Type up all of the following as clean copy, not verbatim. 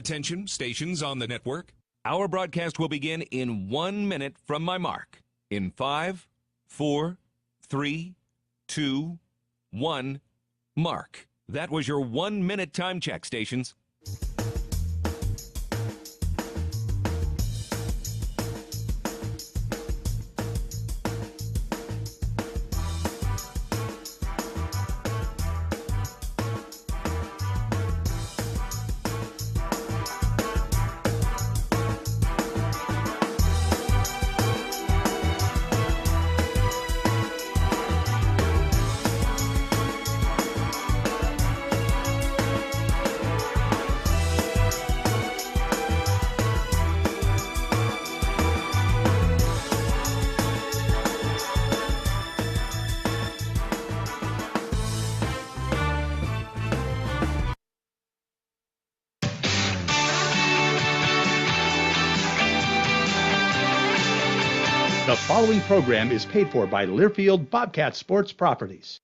Attention, stations on the network. Our broadcast will begin in 1 minute from my mark. In 5, 4, 3, 2, 1, mark. That was your 1 minute time check, stations. The following program is paid for by Learfield Bobcat Sports Properties.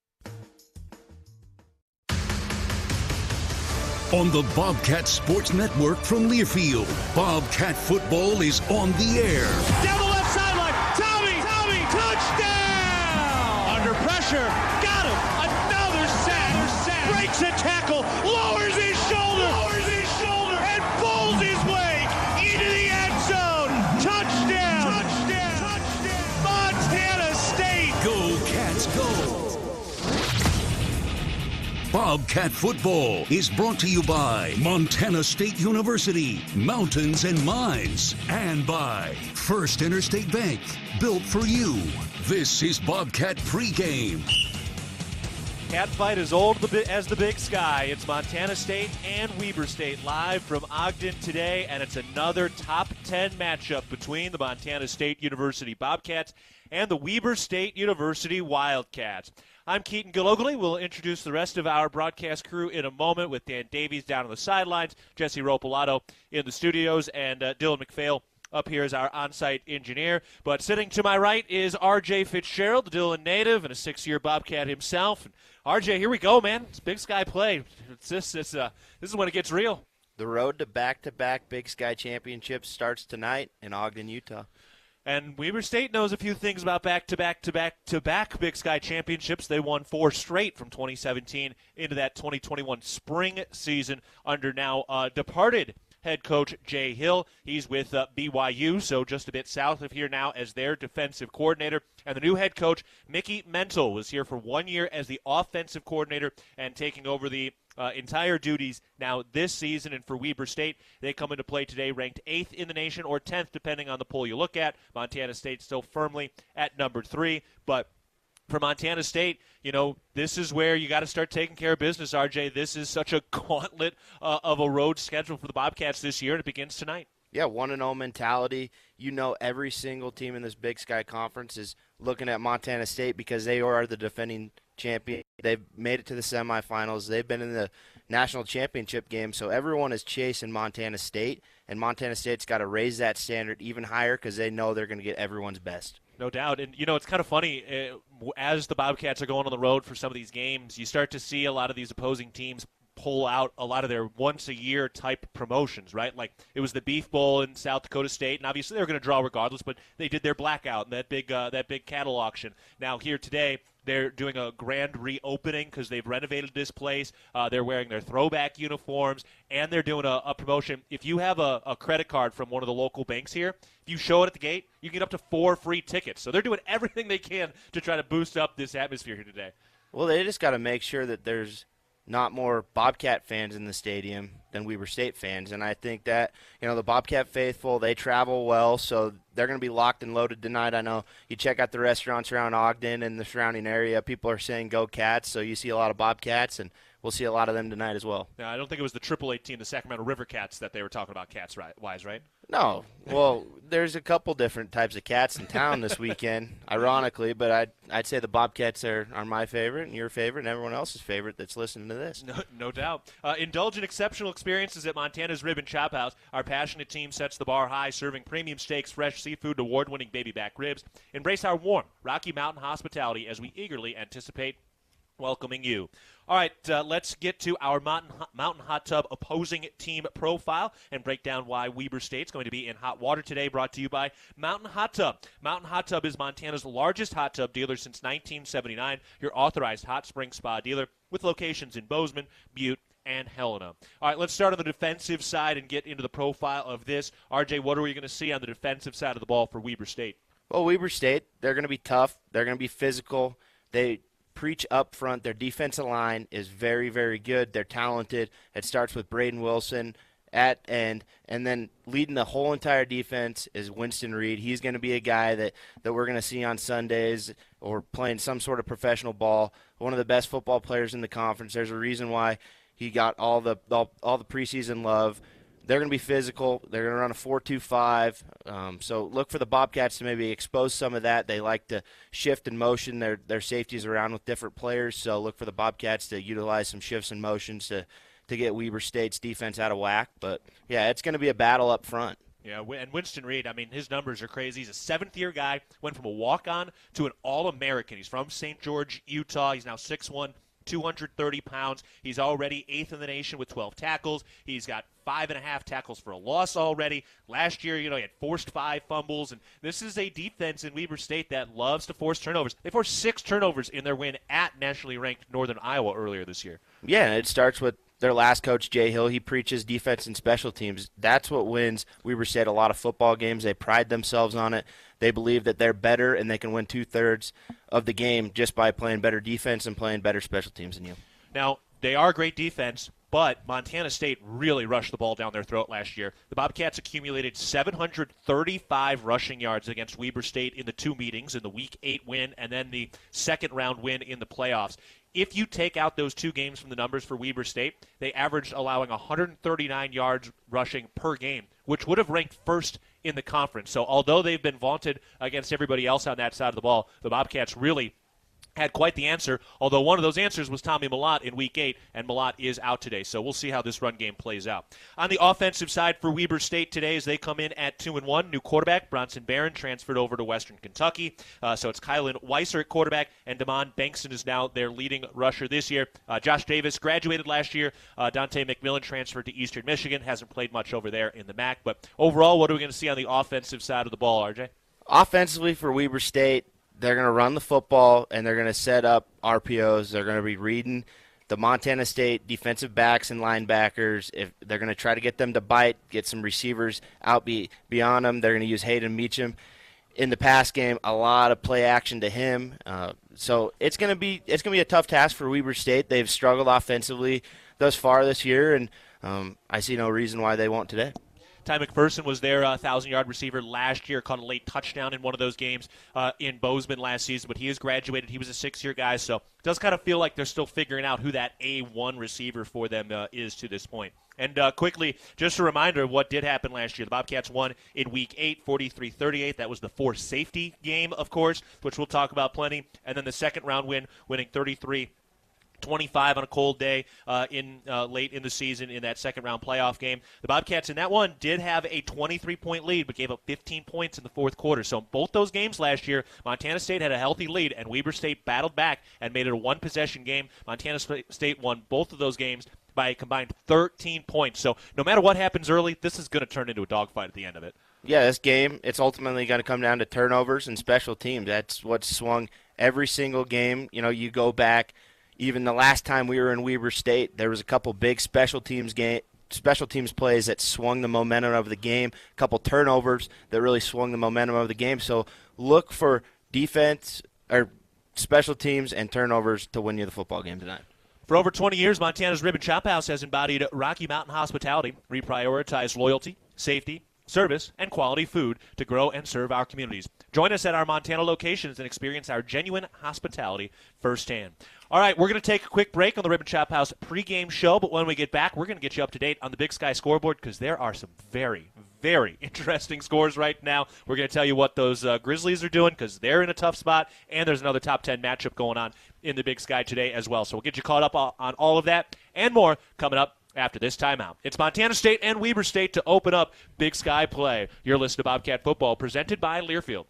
On the Bobcat Sports Network from Learfield, Bobcat football is on the air. Down the left sideline, Tommy, touchdown! Under pressure, got him, another sack, breaks a tackle, lowers his shoulder, and pulls his way into the end zone. Touchdown! Montana State! Go Cats, go! Bobcat football is brought to you by Montana State University, Mountains and Mines, and by First Interstate Bank, built for you. This is Bobcat pregame. Cat fight as old as the Big Sky. It's Montana State and Weber State live from Ogden today, and it's another top 10 matchup between the Montana State University Bobcats and the Weber State University Wildcats. I'm Keaton Galogly. We'll introduce the rest of our broadcast crew in a moment with Dan Davies down on the sidelines, Jesse Ropolato in the studios, and Dylan McPhail up here as our on-site engineer. But sitting to my right is R.J. Fitzgerald, the Dillon native and a 6-year Bobcat himself. And R.J., here we go, man. It's Big Sky play. This is when it gets real. The road to back-to-back Big Sky championships starts tonight in Ogden, Utah. And Weber State knows a few things about back-to-back Big Sky championships. They won 4 straight from 2017 into that 2021 spring season under now departed head coach Jay Hill. He's with BYU, so just a bit south of here now as their defensive coordinator. And the new head coach, Mickey Mental, was here for 1 year as the offensive coordinator and taking over the entire duties now this season. And for Weber State, they come into play today ranked 8th in the nation or 10th, depending on the poll you look at. Montana State still firmly at number 3, but for Montana State, you know, this is where you got to start taking care of business, RJ. This is such a gauntlet of a road schedule for the Bobcats this year, and it begins tonight. Yeah, 1-0 mentality. You know, every single team in this Big Sky Conference is looking at Montana State because they are the defending champion. They've made it to the semifinals. They've been in the national championship game, so everyone is chasing Montana State, and Montana State's got to raise that standard even higher because they know they're going to get everyone's best. No doubt. And, you know, it's kind of funny. As the Bobcats are going on the road for some of these games, you start to see a lot of these opposing teams pull out a lot of their once-a-year type promotions, right? Like it was the Beef Bowl in South Dakota State, and obviously they were going to draw regardless, but they did their blackout and that big cattle auction. Now here today, they're doing a grand reopening because they've renovated this place. They're wearing their throwback uniforms, and they're doing a promotion. If you have a credit card from one of the local banks here, if you show it at the gate, you get up to 4 free tickets. So they're doing everything they can to try to boost up this atmosphere here today. Well, they just got to make sure that there's not more Bobcat fans in the stadium than Weber State fans. And I think that, you know, the Bobcat faithful, they travel well, so they're going to be locked and loaded tonight. I know you check out the restaurants around Ogden and the surrounding area, people are saying go Cats, so you see a lot of Bobcats, and we'll see a lot of them tonight as well. Now, I don't think it was the AAA team, the Sacramento River Cats, that they were talking about Cats-wise, right? No. Well, there's a couple different types of cats in town this weekend, ironically, but I'd say the Bobcats are my favorite and your favorite and everyone else's favorite that's listening to this. No doubt. Indulge in exceptional experiences at Montana's Rib and Chop House. Our passionate team sets the bar high, serving premium steaks, fresh seafood, and award-winning baby back ribs. Embrace our warm Rocky Mountain hospitality as we eagerly anticipate welcoming you. All right, let's get to our Mountain Hot Tub opposing team profile and break down why Weber State's going to be in hot water today, brought to you by Mountain Hot Tub. Mountain Hot Tub is Montana's largest hot tub dealer since 1979, your authorized hot spring spa dealer with locations in Bozeman, Butte, and Helena. All right, let's start on the defensive side and get into the profile of this. RJ, what are we going to see on the defensive side of the ball for Weber State? Well, Weber State, they're going to be tough. They're going to be physical. They preach up front. Their defensive line is very, very good. They're talented. It starts with Braden Wilson at end, and then leading the whole entire defense is Winston Reed. He's going to be a guy that we're going to see on Sundays or playing some sort of professional ball. One of the best football players in the conference. There's a reason why he got all the preseason love. They're going to be physical. They're going to run a 4-2-5. So look for the Bobcats to maybe expose some of that. They like to shift and motion their safeties around with different players. So look for the Bobcats to utilize some shifts and motions to get Weber State's defense out of whack. But, yeah, it's going to be a battle up front. Yeah, and Winston Reed, I mean, his numbers are crazy. He's a seventh-year guy, went from a walk-on to an All-American. He's from St. George, Utah. He's now 6'1", 230 pounds. He's already 8th in the nation with 12 tackles. He's got 5.5 tackles for a loss already. Last year, he had forced 5 fumbles. And this is a defense in Weber State that loves to force turnovers. They forced 6 turnovers in their win at nationally ranked Northern Iowa earlier this year. Yeah, and it starts with their last coach, Jay Hill. He preaches defense and special teams. That's what wins Weber State a lot of football games. They pride themselves on it. They believe that they're better and they can win 2/3 of the game just by playing better defense and playing better special teams than you. Now, they are great defense, but Montana State really rushed the ball down their throat last year. The Bobcats accumulated 735 rushing yards against Weber State in the 2 meetings, in the Week 8 win and then the second-round win in the playoffs. If you take out those 2 games from the numbers for Weber State, they averaged allowing 139 yards rushing per game, which would have ranked first in the conference. So although they've been vaunted against everybody else on that side of the ball, the Bobcats really had quite the answer, although one of those answers was Tommy Mellott in Week 8, and Mellott is out today. So we'll see how this run game plays out. On the offensive side for Weber State today, as they come in at 2-1, new quarterback, Bronson Barron, transferred over to Western Kentucky. So it's Kylan Weiser at quarterback, and Damon Bankston is now their leading rusher this year. Josh Davis graduated last year. Dante McMillan transferred to Eastern Michigan. Hasn't played much over there in the MAC. But overall, what are we going to see on the offensive side of the ball, RJ? Offensively for Weber State, they're going to run the football, and they're going to set up RPOs. They're going to be reading the Montana State defensive backs and linebackers. If they're going to try to get them to bite, get some receivers out beyond them. They're going to use Hayden Meacham in the pass game. A lot of play action to him. So it's going to be a tough task for Weber State. They've struggled offensively thus far this year, and I see no reason why they won't today. Ty McPherson was their 1,000-yard receiver last year, caught a late touchdown in one of those games in Bozeman last season, but he has graduated. He was a 6-year guy, so it does kind of feel like they're still figuring out who that A1 receiver for them is to this point. And quickly, just a reminder of what did happen last year. The Bobcats won in Week 8, 43-38. That was the 4-safety game, of course, which we'll talk about plenty. And then the second-round win, winning 33-25 on a cold day late in the season in that second-round playoff game. The Bobcats in that one did have a 23-point lead but gave up 15 points in the fourth quarter. So in both those games last year, Montana State had a healthy lead, and Weber State battled back and made it a one-possession game. Montana State won both of those games by a combined 13 points. So no matter what happens early, this is going to turn into a dogfight at the end of it. Yeah, this game, it's ultimately going to come down to turnovers and special teams. That's what's swung every single game. You go back. Even the last time we were in Weber State, there was a couple big special teams plays that swung the momentum of the game, a couple turnovers that really swung the momentum of the game. So look for defense or special teams and turnovers to win you the football game tonight. For over 20 years, Montana's Rib and Chop House has embodied Rocky Mountain hospitality, reprioritized loyalty, safety, service, and quality food to grow and serve our communities. Join us at our Montana locations and experience our genuine hospitality firsthand. All right, we're going to take a quick break on the Rib and Chop House pregame show, but when we get back, we're going to get you up to date on the Big Sky scoreboard because there are some very, very interesting scores right now. We're going to tell you what those Grizzlies are doing because they're in a tough spot, and there's another top 10 matchup going on in the Big Sky today as well. So we'll get you caught up on all of that and more coming up after this timeout. It's Montana State and Weber State to open up Big Sky play. You're listening to Bobcat Football presented by Learfield.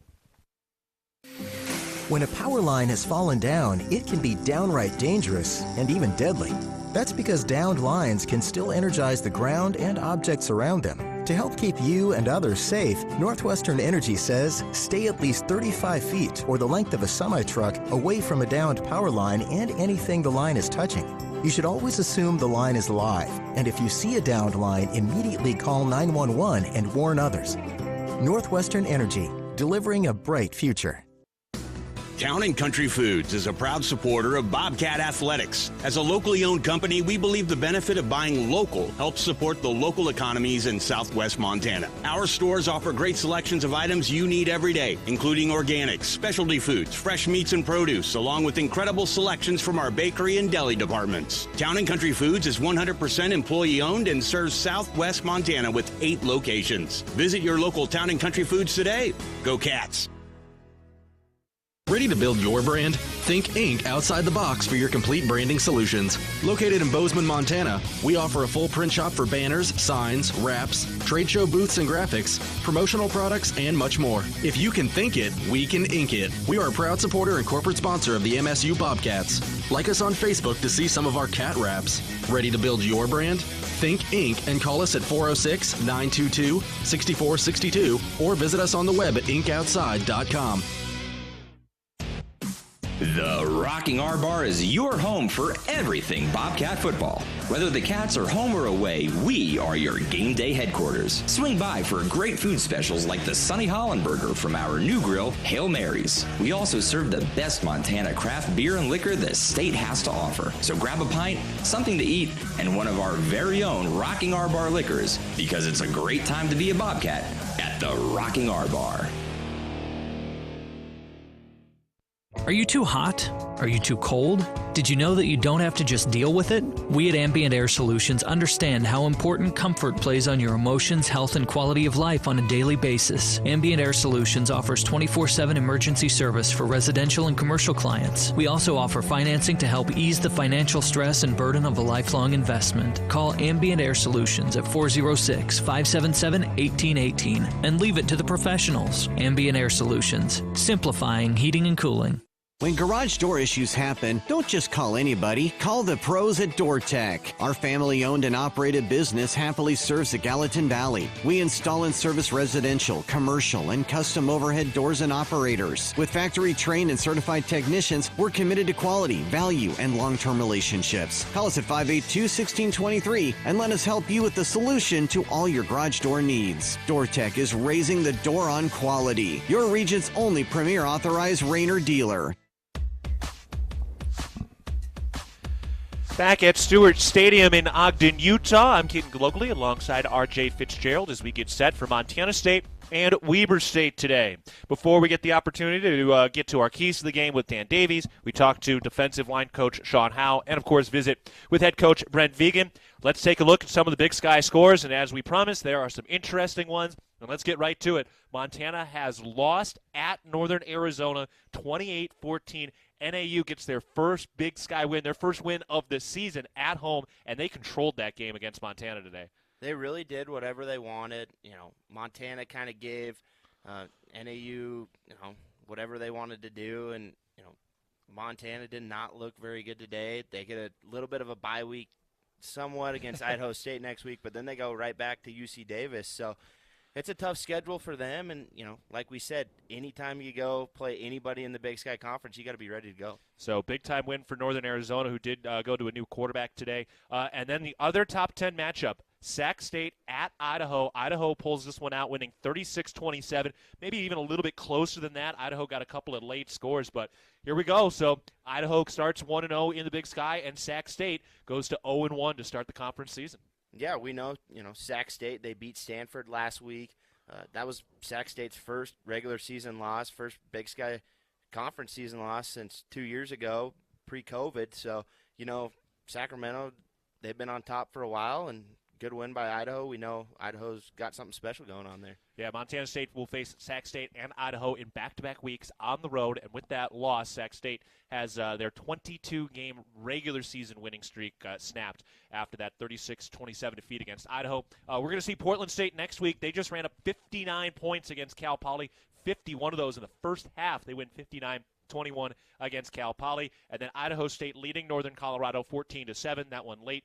When a power line has fallen down, it can be downright dangerous and even deadly. That's because downed lines can still energize the ground and objects around them. To help keep you and others safe, Northwestern Energy says stay at least 35 feet or the length of a semi-truck away from a downed power line and anything the line is touching. You should always assume the line is live, and if you see a downed line, immediately call 911 and warn others. Northwestern Energy, delivering a bright future. Town & Country Foods is a proud supporter of Bobcat Athletics. As a locally owned company, we believe the benefit of buying local helps support the local economies in southwest Montana. Our stores offer great selections of items you need every day, including organics, specialty foods, fresh meats and produce, along with incredible selections from our bakery and deli departments. Town & Country Foods is 100% employee-owned and serves southwest Montana with 8 locations. Visit your local Town & Country Foods today. Go Cats! Ready to build your brand? Think Inc. outside the box for your complete branding solutions. Located in Bozeman, Montana, we offer a full print shop for banners, signs, wraps, trade show booths and graphics, promotional products, and much more. If you can think it, we can ink it. We are a proud supporter and corporate sponsor of the MSU Bobcats. Like us on Facebook to see some of our cat wraps. Ready to build your brand? Think Inc. and call us at 406-922-6462 or visit us on the web at inkoutside.com. The Rocking R Bar is your home for everything Bobcat football. Whether the Cats are home or away, we are your game day headquarters. Swing by for great food specials like the Sunny Holland Burger from our new grill, Hail Marys. We also serve the best Montana craft beer and liquor the state has to offer. So grab a pint, something to eat, and one of our very own Rocking R Bar liquors, because it's a great time to be a Bobcat at the Rocking R Bar. Are you too hot? Are you too cold? Did you know that you don't have to just deal with it? We at Ambient Air Solutions understand how important comfort plays on your emotions, health, and quality of life on a daily basis. Ambient Air Solutions offers 24/7 emergency service for residential and commercial clients. We also offer financing to help ease the financial stress and burden of a lifelong investment. Call Ambient Air Solutions at 406-577-1818 and leave it to the professionals. Ambient Air Solutions, simplifying heating and cooling. When garage door issues happen, don't just call anybody. Call the pros at DoorTech. Our family-owned and operated business happily serves the Gallatin Valley. We install and service residential, commercial, and custom overhead doors and operators. With factory-trained and certified technicians, we're committed to quality, value, and long-term relationships. Call us at 582-1623 and let us help you with the solution to all your garage door needs. DoorTech is raising the door on quality. Your region's only premier authorized Rainer dealer. Back at Stewart Stadium in Ogden, Utah, I'm Keaton Glogally alongside R.J. Fitzgerald as we get set for Montana State and Weber State today. Before we get the opportunity to get to our keys to the game with Dan Davies, we talk to defensive line coach Sean Howe and, of course, visit with head coach Brent Vigen. Let's take a look at some of the Big Sky scores, and as we promised, there are some interesting ones. And let's get right to it. Montana has lost at Northern Arizona 28-14. NAU gets their first Big Sky win, their first win of the season at home, and they controlled that game against Montana today. They really did whatever they wanted. You know, Montana kind of gave NAU, whatever they wanted to do, and Montana did not look very good today. They get a little bit of a bye week, somewhat against Idaho State next week, but then they go right back to UC Davis. So it's a tough schedule for them, and, like we said, anytime you go play anybody in the Big Sky Conference, you got to be ready to go. So big-time win for Northern Arizona, who did go to a new quarterback today. And then the other top 10 matchup, Sac State at Idaho. Idaho pulls this one out, winning 36-27, maybe even a little bit closer than that. Idaho got a couple of late scores, but here we go. So Idaho starts 1-0 in the Big Sky, and Sac State goes to 0-1 to start the conference season. Yeah, we know, Sac State, they beat Stanford last week. That was Sac State's first regular season loss, first Big Sky Conference season loss since 2 years ago, pre-COVID. So, Sacramento, they've been on top for a while, and good win by Idaho. We know Idaho's got something special going on there. Yeah, Montana State will face Sac State and Idaho in back-to-back weeks on the road, and with that loss, Sac State has their 22-game regular season winning streak snapped after that 36-27 defeat against Idaho. We're going to see Portland State next week. They just ran up 59 points against Cal Poly, 51 of those in the first half. They win 21 against Cal Poly. And then Idaho State leading Northern Colorado 14-7. That one late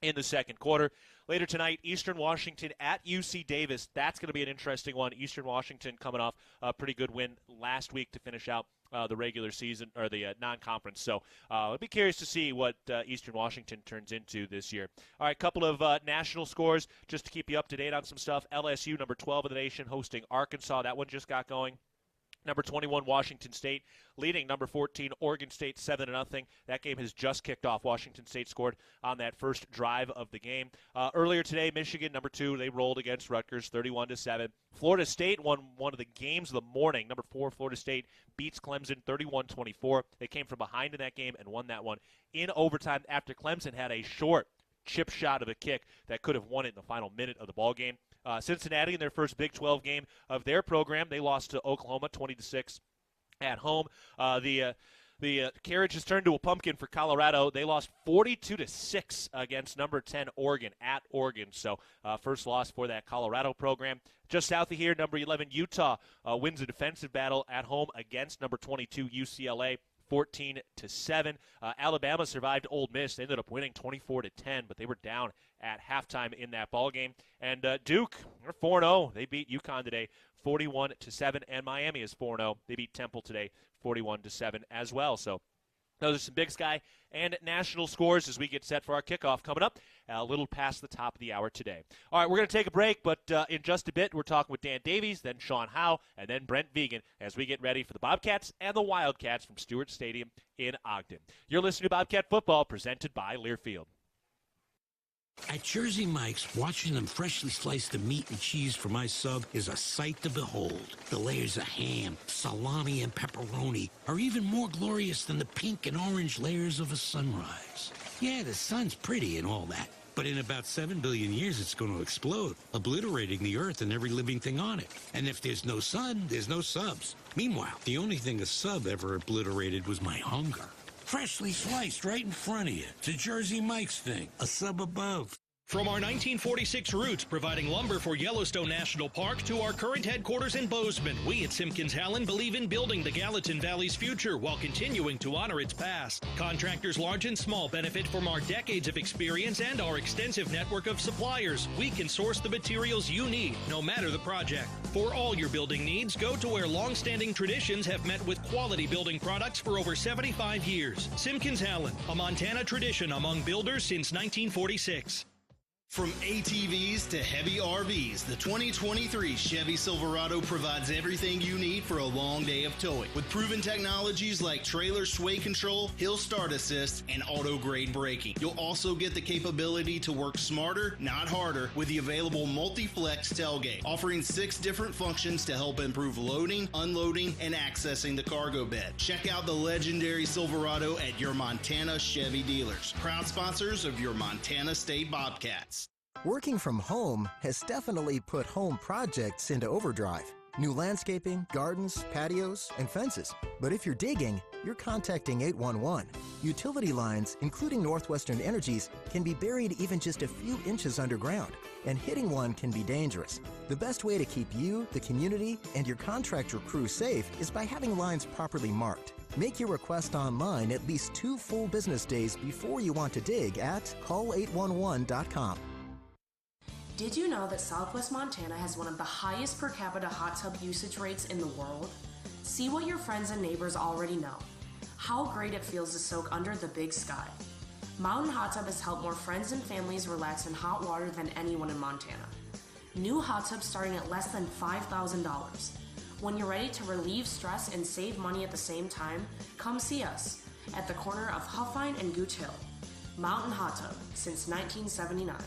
in the second quarter. Later tonight, Eastern Washington at UC Davis. That's going to be an interesting one. Eastern Washington coming off a pretty good win last week to finish out the regular season, or the non-conference. So I'll be curious to see what Eastern Washington turns into this year. All right, couple of national scores just to keep you up to date on some stuff. LSU, number 12 in the nation, hosting Arkansas. That one just got going. Number 21, Washington State, leading number 14, Oregon State, 7-0. That game has just kicked off. Washington State scored on that first drive of the game. Earlier today, Michigan, number 2, they rolled against Rutgers, 31-7. Florida State won one of the games of the morning. Number 4, Florida State beats Clemson, 31-24. They came from behind in that game and won that one in overtime after Clemson had a short chip shot of a kick that could have won it in the final minute of the ball game. Cincinnati, in their first Big 12 game of their program, they lost to Oklahoma 20-6 at home. The carriage has turned to a pumpkin for Colorado. They lost 42-6 against number 10 Oregon at Oregon. So first loss for that Colorado program. Just south of here, number 11 Utah wins a defensive battle at home against number 22 UCLA. 14-7. Alabama survived Ole Miss. They ended up winning 24-10, but they were down at halftime in that ball game. And Duke, they're 4-0. They beat UConn today, 41-7, and Miami is 4-0. They beat Temple today, 41-7 as well. So those are some Big Sky and national scores as we get set for our kickoff coming up a little past the top of the hour today. All right, we're going to take a break, but in just a bit, we're talking with Dan Davies, then Sean Howe, and then Brent Vegan as we get ready for the Bobcats and the Wildcats from Stewart Stadium in Ogden. You're listening to Bobcat Football, presented by Learfield. At Jersey Mike's, watching them freshly slice the meat and cheese for my sub is a sight to behold. The layers of ham, salami, and pepperoni are even more glorious than the pink and orange layers of a sunrise. Yeah, the sun's pretty and all that, but in about 7 billion years it's going to explode, obliterating the earth and every living thing on it. And if there's no sun, there's no subs. Meanwhile, the only thing a sub ever obliterated was my hunger. Freshly sliced right in front of you. It's a Jersey Mike's thing. A sub above. From our 1946 roots providing lumber for Yellowstone National Park to our current headquarters in Bozeman, we at Simpkins Howland believe in building the Gallatin Valley's future while continuing to honor its past. Contractors large and small benefit from our decades of experience and our extensive network of suppliers. We can source the materials you need, no matter the project. For all your building needs, go to where long-standing traditions have met with quality building products for over 75 years. Simpkins Howland, a Montana tradition among builders since 1946. From ATVs to heavy RVs, the 2023 Chevy Silverado provides everything you need for a long day of towing. With proven technologies like trailer sway control, hill start assist, and auto-grade braking. You'll also get the capability to work smarter, not harder, with the available multi-flex tailgate, offering 6 different functions to help improve loading, unloading, and accessing the cargo bed. Check out the legendary Silverado at your Montana Chevy dealers, proud sponsors of your Montana State Bobcats. Working from home has definitely put home projects into overdrive. New landscaping, gardens, patios, and fences. But if you're digging, you're contacting 811. Utility lines, including Northwestern Energy's, can be buried even just a few inches underground, and hitting one can be dangerous. The best way to keep you, the community, and your contractor crew safe is by having lines properly marked. Make your request online at least 2 full business days before you want to dig at call811.com. Did you know that Southwest Montana has one of the highest per capita hot tub usage rates in the world? See what your friends and neighbors already know. How great it feels to soak under the big sky. Mountain Hot Tub has helped more friends and families relax in hot water than anyone in Montana. New hot tubs starting at less than $5,000. When you're ready to relieve stress and save money at the same time, come see us at the corner of Huffine and Gooch Hill. Mountain Hot Tub since 1979.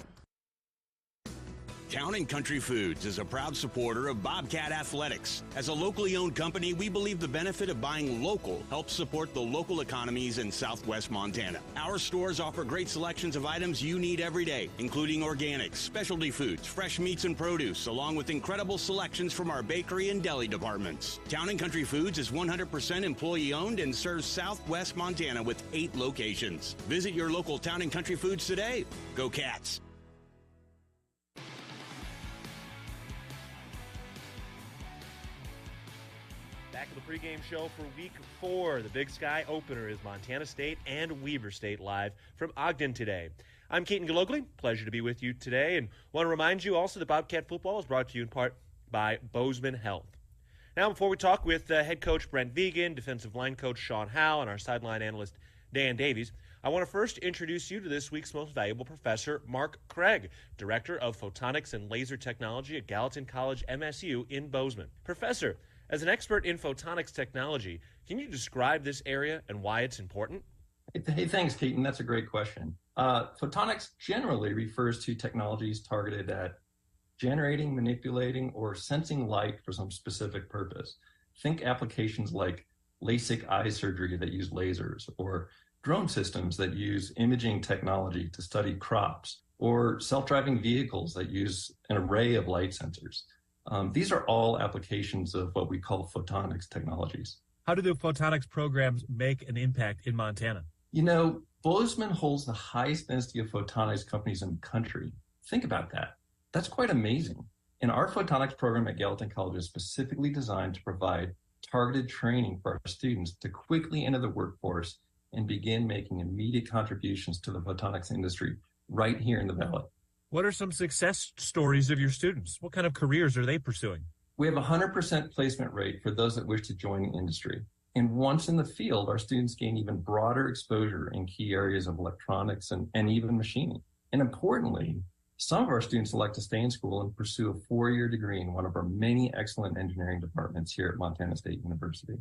Town & Country Foods is a proud supporter of Bobcat Athletics. As a locally owned company, we believe the benefit of buying local helps support the local economies in southwest Montana. Our stores offer great selections of items you need every day, including organics, specialty foods, fresh meats and produce, along with incredible selections from our bakery and deli departments. Town & Country Foods is 100% employee-owned and serves southwest Montana with 8 locations. Visit your local Town & Country Foods today. Go Cats! Back in the pregame show for Week 4. The Big Sky opener is Montana State and Weber State live from Ogden today. I'm Keaton Galogly. Pleasure to be with you today. And want to remind you also that Bobcat football is brought to you in part by Bozeman Health. Now, before we talk with head coach Brent Vigen, defensive line coach Sean Howe, and our sideline analyst Dan Davies, I want to first introduce you to this week's most valuable professor, Mark Craig, Director of Photonics and Laser Technology at Gallatin College MSU in Bozeman. Professor, as an expert in photonics technology, can you describe this area and why it's important? Hey, thanks, Keaton. That's a great question. Photonics generally refers to technologies targeted at generating, manipulating, or sensing light for some specific purpose. Think applications like LASIK eye surgery that use lasers, or drone systems that use imaging technology to study crops, or self-driving vehicles that use an array of light sensors. These are all applications of what we call photonics technologies. How do the photonics programs make an impact in Montana? You know, Bozeman holds the highest density of photonics companies in the country. Think about that. That's quite amazing. And our photonics program at Gallatin College is specifically designed to provide targeted training for our students to quickly enter the workforce and begin making immediate contributions to the photonics industry right here in the Valley. What are some success stories of your students? What kind of careers are they pursuing? We have a 100% placement rate for those that wish to join the industry. And once in the field, our students gain even broader exposure in key areas of electronics and even machining. And importantly, some of our students elect to stay in school and pursue a 4-year degree in one of our many excellent engineering departments here at Montana State University.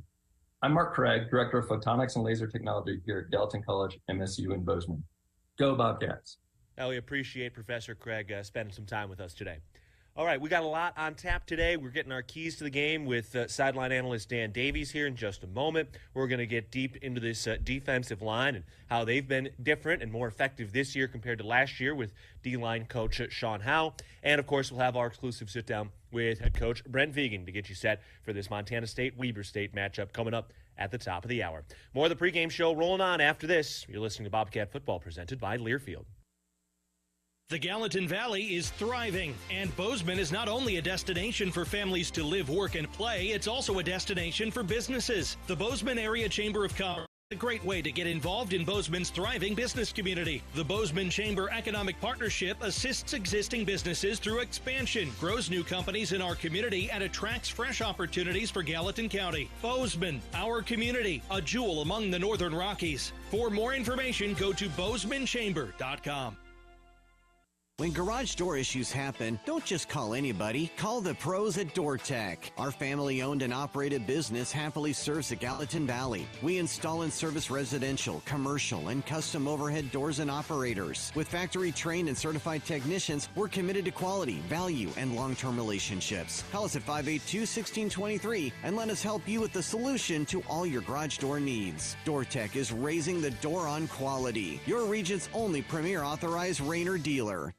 I'm Mark Craig, Director of Photonics and Laser Technology here at Gallatin College, MSU in Bozeman. Go Bobcats. We appreciate Professor Craig spending some time with us today. All right, we got a lot on tap today. We're getting our keys to the game with sideline analyst Dan Davies here in just a moment. We're going to get deep into this defensive line and how they've been different and more effective this year compared to last year with D-line coach Sean Howe. And, of course, we'll have our exclusive sit-down with head coach Brent Vigen to get you set for this Montana State-Weber State matchup coming up at the top of the hour. More of the pregame show rolling on after this. You're listening to Bobcat Football presented by Learfield. The Gallatin Valley is thriving, and Bozeman is not only a destination for families to live, work, and play, it's also a destination for businesses. The Bozeman Area Chamber of Commerce is a great way to get involved in Bozeman's thriving business community. The Bozeman Chamber Economic Partnership assists existing businesses through expansion, grows new companies in our community, and attracts fresh opportunities for Gallatin County. Bozeman, our community, a jewel among the Northern Rockies. For more information, go to bozemanchamber.com. When garage door issues happen, don't just call anybody. Call the pros at DoorTech. Our family-owned and operated business happily serves the Gallatin Valley. We install and service residential, commercial, and custom overhead doors and operators. With factory-trained and certified technicians, we're committed to quality, value, and long-term relationships. Call us at 582-1623 and let us help you with the solution to all your garage door needs. DoorTech is raising the door on quality. Your region's only premier authorized Rainer dealer.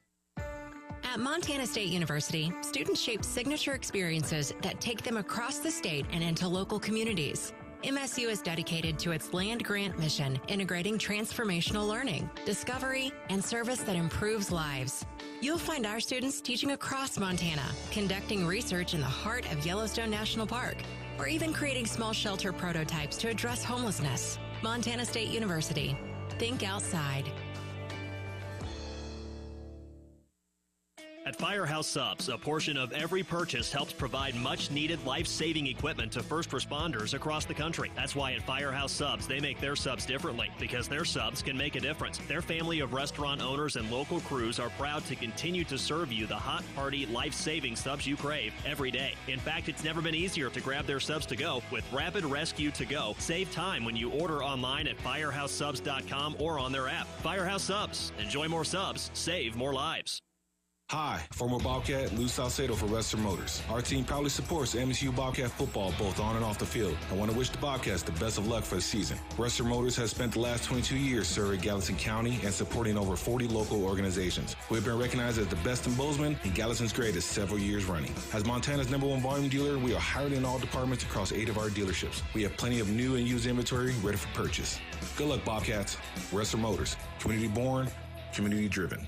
At Montana State University, students shape signature experiences that take them across the state and into local communities. MSU is dedicated to its land-grant mission, integrating transformational learning, discovery, and service that improves lives. You'll find our students teaching across Montana, conducting research in the heart of Yellowstone National Park, or even creating small shelter prototypes to address homelessness. Montana State University. Think outside. At Firehouse Subs, a portion of every purchase helps provide much-needed life-saving equipment to first responders across the country. That's why at Firehouse Subs, they make their subs differently, because their subs can make a difference. Their family of restaurant owners and local crews are proud to continue to serve you the hot, hearty, life-saving subs you crave every day. In fact, it's never been easier to grab their subs to go with Rapid Rescue to Go. Save time when you order online at firehousesubs.com or on their app. Firehouse Subs. Enjoy more subs. Save more lives. Hi, former Bobcat Lou Salcedo for Western Motors. Our team proudly supports MSU Bobcat football both on and off the field. I want to wish the Bobcats the best of luck for the season. Western Motors has spent the last 22 years serving Gallatin County and supporting over 40 local organizations. We've been recognized as the best in Bozeman and Gallatin's greatest several years running. As Montana's #1 volume dealer, we are hired in all departments across 8 of our dealerships. We have plenty of new and used inventory ready for purchase. Good luck, Bobcats. Western Motors. Community born, community driven.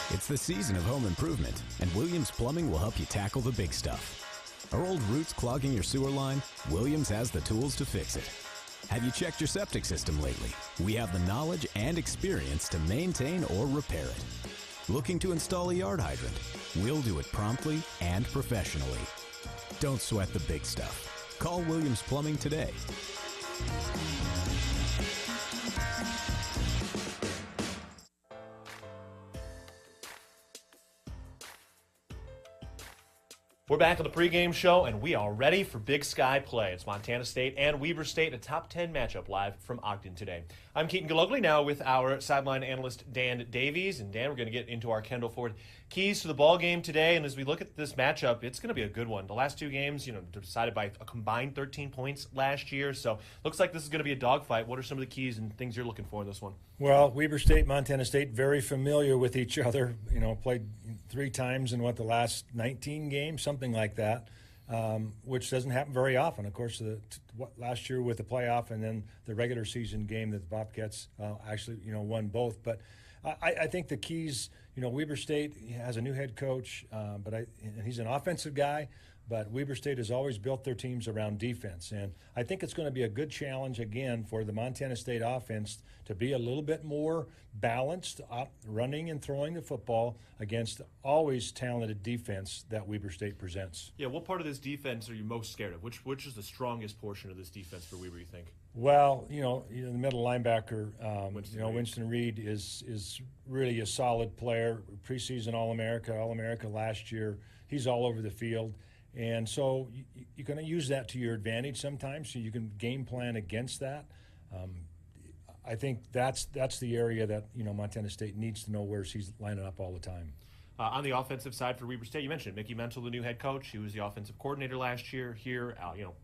It's It's the season of home improvement, and Williams Plumbing will help you tackle the big stuff. Are old roots clogging your sewer line? Williams has the tools to fix it. Have you checked your septic system lately? We have the knowledge and experience to maintain or repair it. Looking to install a yard hydrant? We'll do it promptly and professionally. Don't sweat the big stuff. Call Williams Plumbing today. We're back on the pregame show, and we are ready for Big Sky play. It's Montana State and Weber State, a top 10 matchup live from Ogden today. I'm Keaton Galogly, now with our sideline analyst Dan Davies. And Dan, we're going to get into our Kendall Ford keys to the ball game today. And as we look at this matchup, it's going to be a good one. The last two games, decided by a combined 13 points last year. So looks like this is going to be a dogfight. What are some of the keys and things you're looking for in this one? Well, Weber State, Montana State, very familiar with each other. Played 3 times in the last 19 games, something like that, which doesn't happen very often. Of course, last year with the playoff and then the regular season game that the Bobcats actually won both. But I think the keys, Weber State has a new head coach, and he's an offensive guy. But Weber State has always built their teams around defense. And I think it's going to be a good challenge, again, for the Montana State offense to be a little bit more balanced, running and throwing the football against always talented defense that Weber State presents. Yeah, what part of this defense are you most scared of? Which is the strongest portion of this defense for Weber, you think? Well, the middle linebacker, Winston Reed is really a solid player, preseason All-America last year. He's all over the field. And so you're going to use that to your advantage sometimes, so you can game plan against that. I think that's the area that Montana State needs to know where he's lining up all the time. On the offensive side for Weber State, you mentioned Mickey Mental, the new head coach. He was the offensive coordinator last year here.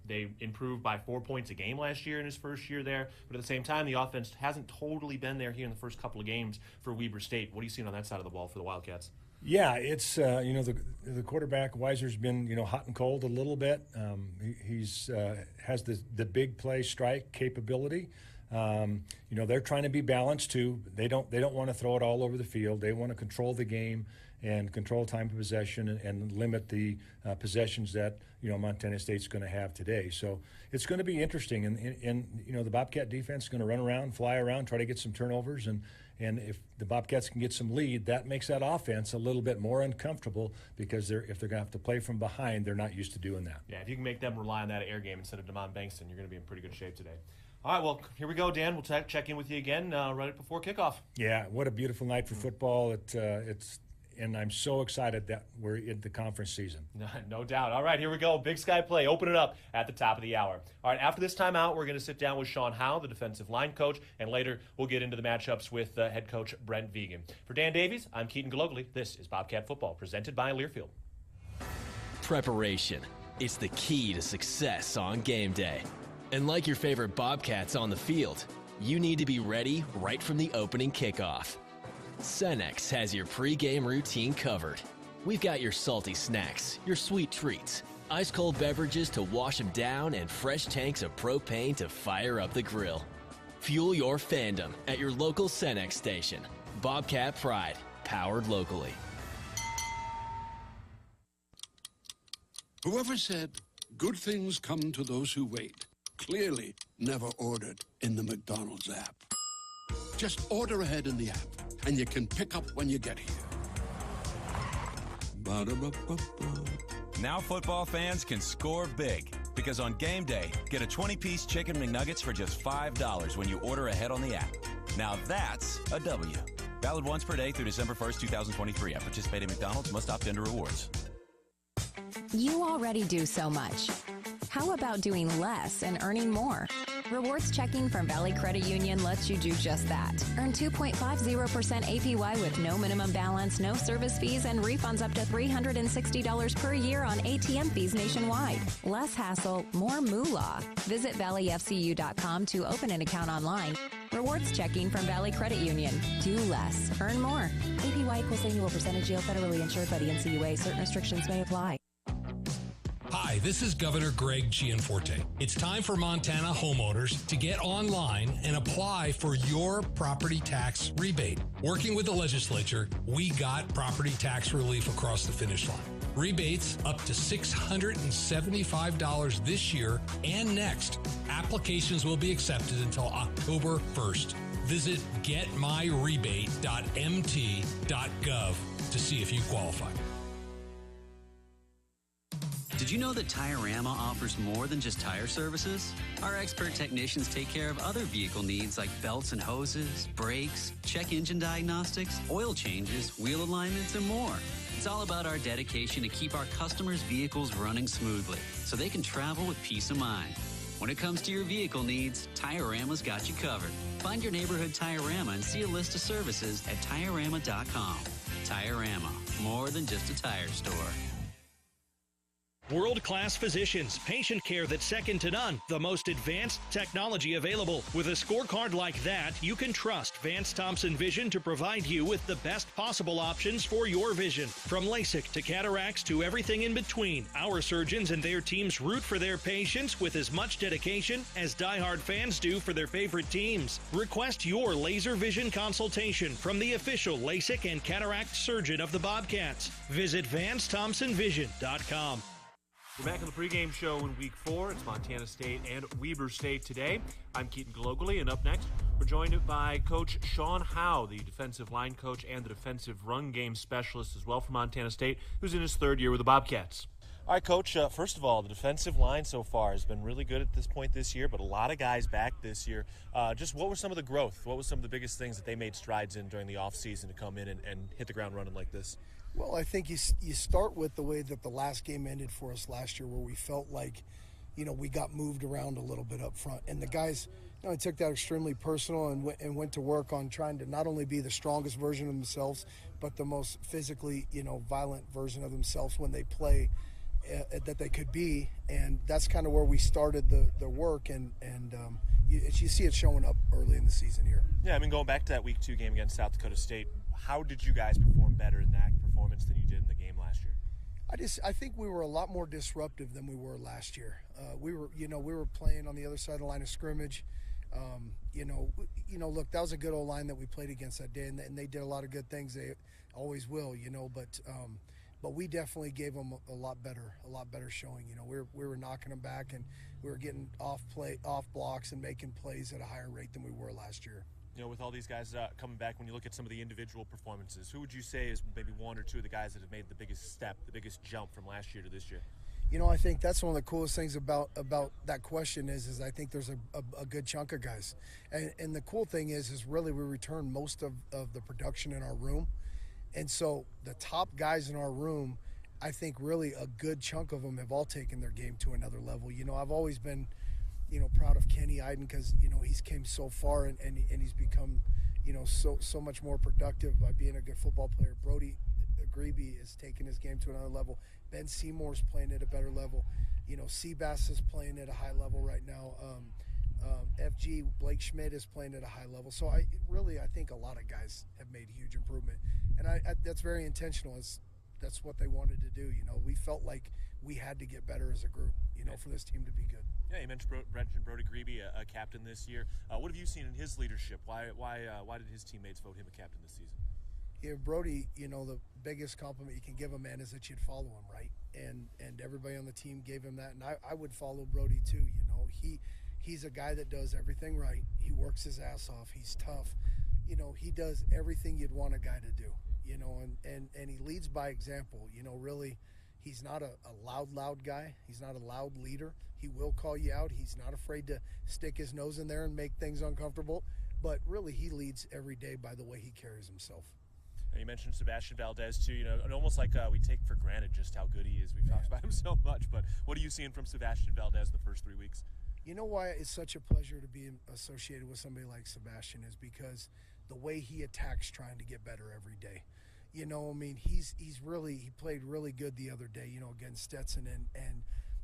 They improved by 4 points a game last year in his first year there. But at the same time, the offense hasn't totally been there here in the first couple of games for Weber State. What are you seeing on that side of the ball for the Wildcats? Yeah, it's the quarterback Weiser's been hot and cold a little bit. He's has the big play strike capability. They're trying to be balanced too. They don't want to throw it all over the field. They want to control the game and control time of possession and limit the possessions that Montana State's going to have today. So it's going to be interesting. And the Bobcat defense is going to run around, fly around, try to get some turnovers. And if the Bobcats can get some lead, that makes that offense a little bit more uncomfortable because if they're going to have to play from behind, they're not used to doing that. Yeah, if you can make them rely on that air game instead of Damon Bankston, you're going to be in pretty good shape today. All right, well, here we go, Dan. We'll check in with you again right before kickoff. Yeah, what a beautiful night for football. And I'm so excited that we're in the conference season. No doubt. All right, here we go. Big Sky play. Open it up at the top of the hour. All right, after this timeout, we're going to sit down with Sean Howe, the defensive line coach, and later we'll get into the matchups with head coach Brent Vigen. For Dan Davies, I'm Keaton Galogly. This is Bobcat Football, presented by Learfield. Preparation. It's the key to success on game day. And like your favorite Bobcats on the field, you need to be ready right from the opening kickoff. Cenex has your pregame routine covered. We've got your salty snacks, your sweet treats, ice-cold beverages to wash them down, and fresh tanks of propane to fire up the grill. Fuel your fandom at your local Cenex station. Bobcat Pride, powered locally. Whoever said good things come to those who wait clearly never ordered in the McDonald's app. Just order ahead in the app, and you can pick up when you get here. Ba-da-ba-ba-ba. Now football fans can score big, because on game day, get a 20-piece Chicken McNuggets for just $5 when you order ahead on the app. Now that's a W. Valid once per day through December 1st, 2023. At participating McDonald's, must opt into rewards. You already do so much. How about doing less and earning more? Rewards checking from Valley Credit Union lets you do just that. Earn 2.50% APY with no minimum balance, no service fees, and refunds up to $360 per year on ATM fees nationwide. Less hassle, more moolah. Visit valleyfcu.com to open an account online. Rewards checking from Valley Credit Union. Do less, earn more. APY equals annual percentage yield, federally insured by the NCUA. Certain restrictions may apply. Hi, Hi, this is Governor Greg Gianforte. It's time for Montana homeowners to get online and apply for your property tax rebate. Working with the legislature, we got property tax relief across the finish line. Rebates up to $675 this year and next. Applications will be accepted until October 1st. Visit getmyrebate.mt.gov to see if you qualify. Did you know that Tire-Rama offers more than just tire services? Our expert technicians take care of other vehicle needs like belts and hoses, brakes, check engine diagnostics, oil changes, wheel alignments, and more. It's all about our dedication to keep our customers' vehicles running smoothly so they can travel with peace of mind. When it comes to your vehicle needs, Tire-Rama's got you covered. Find your neighborhood Tire-Rama and see a list of services at TireRama.com. Tire-Rama, more than just a tire store. World-class physicians, patient care that's second to none, the most advanced technology available. With a scorecard like that, you can trust Vance Thompson Vision to provide you with the best possible options for your vision. From LASIK to cataracts to everything in between, our surgeons and their teams root for their patients with as much dedication as diehard fans do for their favorite teams. Request your laser vision consultation from the official LASIK and cataract surgeon of the Bobcats. Visit VanceThompsonVision.com. We're back on the pregame show in Week 4. It's Montana State and Weber State today. I'm Keaton Glogally, and up next, we're joined by Coach Sean Howe, the defensive line coach and the defensive run game specialist as well for Montana State, who's in his third year with the Bobcats. All right, Coach, first of all, the defensive line so far has been really good at this point this year, but a lot of guys back this year. Just what was some of the growth? What was some of the biggest things that they made strides in during the offseason to come in and hit the ground running like this? Well, I think you start with the way that the last game ended for us last year, where we felt like, we got moved around a little bit up front. And the guys, took that extremely personal and went to work on trying to not only be the strongest version of themselves, but the most physically, violent version of themselves when they play that they could be. And that's kind of where we started the work, and you see it showing up early in the season here. Yeah, going back to that Week 2 game against South Dakota State, how did you guys perform better in that performance than you did in the game last year? I think we were a lot more disruptive than we were last year. We were playing on the other side of the line of scrimmage. Look, that was a good old line that we played against that day, and they did a lot of good things. They always will, but we definitely gave them a lot better showing. We were knocking them back, and we were getting off blocks and making plays at a higher rate than we were last year. With all these guys coming back, when you look at some of the individual performances, who would you say is maybe one or two of the guys that have made the biggest step, the biggest jump from last year to this year? I think that's one of the coolest things about that question is I think there's a good chunk of guys. And the cool thing is really we return most of the production in our room. And so the top guys in our room, I think really a good chunk of them have all taken their game to another level. I've always been proud of Kenny Iden because, he's came so far and he's become, so much more productive by being a good football player. Brody Grebe is taking his game to another level. Ben Seymour's playing at a better level. Seabass is playing at a high level right now. FG, Blake Schmidt is playing at a high level. So I think a lot of guys have made huge improvement. And that's very intentional. That's what they wanted to do. We felt like we had to get better as a group, for this team to be good. Yeah, you mentioned Brody Grebe, a captain this year. What have you seen in his leadership? Why did his teammates vote him a captain this season? Yeah, Brody, the biggest compliment you can give a man is that you'd follow him, right? And everybody on the team gave him that, and I would follow Brody too. He's a guy that does everything right. He works his ass off. He's tough. He does everything you'd want a guy to do. And he leads by example. Really, he's not a loud guy. He's not a loud leader. He will call you out. He's not afraid to stick his nose in there and make things uncomfortable. But really, he leads every day by the way he carries himself. And you mentioned Sebastian Valdez too. And almost like we take for granted just how good he is. We've talked about him so much. But what are you seeing from Sebastian Valdez in the first 3 weeks? You know why it's such a pleasure to be associated with somebody like Sebastian is because the way he attacks trying to get better every day. He played really good the other day, against Stetson, and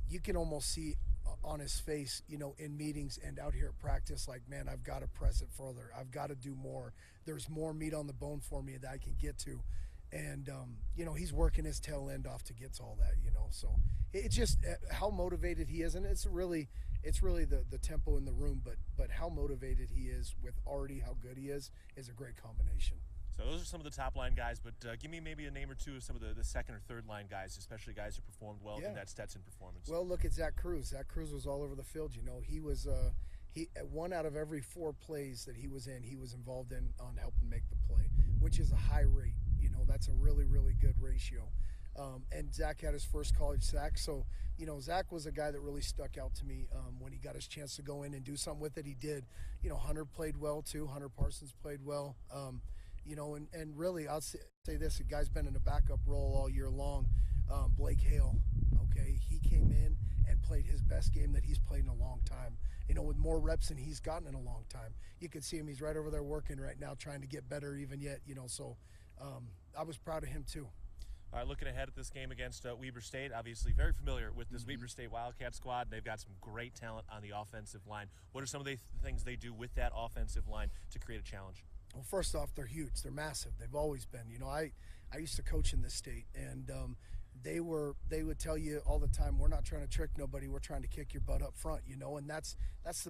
you can almost see on his face, in meetings and out here at practice, like, man, I've got to press it further. I've got to do more. There's more meat on the bone for me that I can get to. And, he's working his tail end off to get to all that, So it's just how motivated he is. And it's really the tempo in the room, but how motivated he is with already how good he is a great combination. So those are some of the top line guys, but give me maybe a name or two of some of the second or third line guys, especially guys who performed well in that Stetson performance. Well, look at Zach Cruz. Zach Cruz was all over the field. He was one out of every 4 plays that he was in, he was involved in on helping make the play, which is a high rate. That's a really, really good ratio. And Zach had his first college sack. So, Zach was a guy that really stuck out to me when he got his chance to go in and do something with it. He did. Hunter played well too. Hunter Parsons played well. And really, I'll say this, a guy's been in a backup role all year long. Blake Hale, okay, he came in and played his best game that he's played in a long time. With more reps than he's gotten in a long time. You can see him, he's right over there working right now, trying to get better even yet, so I was proud of him too. All right, looking ahead at this game against Weber State, obviously very familiar with this Weber State Wildcat squad. They've got some great talent on the offensive line. What are some of the things they do with that offensive line to create a challenge? Well, first off, they're huge. They're massive. They've always been. I used to coach in this state, and they would tell you all the time, we're not trying to trick nobody. We're trying to kick your butt up front, and that's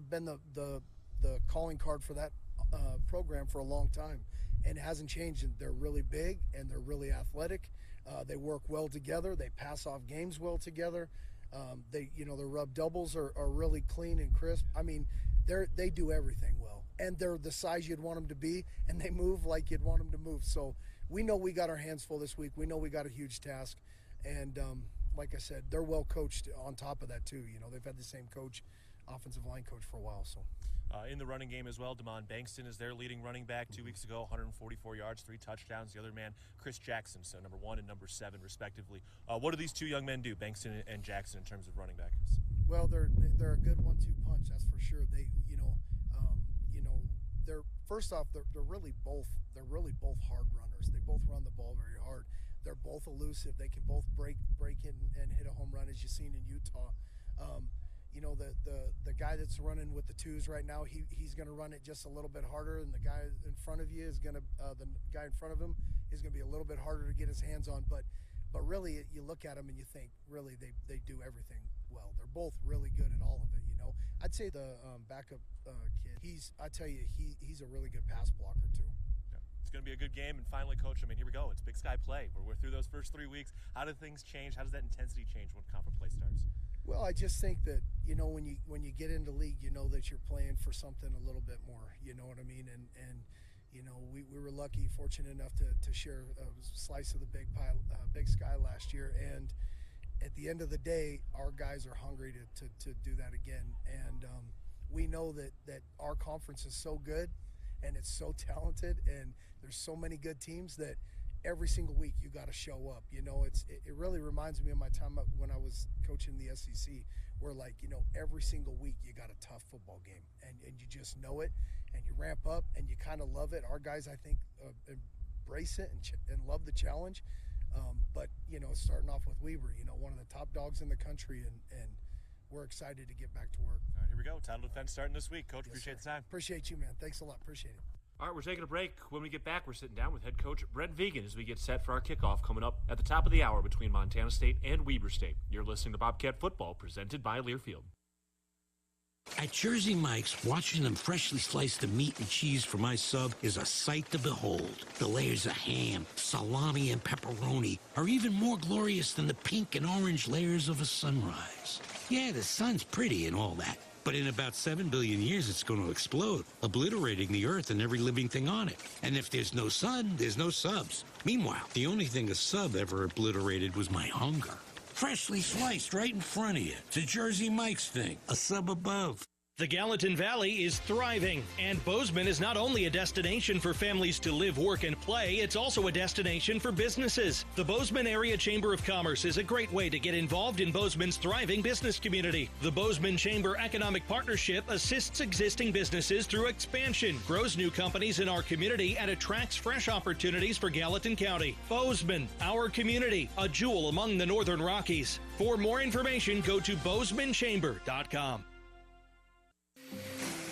been the calling card for that program for a long time, and it hasn't changed. They're really big and they're really athletic. They work well together. They pass off games well together. Their rub doubles are really clean and crisp. I mean, they do everything well, and they're the size you'd want them to be, and they move like you'd want them to move. So we know we got our hands full this week. We know we got a huge task, and like I said, they're well coached on top of that too. They've had the same coach, offensive line coach, for a while. So. In the running game as well, Damon Bankston is their leading running back 2 weeks ago, 144 yards, 3 touchdowns. The other man, Chris Jackson, so number 1 and number 7, respectively. What do these two young men do, Bankston and Jackson, in terms of running backs? Well, they're a good 1-2 punch, that's for sure. They're first off, they're really both hard runners. They both run the ball very hard. They're both elusive. They can both break it and hit a home run, as you've seen in Utah. The guy that's running with the 2s right now, he's going to run it just a little bit harder, and the guy in front of you is going to the guy in front of him is going to be a little bit harder to get his hands on. But really, you look at them and you think, really, they do everything well. They're both really good at all of it. I'd say the backup kid, he's a really good pass blocker too. It's going to be a good game. And finally, Coach, here we go. It's Big Sky play. We're through those first 3 weeks. How do things change? How does that intensity change when conference play starts? Well, I just think that, when you get into league, that you're playing for something a little bit more, you know what I mean? And we were lucky, fortunate enough to share a slice of the Big Sky last year. And at the end of the day, our guys are hungry to do that again. And we know that our conference is so good and it's so talented and there's so many good teams that every single week you got to show up. It really reminds me of my time when I was coaching the SEC, where every single week you got a tough football game and you just know it and you ramp up and you kind of love it. Our guys, I think, embrace it and love the challenge. But starting off with Weber, one of the top dogs in the country, and we're excited to get back to work. All right, here we go. Title defense starting this week. Coach, appreciate the time. Appreciate you, man. Thanks a lot. Appreciate it. All right, we're taking a break. When we get back, we're sitting down with head coach Brent Vigen as we get set for our kickoff coming up at the top of the hour between Montana State and Weber State. You're listening to Bobcat Football, presented by Learfield. At Jersey Mike's, watching them freshly slice the meat and cheese for my sub is a sight to behold. The layers of ham, salami, and pepperoni are even more glorious than the pink and orange layers of a sunrise. Yeah, the sun's pretty and all that, but in about 7 billion years, it's going to explode, obliterating the Earth and every living thing on it. And if there's no sun, there's no subs. Meanwhile, the only thing a sub ever obliterated was my hunger. Freshly sliced right in front of you. It's a Jersey Mike's thing, a sub above. The Gallatin Valley is thriving, and Bozeman is not only a destination for families to live, work, and play, it's also a destination for businesses. The Bozeman Area Chamber of Commerce is a great way to get involved in Bozeman's thriving business community. The Bozeman Chamber Economic Partnership assists existing businesses through expansion, grows new companies in our community, and attracts fresh opportunities for Gallatin County. Bozeman, our community, a jewel among the Northern Rockies. For more information, go to bozemanchamber.com.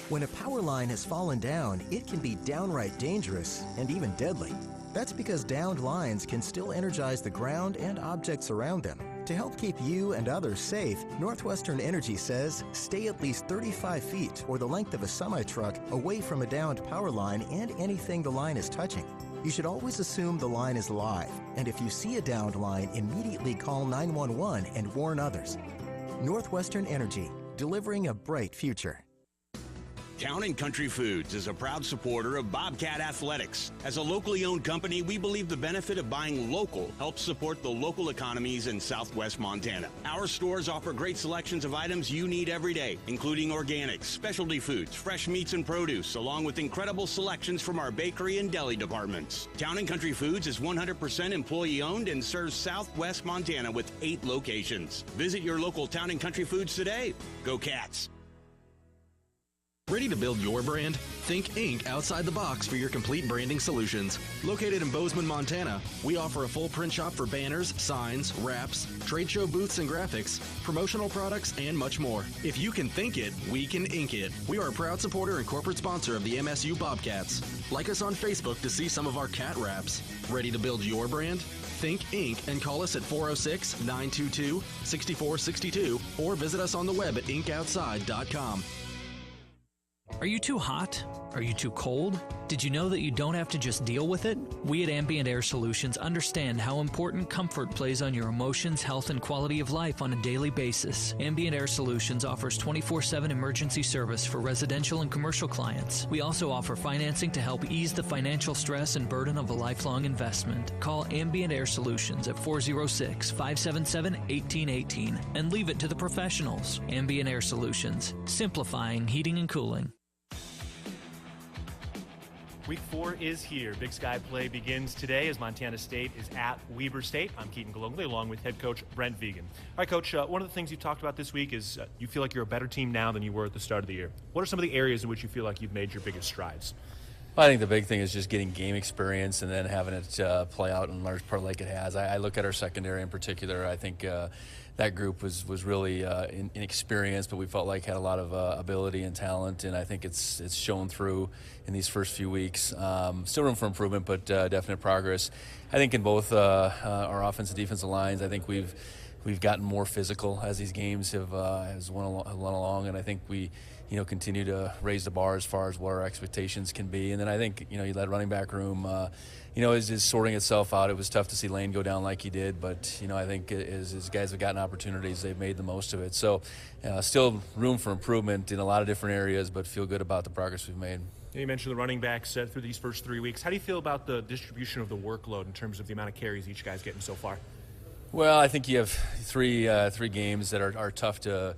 When a power line has fallen down, it can be downright dangerous and even deadly. That's because downed lines can still energize the ground and objects around them. To help keep you and others safe, Northwestern Energy says stay at least 35 feet or the length of a semi-truck away from a downed power line and anything the line is touching. You should always assume the line is live, and if you see a downed line, immediately call 911 and warn others. Northwestern Energy, delivering a bright future. Town & Country Foods is a proud supporter of Bobcat Athletics. As a locally owned company, we believe the benefit of buying local helps support the local economies in southwest Montana. Our stores offer great selections of items you need every day, including organics, specialty foods, fresh meats and produce, along with incredible selections from our bakery and deli departments. Town & Country Foods is 100% employee-owned and serves southwest Montana with 8 locations. Visit your local Town & Country Foods today. Go Cats! Ready to build your brand? Think Inc. outside the box for your complete branding solutions. Located in Bozeman, Montana, we offer a full print shop for banners, signs, wraps, trade show booths and graphics, promotional products, and much more. If you can think it, we can ink it. We are a proud supporter and corporate sponsor of the MSU Bobcats. Like us on Facebook to see some of our cat wraps. Ready to build your brand? Think Inc. and call us at 406-922-6462 or visit us on the web at inkoutside.com. Are you too hot? Are you too cold? Did you know that you don't have to just deal with it? We at Ambient Air Solutions understand how important comfort plays on your emotions, health, and quality of life on a daily basis. Ambient Air Solutions offers 24/7 emergency service for residential and commercial clients. We also offer financing to help ease the financial stress and burden of a lifelong investment. Call Ambient Air Solutions at 406-577-1818 and leave it to the professionals. Ambient Air Solutions, simplifying heating and cooling. Week 4 is here. Big Sky play begins today as Montana State is at Weber State. I'm Keaton Galongley along with head coach Brent Vigen. All right, Coach, one of the things you talked about this week is you feel like you're a better team now than you were at the start of the year. What are some of the areas in which you feel like you've made your biggest strides? Well, I think the big thing is just getting game experience and then having it play out in large part like it has. I look at our secondary in particular. I think that group was really inexperienced, but we felt like had a lot of ability and talent, and I think it's shown through in these first few weeks. Still room for improvement, but definite progress. I think in both our offensive and defensive lines, I think we've gotten more physical as these games have went along, and I think we continue to raise the bar as far as what our expectations can be. And then I think that running back room is sorting itself out. It was tough to see Lane go down like he did, but I think as guys have gotten opportunities, they've made the most of it. So still room for improvement in a lot of different areas, but feel good about the progress we've made. You mentioned the running backs through these first 3 weeks. How do you feel about the distribution of the workload in terms of the amount of carries each guy's getting so far? Well, I think you have three games that are tough to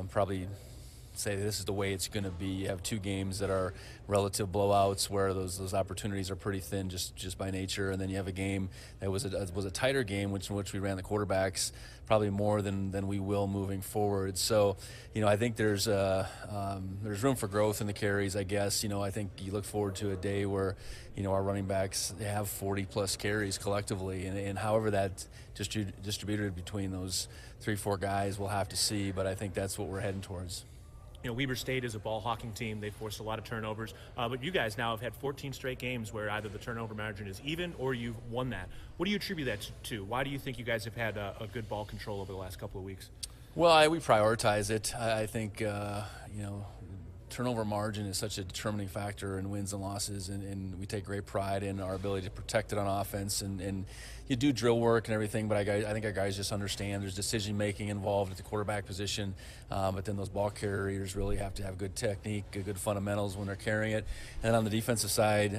probably say this is the way it's going to be. You have 2 games that are relative blowouts where those opportunities are pretty thin just by nature, and then you have a game that was a tighter game in which we ran the quarterbacks probably more than we will moving forward. So I think there's room for growth in the carries, I guess. I think you look forward to a day where our running backs have 40 plus carries collectively, and however that distributed between those 3-4 guys we'll have to see, but I think that's what we're heading towards. Weber State is a ball hawking team. They forced a lot of turnovers, but you guys now have had 14 straight games where either the turnover margin is even or you've won that. What do you attribute that to? Why do you think you guys have had a good ball control over the last couple of weeks? Well, we prioritize it. I think turnover margin is such a determining factor in wins and losses, and we take great pride in our ability to protect it on offense, and you do drill work and everything, but I think our guys just understand there's decision making involved at the quarterback position, but then those ball carriers really have to have good technique, good fundamentals when they're carrying it. And on the defensive side,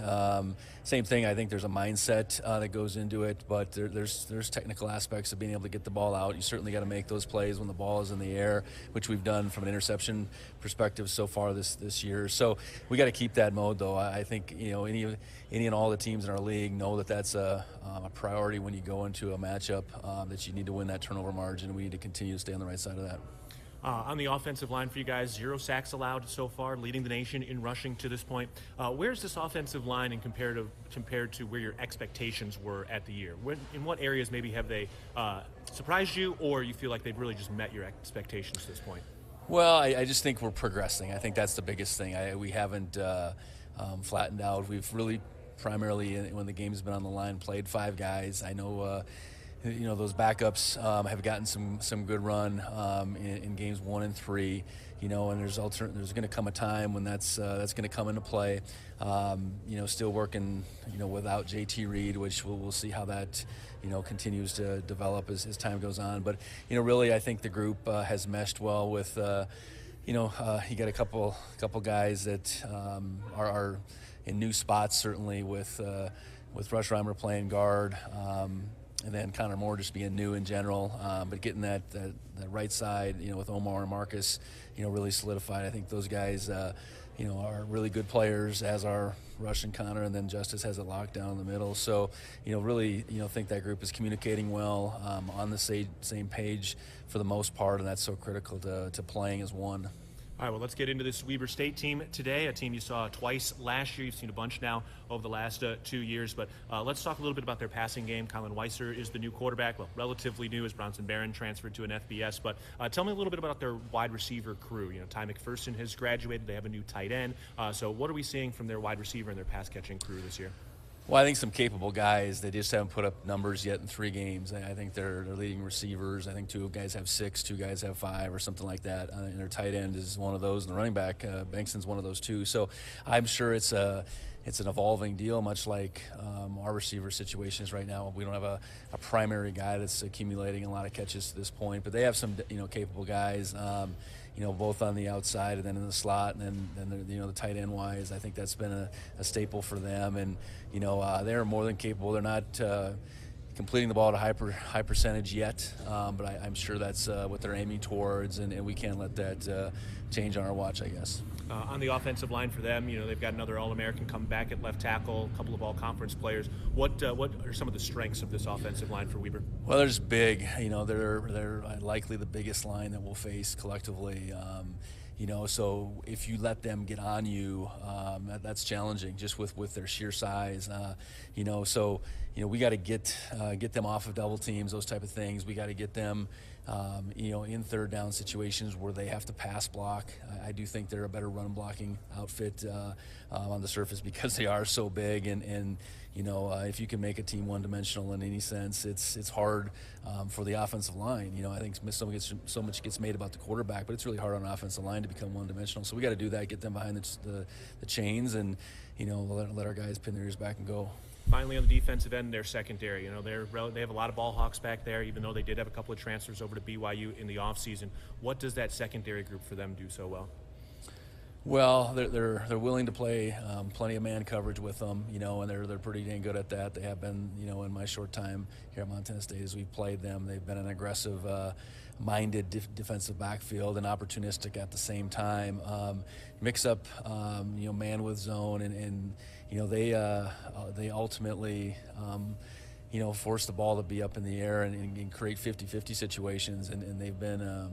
same thing. I think there's a mindset that goes into it, but there's technical aspects of being able to get the ball out. You certainly got to make those plays when the ball is in the air, which we've done from an interception perspective so far this year. So we got to keep that mode, though. I think any and all the teams in our league know that that's a priority when you go into a matchup, that you need to win that turnover margin. We need to continue to stay on the right side of that. On the offensive line for you guys, 0 sacks allowed so far, leading the nation in rushing to this point. Where's this offensive line in compared to where your expectations were at the year? In what areas maybe have they surprised you, or you feel like they've really just met your expectations to this point? Well, I just think we're progressing. I think that's the biggest thing. We haven't flattened out. We've really primarily when the game's been on the line, played 5 guys. I know, those backups have gotten some good run in games 1 and 3. And there's going to come a time when that's going to come into play. Still working, without JT Reed, which we'll see how that, continues to develop as time goes on. But, really, I think the group has meshed well with, you got a couple guys that are in new spots, certainly with Rush Reimer playing guard, and then Connor Moore just being new in general, but getting that right side, with Omar and Marcus, really solidified. I think those guys, are really good players, as are Rush and Connor, and then Justice has it locked down in the middle. So, really, think that group is communicating well, on the same page for the most part, and that's so critical to playing as one. All right, well, let's get into this Weber State team today, a team you saw twice last year. You've seen a bunch now over the last 2 years, but let's talk a little bit about their passing game. Colin Weiser is the new quarterback, well, relatively new, as Bronson Barron transferred to an FBS, but tell me a little bit about their wide receiver crew. Ty McPherson has graduated. They have a new tight end. So what are we seeing from their wide receiver and their pass-catching crew this year? Well, I think some capable guys. They just haven't put up numbers yet in 3 games. I think they're leading receivers. I think 2 guys have 6, 2 guys have 5, or something like that. And their tight end is one of those, and the running back, Bankston's one of those too. So I'm sure it's an evolving deal, much like our receiver situation is right now. We don't have a primary guy that's accumulating a lot of catches to this point, but they have some capable guys. Both on the outside and then in the slot, and then the tight end wise, I think that's been a staple for them. And they're more than capable. They're not completing the ball at a high percentage yet, but I'm sure that's what they're aiming towards, and we can't let that change on our watch, I guess. On the offensive line for them, they've got another All-American coming back at left tackle, a couple of All-Conference players. What are some of the strengths of this offensive line for Weber? Well, they're just big. They're likely the biggest line that we'll face collectively. So if you let them get on you, that's challenging just with their sheer size. So we got to get them off of double teams, those type of things. We got to get them, in third down situations where they have to pass block. I do think they're a better run blocking outfit on the surface because they are so big. And if you can make a team one-dimensional in any sense, it's hard for the offensive line. I think so much gets made about the quarterback, but it's really hard on an offensive line to become one-dimensional. So we got to do that, get them behind the chains, and let our guys pin their ears back and go. Finally, on the defensive end, their secondary. They have a lot of ball hawks back there, even though they did have a couple of transfers over to BYU in the offseason. What does that secondary group for them do so well? Well, they're willing to play plenty of man coverage with them, and they're pretty dang good at that. They have been, in my short time here at Montana State as we've played them. They've been an aggressive, minded defensive backfield and opportunistic at the same time. Mix up, man with zone, and they ultimately, force the ball to be up in the air and create 50-50 situations, and they've been,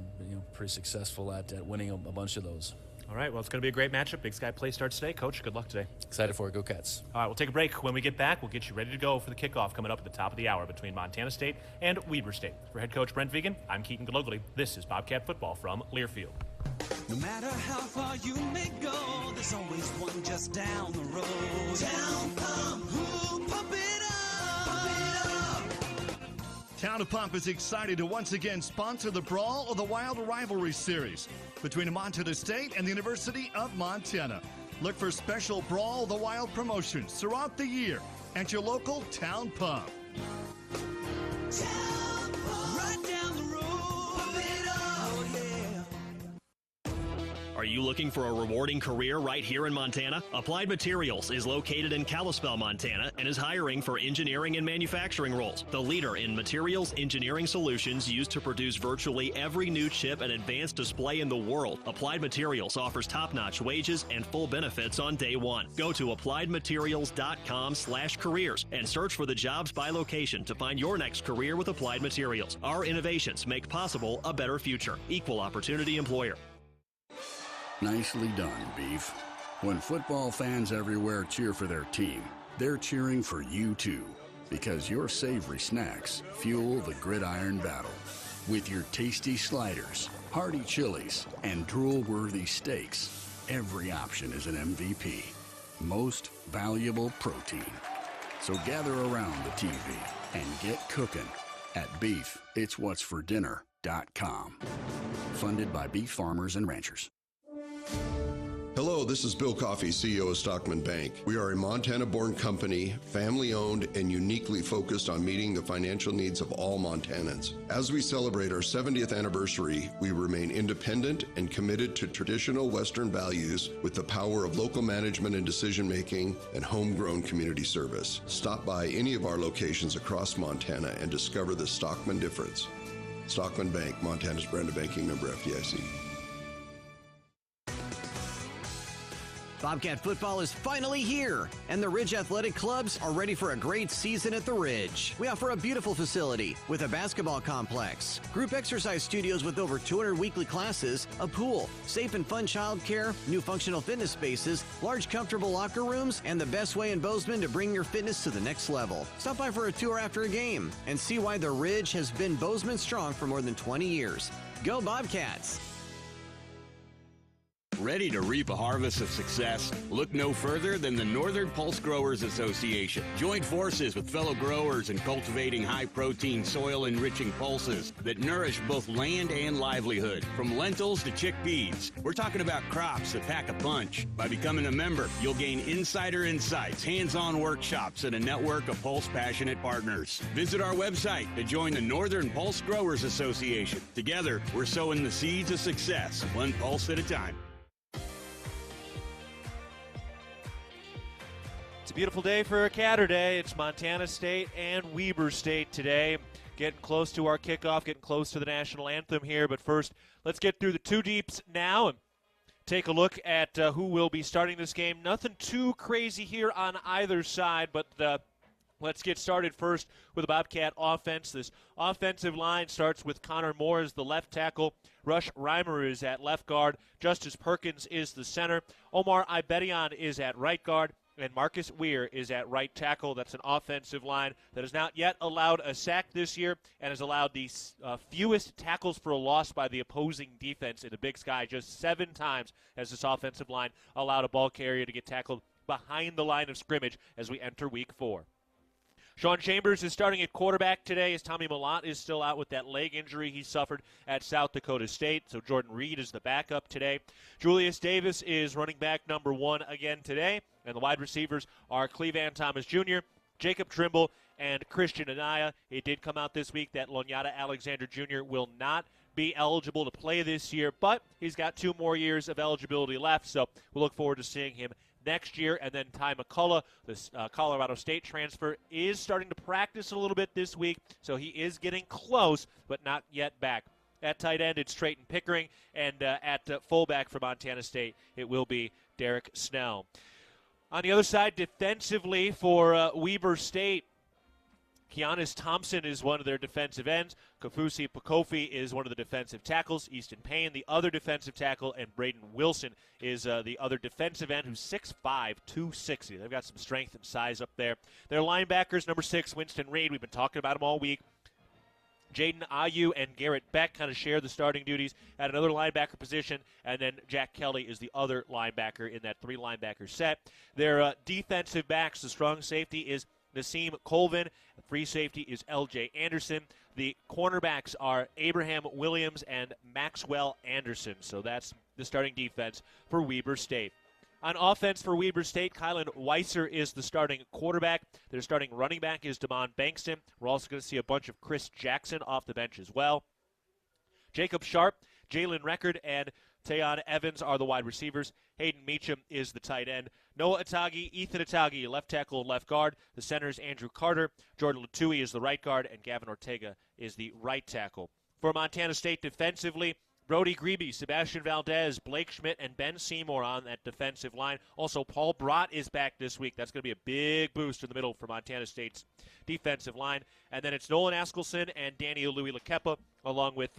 pretty successful at winning a bunch of those. All right, well, it's going to be a great matchup. Big Sky play starts today. Coach, good luck today. Excited for it. Go Cats. All right, we'll take a break. When we get back, we'll get you ready to go for the kickoff coming up at the top of the hour between Montana State and Weber State. For head coach Brent Vigen, I'm Keaton Galogly. This is Bobcat Football from Learfield. No matter how far you may go, there's always one just down the road. Town Pump, who pump it up, pump it up. Town of Pump is excited to once again sponsor the Brawl of the Wild Rivalry Series between Montana State and the University of Montana. Look for special Brawl of the Wild promotions throughout the year at your local Town Pump. Town Pump, right down the road, pump it up, yeah. Are you looking for a rewarding career right here in Montana? Applied Materials is located in Kalispell, Montana, and is hiring for engineering and manufacturing roles. The leader in materials engineering solutions used to produce virtually every new chip and advanced display in the world. Applied Materials offers top-notch wages and full benefits on day one. Go to appliedmaterials.com/careers and search for the jobs by location to find your next career with Applied Materials. Our innovations make possible a better future. Equal opportunity employer. Nicely done, Beef. When football fans everywhere cheer for their team, they're cheering for you too, because your savory snacks fuel the gridiron battle. With your tasty sliders, hearty chilies, and drool-worthy steaks, every option is an MVP. most valuable protein. So gather around the TV and get cooking at BeefIt'sWhat'sForDinner.com. Funded by beef farmers and ranchers. Hello, this is Bill Coffey, CEO of Stockman Bank. We are a Montana-born company, family-owned, and uniquely focused on meeting the financial needs of all Montanans. As we celebrate our 70th anniversary, we remain independent and committed to traditional Western values with the power of local management and decision-making and homegrown community service. Stop by any of our locations across Montana and discover the Stockman difference. Stockman Bank, Montana's brand of banking, member FDIC. Bobcat football is finally here, and the Ridge Athletic Clubs are ready for a great season at the Ridge. We offer a beautiful facility with a basketball complex, group exercise studios with over 200 weekly classes, a pool, safe and fun childcare, new functional fitness spaces, large comfortable locker rooms, and the best way in Bozeman to bring your fitness to the next level. Stop by for a tour after a game and see why the Ridge has been Bozeman strong for more than 20 years. Go Bobcats! Ready to reap a harvest of success? Look no further than the Northern Pulse Growers Association. Join forces with fellow growers in cultivating high-protein, soil-enriching pulses that nourish both land and livelihood. From lentils to chickpeas, we're talking about crops that pack a punch. By becoming a member, you'll gain insider insights, hands-on workshops, and a network of Pulse-passionate partners. Visit our website to join the Northern Pulse Growers Association. Together, we're sowing the seeds of success, one pulse at a time. It's a beautiful day for a Catter Day. It's Montana State and Weber State today. Getting close to our kickoff, getting close to the national anthem here. But first, let's get through the two deeps now and take a look at who will be starting this game. Nothing too crazy here on either side, but let's get started first with the Bobcat offense. This offensive line starts with Connor Moore as the left tackle. Rush Reimer is at left guard. Justice Perkins is the center. Omar Ibedian is at right guard. And Marcus Weir is at right tackle. That's an offensive line that has not yet allowed a sack this year and has allowed the fewest tackles for a loss by the opposing defense in the Big Sky. Just 7 times has this offensive line allowed a ball carrier to get tackled behind the line of scrimmage as we enter Week 4. Sean Chambers is starting at quarterback today as Tommy Malott is still out with that leg injury he suffered at South Dakota State. So Jordan Reed is the backup today. Julius Davis is running back number 1 again today. And the wide receivers are Clevan Thomas Jr., Jacob Trimble, and Christian Anaya. It did come out this week that Lonyata Alexander Jr. will not be eligible to play this year, but he's got 2 more years of eligibility left, so we'll look forward to seeing him next year. And then Ty McCullough, this Colorado State transfer, is starting to practice a little bit this week, so he is getting close, but not yet back. At tight end, it's Trayton Pickering, and at fullback for Montana State, it will be Derek Snell. On the other side, defensively for Weber State, Keanis Thompson is one of their defensive ends. Kafusi Pakofi is one of the defensive tackles. Easton Payne, the other defensive tackle. And Braden Wilson is the other defensive end, who's 6'5", 260. They've got some strength and size up there. Their linebackers, number 6, Winston Reed. We've been talking about him all week. Jaden Ayu and Garrett Beck kind of share the starting duties at another linebacker position, and then Jack Kelly is the other linebacker in that 3-linebacker set. Their defensive backs, the strong safety is Naseem Colvin. The free safety is L.J. Anderson. The cornerbacks are Abraham Williams and Maxwell Anderson. So that's the starting defense for Weber State. On offense for Weber State, Kylan Weiser is the starting quarterback. Their starting running back is Damon Bankston. We're also going to see a bunch of Chris Jackson off the bench as well. Jacob Sharp, Jalen Record, and Tayon Evans are the wide receivers. Hayden Meacham is the tight end. Noah Atagi, Ethan Atagi, left tackle and left guard. The center is Andrew Carter. Jordan Latui is the right guard, and Gavin Ortega is the right tackle. For Montana State defensively, Brody Grebe, Sebastian Valdez, Blake Schmidt, and Ben Seymour on that defensive line. Also, Paul Brott is back this week. That's going to be a big boost in the middle for Montana State's defensive line. And then it's Nolan Askelson and Danny Louis-Lakepa, along with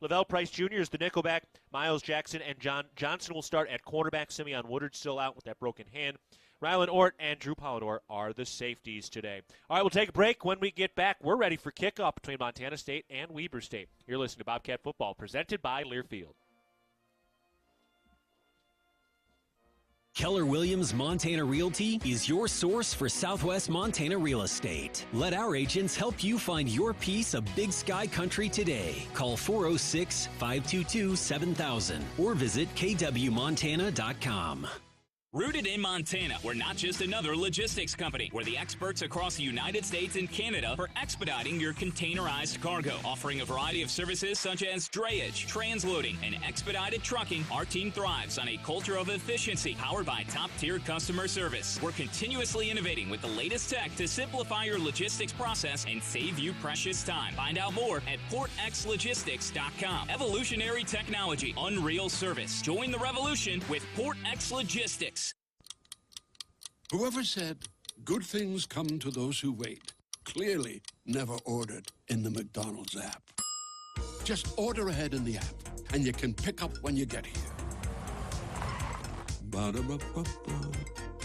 Lavelle Price Jr. is the nickelback. Miles Jackson and John Johnson will start at cornerback. Simeon Woodard still out with that broken hand. Rylan Ort and Drew Polidor are the safeties today. All right, we'll take a break. When we get back, we're ready for kickoff between Montana State and Weber State. You're listening to Bobcat Football, presented by Learfield. Keller Williams Montana Realty is your source for Southwest Montana real estate. Let our agents help you find your piece of Big Sky Country today. Call 406-522-7000 or visit kwmontana.com. Rooted in Montana, we're not just another logistics company. We're the experts across the United States and Canada for expediting your containerized cargo. Offering a variety of services such as drayage, transloading, and expedited trucking, our team thrives on a culture of efficiency powered by top-tier customer service. We're continuously innovating with the latest tech to simplify your logistics process and save you precious time. Find out more at PortXLogistics.com. Evolutionary technology, unreal service. Join the revolution with PortX Logistics. Whoever said good things come to those who wait clearly never ordered in the McDonald's app. Just order ahead in the app, and you can pick up when you get here. Ba-da-ba-ba-ba.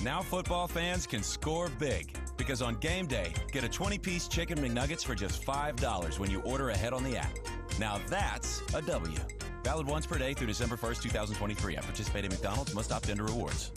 Now football fans can score big, because on game day, get a 20-piece Chicken McNuggets for just $5 when you order ahead on the app. Now that's a W. Valid once per day through December 1st, 2023. At participating McDonald's, must opt into rewards.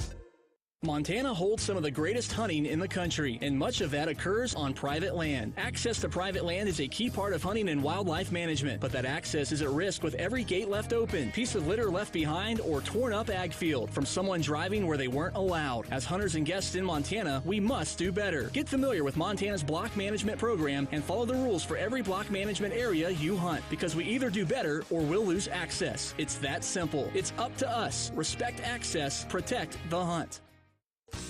Montana holds some of the greatest hunting in the country, and much of that occurs on private land. Access to private land is a key part of hunting and wildlife management, but that access is at risk with every gate left open, piece of litter left behind, or torn up ag field from someone driving where they weren't allowed. As hunters and guests in Montana, we must do better. Get familiar with Montana's block management program and follow the rules for every block management area you hunt, because we either do better or we'll lose access. It's that simple. It's up to us. Respect access, protect the hunt.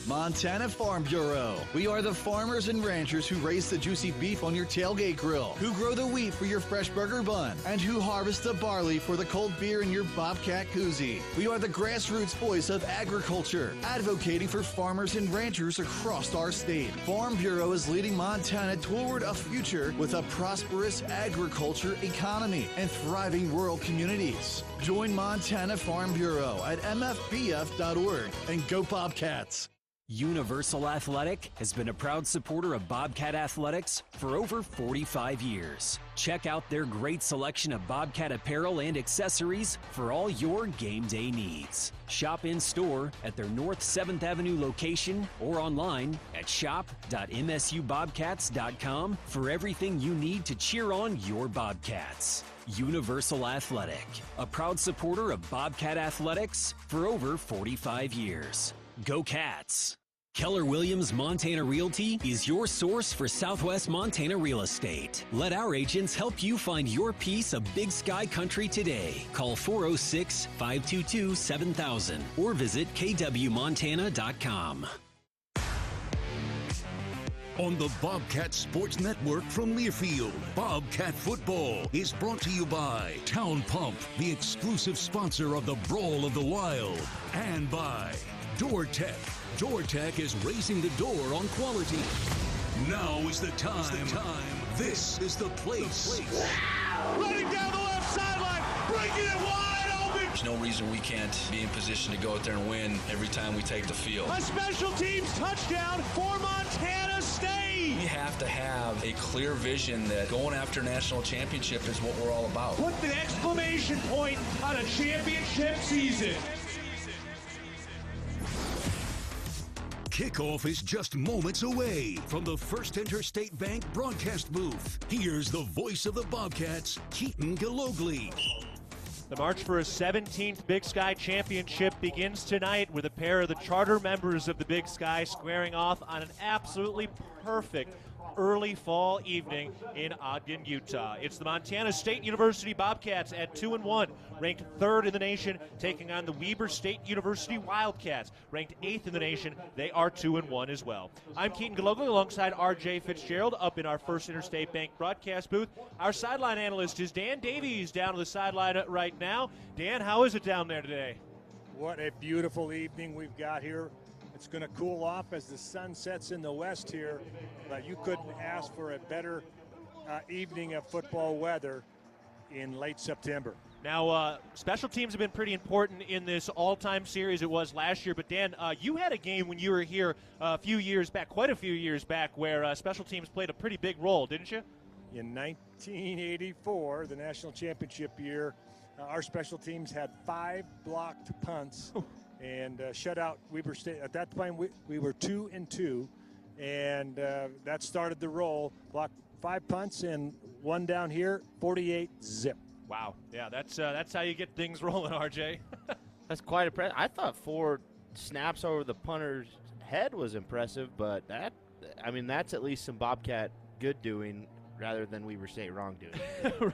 Montana Farm Bureau. We are the farmers and ranchers who raise the juicy beef on your tailgate grill, who grow the wheat for your fresh burger bun, and who harvest the barley for the cold beer in your Bobcat koozie. We are the grassroots voice of agriculture, advocating for farmers and ranchers across our state. Farm Bureau is leading Montana toward a future with a prosperous agriculture economy and thriving rural communities. Join Montana Farm Bureau at mfbf.org and go Bobcats. Universal Athletic has been a proud supporter of Bobcat Athletics for over 45 years. Check out their great selection of Bobcat apparel and accessories for all your game day needs. Shop in-store at their North 7th Avenue location or online at shop.msubobcats.com for everything you need to cheer on your Bobcats. Universal Athletic, a proud supporter of Bobcat Athletics for over 45 years. Go Cats! Keller Williams Montana Realty is your source for Southwest Montana real estate. Let our agents help you find your piece of Big Sky Country today. Call 406-522-7000 or visit kwmontana.com. On the Bobcat Sports Network from Learfield, Bobcat Football is brought to you by Town Pump, the exclusive sponsor of the Brawl of the Wild, and by DoorTech. DoorTech is raising the door on quality. Now is the time. This is the place. Running down the left sideline, breaking it wide open. There's no reason we can't be in position to go out there and win every time we take the field. A special teams touchdown for Montana State. We have to have a clear vision that going after a national championship is what we're all about. Put the exclamation point on a championship season. Kickoff is just moments away from the First Interstate Bank broadcast booth. Here's the voice of the Bobcats, Keaton Galogly. The march for a 17th Big Sky Championship begins tonight with a pair of the charter members of the Big Sky squaring off on an absolutely perfect early fall evening in Ogden, Utah. It's the Montana State University Bobcats at 2-1, ranked 3rd in the nation, taking on the Weber State University Wildcats, ranked 8th in the nation. They are 2-1 as well. I'm Keaton Galogly alongside RJ Fitzgerald up in our First Interstate Bank broadcast booth. Our sideline analyst is Dan Davies down on the sideline right now. Dan, how is it down there today? What a beautiful evening we've got here. It's going to cool off as the sun sets in the west here, but you couldn't ask for a better evening of football weather in late September. Now, special teams have been pretty important in this all-time series. It was last year, but Dan, you had a game when you were here a few years back, quite a few years back, where special teams played a pretty big role, didn't you? In 1984, the national championship year, our special teams had 5 blocked punts and shut out Weber State. At that time, we were 2-2, and that started the roll. Blocked 5 punts and 1 down here, 48-zip. Wow. Yeah, that's how you get things rolling, RJ. That's quite impressive. I thought 4 snaps over the punter's head was impressive, but that's at least some Bobcat good doing rather than Weber State wrongdoing.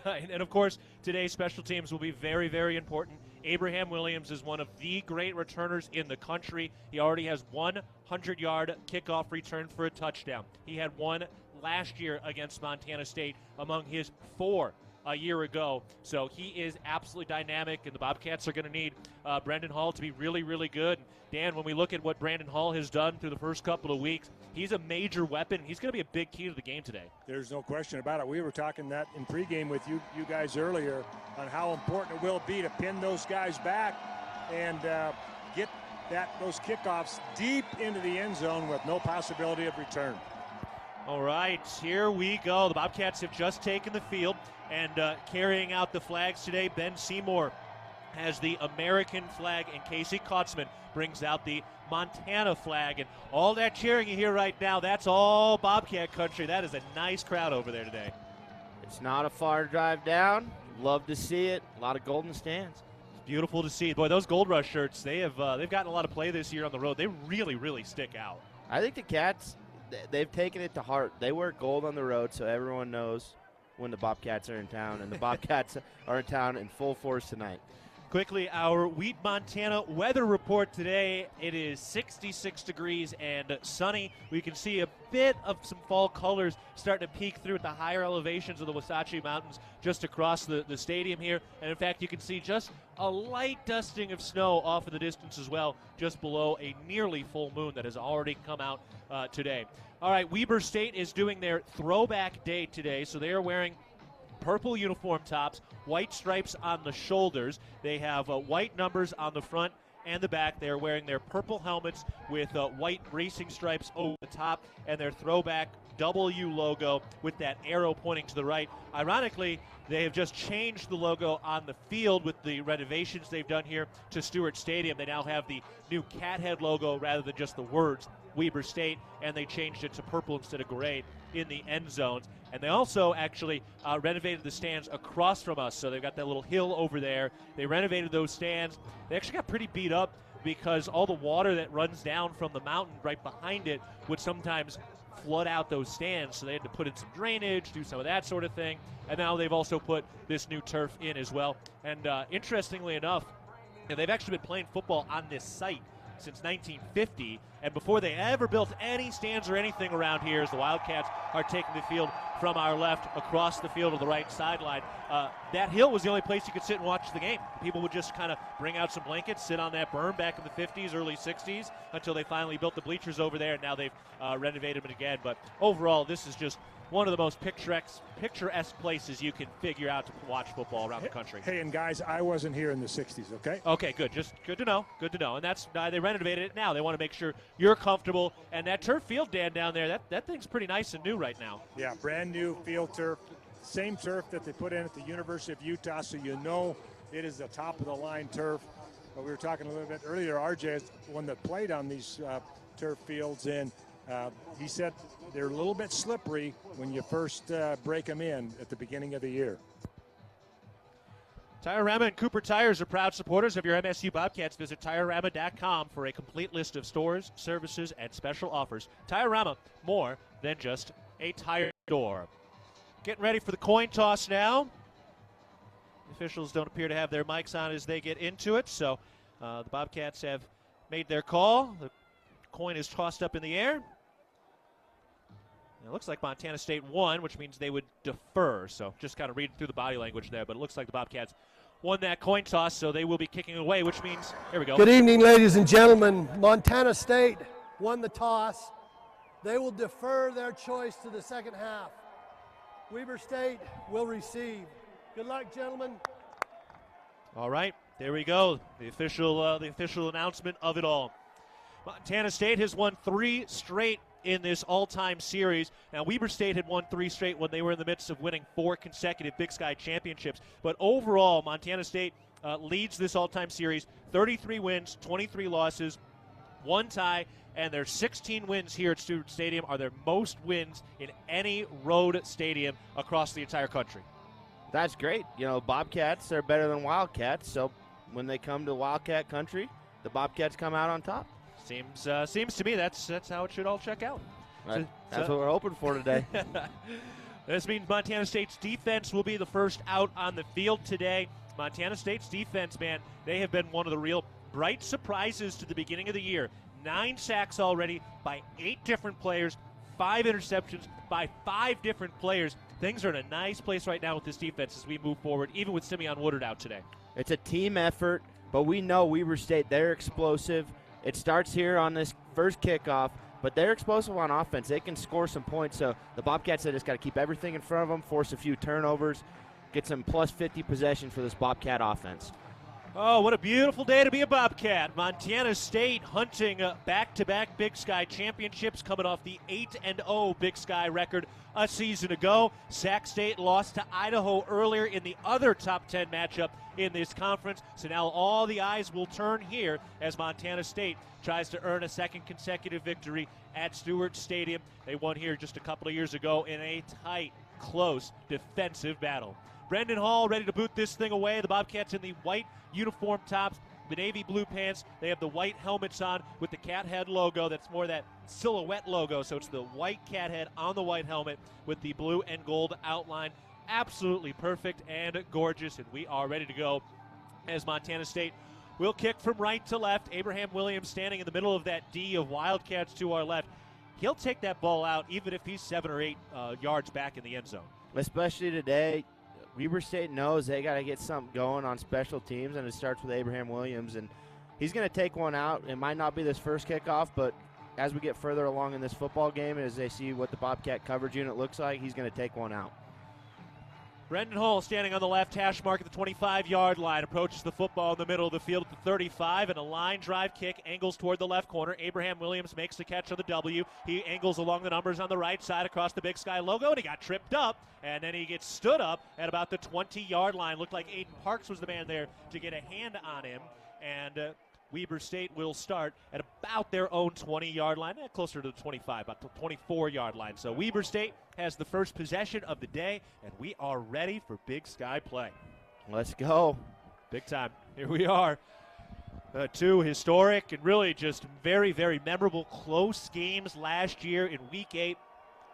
Right. And, of course, today's special teams will be very, very important. Abraham Williams is one of the great returners in the country. He already has 100-yard kickoff return for a touchdown. He had one last year against Montana State among his 4 a year ago. So he is absolutely dynamic, and the Bobcats are going to need Brendan Hall to be really, really good. Dan, when we look at what Brandon Hall has done through the first couple of weeks, he's a major weapon. He's going to be a big key to the game today. There's no question about it. We were talking that in pregame with you guys earlier on how important it will be to pin those guys back and get those kickoffs deep into the end zone with no possibility of return. All right, here we go. The Bobcats have just taken the field, and carrying out the flags today, Ben Seymour has the American flag, and Casey Kotzman brings out the Montana flag. And all that cheering you hear right now, that's all Bobcat country. That is a nice crowd over there today. It's not a far drive down. Love to see it. A lot of golden stands. It's beautiful to see. Boy, those Gold Rush shirts, they've gotten a lot of play this year on the road. They really, really stick out. I think the Cats, they've taken it to heart. They wear gold on the road, so everyone knows when the Bobcats are in town, and the Bobcats are in town in full force tonight. Quickly, our Wheat Montana weather report today. It is 66 degrees and sunny. We can see a bit of some fall colors starting to peek through at the higher elevations of the Wasatch Mountains just across the stadium here. And, in fact, you can see just a light dusting of snow off in the distance as well, just below a nearly full moon that has already come out today. All right, Weber State is doing their throwback day today, so they are wearing purple uniform tops, white stripes on the shoulders. They have white numbers on the front and the back. They're wearing their purple helmets with white racing stripes over the top and their throwback W logo with that arrow pointing to the right. Ironically, they have just changed the logo on the field with the renovations they've done here to Stewart Stadium. They now have the new cat head logo rather than just the words Weber State, and they changed it to purple instead of gray in the end zones. And they also actually renovated the stands across from us, so they've got that little hill over there. They renovated those stands. They actually got pretty beat up because all the water that runs down from the mountain right behind it would sometimes flood out those stands, so they had to put in some drainage, do some of that sort of thing. And now they've also put this new turf in as well. And interestingly enough, they've actually been playing football on this site since 1950, and before they ever built any stands or anything around here, as the Wildcats are taking the field from our left across the field to the right sideline. That hill was the only place you could sit and watch the game. People would just kind of bring out some blankets, sit on that berm back in the 50s, early 60s, until they finally built the bleachers over there, and now they've renovated them again. But overall, this is just one of the most picturesque places you can figure out to watch football around the country. Hey, and guys, I wasn't here in the 60s, okay? Okay, good. Just good to know. Good to know. And that's they renovated it now. They want to make sure you're comfortable. And that turf field, Dan, down there, that thing's pretty nice and new right now. Yeah, brand new field turf. Same turf that they put in at the University of Utah, so you know it is the top-of-the-line turf. But we were talking a little bit earlier, RJ is one that played on these turf fields, and he said they're a little bit slippery when you first break them in at the beginning of the year. Tire-Rama and Cooper Tires are proud supporters of your MSU Bobcats. Visit TireRama.com for a complete list of stores, services, and special offers. Tire-Rama, more than just a tire store. Getting ready for the coin toss now. The officials don't appear to have their mics on as they get into it, so the Bobcats have made their call. The coin is tossed up in the air. It looks like Montana State won, which means they would defer. So just kind of reading through the body language there, but it looks like the Bobcats won that coin toss, so they will be kicking away, which means, here we go. Good evening, ladies and gentlemen. Montana State won the toss. They will defer their choice to the second half. Weber State will receive. Good luck, gentlemen. All right, there we go. The official announcement of it all. Montana State has won 3 straight in this all-time series. Now, Weber State had won 3 straight when they were in the midst of winning 4 consecutive Big Sky championships. But overall, Montana State leads this all-time series, 33 wins, 23 losses, 1 tie, and their 16 wins here at Stewart Stadium are their most wins in any road stadium across the entire country. That's great. You know, Bobcats are better than Wildcats, so when they come to Wildcat country, the Bobcats come out on top. Seems to me that's how it should all check out. That's what we're hoping for today. This means Montana State's defense will be the first out on the field today. Montana State's defense, man, they have been one of the real bright surprises to the beginning of the year. 9 sacks already by 8 different players, 5 interceptions by 5 different players. Things are in a nice place right now with this defense as we move forward, even with Simeon Woodard out today. It's a team effort, but we know Weber State, they're explosive. It starts here on this first kickoff, but they're explosive on offense. They can score some points, so the Bobcats have just got to keep everything in front of them, force a few turnovers, get some plus 50 possession for this Bobcat offense. Oh, what a beautiful day to be a Bobcat. Montana State hunting back-to-back Big Sky championships, coming off the 8-0 Big Sky record a season ago. Sac State lost to Idaho earlier in the other top 10 matchup in this conference. So now all the eyes will turn here as Montana State tries to earn a second consecutive victory at Stewart Stadium. They won here just a couple of years ago in a tight, close defensive battle. Brendan Hall ready to boot this thing away. The Bobcats in the white uniform tops, the navy blue pants. They have the white helmets on with the cat head logo. That's more that silhouette logo, so it's the white cat head on the white helmet with the blue and gold outline. Absolutely perfect and gorgeous, and we are ready to go as Montana State will kick from right to left. Abraham Williams standing in the middle of that D of Wildcats to our left. He'll take that ball out even if he's 7 or 8 yards back in the end zone. Especially today, Weber State knows they got to get something going on special teams, and it starts with Abraham Williams, and he's going to take one out. It might not be this first kickoff, but as we get further along in this football game and as they see what the Bobcat coverage unit looks like, he's going to take one out. Brendan Hall standing on the left hash mark at the 25-yard line, approaches the football in the middle of the field at the 35, and a line drive kick angles toward the left corner. Abraham Williams makes the catch on the W. He angles along the numbers on the right side across the Big Sky logo, and he got tripped up, and then he gets stood up at about the 20-yard line. Looked like Aiden Parks was the man there to get a hand on him, and Weber State will start at about their own 20-yard line, closer to the 25, about the 24-yard line. So Weber State has the first possession of the day, and we are ready for Big Sky play. Let's go. Big time. Here we are. 2 historic and really just very, very memorable close games last year in Week 8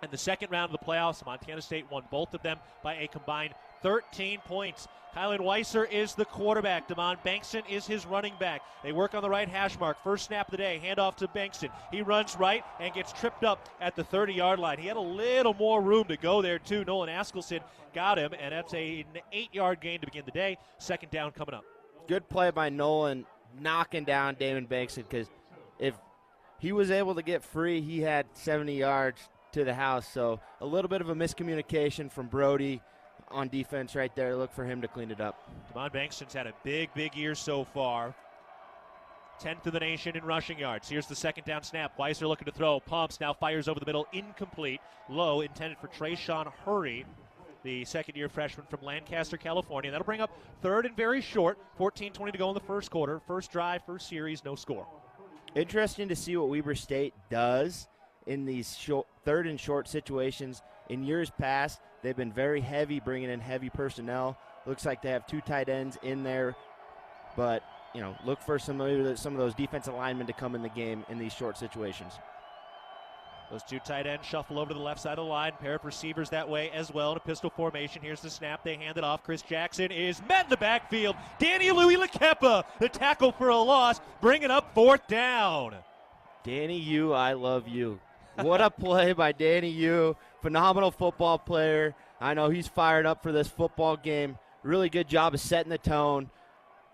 and the second round of the playoffs. Montana State won both of them by a combined 13 points. Kylan Weiser is the quarterback. Damon Bankston is his running back. They work on the right hash mark. First snap of the day, handoff to Bankston. He runs right and gets tripped up at the 30-yard line. He had a little more room to go there, too. Nolan Askelson got him, and that's an 8-yard gain to begin the day. Second down coming up. Good play by Nolan knocking down Damon Bankston, because if he was able to get free, he had 70 yards to the house. So a little bit of a miscommunication from Brody on defense right there. Look for him to clean it up. Damon Bankston's had a big year so far. 10th in the nation in rushing yards. Here's the second down snap. Weiser looking to throw. Pumps, now fires over the middle. Incomplete. Low, intended for Trayshawn Hurry, the second-year freshman from Lancaster, California. That'll bring up third and very short. 14:20 to go in the first quarter. First drive, first series, no score. Interesting to see what Weber State does in these third and short situations. In years past, they've been very heavy, bringing in heavy personnel. Looks like they have 2 tight ends in there, but look for some of those defensive linemen to come in the game in these short situations. Those 2 tight ends shuffle over to the left side of the line. Pair of receivers that way as well in a pistol formation. Here's the snap. They hand it off. Chris Jackson is met in the backfield. Danny Louis Lakepa, the tackle for a loss, bringing up 4th down. Danny Yu, I love you. What a play by Danny Yu. Phenomenal football player. I know he's fired up for this football game. Really good job of setting the tone.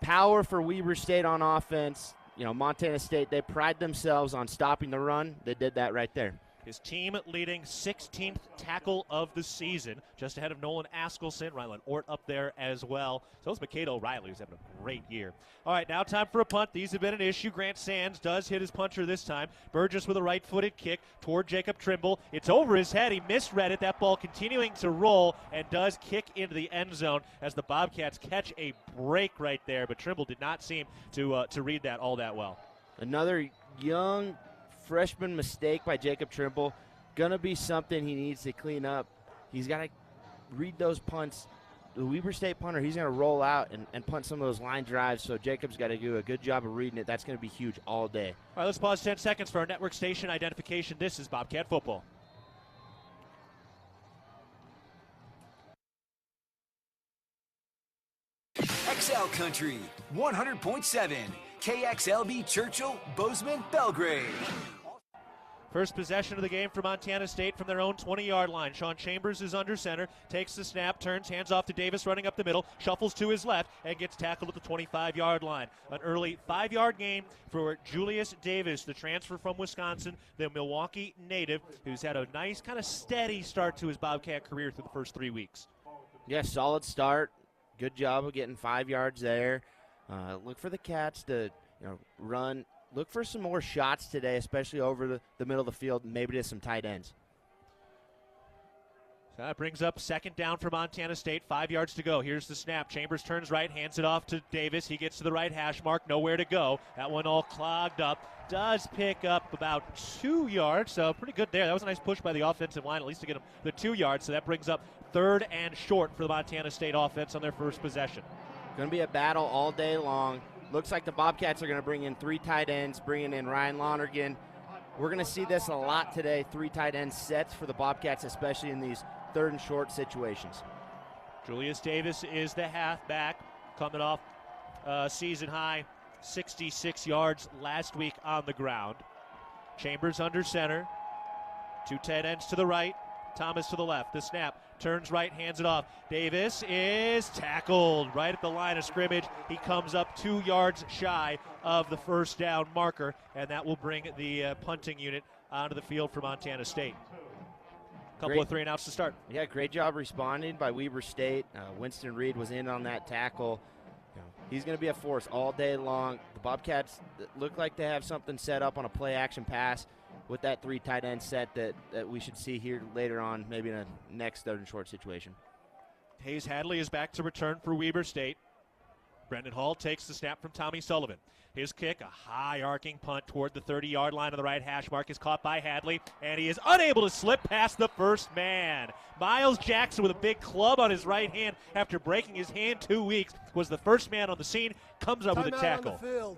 Power for Weber State on offense. Montana State, they pride themselves on stopping the run. They did that right there. his team-leading 16th tackle of the season, just ahead of Nolan Askelson. Rylan Ort up there as well. So is Mikado O'Reilly, who's having a great year. All right, now time for a punt. These have been an issue. Grant Sands does hit his puncher this time. Burgess with a right-footed kick toward Jacob Trimble. It's over his head. He misread it. That ball continuing to roll and does kick into the end zone as the Bobcats catch a break right there, but Trimble did not seem to read that all that well. Another young freshman mistake by Jacob Trimble. Gonna be something he needs to clean up. He's got to read those punts. The Weber State punter, he's going to roll out and punt some of those line drives, so Jacob's got to do a good job of reading it. That's going to be huge all day. All right, let's pause 10 seconds for our network station identification. This is Bobcat Football. XL Country, 100.7, KXLB Churchill, Bozeman, Belgrade. First possession of the game for Montana State from their own 20-yard line. Sean Chambers is under center, takes the snap, turns, hands off to Davis running up the middle, shuffles to his left, and gets tackled at the 25-yard line. An early 5-yard gain for Julius Davis, the transfer from Wisconsin, the Milwaukee native, who's had a nice kind of steady start to his Bobcat career through the first 3 weeks. Yeah, solid start. Good job of getting 5 yards there. Look for the Cats to run. Look for some more shots today, especially over the middle of the field, and maybe to some tight ends. So that brings up second down for Montana State. 5 yards to go. Here's the snap. Chambers turns right, hands it off to Davis. He gets to the right hash mark, nowhere to go. That one all clogged up. Does pick up about 2 yards, so pretty good there. That was a nice push by the offensive line, at least to get him the 2 yards. So that brings up third and short for the Montana State offense on their first possession. Going to be a battle all day long. Looks like the Bobcats are going to bring in 3 tight ends, bringing in Ryan Lonergan. We're going to see this a lot today, 3 tight end sets for the Bobcats, especially in these third and short situations. Julius Davis is the halfback, coming off season-high 66 yards last week on the ground. Chambers under center. 2 tight ends to the right, Thomas to the left. The snap. Turns right, hands it off. Davis is tackled right at the line of scrimmage. He comes up 2 yards shy of the first down marker, and that will bring the punting unit onto the field for Montana State. Couple of 3 and outs to start. Yeah, great job responding by Weber State. Winston Reed was in on that tackle. He's going to be a force all day long. The Bobcats look like they have something set up on a play-action pass with that 3 tight end set that we should see here later on, maybe in a next third and short situation. Hayes Hadley is back to return for Weber State. Brendan Hall takes the snap from Tommy Sullivan. His kick, a high arcing punt toward the 30-yard line on the right hash mark, is caught by Hadley, and he is unable to slip past the first man. Miles Jackson with a big club on his right hand after breaking his hand 2 weeks was the first man on the scene, comes up with a tackle. On the field.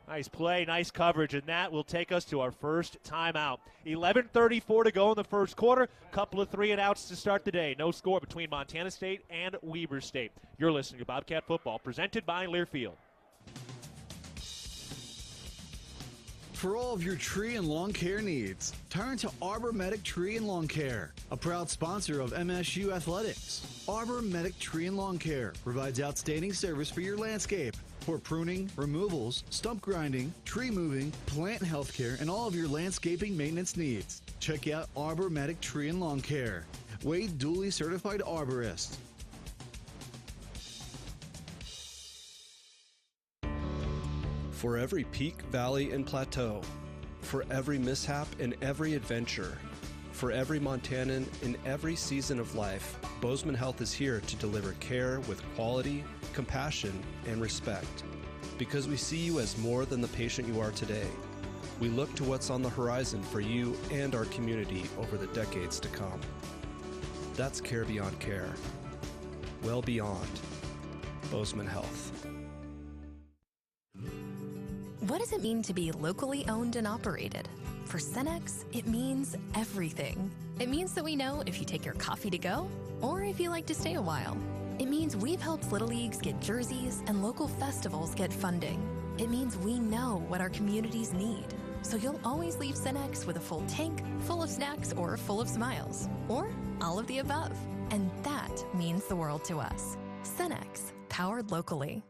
Nice play, nice coverage, and that will take us to our first timeout. 11:34 to go in the first quarter. Couple of 3 and outs to start the day. No score between Montana State and Weber State. You're listening to Bobcat Football, presented by Learfield. For all of your tree and lawn care needs, turn to Arbor Medic Tree and Lawn Care, a proud sponsor of MSU Athletics. Arbor Medic Tree and Lawn Care provides outstanding service for your landscape. For pruning, removals, stump grinding, tree moving, plant health care, and all of your landscaping maintenance needs. Check out Arbor Medic Tree and Lawn Care. Wade duly certified arborist. For every peak, valley, and plateau, for every mishap and every adventure, for every Montanan in every season of life, Bozeman Health is here to deliver care with quality, compassion, and respect. Because we see you as more than the patient you are today. We look to what's on the horizon for you and our community over the decades to come. That's care beyond care. Well beyond. Bozeman Health. What does it mean to be locally owned and operated? For Cenex, it means everything. It means that we know if you take your coffee to go or if you like to stay a while. It means we've helped Little Leagues get jerseys and local festivals get funding. It means we know what our communities need. So you'll always leave Cenex with a full tank, full of snacks, or full of smiles. Or all of the above. And that means the world to us. Cenex, powered locally.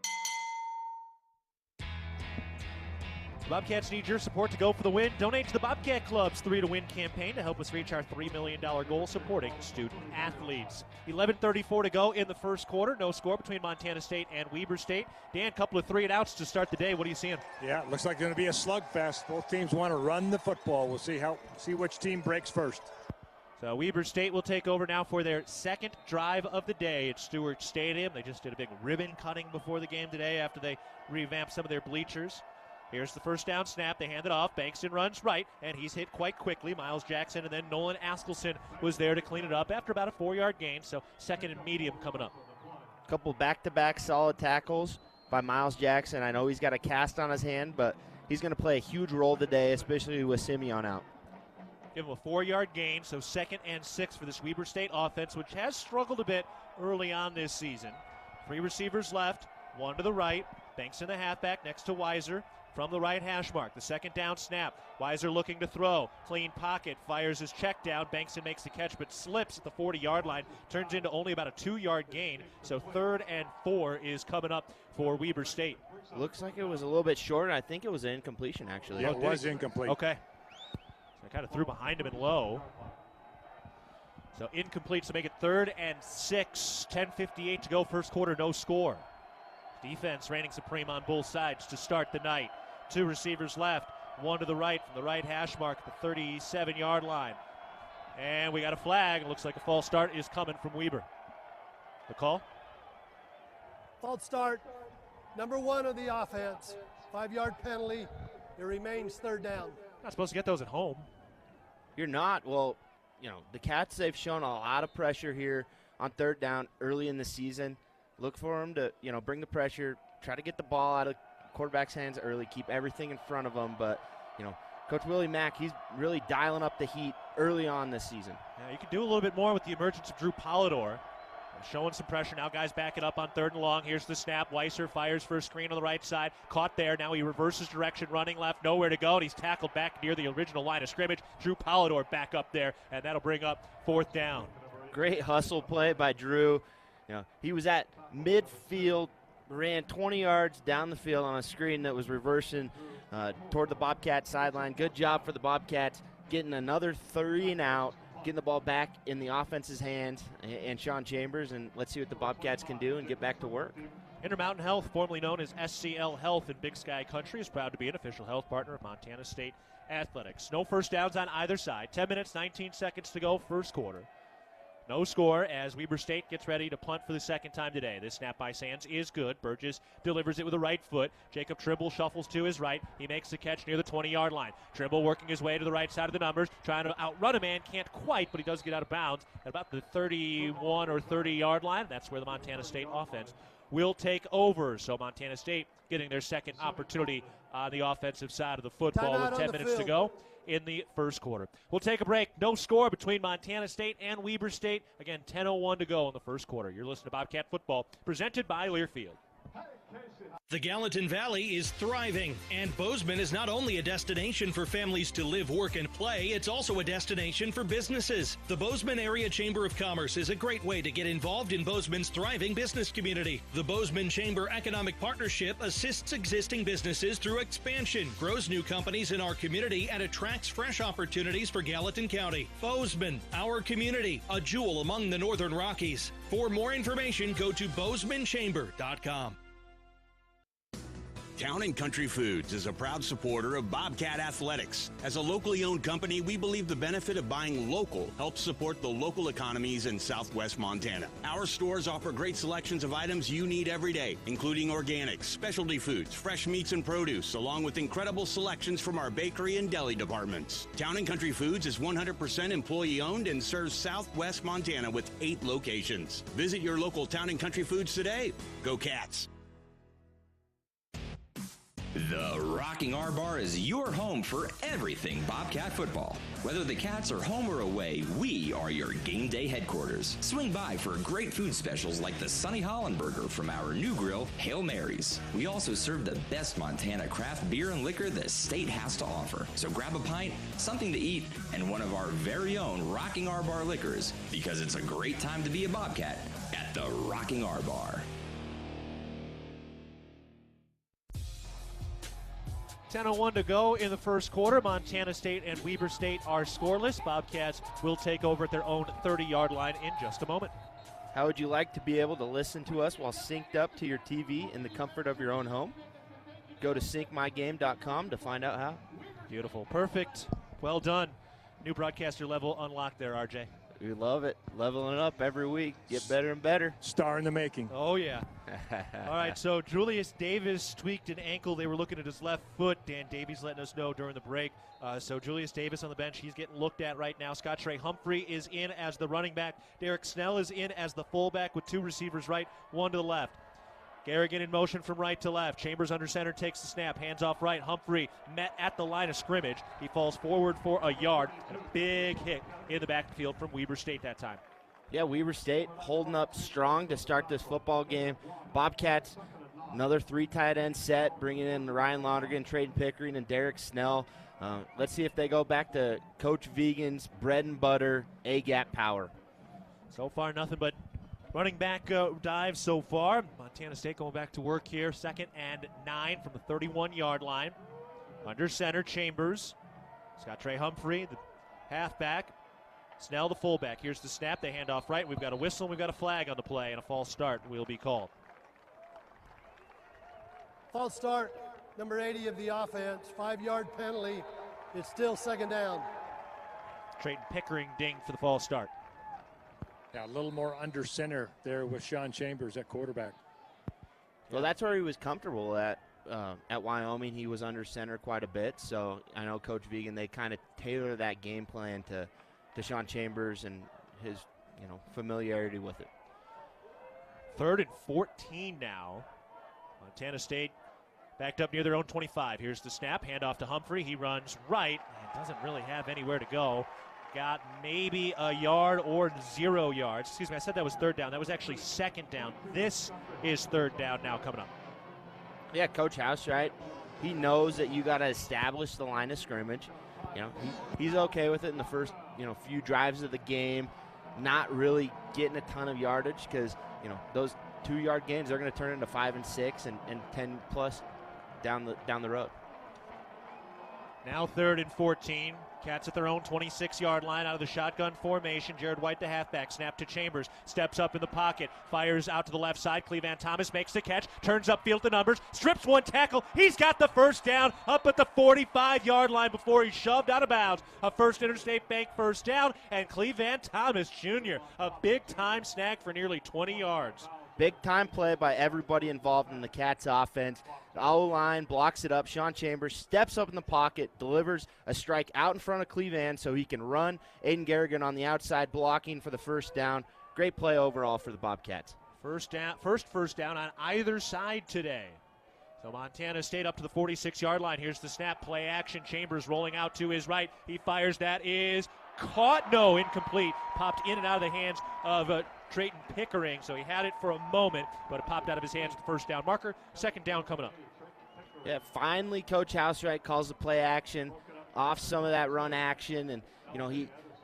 The Bobcats need your support to go for the win. Donate to the Bobcat Club's 3 to Win campaign to help us reach our $3 million goal supporting student athletes. 11:34 to go in the first quarter. No score between Montana State and Weber State. Dan, couple of 3-and-outs to start the day. What are you seeing? Yeah, it looks like it's going to be a slugfest. Both teams want to run the football. We'll see which team breaks first. So Weber State will take over now for their second drive of the day at Stewart Stadium. They just did a big ribbon cutting before the game today after they revamped some of their bleachers. Here's the first down snap. They hand it off. Bankston runs right, and he's hit quite quickly. Miles Jackson and then Nolan Askelson was there to clean it up after about a 4-yard gain. So second and medium coming up. A couple back-to-back solid tackles by Miles Jackson. I know he's got a cast on his hand, but he's going to play a huge role today, especially with Simeon out. Give him a 4-yard gain, so 2nd and 6 for this Weber State offense, which has struggled a bit early on this season. 3 receivers left, 1 to the right. Bankston the halfback next to Weiser from the right hash mark. The second down snap. Weiser looking to throw. Clean pocket, fires his check down. Bankston makes the catch but slips at the 40-yard line. Turns into only about a 2-yard gain. So 3rd and 4 is coming up for Weber State. Looks like it was a little bit short. I think it was an incompletion, actually. Yeah, it was incomplete. Okay. So I kind of threw behind him and low. So incomplete, so make it 3rd and 6. 10:58 to go, first quarter, no score. Defense reigning supreme on both sides to start the night. 2 receivers left, 1 to the right from the right hash mark at the 37-yard line. And we got a flag. It looks like a false start is coming from Weber. The call? False start. Number 1 of the offense. 5-yard penalty. It remains 3rd down. Not supposed to get those at home. You're not. Well, you know, the Cats, they've shown a lot of pressure here on 3rd down early in the season. Look for them to, you know, bring the pressure, try to get the ball out of quarterback's hands early, keep everything in front of them. But, you know, Coach Willie Mack, he's really dialing up the heat early on this season. Yeah, you can do a little bit more with the emergence of Drew Polidor. Showing some pressure. Now guys back it up on 3rd and long. Here's the snap. Weiser fires for a screen on the right side. Caught there. Now he reverses direction, running left, nowhere to go, and he's tackled back near the original line of scrimmage. Drew Polidor back up there, and that'll bring up 4th down. Great hustle play by Drew. You know, he was at midfield, ran 20 yards down the field on a screen that was reversing toward the Bobcat sideline. Good job for the Bobcats getting another 3 and out, getting the ball back in the offense's hands and Sean Chambers, and let's see what the Bobcats can do and get back to work. Intermountain Health, formerly known as SCL Health in Big Sky Country, is proud to be an official health partner of Montana State Athletics. No first downs on either side. 10 minutes, 19 seconds to go, first quarter. No score as Weber State gets ready to punt for the second time today. This snap by Sands is good. Burgess delivers it with the right foot. Jacob Trimble shuffles to his right. He makes the catch near the 20-yard line. Trimble working his way to the right side of the numbers, trying to outrun a man. Can't quite, but he does get out of bounds at about the 31 or 30-yard line. That's where the Montana State offense will take over. So Montana State getting their second opportunity on the offensive side of the football with 10 minutes to go in the first quarter. We'll take a break. No score between Montana State and Weber State. Again, 10:01 to go in the first quarter. You're listening to Bobcat Football, presented by Learfield. The Gallatin Valley is thriving, and Bozeman is not only a destination for families to live, work, and play, it's also a destination for businesses. The Bozeman Area Chamber of Commerce is a great way to get involved in Bozeman's thriving business community. The Bozeman Chamber Economic Partnership assists existing businesses through expansion, grows new companies in our community, and attracts fresh opportunities for Gallatin County. Bozeman, our community, a jewel among the Northern Rockies. For more information, go to BozemanChamber.com. Town & Country Foods is a proud supporter of Bobcat Athletics. As a locally owned company, we believe the benefit of buying local helps support the local economies in southwest Montana. Our stores offer great selections of items you need every day, including organics, specialty foods, fresh meats and produce, along with incredible selections from our bakery and deli departments. Town & Country Foods is 100% employee-owned and serves southwest Montana with 8 locations. Visit your local Town & Country Foods today. Go Cats! The Rocking R Bar is your home for everything Bobcat football. Whether the Cats are home or away, we are your game day headquarters. Swing by for great food specials like the Sunny Holland Burger from our new grill, Hail Marys. We also serve the best Montana craft beer and liquor the state has to offer. So grab a pint, something to eat, and one of our very own Rocking R Bar liquors, because it's a great time to be a Bobcat at the Rocking R Bar. 10:01 to go in the first quarter. Montana State and Weber State are scoreless. Bobcats will take over at their own 30-yard line in just a moment. How would you like to be able to listen to us while synced up to your TV in the comfort of your own home? Go to syncmygame.com to find out how. Beautiful. Perfect. Well done. New broadcaster level unlocked there, RJ. We love it. Leveling it up every week. Get better and better. Star in the making. Oh, yeah. All right, so Julius Davis tweaked an ankle. They were looking at his left foot. Dan Davies letting us know during the break. So Julius Davis on the bench. He's getting looked at right now. Scott Trey Humphrey is in as the running back. Derek Snell is in as the fullback with 2 receivers right, 1 to the left. Garrigan in motion from right to left. Chambers under center takes the snap. Hands off right. Humphrey met at the line of scrimmage. He falls forward for a yard. And a big hit in the backfield from Weber State that time. Yeah, Weber State holding up strong to start this football game. Bobcats, another 3 tight end set, bringing in Ryan Lonergan, Trayden Pickering, and Derek Snell. Let's see if they go back to Coach Vigen's bread and butter, A-gap power. So far, nothing but running back dive so far. Montana State going back to work here. 2nd and 9 from the 31-yard line. Under center, Chambers. Scott Trey Humphrey, the halfback. Snell, the fullback. Here's the snap. They hand off right. We've got a whistle and we've got a flag on the play, and a false start will be called. False start, number 80 of the offense. 5-yard penalty. It's still 2nd down. Trayden Pickering dinged for the false start. Yeah, a little more under center there with Sean Chambers at quarterback. Well, that's where he was comfortable at Wyoming. He was under center quite a bit. So I know Coach Vigen, they kind of tailor that game plan to Sean Chambers and his familiarity with it. 3rd and 14 now. Montana State backed up near their own 25. Here's the snap. Handoff to Humphrey. He runs right and doesn't really have anywhere to go. Got maybe a yard or 0 yards. Excuse me, I said that was 3rd down. That was actually 2nd down. This is 3rd down now coming up. Yeah, Coach House, right? He knows that you got to establish the line of scrimmage. He's okay with it in the first, few drives of the game, not really getting a ton of yardage because, those 2-yard gains, they're going to turn into 5 and 6 and 10 plus down the road. Now 3rd and 14. Cats at their own 26-yard line out of the shotgun formation. Jared White, the halfback, snap to Chambers, steps up in the pocket, fires out to the left side. Clevan Thomas makes the catch, turns upfield the numbers, strips 1 tackle. He's got the first down up at the 45-yard line before he's shoved out of bounds. A First Interstate Bank first down, and Clevan Thomas Jr., a big-time snag for nearly 20 yards. Big-time play by everybody involved in the Cats offense. The O-line blocks it up. Sean Chambers steps up in the pocket, delivers a strike out in front of Cleveland so he can run. Aiden Garrigan on the outside blocking for the first down. Great play overall for the Bobcats. First down on either side today. So Montana State up to the 46-yard line. Here's the snap, play action. Chambers rolling out to his right. He fires, that is caught. No, incomplete. Popped in and out of the hands of Trayden Pickering, so he had it for a moment, but it popped out of his hands at the first down marker. 2nd down coming up. Yeah, finally Coach Housewright calls the play action off some of that run action, and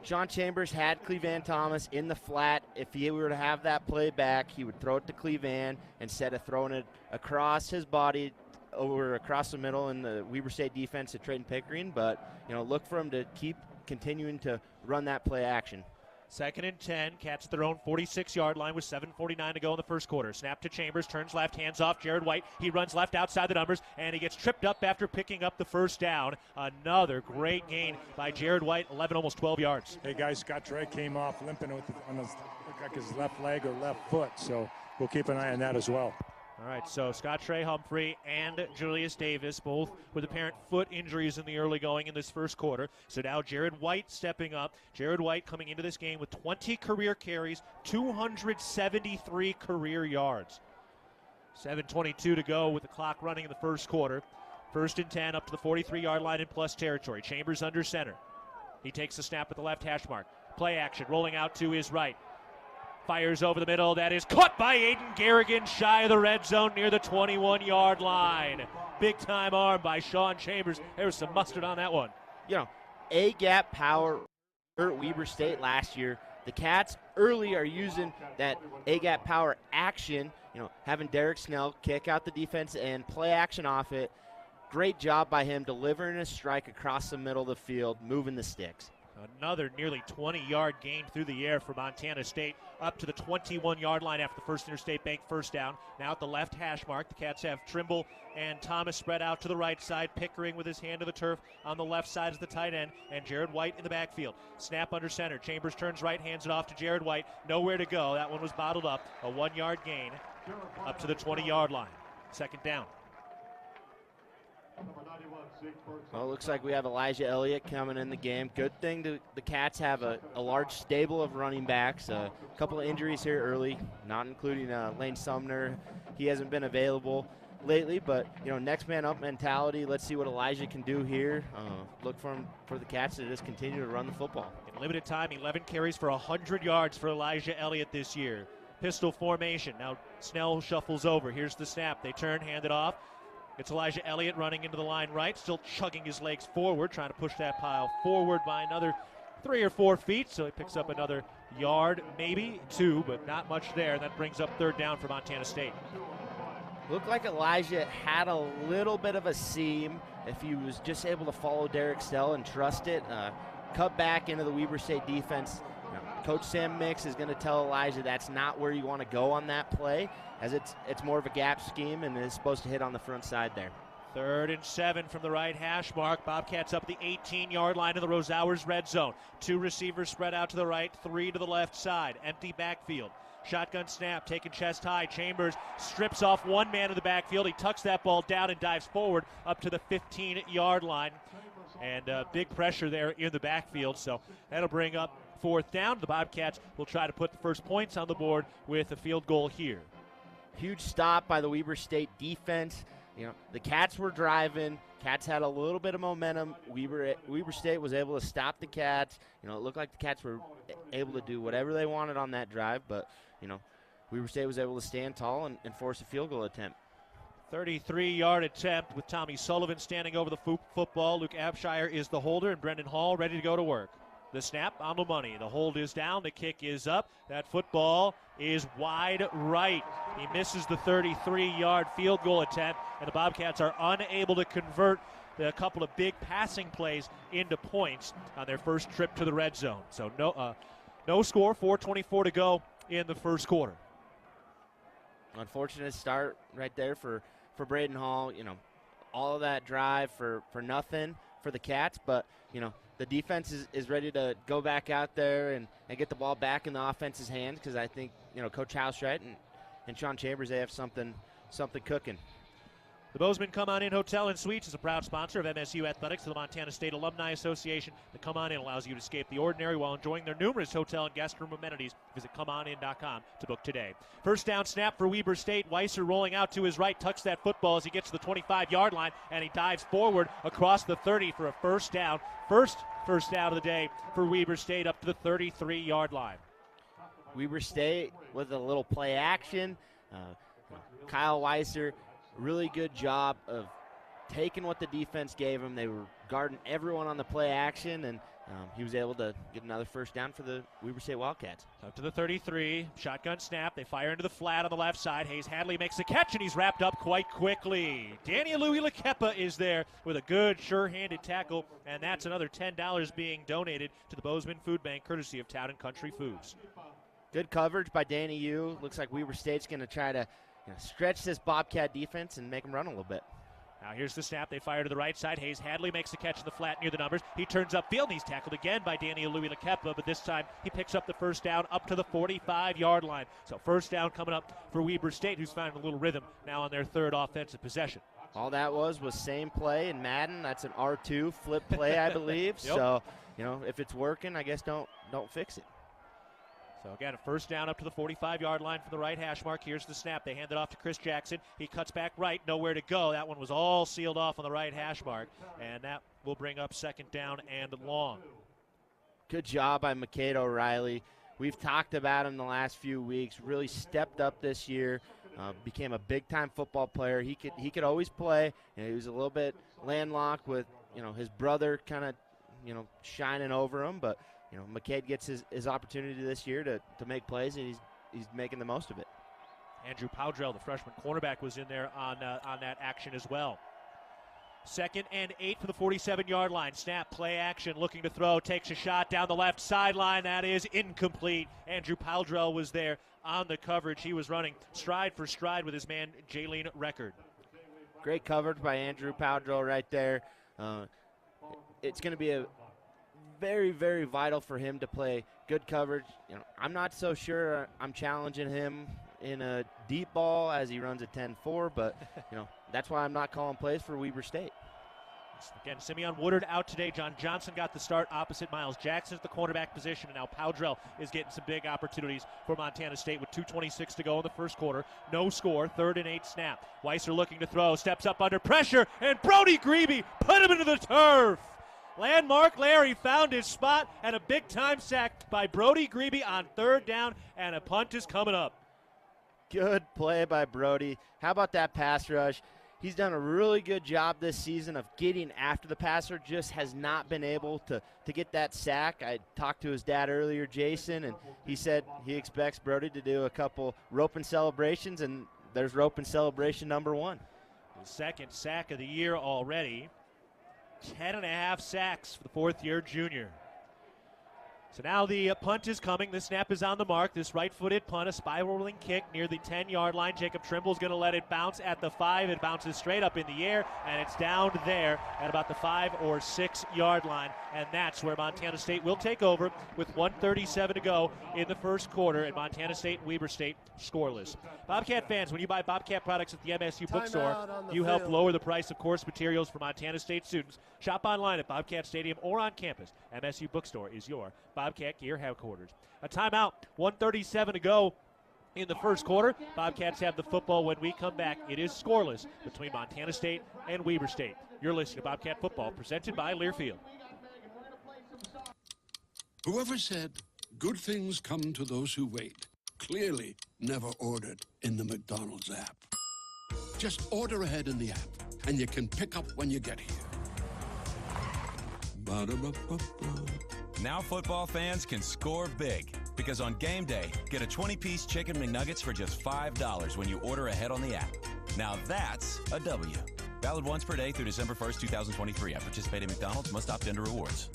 Sean Chambers had Clevan Thomas in the flat. If he were to have that play back, he would throw it to Clevan instead of throwing it across his body over across the middle in the Weber State defense to Trayden Pickering, but look for him to keep continuing to run that play action. 2nd and 10. Cats at their own 46-yard line with 7:49 to go in the first quarter. Snap to Chambers, turns left, hands off Jared White. He runs left outside the numbers, and he gets tripped up after picking up the first down. Another great gain by Jared White, 11, almost 12 yards. Hey, guys, Scott Trey came off limping on his left leg or left foot, so we'll keep an eye on that as well. All right, so Scott Trey Humphrey and Julius Davis, both with apparent foot injuries in the early going in this first quarter. So now Jared White stepping up. Jared White coming into this game with 20 career carries, 273 career yards. 7:22 to go with the clock running in the first quarter. 1st and 10 up to the 43-yard line in plus territory. Chambers under center. He takes the snap at the left hash mark. Play action, rolling out to his right. Fires over the middle. That is caught by Aiden Garrigan, shy of the red zone near the 21-yard line. Big-time arm by Sean Chambers. There was some mustard on that one. A-gap power hurt Weber State last year. The Cats early are using that A-gap power action, having Derek Snell kick out the defense and play action off it. great job by him delivering a strike across the middle of the field, moving the sticks. Another nearly 20-yard gain through the air for Montana State, up to the 21-yard line after the First Interstate Bank first down. Now at the left hash mark, the Cats have Trimble and Thomas spread out to the right side. Pickering with his hand to the turf on the left side is the tight end, and Jared White in the backfield. Snap under center. Chambers turns right, hands it off to Jared White. Nowhere to go. That one was bottled up. A 1-yard gain up to the 20-yard line. Second down. Well, it looks like we have Elijah Elliott coming in the game. Good thing the Cats have a large stable of running backs. A couple of injuries here early, not including Lane Sumner. He hasn't been available lately, but next man up mentality. Let's see what Elijah can do here. Look for the Cats to just continue to run the football. In limited time, 11 carries for 100 yards for Elijah Elliott this year. Pistol formation. Now Snell shuffles over. Here's the snap. They turn, hand it off. It's Elijah Elliott running into the line right, still chugging his legs forward, trying to push that pile forward by another 3 or 4 feet. So he picks up another yard, maybe 2, but not much there. That brings up third down for Montana State. Looked like Elijah had a little bit of a seam. If he was just able to follow Derek Stell and trust it, cut back into the Weber State defense. Coach Sam Mix is going to tell Elijah that's not where you want to go on that play, as it's more of a gap scheme and is supposed to hit on the front side there. 3rd and 7 from the right hash mark. Bobcats up the 18-yard line of the Rosauers red zone. 2 receivers spread out to the right, 3 to the left side. Empty backfield. Shotgun snap, taken chest high. Chambers strips off one man in the backfield. He tucks that ball down and dives forward up to the 15-yard line. And big pressure there in the backfield, so that'll bring up 4th down. The Bobcats will try to put the first points on the board with a field goal here. Huge stop by the Weber State defense. The Cats were driving. Cats had a little bit of momentum. Weber State was able to stop the Cats. It looked like the Cats were able to do whatever they wanted on that drive, but Weber State was able to stand tall and force a field goal attempt. 33-yard attempt with Tommy Sullivan standing over the football. Luke Abshire is the holder, and Brendan Hall ready to go to work. The snap on the money. The hold is down. The kick is up. That football is wide right. He misses the 33-yard field goal attempt, and the Bobcats are unable to convert a couple of big passing plays into points on their first trip to the red zone. So no score, 4:24 to go in the first quarter. Unfortunate start right there for Braden Hall. All of that drive for nothing for the Cats, but the defense is ready to go back out there and get the ball back in the offense's hands, because I think Coach Housewright and Sean Chambers, they have something cooking. The Bozeman Come On In Hotel and Suites is a proud sponsor of MSU Athletics to the Montana State Alumni Association. The Come On In allows you to escape the ordinary while enjoying their numerous hotel and guest room amenities. Visit ComeOnIn.com to book today. First down snap for Weber State. Weiser rolling out to his right, tucks that football as he gets to the 25-yard line, and he dives forward across the 30 for a first down. First down of the day for Weber State up to the 33-yard line. Weber State with a little play action. Kyle Weiser, really good job of taking what the defense gave him. They were guarding everyone on the play action, and he was able to get another first down for the Weber State Wildcats. Up to the 33, shotgun snap. They fire into the flat on the left side. Hayes Hadley makes the catch, and he's wrapped up quite quickly. Danny Louie-Lakepa is there with a good, sure-handed tackle, and that's another $10 being donated to the Bozeman Food Bank, courtesy of Town and Country Foods. Good coverage by Danny Yu. Looks like Weber State's going to try to stretch this Bobcat defense and make them run a little bit. Now here's the snap. They fire to the right side. Hayes Hadley makes the catch in the flat near the numbers. He turns upfield, and he's tackled again by Danny Louie-Lakepa, but this time he picks up the first down up to the 45-yard line. So first down coming up for Weber State, who's finding a little rhythm now on their third offensive possession. All that was same play in Madden. That's an R2 flip play, I believe. Yep. So, if it's working, I guess don't fix it. So again, a first down up to the 45-yard line for the right hash mark. Here's the snap. They hand it off to Chris Jackson. He cuts back right, nowhere to go. That one was all sealed off on the right hash mark, and that will bring up second down and long. Good job by McCade O'Reilly. We've talked about him the last few weeks. Really stepped up this year. Became a big-time football player. He could always play. He was a little bit landlocked with his brother kind of shining over him, but McCade gets his opportunity this year to make plays, and he's making the most of it. Andrew Powdrell, the freshman cornerback, was in there on that action as well. 2nd and 8 for the 47-yard line. Snap, play action, looking to throw, takes a shot down the left sideline. That is incomplete. Andrew Powdrell was there on the coverage. He was running stride for stride with his man, Jalen Record. Great coverage by Andrew Powdrell right there. It's going to be a very, very vital for him to play good coverage. I'm not so sure I'm challenging him in a deep ball as he runs a 10-4, but that's why I'm not calling plays for Weber State. Again, Simeon Woodard out today. John Johnson got the start opposite Miles Jackson at the cornerback position, and now Powdrell is getting some big opportunities for Montana State with 2:26 to go in the first quarter. No score, 3rd and 8 snap. Weiser looking to throw, steps up under pressure, and Brody Grebe put him into the turf. Landmark Larry found his spot, and a big-time sack by Brody Grebe on 3rd down, and a punt is coming up. Good play by Brody. How about that pass rush? He's done a really good job this season of getting after the passer, just has not been able to get that sack. I talked to his dad earlier, Jason, and he said he expects Brody to do a couple rope and celebrations, and there's rope and celebration number 1. The 2nd sack of the year already. 10.5 sacks for the 4th-year junior. So now the punt is coming. The snap is on the mark. This right-footed punt, a spiraling kick near the 10-yard line. Jacob Trimble's going to let it bounce at the 5. It bounces straight up in the air, and it's down there at about the 5 or 6-yard line. And that's where Montana State will take over with 1:37 to go in the first quarter, and Montana State and Weber State scoreless. Bobcat fans, when you buy Bobcat products at the MSU bookstore, you help lower the price of course materials for Montana State students. Shop online at Bobcat Stadium or on campus. MSU bookstore is your Bobcat gear headquarters. A timeout, 1:37 to go in the first quarter. Bobcats have the football. When we come back, it is scoreless between Montana State and Weber State. You're listening to Bobcat Football, presented by Learfield. Whoever said good things come to those who wait clearly never ordered in the McDonald's app. Just order ahead in the app, and you can pick up when you get here. Ba-da-ba-ba-ba. Now football fans can score big, because on game day, get a 20-piece Chicken McNuggets for just $5 when you order ahead on the app. Now that's a W. Valid once per day through December 1st, 2023. At participating McDonald's, must opt into rewards.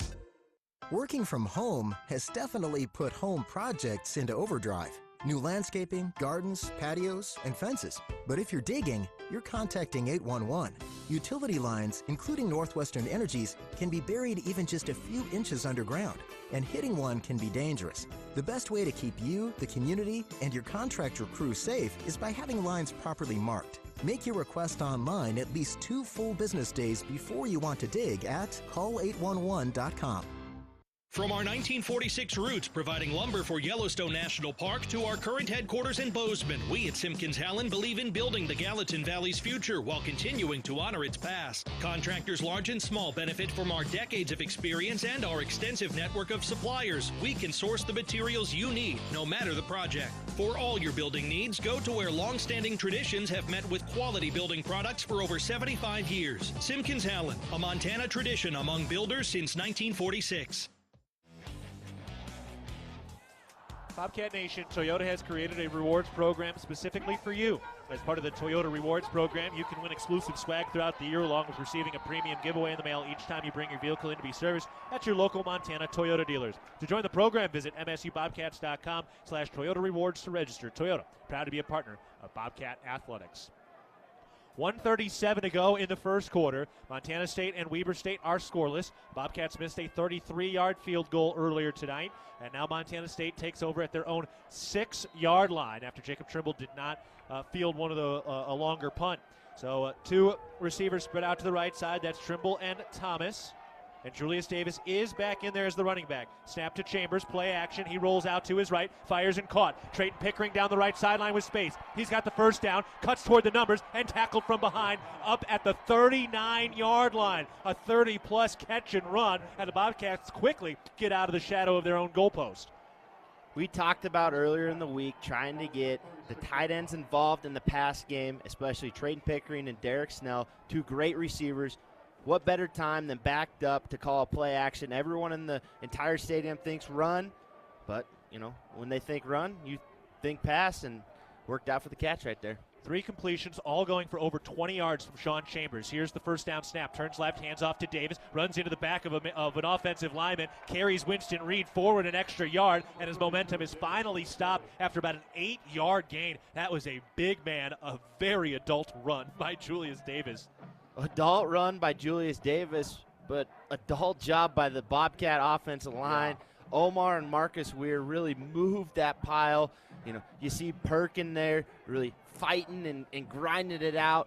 Working from home has definitely put home projects into overdrive. New landscaping, gardens, patios, and fences. But if you're digging, you're contacting 811. Utility lines, including Northwestern Energy's, can be buried even just a few inches underground, and hitting one can be dangerous. The best way to keep you, the community, and your contractor crew safe is by having lines properly marked. Make your request online at least 2 full business days before you want to dig at call811.com. From our 1946 roots providing lumber for Yellowstone National Park to our current headquarters in Bozeman, we at Simpkins-Howland believe in building the Gallatin Valley's future while continuing to honor its past. Contractors large and small benefit from our decades of experience and our extensive network of suppliers. We can source the materials you need, no matter the project. For all your building needs, go to where long-standing traditions have met with quality building products for over 75 years. Simpkins-Howland, a Montana tradition among builders since 1946. Bobcat Nation, Toyota has created a rewards program specifically for you. As part of the Toyota Rewards program, you can win exclusive swag throughout the year along with receiving a premium giveaway in the mail each time you bring your vehicle in to be serviced at your local Montana Toyota dealers. To join the program, visit msubobcats.com/Toyota Rewards to register. Toyota, proud to be a partner of Bobcat Athletics. 1:37 to go in the first quarter. Montana State and Weber State are scoreless. Bobcats missed a 33-yard field goal earlier tonight, and now Montana State takes over at their own 6-yard line after Jacob Trimble did not field one of the a longer punt. So 2 receivers spread out to the right side. That's Trimble and Thomas. And Julius Davis is back in there as the running back. Snap to Chambers, play action. He rolls out to his right, fires and caught. Trayton Pickering down the right sideline with space. He's got the first down, cuts toward the numbers, and tackled from behind up at the 39-yard line. A 30-plus catch and run, and the Bobcats quickly get out of the shadow of their own goalpost. We talked about earlier in the week trying to get the tight ends involved in the pass game, especially Trayton Pickering and Derek Snell, 2 great receivers. What better time than backed up to call a play action? Everyone in the entire stadium thinks run, but, when they think run, you think pass, and worked out for the catch right there. 3 completions, all going for over 20 yards from Sean Chambers. Here's the first down snap. Turns left, hands off to Davis, runs into the back of an offensive lineman, carries Winston Reed forward an extra yard, and his momentum is finally stopped after about an 8-yard gain. That was a big man, a very adult run by Julius Davis. Adult run by Julius Davis, but adult job by the Bobcat offensive line. Yeah. Omar and Marcus Weir really moved that pile. You see Perkin there really fighting and grinding it out.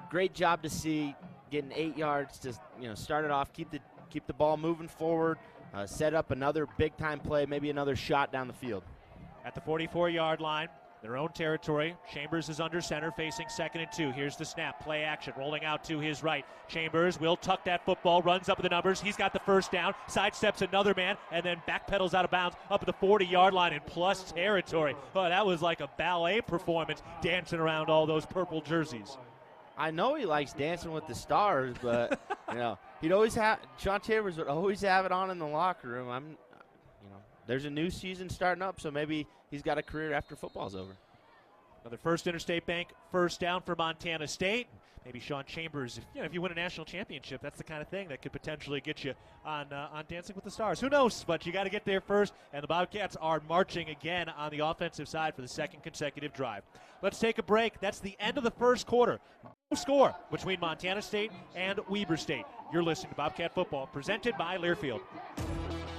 Great job to see, getting 8 yards to start it off, keep the ball moving forward, set up another big-time play, maybe another shot down the field. At the 44-yard line, their own territory, Chambers is under center, facing 2nd and 2. Here's the snap, play action, rolling out to his right. Chambers will tuck that football, runs up with the numbers. He's got the first down, sidesteps another man, and then backpedals out of bounds up at the 40-yard line in plus territory. Oh, that was like a ballet performance, dancing around all those purple jerseys. I know he likes dancing with the stars, but he'd always have, Sean Chambers would always have it on in the locker room. There's a new season starting up, so maybe he's got a career after football's over. Another First Interstate Bank first down for Montana State. Maybe Sean Chambers, if you win a national championship, that's the kind of thing that could potentially get you on Dancing with the Stars. Who knows? But you got to get there first, and the Bobcats are marching again on the offensive side for the 2nd consecutive drive. Let's take a break. That's the end of the first quarter. No score between Montana State and Weber State. You're listening to Bobcat Football, presented by Learfield.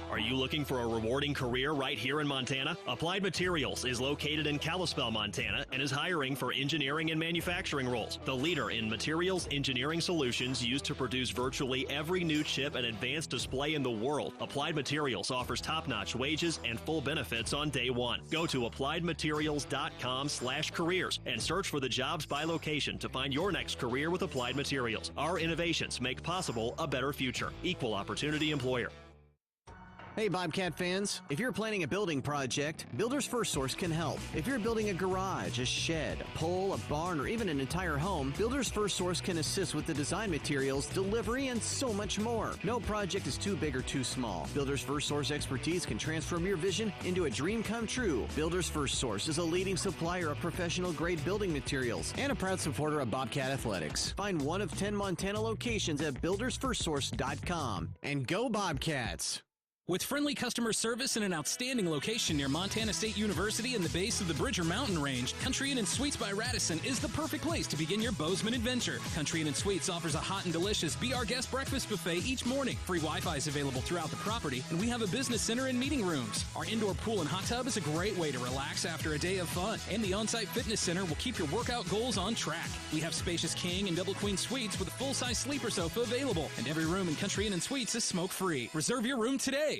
Are you looking for a rewarding career right here in Montana? Applied Materials is located in Kalispell, Montana, and is hiring for engineering and manufacturing roles. The leader in materials engineering solutions used to produce virtually every new chip and advanced display in the world. Applied Materials offers top-notch wages and full benefits on day one. Go to appliedmaterials.com/careers and search for the jobs by location to find your next career with Applied Materials. Our innovations make possible a better future. Equal opportunity employer. Hey Bobcat fans, if you're planning a building project, Builders First Source can help. If you're building a garage, a shed, a pole, a barn, or even an entire home, Builders First Source can assist with the design materials, delivery, and so much more. No project is too big or too small. Builders First Source expertise can transform your vision into a dream come true. Builders First Source is a leading supplier of professional-grade building materials and a proud supporter of Bobcat Athletics. Find one of 10 Montana locations at buildersfirstsource.com. And go Bobcats! With friendly customer service and an outstanding location near Montana State University and the base of the Bridger Mountain Range, Country Inn & Suites by Radisson is the perfect place to begin your Bozeman adventure. Country Inn & Suites offers a hot and delicious Be Our Guest breakfast buffet each morning. Free Wi-Fi is available throughout the property, and we have a business center and meeting rooms. Our indoor pool and hot tub is a great way to relax after a day of fun, and the on-site fitness center will keep your workout goals on track. We have spacious king and double queen suites with a full-size sleeper sofa available, and every room in Country Inn & Suites is smoke-free. Reserve your room today.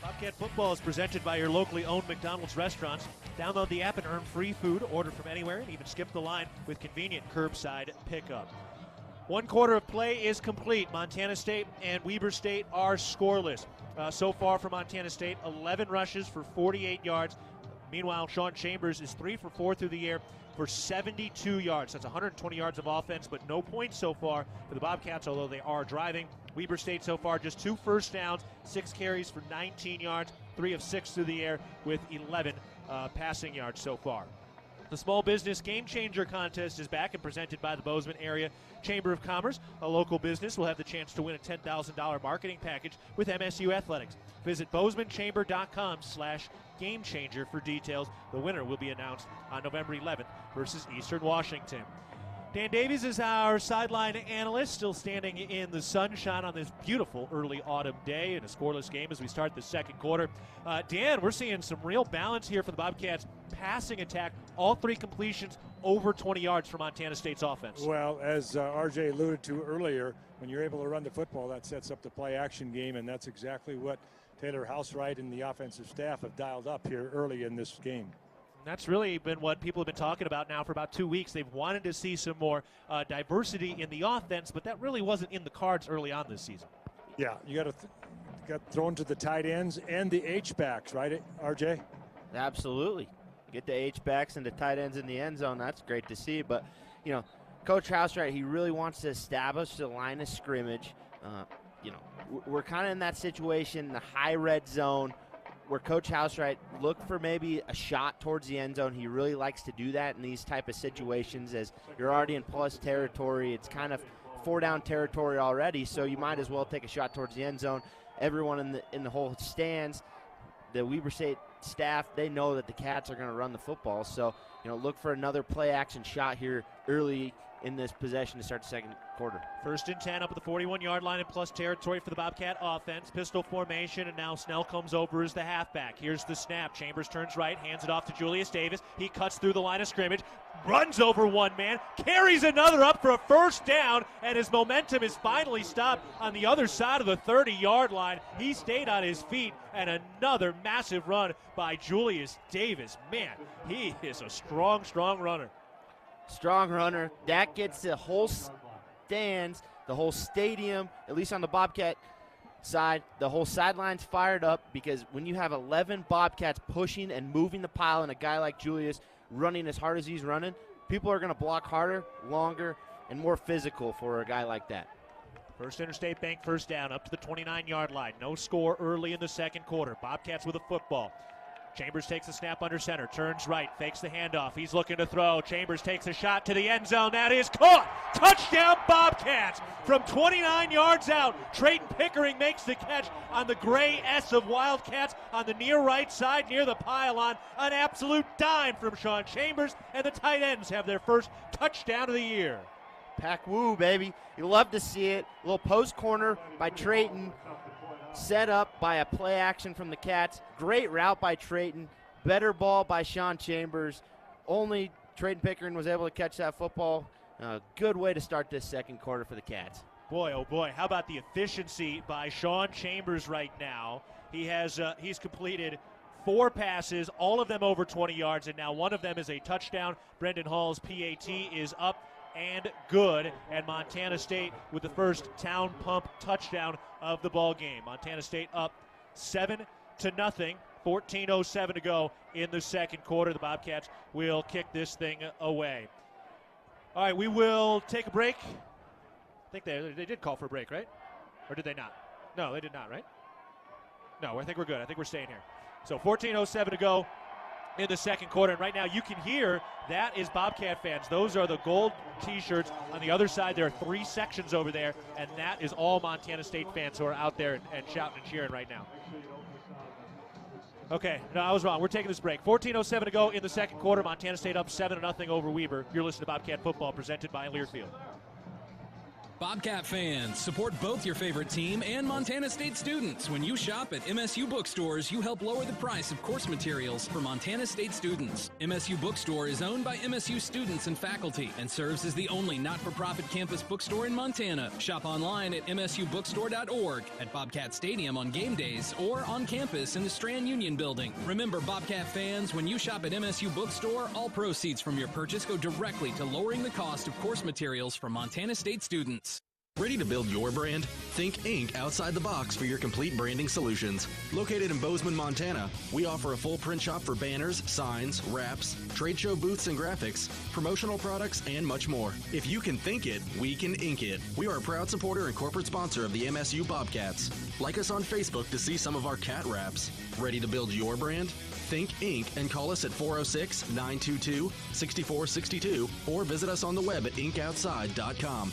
Bobcat Football is presented by your locally owned McDonald's restaurants. Download the app and earn free food, order from anywhere, and even skip the line with convenient curbside pickup. 1 quarter of play is complete. Montana State and Weber State are scoreless. So far for Montana State, 11 rushes for 48 yards. Meanwhile, Sean Chambers is 3 for 4 through the air for 72 yards. That's 120 yards of offense, but no points so far for the Bobcats, although they are driving. Weber State so far just 2 first downs, 6 carries for 19 yards, 3 of 6 through the air with 11 passing yards so far. The Small Business Game Changer Contest is back and presented by the Bozeman Area Chamber of Commerce. A local business will have the chance to win a $10,000 marketing package with MSU Athletics. Visit BozemanChamber.com/GameChanger for details. The winner will be announced on November 11th versus Eastern Washington. Dan Davies is our sideline analyst, still standing in the sunshine on this beautiful early autumn day in a scoreless game as we start the second quarter. Dan, we're seeing some real balance here for the Bobcats passing attack. All 3 completions over 20 yards for Montana State's offense. Well, as RJ alluded to earlier, when you're able to run the football, that sets up the play-action game, and that's exactly what Taylor Housewright and the offensive staff have dialed up here early in this game. That's really been what people have been talking about now for about 2 weeks. They've wanted to see some more diversity in the offense, but that really wasn't in the cards early on this season. Yeah, you got to got thrown to the tight ends and the H-backs, right, RJ? Absolutely. Get the H-backs and the tight ends in the end zone. That's great to see. But, you know, Coach Housewright, he really wants to establish the line of scrimmage. You know, we're kind of in that situation, the high red zone. where Coach Housewright looked for maybe a shot towards the end zone. He really likes to do that in these type of situations as you're already in plus territory. It's kind of 4-down territory already, so you might as well take a shot towards the end zone. Everyone in the whole stands, the Weber State staff, they know that the Cats are going to run the football. So, look for another play-action shot here early in this possession to start the second quarter. 1st and 10 up at the 41-yard line in plus territory for the Bobcat offense. Pistol formation, and now Snell comes over as the halfback. Here's the snap. Chambers turns right, hands it off to Julius Davis. He cuts through the line of scrimmage, runs over one man, carries another up for a first down, and his momentum is finally stopped on the other side of the 30-yard line. He stayed on his feet, and another massive run by Julius Davis. Man, he is a strong, strong runner. Strong runner. That gets the whole stands, the whole stadium, at least on the Bobcat side, the whole sideline's fired up, because when you have 11 Bobcats pushing and moving the pile and a guy like Julius running as hard as he's running, people are going to block harder, longer, and more physical for a guy like that. First Interstate Bank first down up to the 29-yard line. No score early in the second quarter. Bobcats with a football. Chambers takes a snap under center, turns right, fakes the handoff. He's looking to throw. Chambers takes a shot to the end zone. That is caught. Touchdown Bobcats from 29 yards out. Trayton Pickering makes the catch on the gray S of Wildcats on the near right side near the pylon. An absolute dime from Sean Chambers, and the tight ends have their first touchdown of the year. Pack woo, baby. You love to see it. A little post corner by Trayton. Set up by a play action from the Cats. Great route by Trayton. Better ball by Sean Chambers. Only Trayton Pickering was able to catch that football. Good way to start this second quarter for the Cats. Boy, oh boy, how about the efficiency by Sean Chambers right now? He's completed 4 passes, all of them over 20 yards, and now one of them is a touchdown. Brendan Hall's PAT is up and good, and Montana State with the first town pump touchdown of the ball game. Montana State up 7-0, 14:07 to go in the second quarter. The Bobcats will kick this thing away. All right, we will take a break. I think they did call for a break, right? Or did they not? No, they did not, right? No, I think we're good. I think we're staying here. So 14:07 to go in the second quarter, and right now you can hear that is Bobcat fans. Those are the gold T-shirts. On the other side, there are 3 sections over there, and that is all Montana State fans who are out there and shouting and cheering right now. Okay, no, I was wrong. We're taking this break. 14:07 to go in the second quarter. Montana State up 7-0 over Weber. You're listening to Bobcat Football, presented by Learfield. Bobcat fans, support both your favorite team and Montana State students. When you shop at MSU bookstores, you help lower the price of course materials for Montana State students. MSU Bookstore is owned by MSU students and faculty and serves as the only not-for-profit campus bookstore in Montana. Shop online at msubookstore.org, at Bobcat Stadium on game days, or on campus in the Strand Union Building. Remember, Bobcat fans, when you shop at MSU Bookstore, all proceeds from your purchase go directly to lowering the cost of course materials for Montana State students. Ready to build your brand? Think Inc. outside the box for your complete branding solutions. Located in Bozeman, Montana, we offer a full print shop for banners, signs, wraps, trade show booths and graphics, promotional products, and much more. If you can think it, we can ink it. We are a proud supporter and corporate sponsor of the MSU Bobcats. Like us on Facebook to see some of our cat wraps. Ready to build your brand? Think Inc. and call us at 406-922-6462 or visit us on the web at inkoutside.com.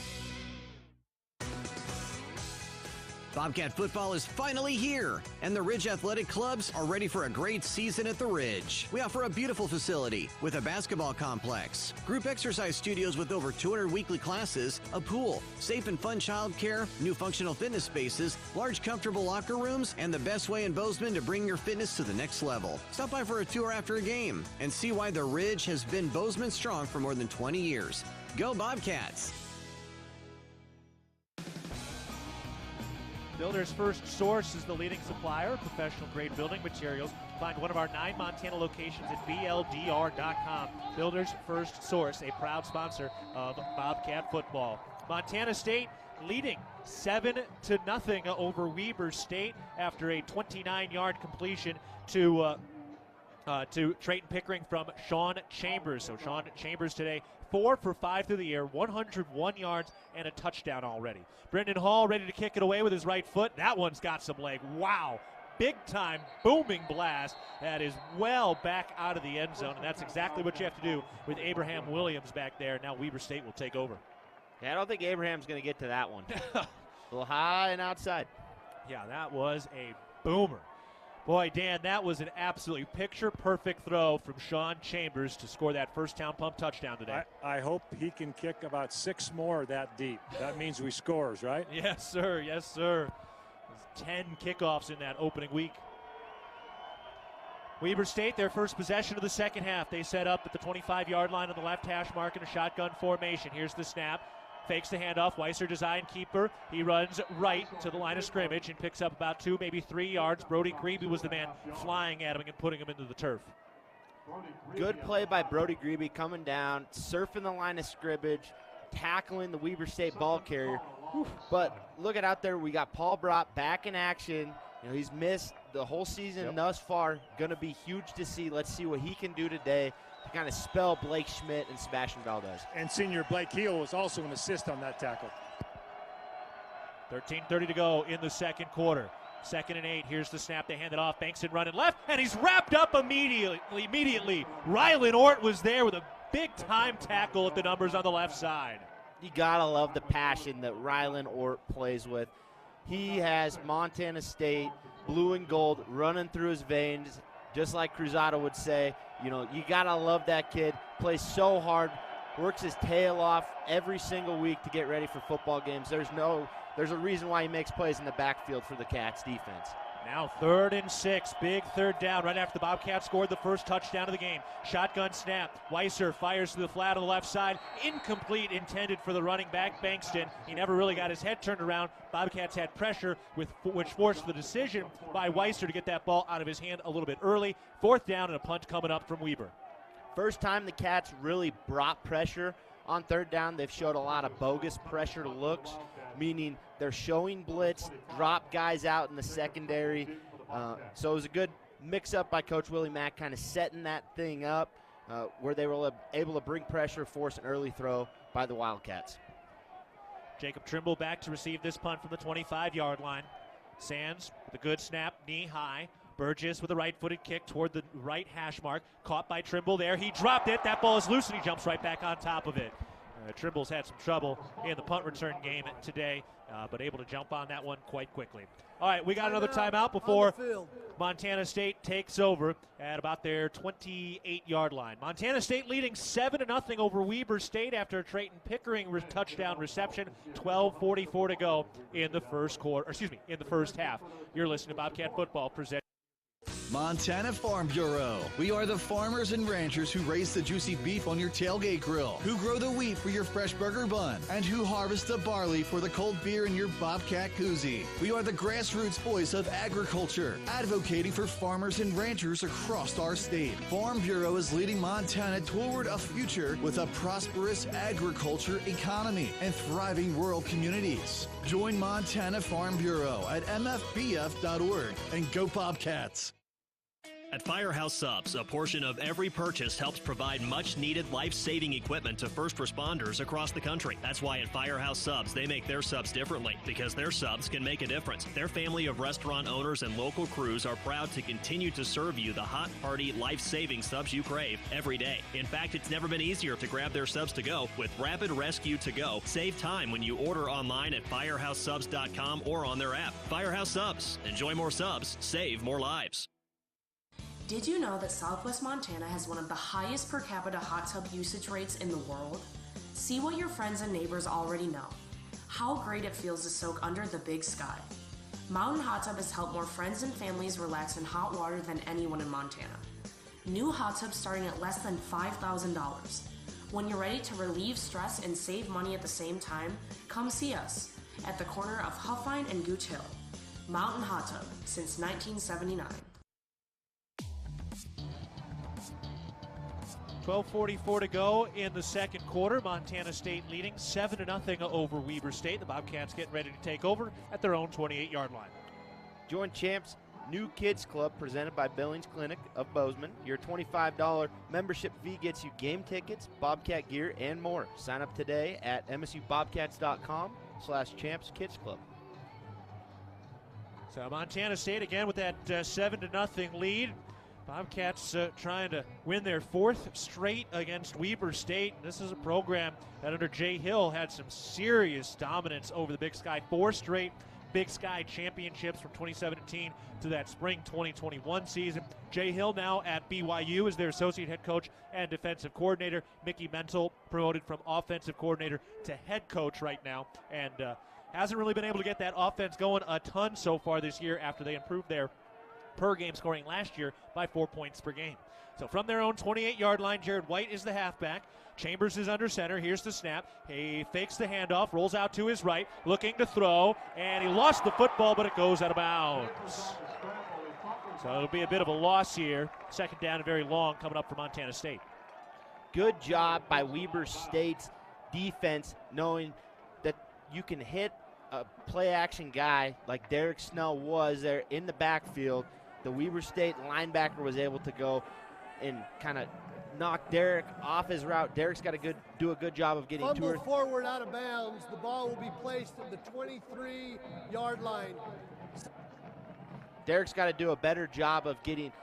Bobcat football is finally here, and the Ridge Athletic Clubs are ready for a great season at the Ridge. We offer a beautiful facility with a basketball complex, group exercise studios with over 200 weekly classes, a pool, safe and fun childcare, new functional fitness spaces, large comfortable locker rooms, and the best way in Bozeman to bring your fitness to the next level. Stop by for a tour after a game and see why the Ridge has been Bozeman strong for more than 20 years. Go Bobcats! Builders First Source is the leading supplier of professional-grade building materials. Find one of our 9 Montana locations at BLDR.com. Builders First Source, a proud sponsor of Bobcat football. Montana State leading 7-0 over Weber State after a 29-yard completion to Trayton Pickering from Sean Chambers. So Sean Chambers today 4 for 5 through the air, 101 yards, and a touchdown already. Brendan Hall ready to kick it away with his right foot. That one's got some leg. Wow. big-time booming blast that is well back out of the end zone, and that's exactly what you have to do with Abraham Williams back there. Now Weber State will take over. Yeah, I don't think Abraham's going to get to that one. A little high and outside. Yeah, that was a boomer. Boy, Dan, that was an absolutely picture-perfect throw from Sean Chambers to score that first Town Pump touchdown today. I hope he can kick about 6 more that deep. That means we scores, right? Yes, sir. Yes, sir. 10 kickoffs in that opening week. Weber State, their first possession of the second half. They set up at the 25-yard line on the left hash mark in a shotgun formation. Here's the snap. Fakes the handoff. Weiser design keeper. He runs right to the line of scrimmage and picks up about 2, maybe 3 yards. Brody Grebe was the man flying at him and putting him into the turf. Good play by Brody Grebe coming down, surfing the line of scrimmage, tackling the Weber State ball carrier. But look at out there, we got Paul Brott back in action. You know, he's missed the whole season thus far. Going to be huge to see. Let's see what he can do today to kind of spell Blake Schmidt and Sebastian Valdez. And senior Blake Heel was also an assist on that tackle. 13:30 to go in the second quarter. 2nd and 8. Here's the snap. They hand it off. Bankston running left, and he's wrapped up immediately. Rylan Ort was there with a big-time tackle at the numbers on the left side. You got to love the passion that Rylan Ort plays with. He has Montana State blue and gold running through his veins, just like Cruzado would say. You know, you got to love that kid. Plays so hard, works his tail off every single week to get ready for football games. There's a reason why he makes plays in the backfield for the Cats defense. Now 3rd and 6, big third down right after the Bobcats scored the first touchdown of the game. Shotgun snap. Weiser fires to the flat on the left side. Incomplete, intended for the running back, Bankston. He never really got his head turned around. Bobcats had pressure, which forced the decision by Weiser to get that ball out of his hand a little bit early. 4th down and a punt coming up from Weber. First time the Cats really brought pressure on 3rd down. They've showed a lot of bogus pressure looks, meaning they're showing blitz, drop guys out in the secondary. So it was a good mix-up by Coach Willie Mack, kind of setting that thing up where they were able to bring pressure, force an early throw by the Wildcats. Jacob Trimble back to receive this punt from the 25-yard line. Sands with a good snap, knee high. Burgess with a right-footed kick toward the right hash mark. Caught by Trimble there. He dropped it. That ball is loose, and he jumps right back on top of it. Trimble's had some trouble in the punt return game today, but able to jump on that one quite quickly. All right, we got another timeout before Montana State takes over at about their 28-yard line. Montana State leading 7-0 over Weber State after a Trayton Pickering touchdown reception. 12:44 to go in the first quarter. In the first half. You're listening to Bobcat Football presented. Montana Farm Bureau. We are the farmers and ranchers who raise the juicy beef on your tailgate grill, who grow the wheat for your fresh burger bun, and who harvest the barley for the cold beer in your Bobcat koozie. We are the grassroots voice of agriculture, advocating for farmers and ranchers across our state. Farm Bureau is leading Montana toward a future with a prosperous agriculture economy and thriving rural communities. Join Montana Farm Bureau at mfbf.org and go Bobcats. At Firehouse Subs, a portion of every purchase helps provide much-needed life-saving equipment to first responders across the country. That's why at Firehouse Subs, they make their subs differently, because their subs can make a difference. Their family of restaurant owners and local crews are proud to continue to serve you the hot, hearty, life-saving subs you crave every day. In fact, it's never been easier to grab their subs to go with Rapid Rescue to Go. Save time when you order online at firehousesubs.com or on their app. Firehouse Subs. Enjoy more subs. Save more lives. Did you know that Southwest Montana has one of the highest per capita hot tub usage rates in the world? See what your friends and neighbors already know. How great it feels to soak under the big sky. Mountain Hot Tub has helped more friends and families relax in hot water than anyone in Montana. New hot tubs starting at less than $5,000. When you're ready to relieve stress and save money at the same time, come see us at the corner of Huffine and Gooch Hill. Mountain Hot Tub since 1979. 12:44 to go in the second quarter. Montana State leading 7-0 over Weber State. The Bobcats getting ready to take over at their own 28-yard line. Join Champs New Kids Club presented by Billings Clinic of Bozeman. Your $25 membership fee gets you game tickets, Bobcat gear, and more. Sign up today at msubobcats.com/Champs Kids Club. So Montana State again with that 7-0 lead. Bobcats trying to win their 4th straight against Weber State. This is a program that under Jay Hill had some serious dominance over the Big Sky. 4 straight Big Sky championships from 2017 to that spring 2021 season. Jay Hill now at BYU as their associate head coach and defensive coordinator. Mickey Mental promoted from offensive coordinator to head coach right now, and hasn't really been able to get that offense going a ton so far this year after they improved their per game scoring last year by 4 points per game. So from their own 28-yard line, Jared White is the halfback. Chambers is under center. Here's the snap. He fakes the handoff, rolls out to his right, looking to throw, and he lost the football, but it goes out of bounds. So it'll be a bit of a loss here. 2nd down and very long coming up for Montana State. Good job by Weber State's defense, knowing that you can hit a play-action guy like Derek Snell was there in the backfield. The Weber State linebacker was able to go and kind of knock Derek off his route. Derek's got to do a good job of getting Fumble to her. Forward out of bounds. The ball will be placed at the 23-yard line. Derek's got to do a better job of getting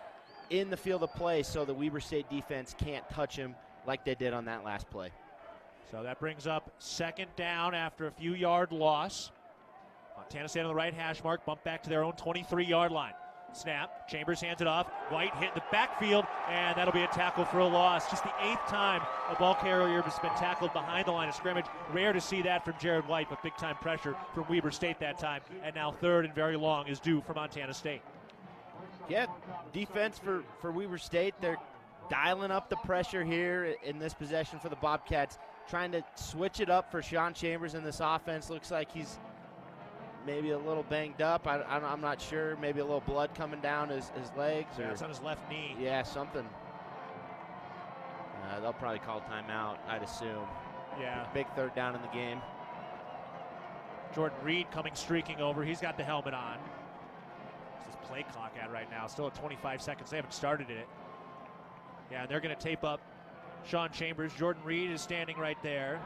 in the field of play so the Weber State defense can't touch him like they did on that last play. So that brings up 2nd down after a few-yard loss. Montana State on the right hash mark, bump back to their own 23-yard line. Snap, Chambers hands it off, White hit the backfield, and that'll be a tackle for a loss. Just the 8th time a ball carrier has been tackled behind the line of scrimmage. Rare to see that from Jared White, but big-time pressure from Weber State that time. And now 3rd and very long is due for Montana State. Yeah, defense for Weber State, they're dialing up the pressure here in this possession for the Bobcats, trying to switch it up for Sean Chambers in this offense. Looks like he's maybe a little banged up. I'm not sure. Maybe a little blood coming down his legs. Yeah, it's on his left knee. Yeah, something. They'll probably call timeout, I'd assume. Yeah. Big 3rd down in the game. Jordan Reed coming streaking over. He's got the helmet on. What's this play clock at right now? Still at 25 seconds. They haven't started it. Yeah, and they're going to tape up Sean Chambers. Jordan Reed is standing right there.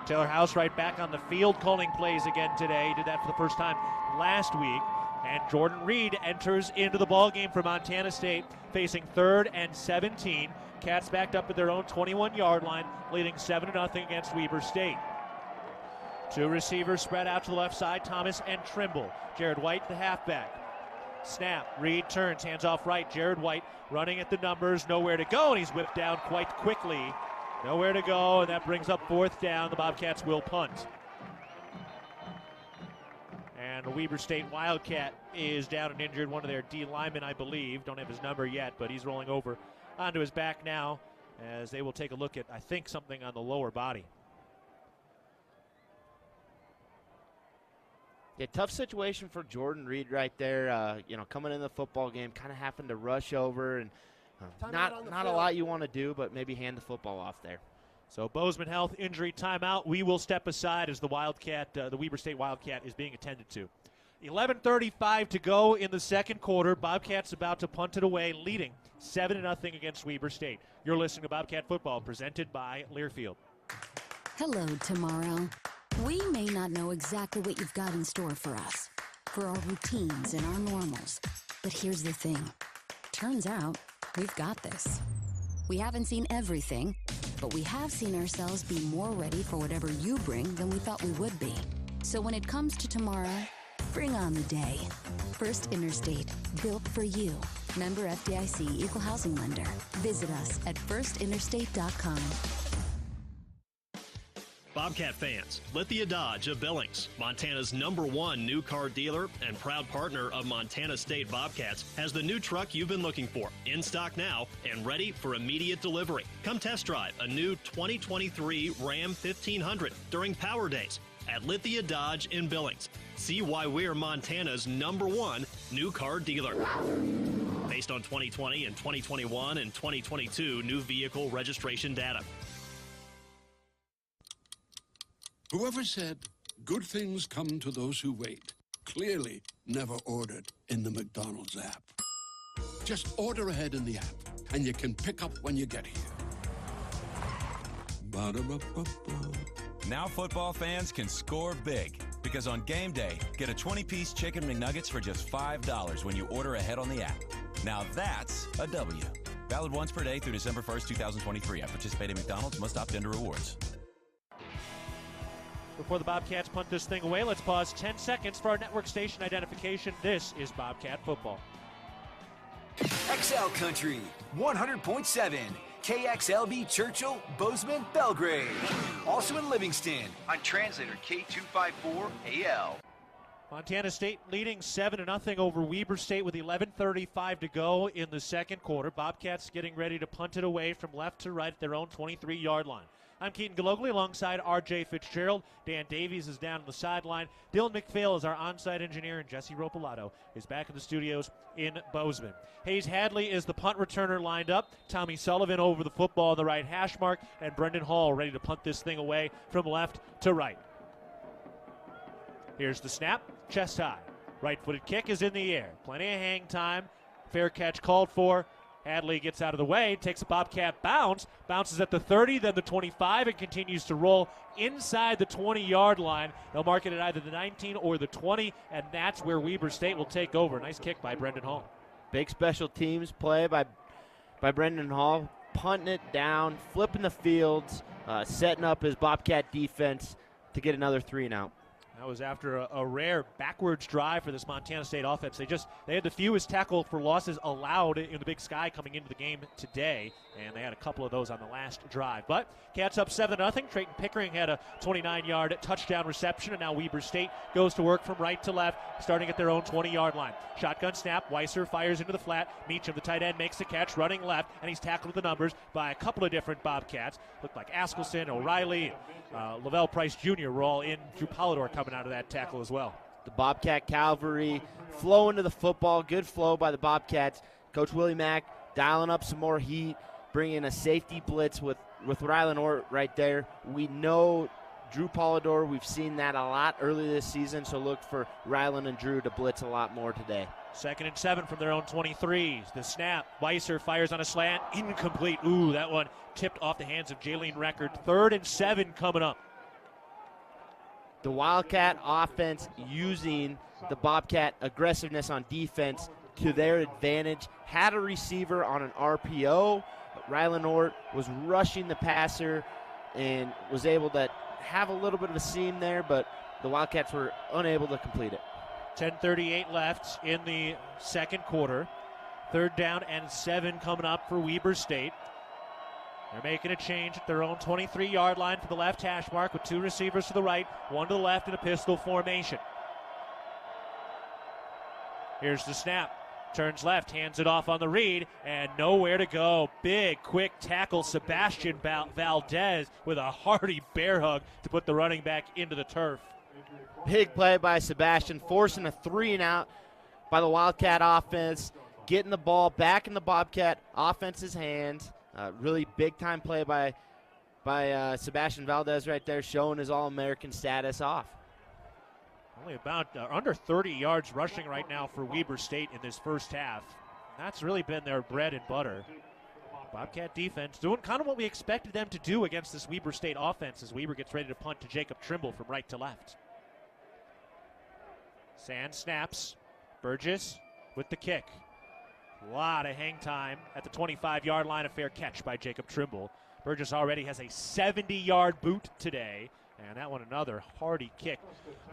Taylor House right back on the field calling plays again today. He did that for the first time last week. And Jordan Reed enters into the ball game for Montana State, facing 3rd and 17. Cats backed up at their own 21-yard line, leading 7-0 against Weber State. 2 receivers spread out to the left side, Thomas and Trimble. Jared White, the halfback. Snap, Reed turns, hands off right. Jared White running at the numbers, nowhere to go, and he's whipped down quite quickly. Nowhere to go, and that brings up 4th down. The Bobcats will punt. And the Weber State Wildcat is down and injured. One of their D linemen, I believe. Don't have his number yet, but he's rolling over onto his back now as they will take a look at, I think, something on the lower body. Yeah, tough situation for Jordan Reed right there. Coming in the football game, kind of having to rush over and not a lot you want to do, but maybe hand the football off there. So Bozeman Health injury timeout. We will step aside as the Wildcat, the Weber State Wildcat, is being attended to. 11:35 to go in the 2nd quarter. Bobcats about to punt it away, leading 7-0 against Weber State. You're listening to Bobcat Football, presented by Learfield. Hello, tomorrow. We may not know exactly what you've got in store for us, for our routines and our normals. But here's the thing. Turns out, we've got this. We haven't seen everything, but we have seen ourselves be more ready for whatever you bring than we thought we would be. So when it comes to tomorrow, bring on the day. First Interstate, built for you. Member FDIC, Equal Housing Lender. Visit us at firstinterstate.com. Bobcat fans, Lithia Dodge of Billings, Montana's #1 new car dealer and proud partner of Montana State Bobcats, has the new truck you've been looking for, in stock now and ready for immediate delivery. Come test drive a new 2023 Ram 1500 during Power Days at Lithia Dodge in Billings. See why we're Montana's #1 new car dealer. Based on 2020 and 2021 and 2022 new vehicle registration data. Whoever said good things come to those who wait clearly never ordered in the McDonald's app. Just order ahead in the app, and you can pick up when you get here. Ba-da-ba-ba-ba. Now football fans can score big Because on game day, get a 20-piece Chicken McNuggets for just $5 when you order ahead on the app. Now that's a W. Valid once per day through December 1st, 2023. At participating McDonald's, must opt into rewards. Before the Bobcats punt this thing away, let's pause 10 seconds for our network station identification. This is Bobcat Football. XL Country, 100.7. KXLB Churchill, Bozeman, Belgrade. Also in Livingston on translator K254AL. Montana State leading 7-0 over Weber State with 11:35 to go in the second quarter. Bobcats getting ready to punt it away from left to right at their own 23-yard line. I'm Keaton Galogly alongside R.J. Fitzgerald. Dan Davies is down on the sideline. Dylan McPhail is our on-site engineer, and Jesse Ropalato is back in the studios in Bozeman. Hayes Hadley is the punt returner lined up. Tommy Sullivan over the football on the right hash mark, and Brendan Hall ready to punt this thing away from left to right. Here's the snap, chest high. Right-footed kick is in the air. Plenty of hang time. Fair catch called for. Hadley gets out of the way, takes a Bobcat bounce, bounces at the 30, then the 25, and continues to roll inside the 20-yard line. They'll mark it at either the 19 or the 20, and that's where Weber State will take over. Nice kick by Brendan Hall. Big special teams play by Brendan Hall, punting it down, flipping the fields, setting up his Bobcat defense to get another 3-and-out. That was after a rare backwards drive for this Montana State offense. They had the fewest tackle for losses allowed in the Big Sky coming into the game today, and they had a couple of those on the last drive. But Cats up 7-0. Trayton Pickering had a 29-yard touchdown reception, and now Weber State goes to work from right to left, starting at their own 20-yard line. Shotgun snap. Weiser fires into the flat. Meacham, the tight end, makes the catch, running left, and he's tackled with the numbers by a couple of different Bobcats. Looked like Askelson, O'Reilly, Lavelle Price Jr. were all in. Drew Polidor coming out of that tackle as well. The Bobcat cavalry flowing to the football. Good flow by the Bobcats. Coach Willie Mack dialing up some more heat, bringing a safety blitz with Rylan Ort right there. We know Drew Polidor. We've seen that a lot early this season, so look for Rylan and Drew to blitz a lot more today. 2nd and 7 from their own 23. The snap. Weiser fires on a slant. Incomplete. Ooh, that one tipped off the hands of Jaylene Record. 3rd and 7 coming up. The Wildcat offense using the Bobcat aggressiveness on defense to their advantage. Had a receiver on an RPO. Rylan Ort was rushing the passer and was able to have a little bit of a seam there, but the Wildcats were unable to complete it. 10:38 left in the second quarter. 3rd down and 7 coming up for Weber State. They're making a change at their own 23-yard line for the left hash mark with 2 receivers to the right, 1 to the left in a pistol formation. Here's the snap. Turns left, hands it off on the read, and nowhere to go. Big, quick tackle, Sebastian Valdez with a hearty bear hug to put the running back into the turf. Big play by Sebastian, forcing a 3-and-out by the Wildcat offense, getting the ball back in the Bobcat offense's hands. Really big-time play by Sebastian Valdez right there, showing his All-American status off. Only about under 30 yards rushing right now for Weber State in this first half. That's really been their bread and butter. Bobcat defense doing kind of what we expected them to do against this Weber State offense as Weber gets ready to punt to Jacob Trimble from right to left. Sand snaps. Burgess with the kick. A lot of hang time at the 25-yard line. A fair catch by Jacob Trimble. Burgess already has a 70-yard boot today. And that one another hearty kick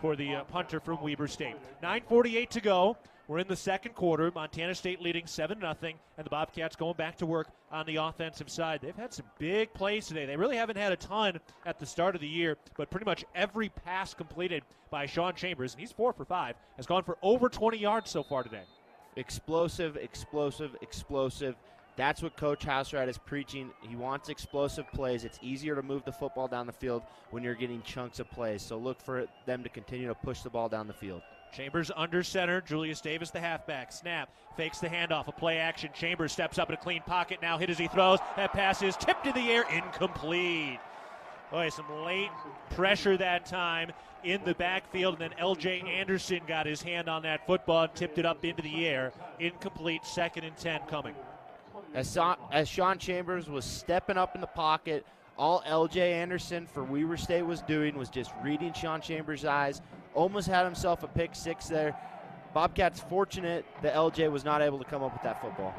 for the punter from Weber State. 9:48 to go. We're in the second quarter. Montana State leading 7-0, and the Bobcats going back to work on the offensive side. They've had some big plays today. They really haven't had a ton at the start of the year, but pretty much every pass completed by Sean Chambers, and he's 4 for 5, has gone for over 20 yards so far today. Explosive, explosive, explosive. That's what Coach Hausrat is preaching. He wants explosive plays. It's easier to move the football down the field when you're getting chunks of plays. So look for them to continue to push the ball down the field. Chambers under center. Julius Davis, the halfback. Snap. Fakes the handoff. A play action. Chambers steps up in a clean pocket. Now hit as he throws. That pass is tipped in the air. Incomplete. Boy, some late pressure that time in the backfield. And then L.J. Anderson got his hand on that football and tipped it up into the air. Incomplete. 2nd and 10 coming. As Sean Chambers was stepping up in the pocket, All LJ Anderson for Weber State was doing was just reading Sean Chambers' eyes. Almost had himself a pick six there. Bobcats fortunate that LJ was not able to come up with that football.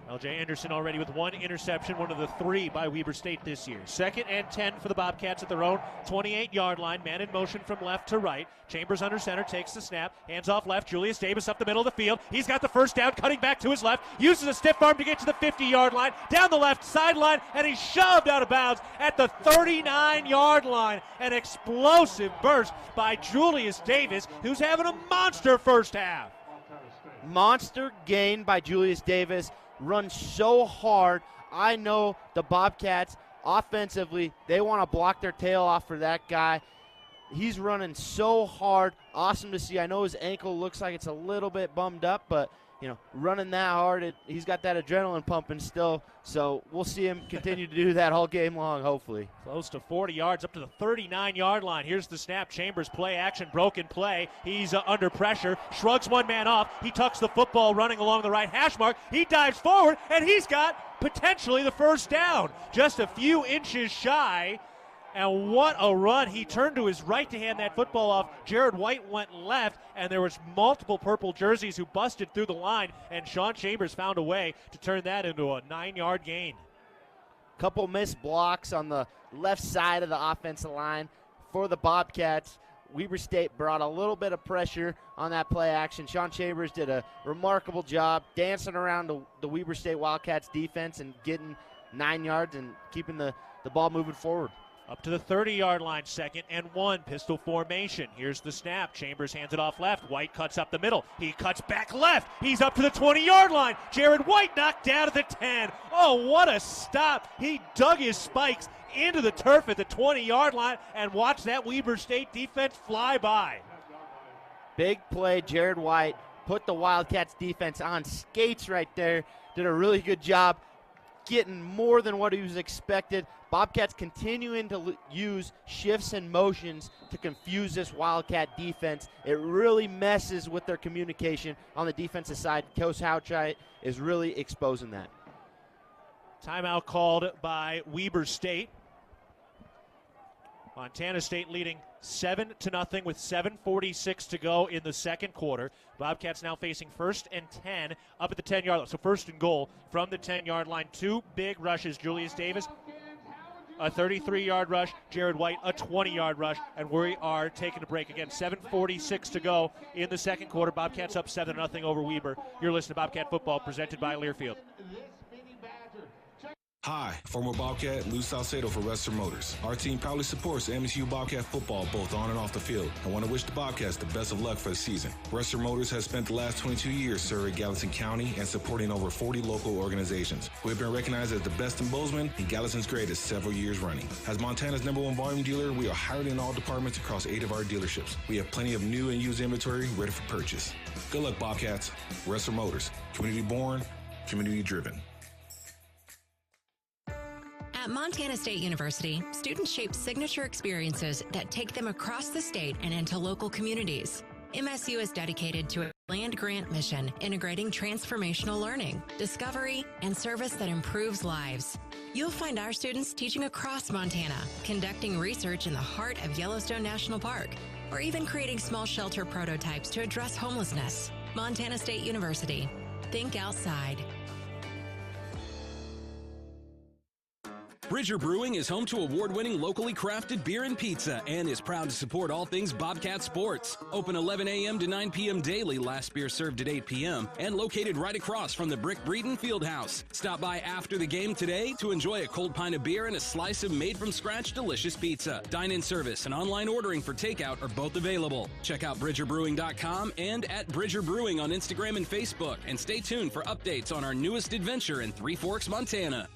LJ Anderson already with 1 interception, one of the 3 by Weber State this year. 2nd and 10 for the Bobcats at their own 28-yard line. Man in motion from left to right. Chambers under center, takes the snap, hands off left. Julius Davis up the middle of the field. He's got the first down, cutting back to his left. Uses a stiff arm to get to the 50-yard line, down the left sideline, and he's shoved out of bounds at the 39-yard line. An explosive burst by Julius Davis, who's having a monster first half. Monster gain by Julius Davis. Runs so hard. I know the Bobcats offensively, they want to block their tail off for that guy. He's running so hard. Awesome to see. I know his ankle looks like it's a little bit bummed up, but running that hard, he's got that adrenaline pumping still. So we'll see him continue to do that all game long, hopefully. Close to 40 yards, up to the 39-yard line. Here's the snap. Chambers play action, broken play. He's under pressure, shrugs one man off. He tucks the football running along the right hash mark. He dives forward, and he's got potentially the first down. Just a few inches shy. And what a run. He turned to his right to hand that football off. Jared White went left, and there was multiple purple jerseys who busted through the line, and Sean Chambers found a way to turn that into a 9-yard gain. Couple missed blocks on the left side of the offensive line for the Bobcats. Weber State brought a little bit of pressure on that play action. Sean Chambers did a remarkable job dancing around the Weber State Wildcats defense and getting 9 yards and keeping the ball moving forward. Up to the 30-yard line, 2nd and 1, pistol formation. Here's the snap. Chambers hands it off left. White cuts up the middle. He cuts back left. He's up to the 20-yard line. Jared White knocked down at the 10. Oh, what a stop. He dug his spikes into the turf at the 20-yard line and watched that Weber State defense fly by. Big play. Jared White put the Wildcats defense on skates right there. Did a really good job getting more than what he was expected. Bobcats continuing to use shifts and motions to confuse this Wildcat defense. It really messes with their communication on the defensive side. Coach Houchite is really exposing that. Timeout called by Weber State. Montana State leading 7-0 with 7:46 to go in the second quarter. Bobcats now facing 1st and 10 up at the 10-yard line. So 1st and goal from the 10-yard line. 2 big rushes. Julius Davis, a 33-yard rush. Jared White, a 20-yard rush. And we are taking a break again. 7:46 to go in the second quarter. Bobcats up 7-0 over Weber. You're listening to Bobcat Football presented by Learfield. Hi, former Bobcat Lou Salcedo for Rester Motors. Our team proudly supports MSU Bobcat football both on and off the field. I want to wish the Bobcats the best of luck for the season. Rester Motors has spent the last 22 years serving Gallatin County and supporting over 40 local organizations. We've been recognized as the best in Bozeman and Gallatin's greatest several years running. As Montana's #1 volume dealer, we are hired in all departments across 8 of our dealerships. We have plenty of new and used inventory ready for purchase. Good luck, Bobcats. Rester Motors. Community born, community driven. At Montana State University, students shape signature experiences that take them across the state and into local communities. MSU is dedicated to a land-grant mission integrating transformational learning, discovery, and service that improves lives. You'll find our students teaching across Montana, conducting research in the heart of Yellowstone National Park, or even creating small shelter prototypes to address homelessness. Montana State University. Think outside. Bridger Brewing is home to award-winning locally crafted beer and pizza and is proud to support all things Bobcat sports. Open 11 a.m. to 9 p.m. daily, last beer served at 8 p.m. and located right across from the Brick Breeden Fieldhouse. Stop by after the game today to enjoy a cold pint of beer and a slice of made-from-scratch delicious pizza. Dine-in service and online ordering for takeout are both available. Check out BridgerBrewing.com and at Bridger Brewing on Instagram and Facebook, and stay tuned for updates on our newest adventure in Three Forks, Montana.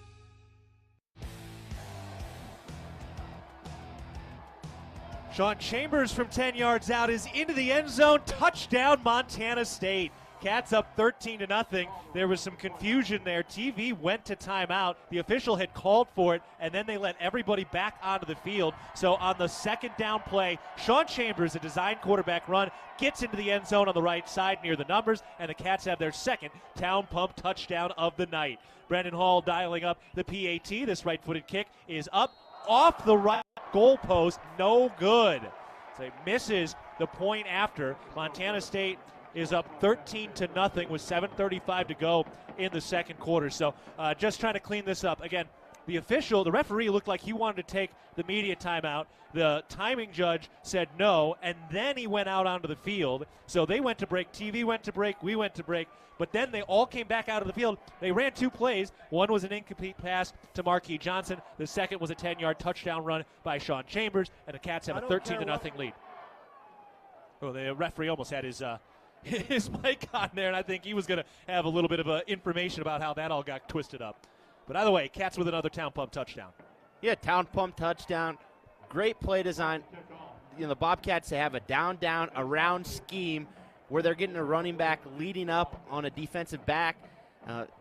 Sean Chambers from 10 yards out is into the end zone. Touchdown, Montana State. Cats up 13-0. There was some confusion there. TV went to timeout. The official had called for it, and then they let everybody back onto the field. So on the second down play, Sean Chambers, a design quarterback run, gets into the end zone on the right side near the numbers, and the Cats have their second Town Pump touchdown of the night. Brendan Hall dialing up the PAT. This right-footed kick is up off the right goalpost. No good. So it misses the point after. Montana State is up 13-0 with 7:35 to go in the second quarter. So just trying to clean this up. Again, the referee looked like he wanted to take the media timeout. The timing judge said no, and then he went out onto the field. So they went to break. TV went to break. We went to break. But then they all came back out of the field. They ran 2 plays. One was an incomplete pass to Marquis Johnson. The second was a 10-yard touchdown run by Sean Chambers, and the Cats have a 13-0 lead. Oh, the referee almost had his mic on there, and I think he was going to have a little bit of information about how that all got twisted up. But either way, Cats with another Town Pump touchdown. Yeah, Town Pump touchdown. Great play design. The Bobcats, they have a down, around scheme where they're getting a running back leading up on a defensive back.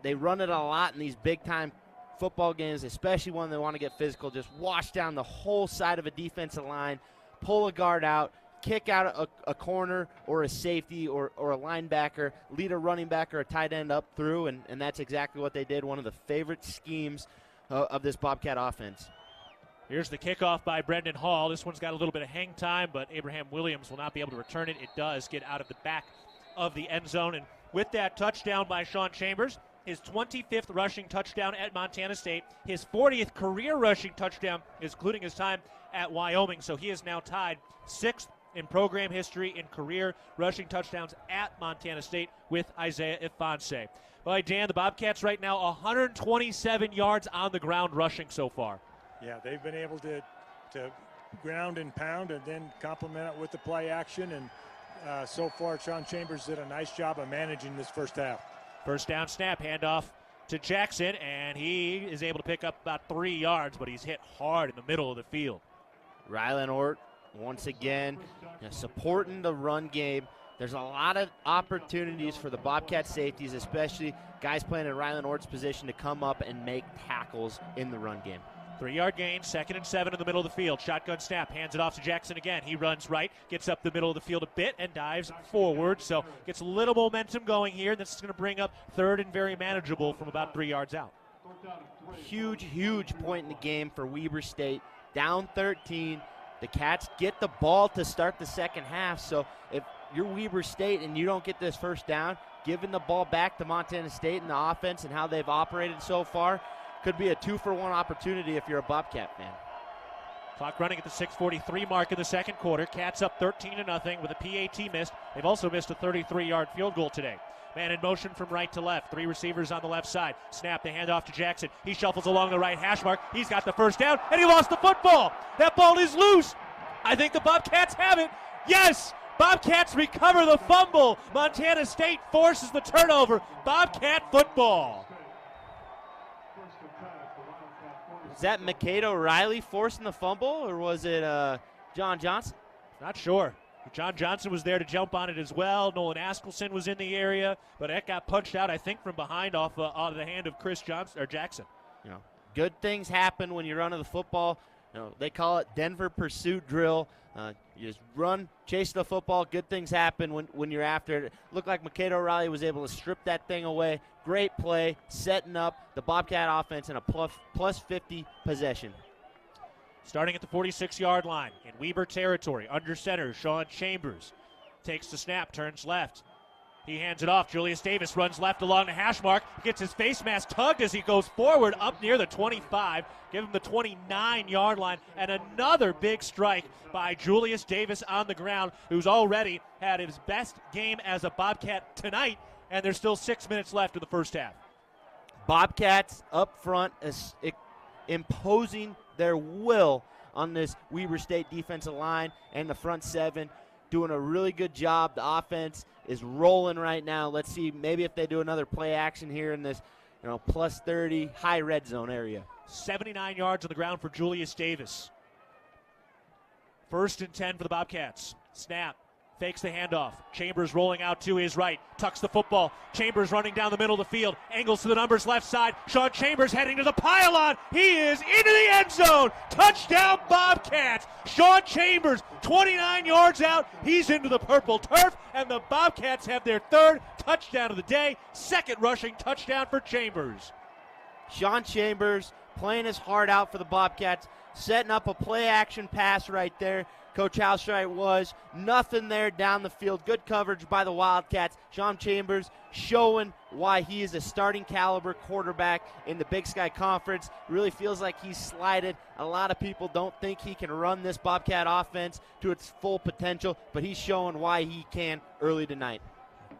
They run it a lot in these big-time football games, especially when they want to get physical. Just wash down the whole side of a defensive line, pull a guard out, kick out a corner or a safety or a linebacker, lead a running back or a tight end up through, and that's exactly what they did. One of the favorite schemes of this Bobcat offense. Here's the kickoff by Brendan Hall. This one's got a little bit of hang time, but Abraham Williams will not be able to return it. It does get out of the back of the end zone. And with that touchdown by Sean Chambers, his 25th rushing touchdown at Montana State, his 40th career rushing touchdown, including his time at Wyoming. So he is now tied 6th in program history in career rushing touchdowns at Montana State with Isaiah Ifanse. All right, Dan, the Bobcats right now 127 yards on the ground rushing so far. Yeah, they've been able to ground and pound and then complement it with the play action. And so far, Sean Chambers did a nice job of managing this first half. First down snap, handoff to Jackson, and he is able to pick up about 3 yards, but he's hit hard in the middle of the field. Rylan Ort, once again, supporting the run game. There's a lot of opportunities for the Bobcat safeties, especially guys playing in Rylan Ort's position, to come up and make tackles in the run game. 3-yard gain, 2nd and 7 in the middle of the field. Shotgun snap, hands it off to Jackson again. He runs right, gets up the middle of the field a bit, and dives forward. So gets a little momentum going here. This is going to bring up 3rd and very manageable from about 3 yards out. Huge point in the game for Weber State. Down 13. The Cats get the ball to start the second half. So if you're Weber State and you don't get this first down, giving the ball back to Montana State and the offense and how they've operated so far could be a 2-for-1 opportunity if you're a Bobcat fan. Clock running at the 6:43 mark in the second quarter. Cats up 13-0 with a PAT missed. They've also missed a 33-yard field goal today. Man in motion from right to left. 3 receivers on the left side. Snap, the handoff to Jackson. He shuffles along the right hash mark. He's got the first down, and he lost the football. That ball is loose. I think the Bobcats have it. Yes! Bobcats recover the fumble. Montana State forces the turnover. Bobcat football. Is that Mikado Riley forcing the fumble, or was it John Johnson? Not sure. John Johnson was there to jump on it as well. Nolan Askelson was in the area, but that got punched out, I think, from behind off of the hand of Chris Johnson or Jackson. Good things happen when you're running the football. They call it Denver pursuit drill. You just run, chase the football. Good things happen when you're after it. It looked like Mikado Riley was able to strip that thing away. Great play, setting up the Bobcat offense in a plus 50 possession. Starting at the 46-yard line in Weber territory, under center, Sean Chambers takes the snap, turns left. He hands it off. Julius Davis runs left along the hash mark, gets his face mask tugged as he goes forward up near the 25, give him the 29-yard line, and another big strike by Julius Davis on the ground, who's already had his best game as a Bobcat tonight, and there's still 6 minutes left in the first half. Bobcats up front imposing their will on this Weber State defensive line and the front seven, doing a really good job. The offense is rolling right now. Let's see maybe if they do another play action here in this plus 30 high red zone area. 79 yards on the ground for Julius Davis. 1st and 10 for the Bobcats. Snap, fakes the handoff. Chambers rolling out to his right, tucks the football. Chambers running down the middle of the field, angles to the numbers left side. Sean Chambers heading to the pylon. He is into the end zone. Touchdown Bobcats. Sean Chambers, 29 yards out. He's into the purple turf, and the Bobcats have their third touchdown of the day. Second rushing touchdown for Chambers. Sean Chambers playing his heart out for the Bobcats, setting up a play-action pass right there. Coach Housestright was. Nothing there down the field. Good coverage by the Wildcats. Sean Chambers showing why he is a starting caliber quarterback in the Big Sky Conference. Really feels like he's slided. A lot of people don't think he can run this Bobcat offense to its full potential, but he's showing why he can early tonight.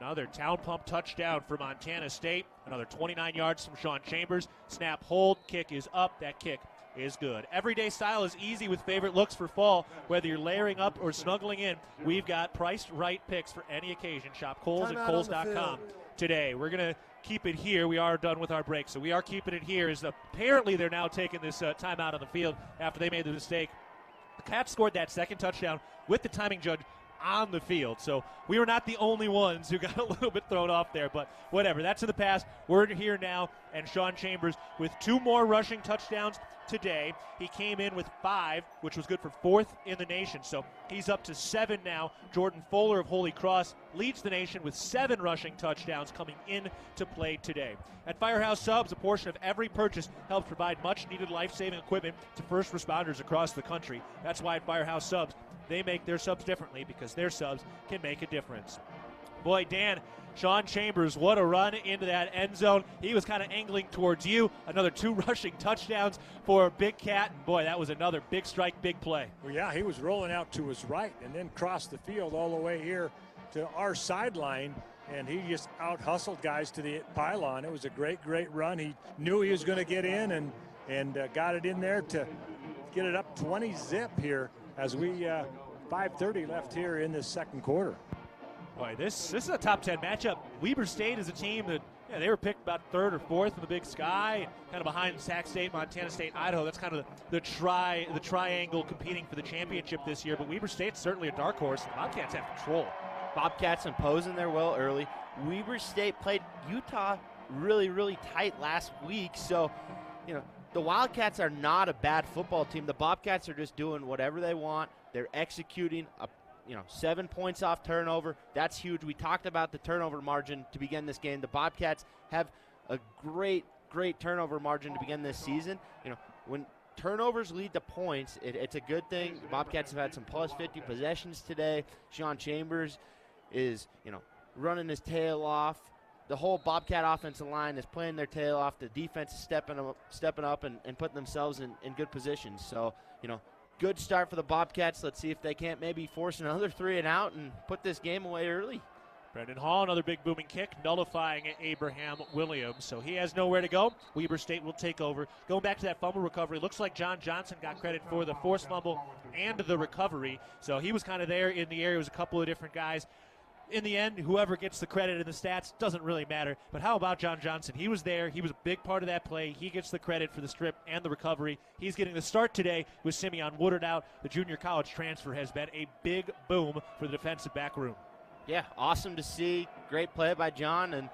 Another Town Pump touchdown for Montana State. Another 29 yards from Sean Chambers. Snap, hold, kick is up. That kick is good. Everyday style is easy with favorite looks for fall. Whether you're layering up or snuggling in, we've got priced right picks for any occasion. Shop Kohl's at Kohl's.com today. We're going to keep it here. We are done with our break, so we are keeping it here. As apparently they're now taking this timeout on the field after they made the mistake. The Cats scored that second touchdown with the timing judge on the field. So we were not the only ones who got a little bit thrown off there, but whatever. That's in the past. We're here now, and Sean Chambers with 2 more rushing touchdowns today. He came in with 5, which was good for 4th in the nation. So he's up to 7 now. Jordan Fuller of Holy Cross leads the nation with 7 rushing touchdowns coming in to play today. At Firehouse Subs, a portion of every purchase helps provide much-needed life-saving equipment to first responders across the country. That's why at Firehouse Subs, they make their subs differently, because their subs can make a difference. Boy, Dan, Sean Chambers, what a run into that end zone. He was kind of angling towards you. Another 2 rushing touchdowns for Big Cat. And boy, that was another big strike, big play. Well, yeah, he was rolling out to his right and then crossed the field all the way here to our sideline, and he just out-hustled guys to the pylon. It was a great, great run. He knew he was going to get in and got it in there to get it up 20 zip here as we 5:30 left here in this second quarter. Boy, this is a top 10 matchup. Weber State is a team that they were picked about 3rd or 4th in the Big Sky, kind of behind Sac State, Montana State, Idaho. That's kind of the triangle competing for the championship this year. But Weber State's certainly a dark horse. The Bobcats have control. Bobcats imposing their will early. Weber State played Utah really, really tight last week. So, the Wildcats are not a bad football team. The Bobcats are just doing whatever they want. They're executing 7 points off turnover. That's huge. We talked about the turnover margin to begin this game. The Bobcats have a great, great turnover margin to begin this season. When turnovers lead to points, it's a good thing. The Bobcats have had some plus 50 possessions today. Sean Chambers is, running his tail off. The whole Bobcat offensive line is playing their tail off. The defense is stepping up and putting themselves in good positions. So, good start for the Bobcats. Let's see if they can't maybe force another 3 and out and put this game away early. Brendan Hall, another big booming kick, nullifying Abraham Williams. So he has nowhere to go. Weber State will take over. Going back to that fumble recovery, looks like John Johnson got credit for the forced fumble and the recovery. So he was kind of there in the area. It was a couple of different guys. In the end, whoever gets the credit in the stats doesn't really matter. But how about John Johnson? He was there. He was a big part of that play. He gets the credit for the strip and the recovery. He's getting the start today with Simeon Woodard out. The junior college transfer has been a big boom for the defensive back room. Yeah, awesome to see. Great play by John, and,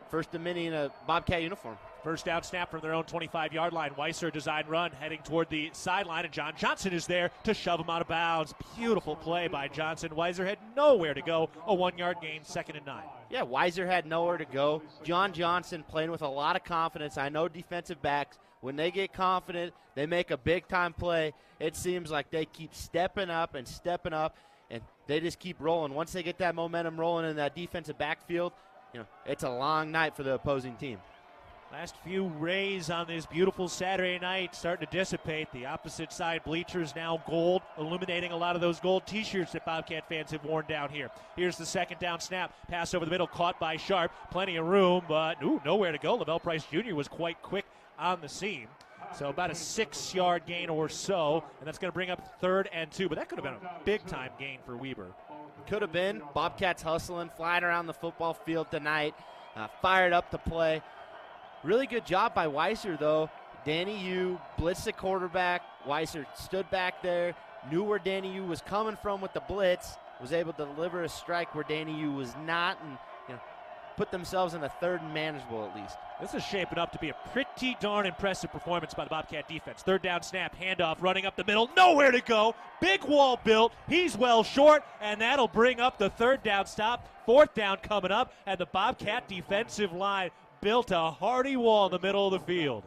first of many in a Bobcat uniform. First down snap from their own 25-yard line. Weiser design run heading toward the sideline, and John Johnson is there to shove him out of bounds. Beautiful play by Johnson. Weiser had nowhere to go. A 1-yard gain, 2nd and 9. Yeah, Weiser had nowhere to go. John Johnson playing with a lot of confidence. I know defensive backs, when they get confident, they make a big-time play. It seems like they keep stepping up, and they just keep rolling. Once they get that momentum rolling in that defensive backfield, it's a long night for the opposing team. Last few rays on this beautiful Saturday night starting to dissipate. The opposite side bleachers now gold, illuminating a lot of those gold T-shirts that Bobcat fans have worn down here. Here's the second down snap. Pass over the middle, caught by Sharp. Plenty of room, but nowhere to go. Lavelle Price Jr. was quite quick on the seam. So about a 6-yard gain or so, and that's going to bring up 3rd and 2. But that could have been a big-time gain for Weber. Could have been. Bobcats hustling, flying around the football field tonight. Fired up to play. Really good job by Weiser, though. Danny Yu blitzed the quarterback. Weiser stood back there, knew where Danny Yu was coming from with the blitz, was able to deliver a strike where Danny Yu was not, and put themselves in a third and manageable at least. This is shaping up to be a pretty darn impressive performance by the Bobcat defense. Third down snap, handoff, running up the middle, nowhere to go. Big wall built. He's well short, and that'll bring up the third down stop. Fourth down coming up, and the Bobcat defensive line built a hardy wall in the middle of the field.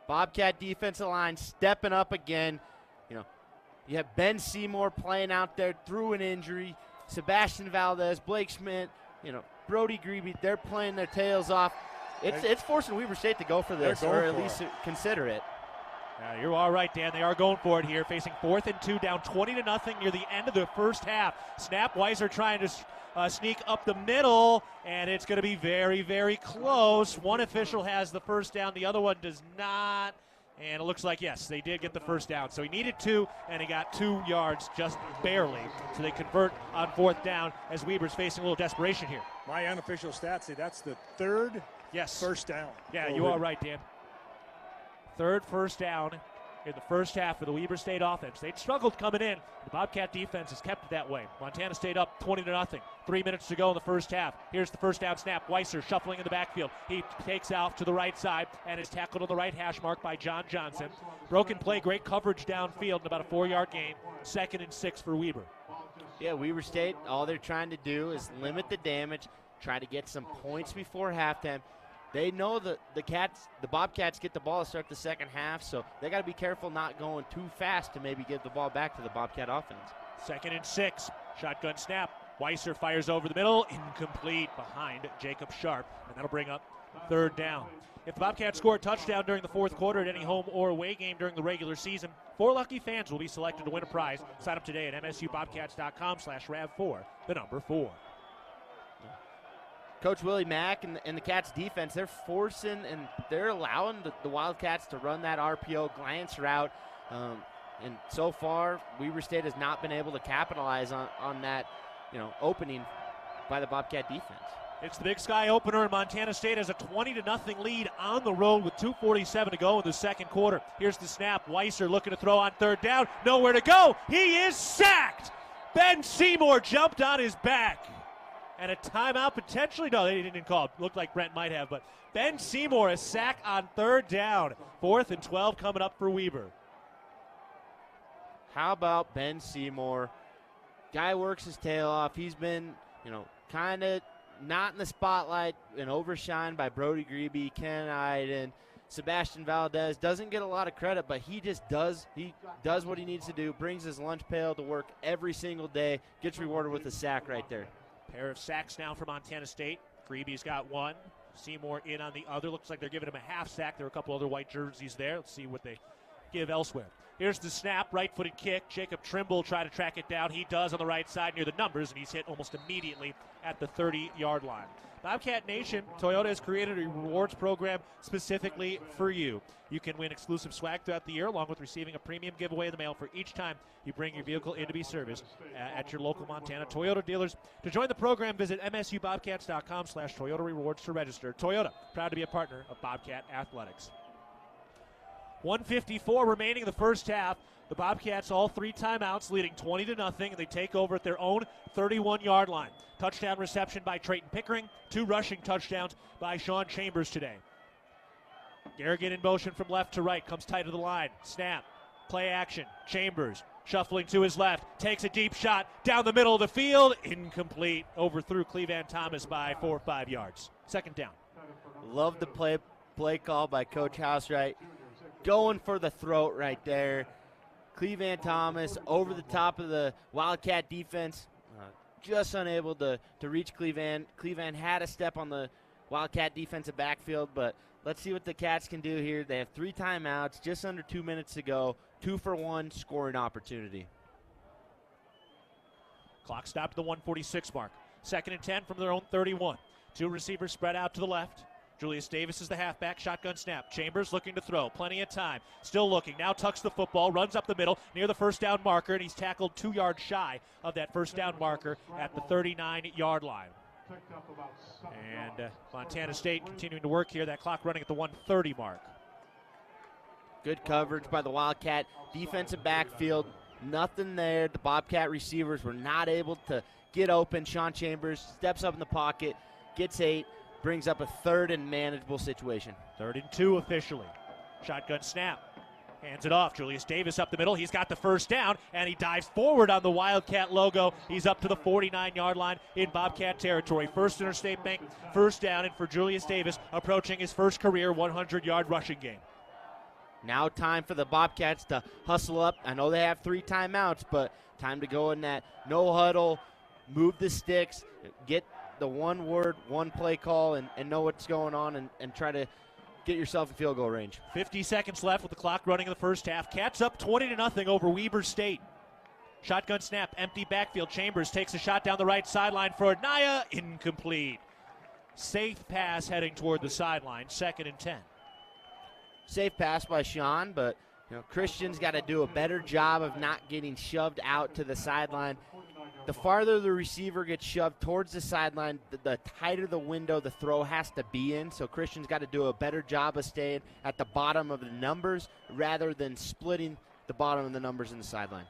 Bobcat defensive line stepping up again. You have Ben Seymour playing out there through an injury. Sebastian Valdez, Blake Schmidt, Brody Grebe, they're playing their tails off. It's forcing Weber State to go for this, or at least consider it. Yeah, you're all right, Dan. They are going for it here, facing 4th and 2, down 20-0 near the end of the first half. Snap, Weiser trying to sneak up the middle, and it's going to be very, very close. One official has the first down, the other one does not. And it looks like, yes, they did get the first down. So he needed 2, and he got 2 yards just barely. So they convert on 4th down as Weber's facing a little desperation here. My unofficial stats say that's the third first down. Yeah, you are right, Dan. Third first down in the first half for the Weber State offense. They'd struggled coming in. The Bobcat defense has kept it that way. Montana State up 20-0. 3 minutes to go in the first half. Here's the first down snap. Weiser shuffling in the backfield. He takes off to the right side and is tackled on the right hash mark by John Johnson. Broken play, great coverage downfield, and about a 4-yard gain. 2nd and 6 for Weber. Yeah, Weber State, all they're trying to do is limit the damage, try to get some points before halftime. They know that the Bobcats get the ball to start the second half, so they got to be careful not going too fast to maybe give the ball back to the Bobcat offense. 2nd and 6. Shotgun snap. Weiser fires over the middle. Incomplete behind Jacob Sharp, and that'll bring up 3rd down. If the Bobcats score a touchdown during the 4th quarter at any home or away game during the regular season, 4 lucky fans will be selected to win a prize. Sign up today at msubobcats.com/RAV4, the number 4. Coach Willie Mack and the Cats defense, they're forcing and they're allowing the Wildcats to run that RPO glance route. And so far, Weber State has not been able to capitalize on that, opening by the Bobcat defense. It's the Big Sky opener, and Montana State has a 20-0 lead on the road with 2:47 to go in the second quarter. Here's the snap. Weiser looking to throw on 3rd down. Nowhere to go. He is sacked. Ben Seymour jumped on his back. And a timeout potentially. No, they didn't call it. Looked like Brent might have. But Ben Seymour, a sack on 3rd down. 4th and 12 coming up for Weber. How about Ben Seymour? Guy works his tail off. He's been, kind of not in the spotlight and overshined by Brody Grebe, Ken Iden, Sebastian Valdez. Doesn't get a lot of credit, but he just does. He does what he needs to do. Brings his lunch pail to work every single day. Gets rewarded with a sack right there. Pair of sacks now for Montana State. Grebe's got 1. Seymour in on the other. Looks like they're giving him a half sack. There are a couple other white jerseys there. Let's see what they give elsewhere. Here's the snap, right-footed kick. Jacob Trimble try to track it down. He does on the right side near the numbers, and he's hit almost immediately at the 30-yard line. Bobcat Nation, Toyota has created a rewards program specifically for you. You can win exclusive swag throughout the year, along with receiving a premium giveaway in the mail for each time you bring your vehicle in to be serviced at your local Montana Toyota dealers. To join the program, visit msubobcats.com/Toyota Rewards to register. Toyota, proud to be a partner of Bobcat Athletics. 1:54 remaining in the first half. The Bobcats all 3 timeouts, leading 20-0, and they take over at their own 31-yard line. Touchdown reception by Trayton Pickering. 2 rushing touchdowns by Sean Chambers today. Garrigan in motion from left to right, comes tight to the line. Snap, play action. Chambers shuffling to his left, takes a deep shot down the middle of the field. Incomplete. Overthrew Clevan Thomas by 4 or 5 yards. 2nd down. Love the play call by Coach Housewright. Going for the throat right there. Clevan Thomas over the top of the Wildcat defense. Just unable to reach Clevan. Clevan had a step on the Wildcat defensive backfield, but let's see what the Cats can do here. They have 3 timeouts, just under 2 minutes to go. 2 for 1 scoring opportunity. Clock stopped at the 1:46 mark. 2nd and 10 from their own 31. 2 receivers spread out to the left. Julius Davis is the halfback. Shotgun snap. Chambers looking to throw. Plenty of time. Still looking. Now tucks the football. Runs up the middle near the first down marker, and he's tackled 2 yards shy of that first down marker at the 39-yard line. And Montana State continuing to work here. That clock running at the 1:30 mark. Good coverage by the Wildcat defensive backfield. nothing there. The Bobcat receivers were not able to get open. Sean Chambers steps up in the pocket, gets 8, brings up a 3rd and manageable situation. 3rd and 2 officially. Shotgun snap. Hands it off. Julius Davis up the middle. He's got the first down, and he dives forward on the Wildcat logo. He's up to the 49-yard line in Bobcat territory. First Interstate Bank, first down, and for Julius Davis, approaching his first career 100-yard rushing game. Now time for the Bobcats to hustle up. I know they have 3 timeouts, but time to go in that no huddle, move the sticks, get the one word, one play call, and know what's going on and try to get yourself in field goal range. 50 seconds left with the clock running in the first half. Cats up 20-0 over Weber State. Shotgun snap, empty backfield. Chambers takes a shot down the right sideline for Anaya. Incomplete. Safe pass heading toward the sideline. 2nd and 10. Safe pass by Sean, but Christian's got to do a better job of not getting shoved out to the sideline. The farther the receiver gets shoved towards the sideline, the tighter the window the throw has to be in. So Christian's got to do a better job of staying at the bottom of the numbers rather than splitting the bottom of the numbers in the sideline.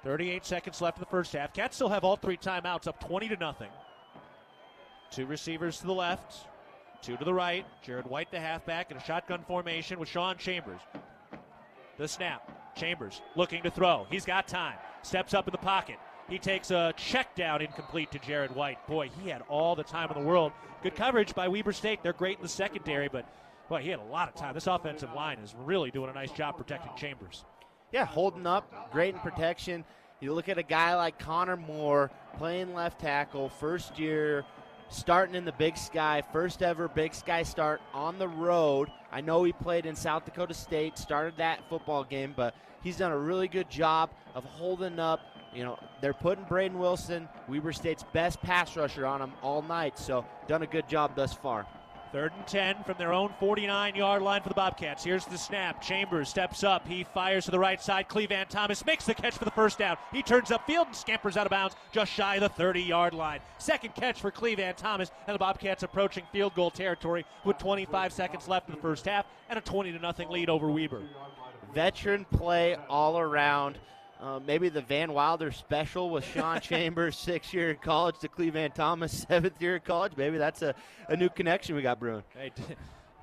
38 seconds left in the first half. Cats still have all 3 timeouts, up 20-0. 2 receivers to the left, 2 to the right. Jared White, the halfback, in a shotgun formation with Sean Chambers. The snap. Chambers looking to throw. He's got time. Steps up in the pocket. He takes a check down, incomplete to Jared White. Boy, he had all the time in the world. Good coverage by Weber State. They're great in the secondary, but boy, he had a lot of time. This offensive line is really doing a nice job protecting Chambers. Yeah, holding up, great in protection. You look at a guy like Connor Moore playing left tackle, first year, starting in the Big Sky, first ever Big Sky start on the road. I know he played in South Dakota State, started that football game, but he's done a really good job of holding up. They're putting Braden Wilson, Weber State's best pass rusher, on him all night, so done a good job thus far. 3rd and 10 from their own 49-yard line for the Bobcats. Here's the snap. Chambers steps up. He fires to the right side. Clevan Thomas makes the catch for the first down. He turns upfield and scampers out of bounds just shy of the 30-yard line. Second catch for Clevan Thomas, and the Bobcats approaching field goal territory with 25 seconds left in the first half and a 20-0 lead over Weber. Veteran play all around. Maybe the Van Wilder special with Sean Chambers, 6th year in college, to Clevan Thomas, 7th year in college. Maybe that's a new connection we got brewing. Hey,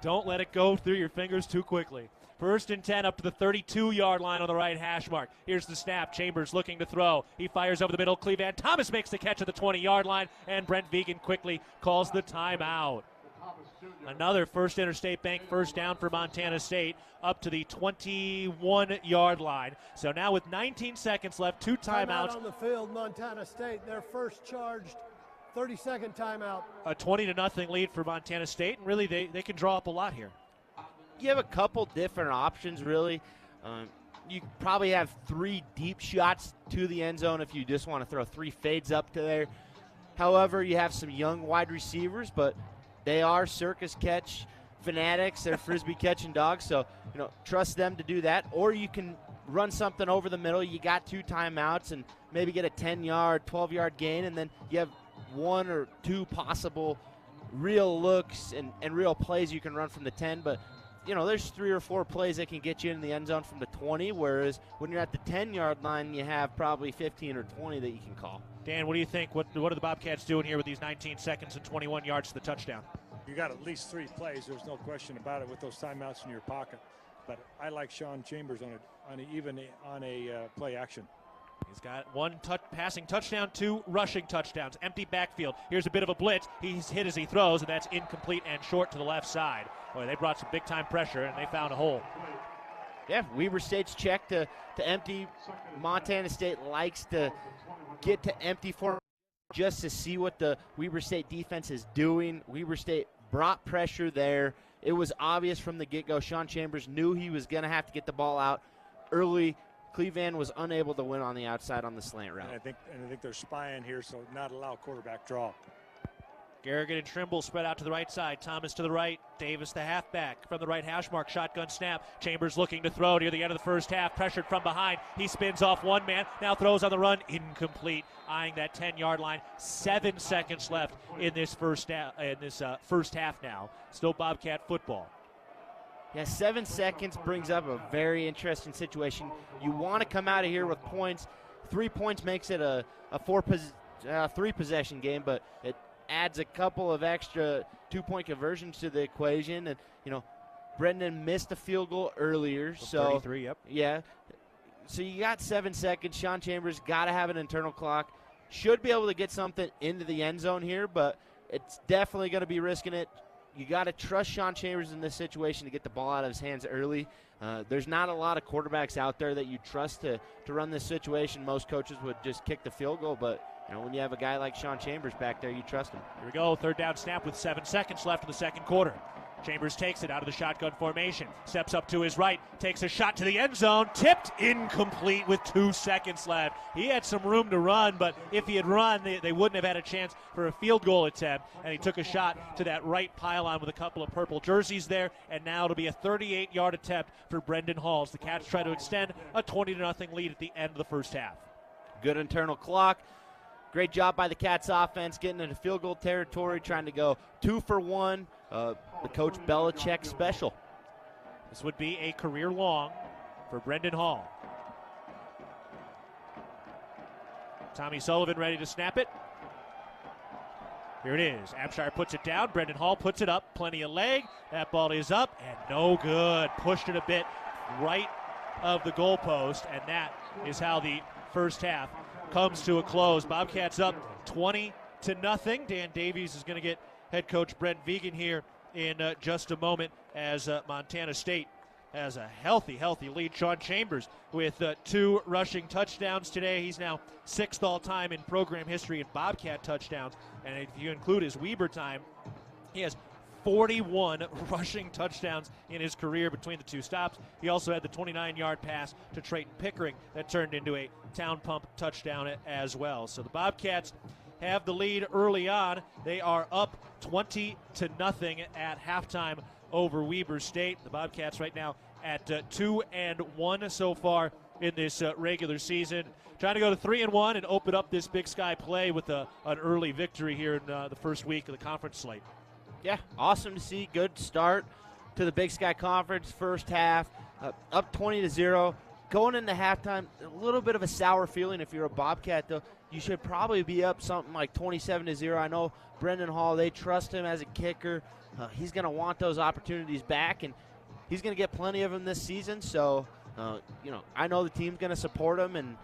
don't let it go through your fingers too quickly. 1st and 10 up to the 32-yard line on the right hash mark. Here's the snap. Chambers looking to throw. He fires over the middle. Clevan Thomas makes the catch at the 20-yard line, and Brent Vegan quickly calls the timeout. Another First Interstate Bank first down for Montana State up to the 21-yard line. So now with 19 seconds left, 2 timeouts. Timeout on the field, Montana State, their first charged 30-second timeout. A 20-0 lead for Montana State, and really they can draw up a lot here. You have a couple different options, really. You probably have 3 deep shots to the end zone if you just want to throw 3 fades up to there. However, you have some young wide receivers, but they are circus catch fanatics. They're frisbee catching dogs, so trust them to do that. Or you can run something over the middle. You got 2 timeouts and maybe get a 10-yard, 12-yard gain, and then you have 1 or 2 possible real looks and real plays you can run from the 10. But there's 3 or 4 plays that can get you in the end zone from the 20, whereas when you're at the 10-yard line, you have probably 15 or 20 that you can call. Dan, what do you think? What are the Bobcats doing here with these 19 seconds and 21 yards to the touchdown? You got at least 3 plays. There's no question about it with those timeouts in your pocket. But I like Sean Chambers on a play action. He's got 1 passing touchdown, 2 rushing touchdowns. Empty backfield. Here's a bit of a blitz. He's hit as he throws, and that's incomplete and short to the left side. Boy, they brought some big-time pressure, and they found a hole. Yeah, Weber State's check to empty. Montana State likes to get to empty for just to see what the Weber State defense is doing. Weber State brought pressure there. It was obvious from the get-go. Sean Chambers knew he was going to have to get the ball out early. Cleveland was unable to win on the outside on the slant route. And I think they're spying here, so not allow quarterback draw. Garrigan and Trimble spread out to the right side. Thomas to the right. Davis, the halfback, from the right hash mark. Shotgun snap. Chambers looking to throw near the end of the first half. Pressured from behind. He spins off 1 man. Now throws on the run. Incomplete. Eyeing that 10-yard line. 7 seconds left in this first half now. Still Bobcat football. Yeah, 7 seconds brings up a very interesting situation. You want to come out of here with points. 3 points makes it a 3-possession game, but it adds a couple of extra 2-point conversions to the equation. And, Brendan missed a field goal earlier. So 33, yep. Yeah. So you got 7 seconds. Sean Chambers got to have an internal clock. Should be able to get something into the end zone here, but it's definitely going to be risking it. You got to trust Sean Chambers in this situation to get the ball out of his hands early. There's not a lot of quarterbacks out there that you trust to run this situation. Most coaches would just kick the field goal, but when you have a guy like Sean Chambers back there, you trust him. Here we go, third down snap with 7 seconds left in the second quarter. Chambers takes it out of the shotgun formation, steps up to his right, takes a shot to the end zone, tipped, incomplete with 2 seconds left. He had some room to run, but if he had run, they wouldn't have had a chance for a field goal attempt, and he took a shot to that right pylon with a couple of purple jerseys there, and now it'll be a 38-yard attempt for Brendan Hall as the Cats try to extend a 20-0 lead at the end of the first half. Good internal clock. Great job by the Cats offense getting into field goal territory, trying to go 2 for 1. The Coach Belichick special. This would be a career long for Brendan Hall. Tommy Sullivan ready to snap it. Here it is. Abshire puts it down. Brendan Hall puts it up. Plenty of leg. That ball is up and no good. Pushed it a bit right of the goalpost, and that is how the first half comes to a close. Bobcats up 20-0. Dan Davies is going to get head coach Brent Vigen here in just a moment as Montana State has a healthy lead. Sean Chambers with 2 rushing touchdowns today. He's now 6th all-time in program history in Bobcat touchdowns. And if you include his Weber time, he has 41 rushing touchdowns in his career between the 2 stops. He also had the 29-yard pass to Trayton Pickering that turned into a Town Pump touchdown as well. So the Bobcats have the lead early on. They are up 20-0 at halftime over Weber State. The Bobcats right now at 2-1 so far in this regular season. Trying to go to 3-1 and open up this Big Sky play with an early victory here in the first week of the conference slate. Yeah, awesome to see. Good start to the Big Sky Conference first half. Up 20-0. Going into halftime, a little bit of a sour feeling if you're a Bobcat, though. You should probably be up something like 27-0. I know Brendan Hall, they trust him as a kicker. He's going to want those opportunities back, and he's going to get plenty of them this season. So, I know the team's going to support him, and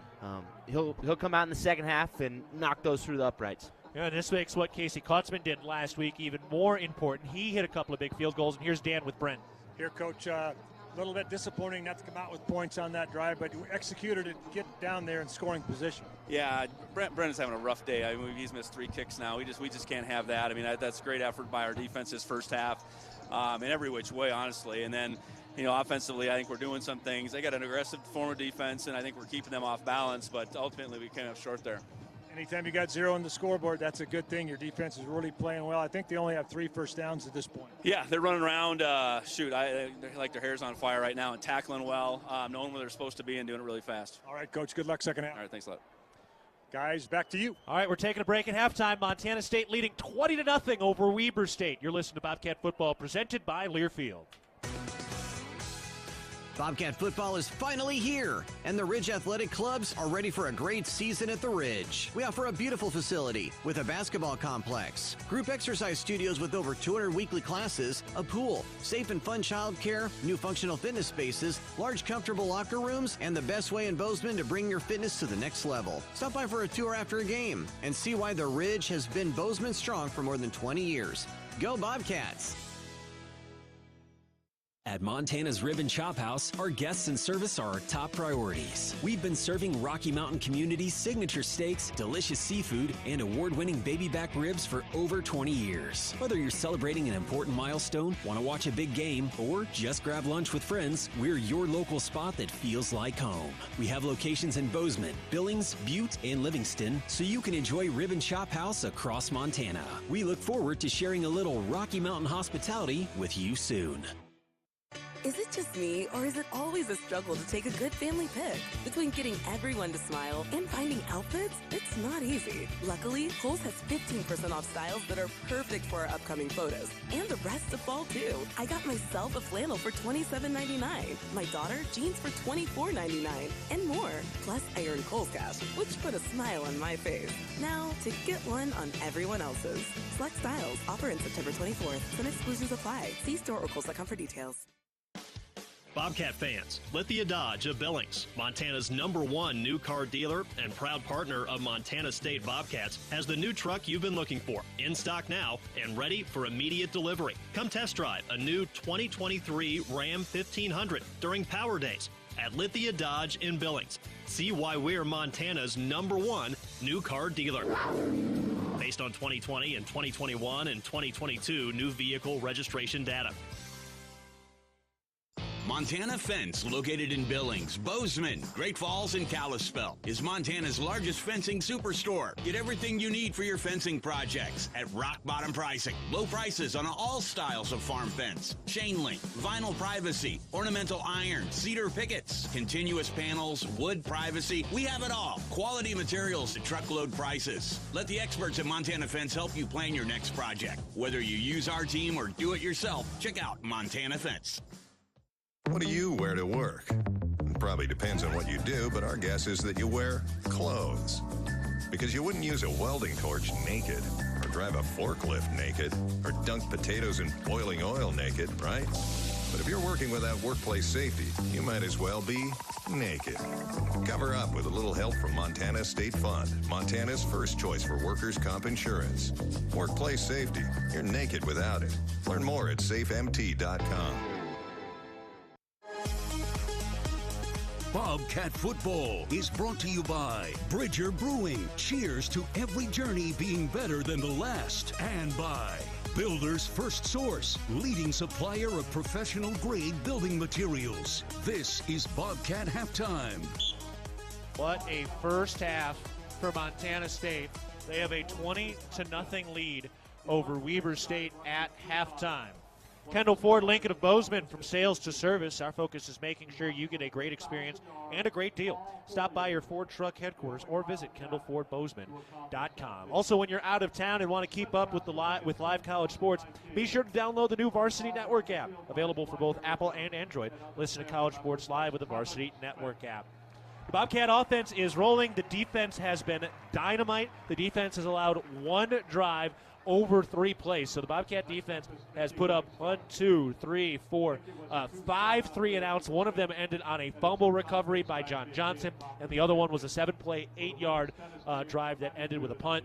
he'll come out in the second half and knock those through the uprights. Yeah, and this makes what Casey Kotzman did last week even more important. He hit a couple of big field goals, and here's Dan with Brent. Here, Coach, a little bit disappointing not to come out with points on that drive, but you executed it, get down there in scoring position. Yeah, Brendan's having a rough day. I mean, he's missed 3 kicks now. We just can't have that. I mean, that's great effort by our defense this first half, in every which way, honestly. And then, offensively, I think we're doing some things. They got an aggressive form of defense, and I think we're keeping them off balance. But ultimately, we came up short there. Anytime you got 0 on the scoreboard, that's a good thing. Your defense is really playing well. I think they only have 3 first downs at this point. Yeah, they're running around. They're like their hair's on fire right now and tackling well, knowing where they're supposed to be and doing it really fast. All right, Coach, good luck second half. All right, thanks a lot. Guys, back to you. All right, we're taking a break at halftime. Montana State leading 20-0 over Weber State. You're listening to Bobcat Football presented by Learfield. Bobcat football is finally here, and the Ridge Athletic Clubs are ready for a great season at the Ridge. We offer a beautiful facility with a basketball complex, group exercise studios with over 200 weekly classes, a pool, safe and fun childcare, new functional fitness spaces, large comfortable locker rooms, and the best way in Bozeman to bring your fitness to the next level. Stop by for a tour after a game and see why the Ridge has been Bozeman strong for more than 20 years. Go Bobcats! At Montana's Rib and Chop House, our guests and service are our top priorities. We've been serving Rocky Mountain communities signature steaks, delicious seafood, and award-winning baby back ribs for over 20 years. Whether you're celebrating an important milestone, want to watch a big game, or just grab lunch with friends, we're your local spot that feels like home. We have locations in Bozeman, Billings, Butte, and Livingston, so you can enjoy Rib and Chop House across Montana. We look forward to sharing a little Rocky Mountain hospitality with you soon. Is it just me, or is it always a struggle to take a good family pic? Between getting everyone to smile and finding outfits, it's not easy. Luckily, Kohl's has 15% off styles that are perfect for our upcoming photos. And the rest of fall, too. I got myself a flannel for $27.99. My daughter, jeans for $24.99. And more. Plus, I earned Kohl's Cash, which put a smile on my face. Now, to get one on everyone else's. Select styles. Offer in September 24th. Some exclusions apply. See store or Kohl's.com for details. Bobcat fans, Lithia Dodge of Billings, Montana's #1 new car dealer and proud partner of Montana State Bobcats, has the new truck you've been looking for, in stock now and ready for immediate delivery. Come test drive a new 2023 Ram 1500 during Power Days at Lithia Dodge in Billings. See why we're Montana's #1 new car dealer. Based on 2020 and 2021 and 2022 new vehicle registration data. Montana Fence, located in Billings, Bozeman, Great Falls, and Kalispell, is Montana's largest fencing superstore. Get everything you need for your fencing projects at rock bottom pricing. Low prices on all styles of farm fence, chain link, vinyl privacy, ornamental iron, cedar pickets, continuous panels, wood privacy. We have it all. Quality materials at truckload prices. Let the experts at Montana Fence help you plan your next project. Whether you use our team or do it yourself, check out Montana Fence. What do you wear to work? It probably depends on what you do, but our guess is that you wear clothes. Because you wouldn't use a welding torch naked, or drive a forklift naked, or dunk potatoes in boiling oil naked, right? But if you're working without workplace safety, you might as well be naked. Cover up with a little help from Montana State Fund, Montana's first choice for workers' comp insurance. Workplace safety. You're naked without it. Learn more at safemt.com. Bobcat Football is brought to you by Bridger Brewing. Cheers to every journey being better than the last. And by Builder's First Source, leading supplier of professional grade building materials. This is Bobcat Halftime. What a first half for Montana State. They have a 20-0 lead over Weber State at halftime. Kendall Ford Lincoln of Bozeman, from sales to service. Our focus is making sure you get a great experience and a great deal. Stop by your Ford truck headquarters or visit KendallFordBozeman.com. Also, when you're out of town and want to keep up with live college sports, be sure to download the new Varsity Network app, available for both Apple and Android. Listen to college sports live with the Varsity Network app. The Bobcat offense is rolling. The defense has been dynamite. The defense has allowed one drive over 3 plays. So the Bobcat defense has put up 5 3-and-outs. One of them ended on a fumble recovery by John Johnson, and the other one was a 7-play, 8-yard drive that ended with a punt.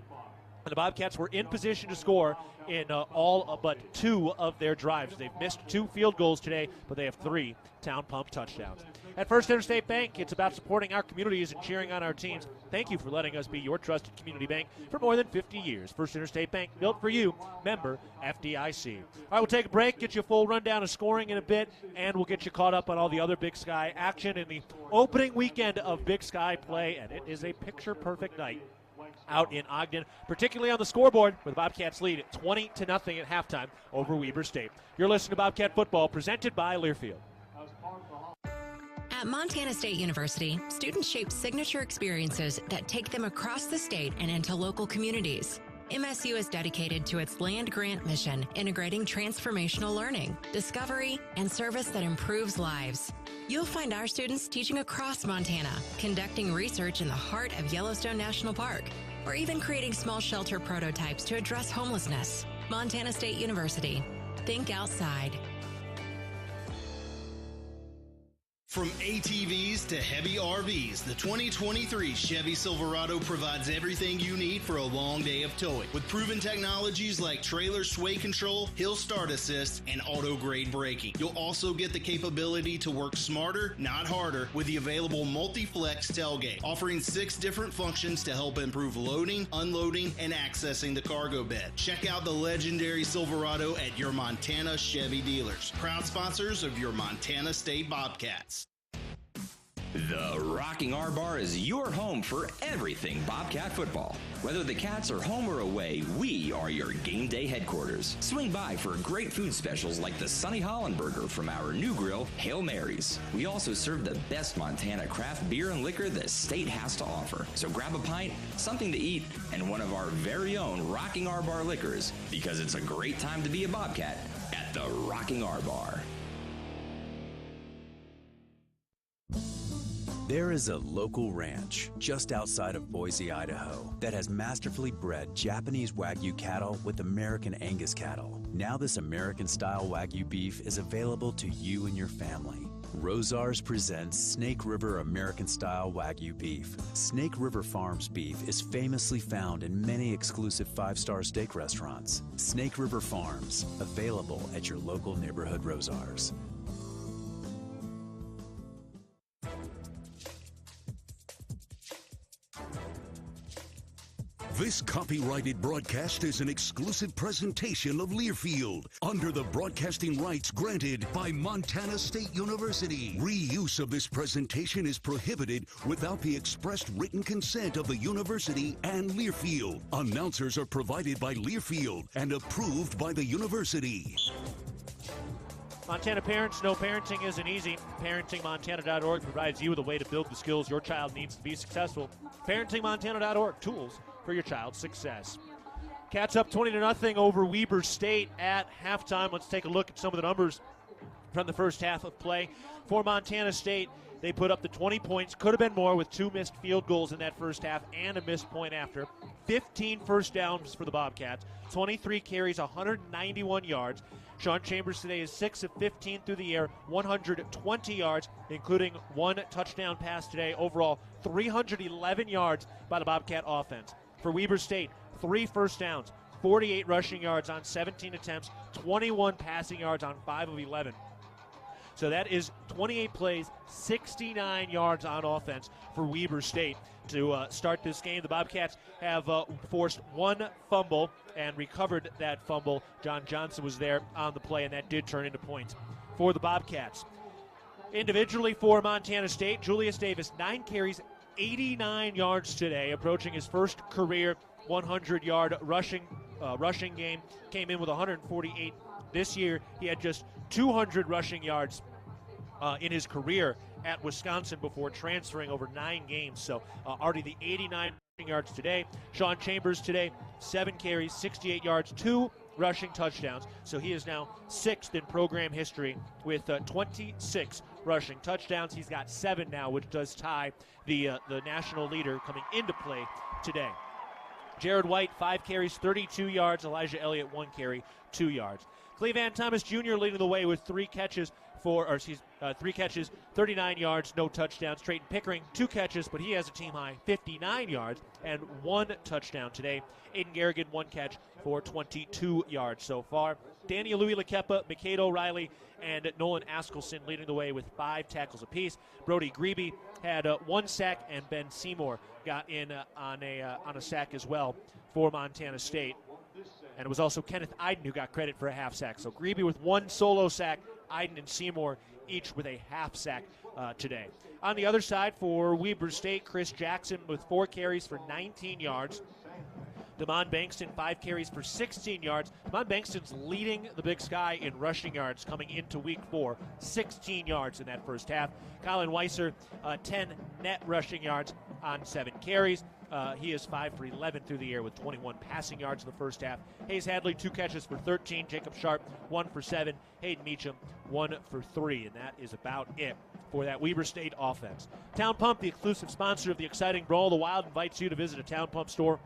And the Bobcats were in position to score in all but 2 of their drives. They've missed 2 field goals today, but they have 3 Town Pump touchdowns. At First Interstate Bank, it's about supporting our communities and cheering on our teams. Thank you for letting us be your trusted community bank for more than 50 years. First Interstate Bank, built for you. Member FDIC. All right, we'll take a break, get you a full rundown of scoring in a bit, and we'll get you caught up on all the other Big Sky action in the opening weekend of Big Sky play, and it is a picture-perfect night out in Ogden, particularly on the scoreboard, where the Bobcats lead at 20-0 at halftime over Weber State. You're listening to Bobcat Football, presented by Learfield. At Montana State University, students shape signature experiences that take them across the state and into local communities. MSU is dedicated to its land-grant mission, integrating transformational learning, discovery, and service that improves lives. You'll find our students teaching across Montana, conducting research in the heart of Yellowstone National Park, or even creating small shelter prototypes to address homelessness. Montana State University. Think outside. From ATVs to heavy RVs, the 2023 Chevy Silverado provides everything you need for a long day of towing. With proven technologies like trailer sway control, hill start assist, and auto-grade braking. You'll also get the capability to work smarter, not harder, with the available multi-flex tailgate, offering 6 different functions to help improve loading, unloading, and accessing the cargo bed. Check out the legendary Silverado at your Montana Chevy dealers, proud sponsors of your Montana State Bobcats. The Rocking R Bar is your home for everything Bobcat football. Whether the Cats are home or away, we are your game day headquarters. Swing by for great food specials like the Sunny Holland Burger from our new grill, Hail Marys. We also serve the best Montana craft beer and liquor the state has to offer. So grab a pint, something to eat, and one of our very own Rocking R Bar liquors, because it's a great time to be a Bobcat at the Rocking R Bar. There is a local ranch just outside of Boise, Idaho, that has masterfully bred Japanese Wagyu cattle with American Angus cattle. Now this American-style Wagyu beef is available to you and your family. Rosars presents Snake River American-style Wagyu beef. Snake River Farms beef is famously found in many exclusive five-star steak restaurants. Snake River Farms, available at your local neighborhood Rosars. This copyrighted broadcast is an exclusive presentation of Learfield under the broadcasting rights granted by Montana State University. Reuse of this presentation is prohibited without the expressed written consent of the university and Learfield. Announcers are provided by Learfield and approved by the university. Montana parents know parenting isn't easy. ParentingMontana.org provides you with a way to build the skills your child needs to be successful. ParentingMontana.org, tools for your child's success. Cats up 20-0 over Weber State at halftime. Let's take a look at some of the numbers from the first half of play. For Montana State, they put up the 20 points. Could have been more with 2 missed field goals in that first half and a missed point after. 15 first downs for the Bobcats. 23 carries, 191 yards. Sean Chambers today is 6 of 15 through the air, 120 yards, including 1 touchdown pass today. Overall, 311 yards by the Bobcat offense. For Weber State, 3 first downs, 48 rushing yards on 17 attempts, 21 passing yards on 5 of 11. So that is 28 plays, 69 yards on offense for Weber State to start this game. The Bobcats have forced 1 fumble and recovered that fumble. John Johnson was there on the play, and that did turn into points for the Bobcats. Individually for Montana State, Julius Davis, 9 carries, 89 yards today, approaching his first career 100-yard rushing game. Came in with 148 this year. He had just 200 rushing yards in his career at Wisconsin before transferring over 9 games. So already the 89 rushing yards today. Sean Chambers today, 7 carries, 68 yards, 2 rushing touchdowns. So he is now 6th in program history with 26 rushing touchdowns. He's got 7 now, which does tie the national leader coming into play today. Jared White, 5 carries, 32 yards. Elijah Elliott, 1 carry, 2 yards. Clevan Thomas Jr. leading the way with 3 catches, 39 yards, no touchdowns. Trayton Pickering, 2 catches, but he has a team-high 59 yards and 1 touchdown today. Aiden Garrigan, 1 catch for 22 yards so far. Danny Louis-Lakepa, McCade O'Reilly, and Nolan Askelson leading the way with 5 tackles apiece. Brody Grebe had 1 sack, and Ben Seymour got in on a sack as well for Montana State. And it was also Kenneth Iden who got credit for a half sack. So Grebe with 1 solo sack, Iden and Seymour each with a half sack today. On the other side for Weber State, Chris Jackson with 4 carries for 19 yards. Damon Bankston, 5 carries for 16 yards. Damon Bankston's leading the Big Sky in rushing yards coming into week 4, 16 yards in that first half. Colin Weiser, 10 net rushing yards on 7 carries. He is 5 for 11 through the air with 21 passing yards in the first half. Hayes Hadley, 2 catches for 13. Jacob Sharp, 1 for 7. Hayden Meacham, 1 for 3. And that is about it for that Weber State offense. Town Pump, the exclusive sponsor of the exciting Brawl, the Wild invites you to visit a Town Pump store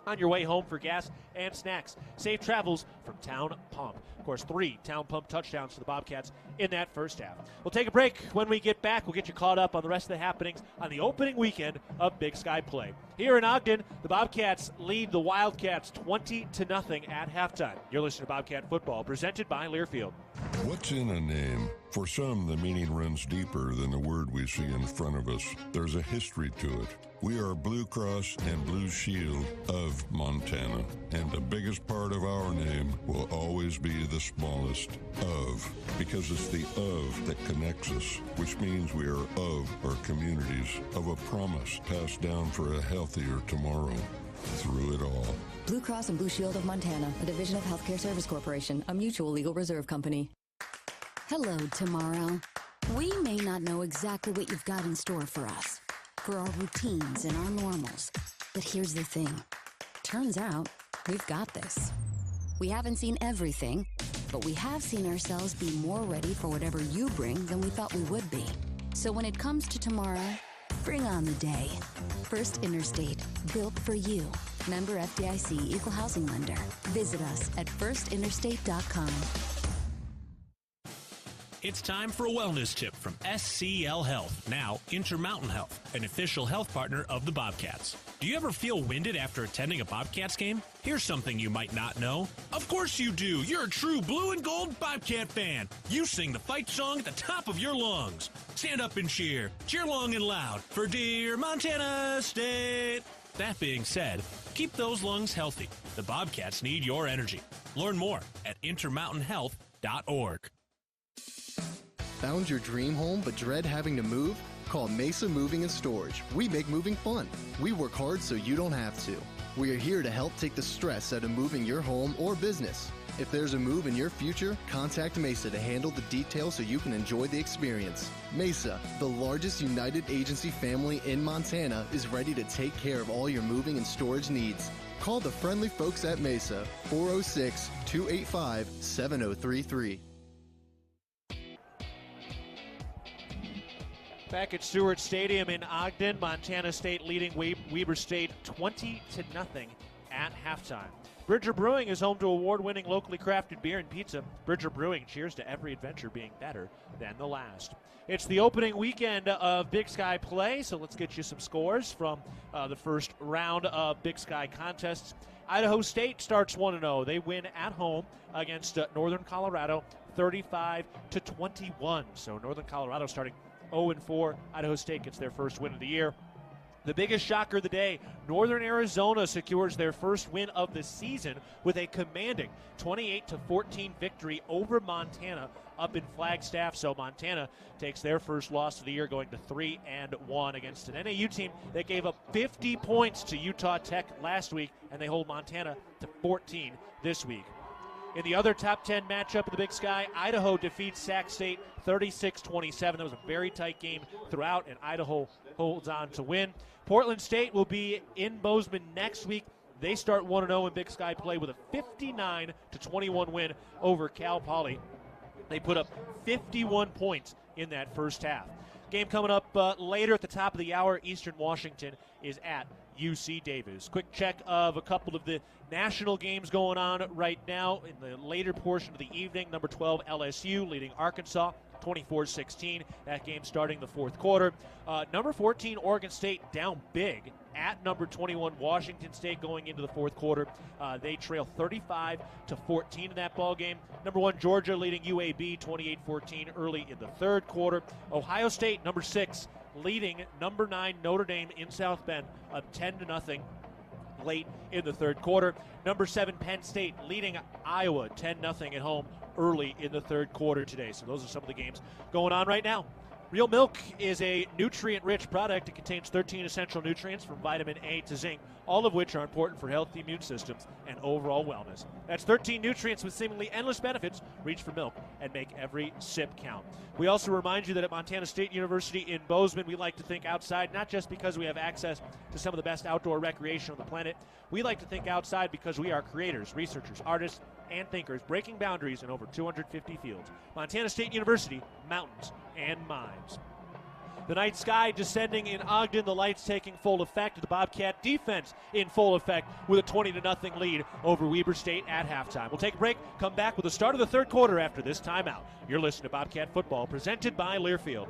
on your way home for gas and snacks. Safe travels from Town Pump. Of course, 3 Town Pump touchdowns for the Bobcats in that first half. We'll take a break. When we get back, we'll get you caught up on the rest of the happenings on the opening weekend of Big Sky play. Here in Ogden, the Bobcats lead the Wildcats 20-0 at halftime. You're listening to Bobcat Football, presented by Learfield. What's in a name? For some, the meaning runs deeper than the word we see in front of us. There's a history to it. We are Blue Cross and Blue Shield of Montana, and the biggest part of our name will always be the smallest, of, because it's the of that connects us, which means we are of our communities, of a promise passed down for a healthier tomorrow. Through it all. Blue Cross and Blue Shield of Montana, a division of Healthcare Service Corporation, a mutual legal reserve company. Hello, tomorrow. We may not know exactly what you've got in store for us, for our routines and our normals. But here's the thing. Turns out, we've got this. We haven't seen everything, but we have seen ourselves be more ready for whatever you bring than we thought we would be. So when it comes to tomorrow, bring on the day. First Interstate, built for you. Member FDIC, Equal Housing Lender. Visit us at firstinterstate.com. It's time for a wellness tip from SCL Health, now Intermountain Health, an official health partner of the Bobcats. Do you ever feel winded after attending a Bobcats game? Here's something you might not know. Of course you do. You're a true blue and gold Bobcat fan. You sing the fight song at the top of your lungs. Stand up and cheer. Cheer long and loud for dear Montana State. That being said, keep those lungs healthy. The Bobcats need your energy. Learn more at intermountainhealth.org. Found your dream home but dread having to move? Call Mesa Moving and Storage. We make moving fun. We work hard so you don't have to. We are here to help take the stress out of moving your home or business. If there's a move in your future, contact Mesa to handle the details so you can enjoy the experience. Mesa, the largest United Agency family in Montana, is ready to take care of all your moving and storage needs. Call the friendly folks at Mesa, 406-285-7033. Back at Stewart Stadium in Ogden, Montana State leading Weber State 20-0 at halftime. Bridger Brewing is home to award-winning locally crafted beer and pizza. Bridger Brewing cheers to every adventure being better than the last. It's the opening weekend of Big Sky play, so let's get you some scores from the first round of Big Sky contests. Idaho State starts 1-0. They win at home against Northern Colorado 35-21. So Northern Colorado starting 0-4. Idaho State gets their first win of the year. The biggest shocker of the day, Northern Arizona secures their first win of the season with a commanding 28-14 victory over Montana up in Flagstaff. So Montana takes their first loss of the year, going to 3-1 against an NAU team that gave up 50 points to Utah Tech last week, and they hold Montana to 14 this week. In the other top 10 matchup of the Big Sky, Idaho defeats Sac State 36-27. That was a very tight game throughout, and Idaho holds on to win. Portland State will be in Bozeman next week. They start 1-0 in Big Sky play with a 59-21 win over Cal Poly. They put up 51 points in that first half. Game coming up later at the top of the hour. Eastern Washington is at UC Davis. Quick check of a couple of the national games going on right now in the later portion of the evening. Number 12 LSU leading Arkansas 24-16. That game starting the fourth quarter. Number 14 Oregon State down big at number 21 Washington State going into the fourth quarter. They trail 35-14 in that ball game. Number 1 Georgia leading UAB 28-14 early in the third quarter. Ohio State number 6 leading number 9 Notre Dame in South Bend up 10-0 late in the third quarter. Number 7 Penn State leading Iowa 10-0 at home early in the third quarter today. So those are some of the games going on right now. Real Milk is a nutrient-rich product. It contains 13 essential nutrients from vitamin A to zinc, all of which are important for healthy immune systems and overall wellness. That's 13 nutrients with seemingly endless benefits. Reach for milk and make every sip count. We also remind you that at Montana State University in Bozeman, we like to think outside, not just because we have access to some of the best outdoor recreation on the planet. We like to think outside because we are creators, researchers, artists, and thinkers breaking boundaries in over 250 fields. Montana State University, mountains and minds. The night sky descending in Ogden, the lights taking full effect. The Bobcat defense in full effect with a 20-0 lead over Weber State at halftime. We'll take a break, come back with the start of the third quarter after this timeout. You're listening to Bobcat Football, presented by Learfield.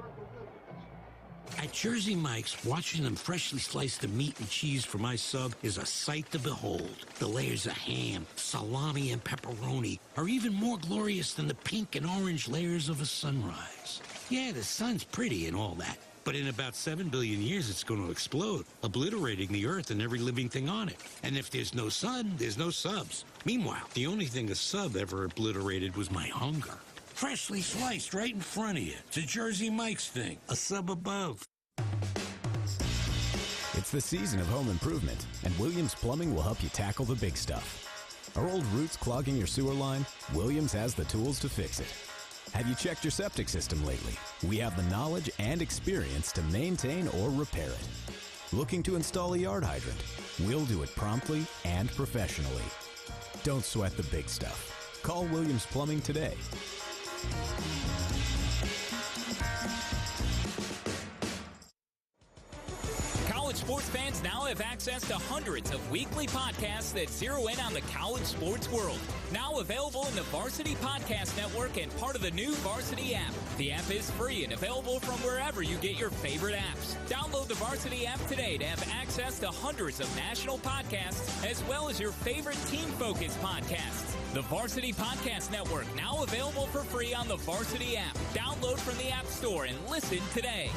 At Jersey Mike's, watching them freshly slice the meat and cheese for my sub is a sight to behold. The layers of ham, salami, and pepperoni are even more glorious than the pink and orange layers of a sunrise. Yeah, the sun's pretty and all that, but in about 7 billion years, it's going to explode, obliterating the Earth and every living thing on it. And if there's no sun, there's no subs. Meanwhile, the only thing a sub ever obliterated was my hunger. Freshly sliced right in front of you. It's a Jersey Mike's thing. A sub above. It's the season of home improvement, and Williams Plumbing will help you tackle the big stuff. Are old roots clogging your sewer line? Williams has the tools to fix it. Have you checked your septic system lately? We have the knowledge and experience to maintain or repair it. Looking to install a yard hydrant? We'll do it promptly and professionally. Don't sweat the big stuff. Call Williams Plumbing today. College sports fans now have access to hundreds of weekly podcasts that zero in on the college sports world. Now available in the Varsity Podcast Network and part of the new Varsity app. The app is free and available from wherever you get your favorite apps. Download the Varsity app today to have access to hundreds of national podcasts as well as your favorite team-focused podcasts. The Varsity Podcast Network, now available for free on the Varsity app. Download from the App Store and listen today.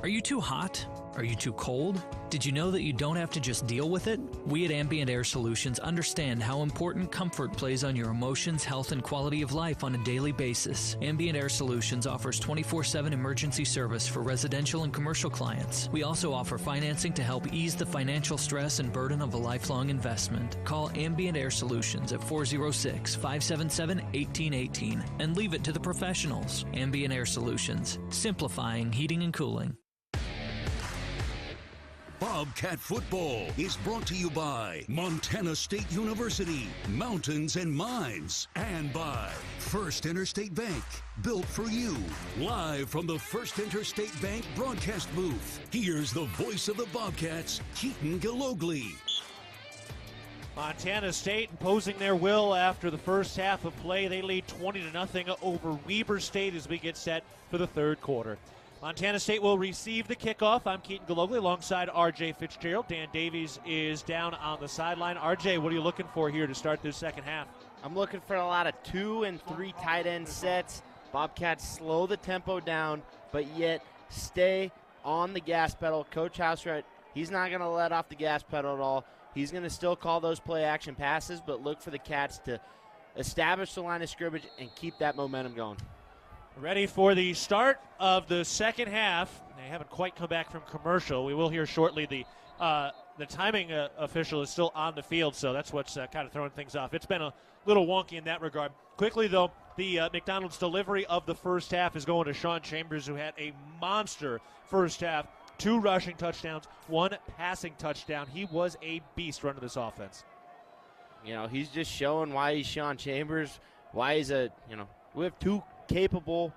Are you too hot? Are you too cold? Did you know that you don't have to just deal with it? We at Ambient Air Solutions understand how important comfort plays on your emotions, health, and quality of life on a daily basis. Ambient Air Solutions offers 24/7 emergency service for residential and commercial clients. We also offer financing to help ease the financial stress and burden of a lifelong investment. Call Ambient Air Solutions at 406-577-1818 and leave it to the professionals. Ambient Air Solutions, simplifying heating and cooling. Bobcat Football is brought to you by Montana State University, Mountains and Mines, and by First Interstate Bank, built for you. Live from the First Interstate Bank broadcast booth, here's the voice of the Bobcats, Keaton Galogly. Montana State imposing their will after the first half of play. They lead 20-0 over Weber State as we get set for the third quarter. Montana State will receive the kickoff. I'm Keaton Galogly alongside R.J. Fitzgerald. Dan Davies is down on the sideline. R.J., what are you looking for here to start this second half? I'm looking for a lot of 2 and 3 tight end sets. Bobcats slow the tempo down, but yet stay on the gas pedal. Coach Housewright, he's not going to let off the gas pedal at all. He's going to still call those play-action passes, but look for the Cats to establish the line of scrimmage and keep that momentum going. Ready for the start of the second half. They haven't quite come back from commercial. We will hear shortly the timing official is still on the field, so that's what's kind of throwing things off. It's been a little wonky in that regard. Quickly, though, the McDonald's delivery of the first half is going to Sean Chambers, who had a monster first half. 2 rushing touchdowns, 1 passing touchdown. He was a beast running this offense. You know, he's just showing why he's Sean Chambers, why he's we have 2 capable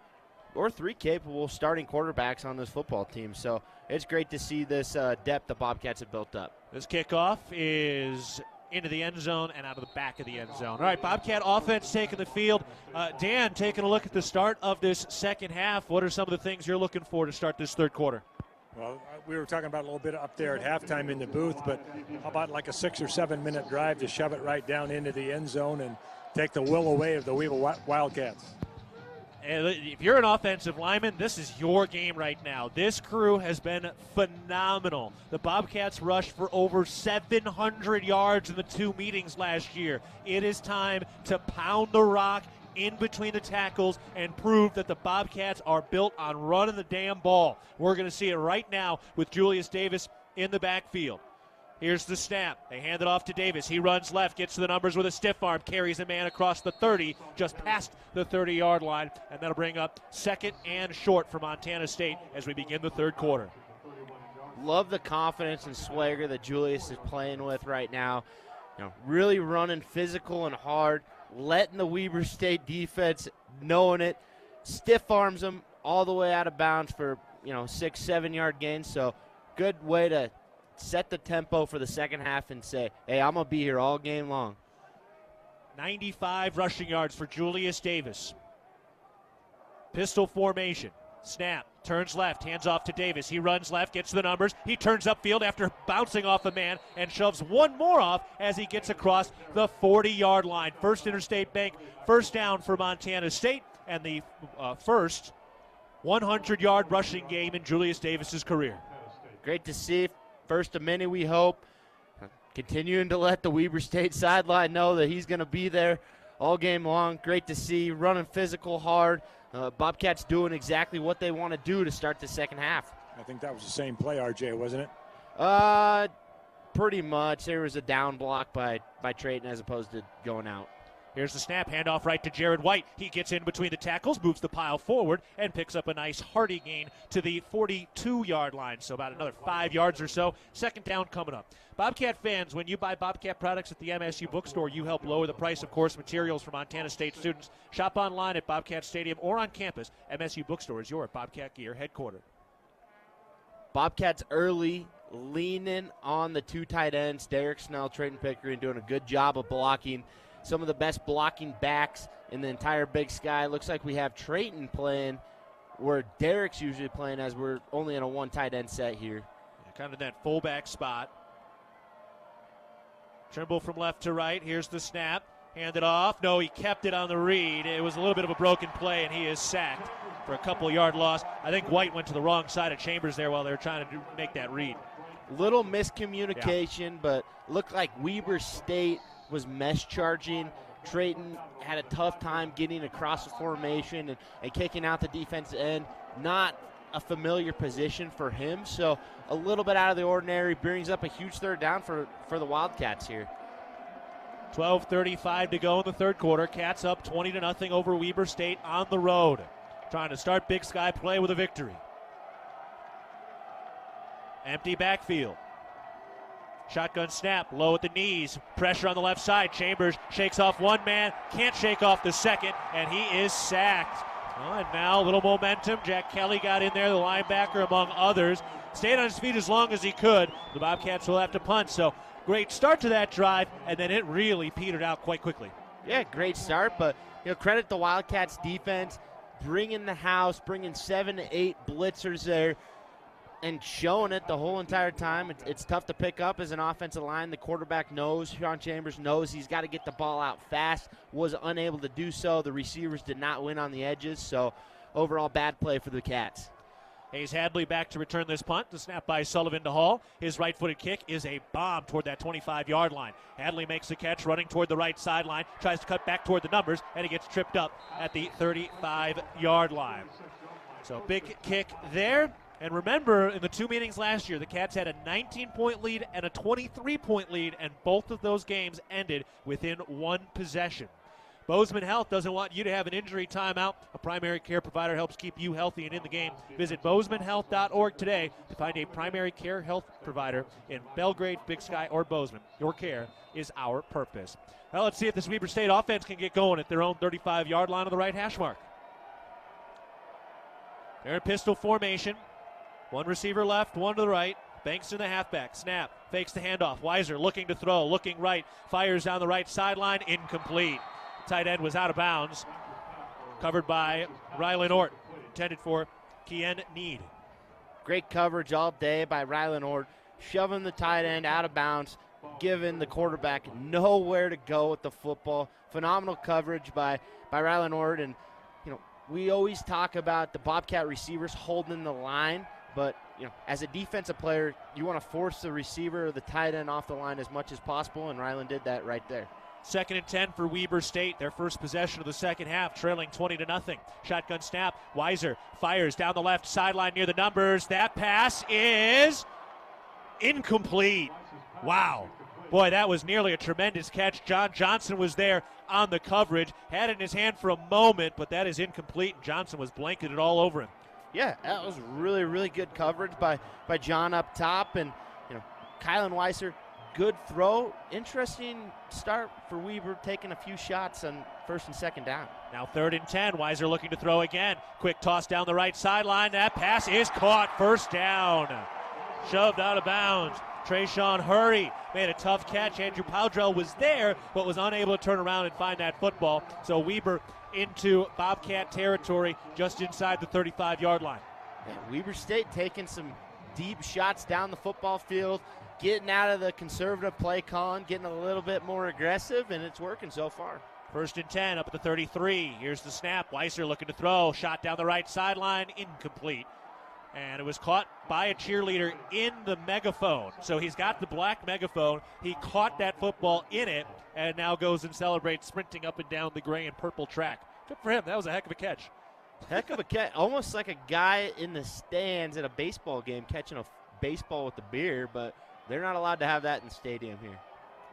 or 3 capable starting quarterbacks on this football team. So it's great to see this depth the Bobcats have built up. This kickoff is into the end zone and out of the back of the end zone. All right, Bobcat offense taking the field. Dan, taking a look at the start of this second half, what are some of the things you're looking for to start this third quarter? Well, we were talking about a little bit up there at halftime in the booth, but how about like a 6 or 7 minute drive to shove it right down into the end zone and take the will away of the Weber Wildcats? If you're an offensive lineman, this is your game right now. This crew has been phenomenal. The Bobcats rushed for over 700 yards in the 2 meetings last year. It is time to pound the rock in between the tackles and prove that the Bobcats are built on running the damn ball. We're going to see it right now with Julius Davis in the backfield. Here's the snap. They hand it off to Davis. He runs left, gets to the numbers with a stiff arm, carries a man across the 30, just past the 30-yard line, and that'll bring up 2nd and short for Montana State as we begin the third quarter. Love the confidence and swagger that Julius is playing with right now. You know, really running physical and hard, letting the Weber State defense knowing it, stiff arms them all the way out of bounds for 6-7 yard gains. So good way to set the tempo for the second half and say, hey, I'm going to be here all game long. 95 rushing yards for Julius Davis. Pistol formation. Snap. turns left, hands off to Davis. He runs left, gets the numbers. He turns upfield after bouncing off a man and shoves one more off as he gets across the 40-yard line. First Interstate Bank first down for Montana State, and the first 100-yard rushing game in Julius Davis's career. Great to see. First of many, we hope. Continuing to let the Weber State sideline know that he's going to be there all game long. Great to see. Running physical, hard. Bobcats doing exactly what they want to do to start the second half. I think that was the same play, RJ, wasn't it? Pretty much. There was a down block by Trayton as opposed to going out. Here's the snap, handoff right to Jared White. He gets in between the tackles, moves the pile forward, and picks up a nice hearty gain to the 42-yard line. So about another 5 yards or so. Second down coming up. Bobcat fans, when you buy Bobcat products at the MSU bookstore, you help lower the price of course materials for Montana State students. Shop online at Bobcat Stadium or on campus. MSU bookstore is your Bobcat gear headquarters. Bobcats early, leaning on the two tight ends, Derek Snell, Trayton Pickering, doing a good job of blocking. Some of the best blocking backs in the entire Big Sky. Looks like we have Trayton playing where Derek's usually playing, as we're only in a one tight end set here. Yeah, kind of that fullback spot. Trimble from left to right. Here's the snap. Handed off. No, he kept it on the read. It was a little bit of a broken play, and he is sacked for a couple-yard loss. I think White went to the wrong side of Chambers there while they were trying to make that read. Little miscommunication, but looked like Weber State was mesh charging. Trayton had a tough time getting across the formation and kicking out the defensive end. Not a familiar position for him, so a little bit out of the ordinary. Brings up a huge third down for the Wildcats here. 12:35 to go in the third quarter. Cats up 20-0 over Weber State on the road. Trying to start Big Sky play with a victory. Empty backfield. Shotgun snap, low at the knees. Pressure on the left side. Chambers shakes off one man, can't shake off the second, and he is sacked. Oh, and now a little momentum. Jack Kelly got in there, the linebacker among others. Stayed on his feet as long as he could. The Bobcats will have to punt, so great start to that drive, and then it really petered out quite quickly. Yeah, great start, but credit the Wildcats defense, bringing the house, bringing 7 to 8 blitzers there, and showing it the whole entire time. It's tough to pick up as an offensive line. The quarterback knows, Sean Chambers knows he's got to get the ball out fast, was unable to do so. The receivers did not win on the edges, so overall bad play for the Cats. Hayes Hadley back to return this punt. The snap by Sullivan to Hall. His right-footed kick is a bomb toward that 25-yard line. Hadley makes the catch, running toward the right sideline, tries to cut back toward the numbers, and he gets tripped up at the 35-yard line. So big kick there. And remember, in the two meetings last year, the Cats had a 19-point lead and a 23-point lead, and both of those games ended within one possession. Bozeman Health doesn't want you to have an injury timeout. A primary care provider helps keep you healthy and in the game. Visit bozemanhealth.org today to find a primary care health provider in Belgrade, Big Sky, or Bozeman. Your care is our purpose. Well, let's see if this Weber State offense can get going at their own 35-yard line on the right hash mark. They're in pistol formation. One receiver left, one to the right. Banks in the halfback. Snap. Fakes the handoff. Weiser looking to throw. Looking right. Fires down the right sideline. Incomplete. Tight end was out of bounds. Covered by Rylan Ort. Intended for Kien Need. Great coverage all day by Rylan Ort. Shoving the tight end out of bounds. Giving the quarterback nowhere to go with the football. Phenomenal coverage by Rylan Ort. And, we always talk about the Bobcat receivers holding the line. But, as a defensive player, you want to force the receiver or the tight end off the line as much as possible, and Rylan did that right there. 2nd and 10 for Weber State, their first possession of the second half, trailing 20-0. Shotgun snap. Weiser fires down the left sideline near the numbers. That pass is incomplete. Wow. Boy, that was nearly a tremendous catch. John Johnson was there on the coverage. Had it in his hand for a moment, but that is incomplete. Johnson was blanketed all over him. Yeah, that was really, really good coverage by John up top. And, Kylan Weiser, good throw. Interesting start for Weber, taking a few shots on first and second down. Now 3rd and 10. Weiser looking to throw again. Quick toss down the right sideline. That pass is caught. First down. Shoved out of bounds. Trayshawn Hurry made a tough catch. Andrew Powdrell was there, but was unable to turn around and find that football. So Weber into Bobcat territory just inside the 35-yard line. And Weber State taking some deep shots down the football field, getting out of the conservative play calling, getting a little bit more aggressive, and it's working so far. 1st and 10 up at the 33. Here's the snap. Weiser looking to throw. Shot down the right sideline. Incomplete. And it was caught by a cheerleader in the megaphone. So he's got the black megaphone. He caught that football in it and now goes and celebrates, sprinting up and down the gray and purple track. Good for him. That was a heck of a catch. Heck of a catch. Almost like a guy in the stands at a baseball game catching a baseball with a beer, but they're not allowed to have that in the stadium here.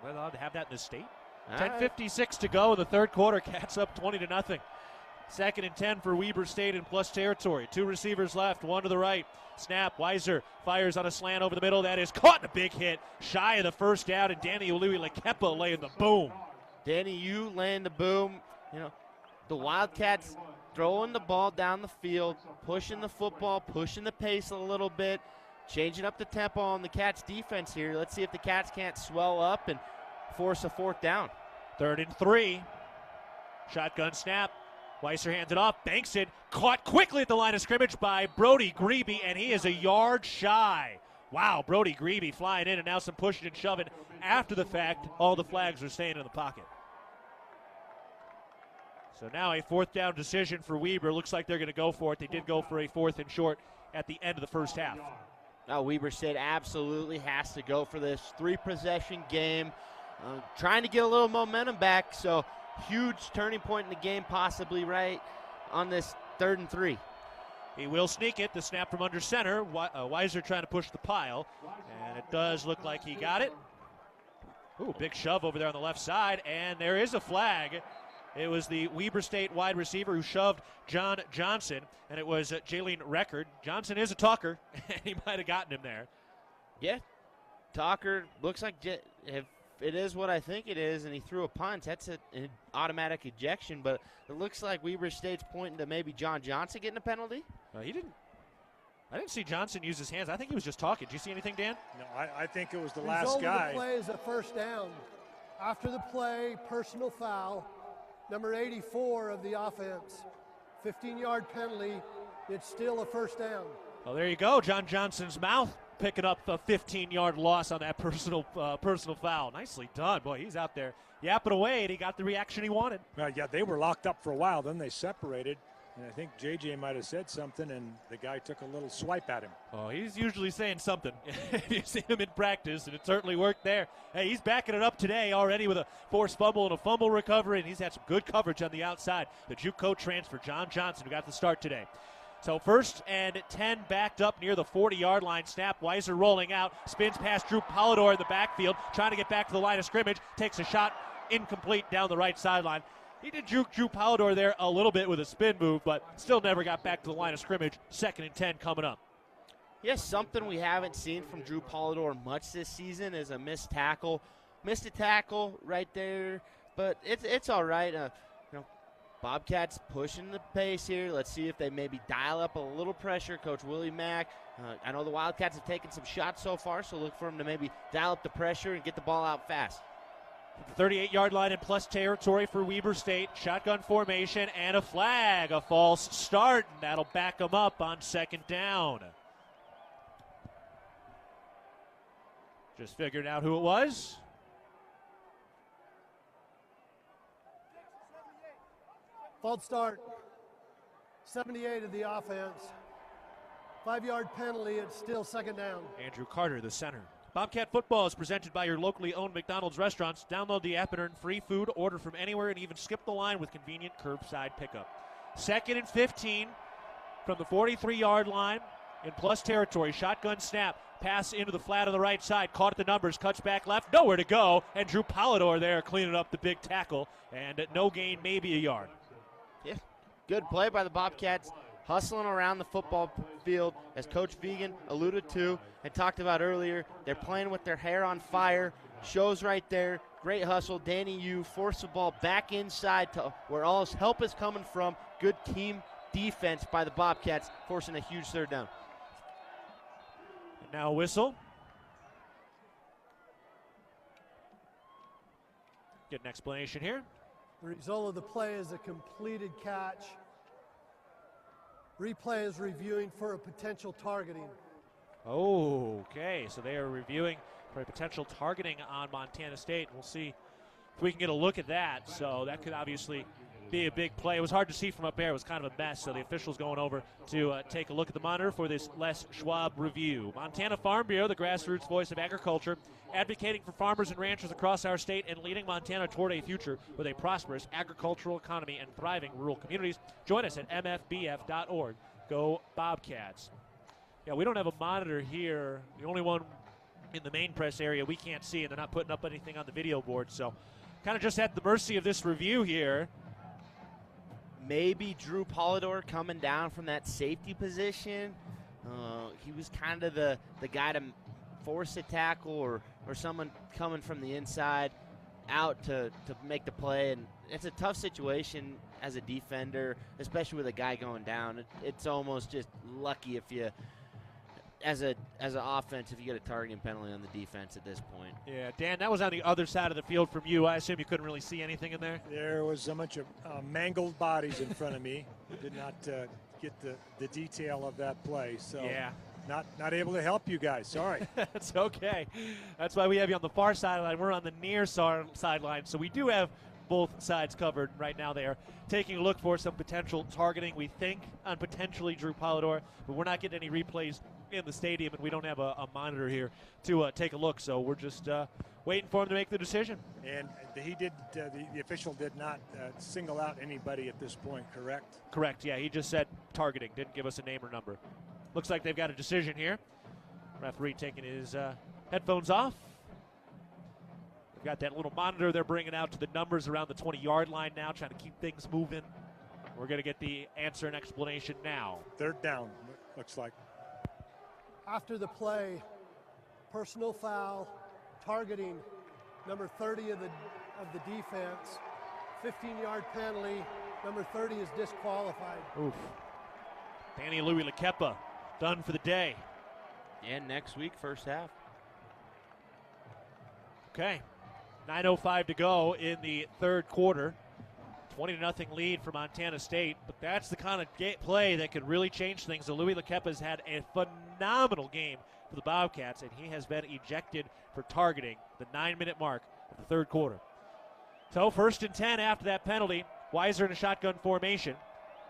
They're allowed to have that in the state? All 10:56 to go in the third quarter. Cats up 20-0. 2nd and 10 for Weber State in plus territory. 2 receivers left, 1 to the right. Snap, Weiser fires on a slant over the middle. That is caught in a big hit. Shy of the first down, and Danny Louis-Lekepa laying the boom. Danny Yu laying the boom. You know, the Wildcats throwing the ball down the field, pushing the football, pushing the pace a little bit, changing up the tempo on the Cats defense here. Let's see if the Cats can't swell up and force a 4th down. 3rd and 3. Shotgun snap. Weiser hands it off, banks it, caught quickly at the line of scrimmage by Brody Grebe, and he is a yard shy. Wow, Brody Grebe flying in, and now some pushing and shoving after the fact. All the flags are staying in the pocket. So now a 4th down decision for Weber. Looks like they're going to go for it. They did go for a 4th and short at the end of the first half. Now Weber State absolutely has to go for this 3-possession game, trying to get a little momentum back. So huge turning point in the game, possibly right on this 3rd and 3. He will sneak it. The snap from under center. Weiser trying to push the pile, and it does look like he got it. Ooh, big shove over there on the left side, and there is a flag. It was the Weber State wide receiver who shoved John Johnson, and it was Jalen Record. Johnson is a talker, and he might have gotten him there. Yeah, talker looks like if it is what I think it is, and he threw a punt, that's an automatic ejection, but it looks like Weber State's pointing to maybe John Johnson getting a penalty. He didn't. I didn't see Johnson use his hands. I think he was just talking. Did you see anything, Dan? No, I think it was the last guy. The play is a 1st down. After the play, personal foul, number 84 of the offense. 15-yard penalty. It's still a 1st down. Well, there you go. John Johnson's mouth picking up a 15-yard loss on that personal foul. Nicely done. Boy, he's out there yapping away, and he got the reaction he wanted. Yeah, they were locked up for a while. Then they separated. And I think JJ might have said something, and the guy took a little swipe at him. Oh, he's usually saying something. You've seen him in practice, and it certainly worked there. Hey, he's backing it up today already with a forced fumble and a fumble recovery, and he's had some good coverage on the outside. The JUCO transfer, John Johnson, who got the start today. So 1st and 10 backed up near the 40-yard line. Snap, Weiser rolling out, spins past Drew Polidor in the backfield, trying to get back to the line of scrimmage, takes a shot, incomplete down the right sideline. He did juke Drew Polidor there a little bit with a spin move, but still never got back to the line of scrimmage. 2nd and 10 coming up. Yes, something we haven't seen from Drew Polidor much this season is a missed tackle. Missed a tackle right there, but it's all right. Bobcats pushing the pace here. Let's see if they maybe dial up a little pressure. Coach Willie Mack, I know the Wildcats have taken some shots so far, so look for them to maybe dial up the pressure and get the ball out fast. The 38-yard line in plus territory for Weber State. Shotgun formation and a flag. A false start, and that'll back them up on 2nd down. Just figured out who it was. False start. 78 of the offense. 5-yard penalty. It's still 2nd down. Andrew Carter, the center. Bobcat football is presented by your locally owned McDonald's restaurants. Download the app and earn free food, order from anywhere, and even skip the line with convenient curbside pickup. 2nd and 15 from the 43-yard line in plus territory. Shotgun snap. Pass into the flat on the right side. Caught at the numbers. Cuts back left. Nowhere to go. And Drew Polidor there cleaning up the big tackle. And at no gain, maybe a yard. Yeah, good play by the Bobcats. Hustling around the football field, as Coach Vigen alluded to and talked about earlier. They're playing with their hair on fire. Shows right there. Great hustle. Danny Yu forced the ball back inside to where all his help is coming from. Good team defense by the Bobcats, forcing a huge 3rd down. And now a whistle. Get an explanation here. The result of the play is a completed catch. Replay is reviewing for a potential targeting. Okay, so they are reviewing for a potential targeting on Montana State. We'll see if we can get a look at that. So that could obviously be a big play. It was hard to see from up there. It was kind of a mess. So the officials going over to take a look at the monitor for this Les Schwab review. Montana Farm Bureau, the grassroots voice of agriculture, advocating for farmers and ranchers across our state and leading Montana toward a future with a prosperous agricultural economy and thriving rural communities. Join us at mfbf.org. Go Bobcats. Yeah, we don't have a monitor here. The only one in the main press area we can't see, and they're not putting up anything on the video board. So kind of just at the mercy of this review here. Maybe Drew Polidor coming down from that safety position. He was kind of the guy to force a tackle or someone coming from the inside out to make the play. And it's a tough situation as a defender, especially with a guy going down. It's almost just lucky if you, as an offense, if you get a targeting penalty on the defense at this point. Yeah, Dan, that was on the other side of the field from you. I assume you couldn't really see anything in there? There was a bunch of mangled bodies in front of me. Did not get the detail of that play. So yeah. Not able to help you guys. Sorry. That's okay. That's why we have you on the far sideline. We're on the near sideline. So we do have both sides covered right now. They are taking a look for some potential targeting, we think, on potentially Drew Polidor, but we're not getting any replays in the stadium, and we don't have a monitor here to take a look. So we're just waiting for him to make the decision. And he did. The official did not single out anybody at this point, correct? Correct. Yeah, he just said targeting. Didn't give us a name or number. Looks like they've got a decision here. Referee taking his headphones off. We've got that little monitor they're bringing out to the numbers around the 20-yard line now, trying to keep things moving. We're going to get the answer and explanation now. Third down, looks like. After the play, personal foul, targeting number 30 of the defense, 15-yard penalty, number 30 is disqualified. Oof. Danny Louis Lekepa done for the day. And next week, first half. Okay. 9:05 to go in the third quarter. 20-0 lead for Montana State, but that's the kind of play that could really change things. So Louis Lekepa has had a phenomenal game for the Bobcats, and he has been ejected for targeting the 9-minute mark of the third quarter. So 1st and 10 after that penalty. Weiser in a shotgun formation.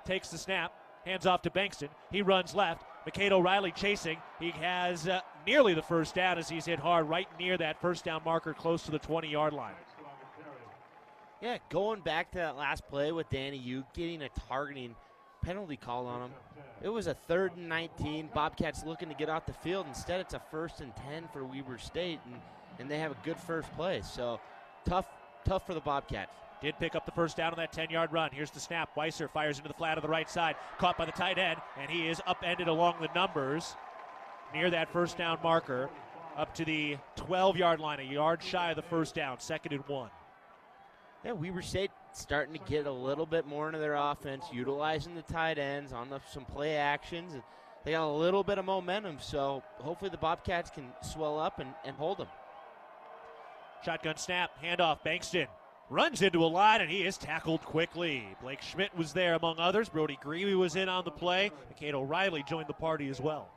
Takes the snap, hands off to Bankston. He runs left. McCade O'Reilly chasing. He has nearly the first down as he's hit hard right near that first down marker close to the 20-yard line. Yeah, going back to that last play with Danny Uke, getting a targeting penalty call on him. It was a 3rd and 19. Bobcats looking to get off the field. Instead, it's a 1st and 10 for Weber State, and they have a good first play. So tough for the Bobcats. Did pick up the first down on that 10-yard run. Here's the snap. Weiser fires into the flat of the right side. Caught by the tight end, and he is upended along the numbers near that first down marker up to the 12-yard line, a yard shy of the first down, 2nd and 1. Yeah, Weber State starting to get a little bit more into their offense, utilizing the tight ends on some play actions. And they got a little bit of momentum, so hopefully the Bobcats can swell up and hold them. Shotgun snap, handoff, Bankston. Runs into a line, and he is tackled quickly. Blake Schmidt was there among others. Brody Greavy was in on the play. McCade O'Reilly joined the party as well.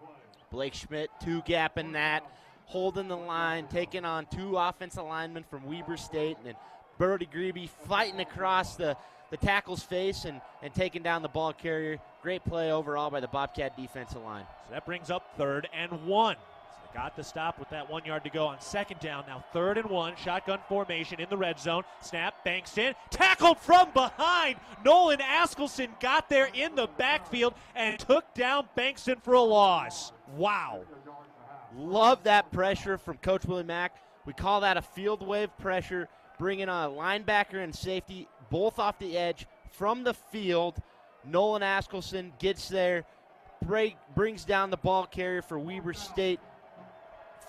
Blake Schmidt, 2-gapping that, holding the line, taking on 2 offensive linemen from Weber State, and Brody Greavy fighting across the tackle's face and taking down the ball carrier. Great play overall by the Bobcat defensive line. So that brings up 3rd and 1. Got the stop with that 1 yard to go on 2nd down. Now 3rd and 1. Shotgun formation in the red zone. Snap, Bankston. Tackled from behind. Nolan Askelson got there in the backfield and took down Bankston for a loss. Wow. Love that pressure from Coach Willie Mack. We call that a field wave pressure, bringing on a linebacker and safety both off the edge from the field. Nolan Askelson gets there, brings down the ball carrier for Weber State.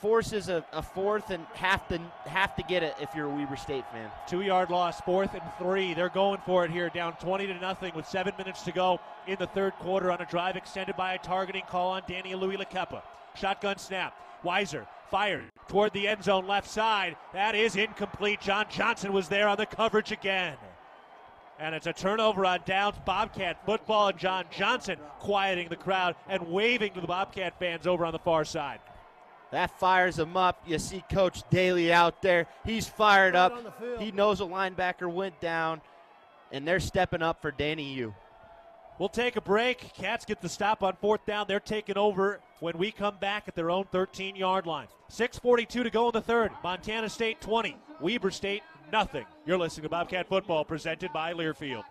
Forces a 4th and have to get it if you're a Weber State fan. 2-yard loss, 4th and 3. They're going for it here, down 20-0 with 7 minutes to go in the third quarter on a drive extended by a targeting call on Danny Louis Lekepa. Shotgun snap. Weiser fired toward the end zone left side. That is incomplete. John Johnson was there on the coverage again. And it's a turnover on downs. Bobcat football, and John Johnson quieting the crowd and waving to the Bobcat fans over on the far side. That fires him up. You see Coach Daly out there. He's fired up. He knows a linebacker went down, and they're stepping up for Danny Yu. We'll take a break. Cats get the stop on 4th down. They're taking over when we come back at their own 13-yard line. 6:42 to go in the third. Montana State 20, Weber State nothing. You're listening to Bobcat Football presented by Learfield.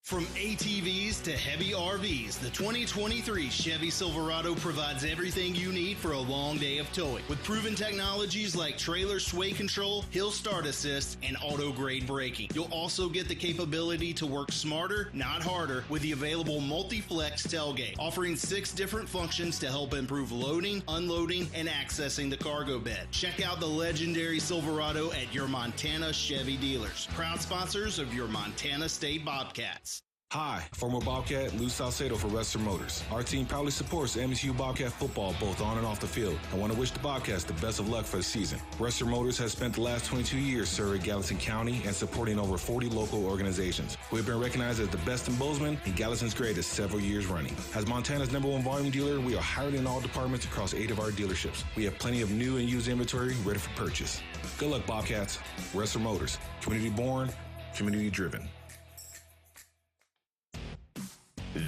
From ATVs to heavy RVs, the 2023 Chevy Silverado provides everything you need for a long day of towing. With proven technologies like trailer sway control, hill start assist, and auto-grade braking. You'll also get the capability to work smarter, not harder, with the available multi-flex tailgate, offering 6 different functions to help improve loading, unloading, and accessing the cargo bed. Check out the legendary Silverado at your Montana Chevy dealers, proud sponsors of your Montana State Bobcats. Hi, former Bobcat Lou Salcedo for Western Motors. Our team proudly supports MSU Bobcat football both on and off the field. I want to wish the Bobcats the best of luck for the season. Western Motors has spent the last 22 years serving Gallatin County and supporting over 40 local organizations. We've been recognized as the best in Bozeman and Gallatin's greatest several years running. As Montana's #1 volume dealer, we are hired in all departments across 8 of our dealerships. We have plenty of new and used inventory ready for purchase. Good luck, Bobcats. Western Motors. Community born, community driven.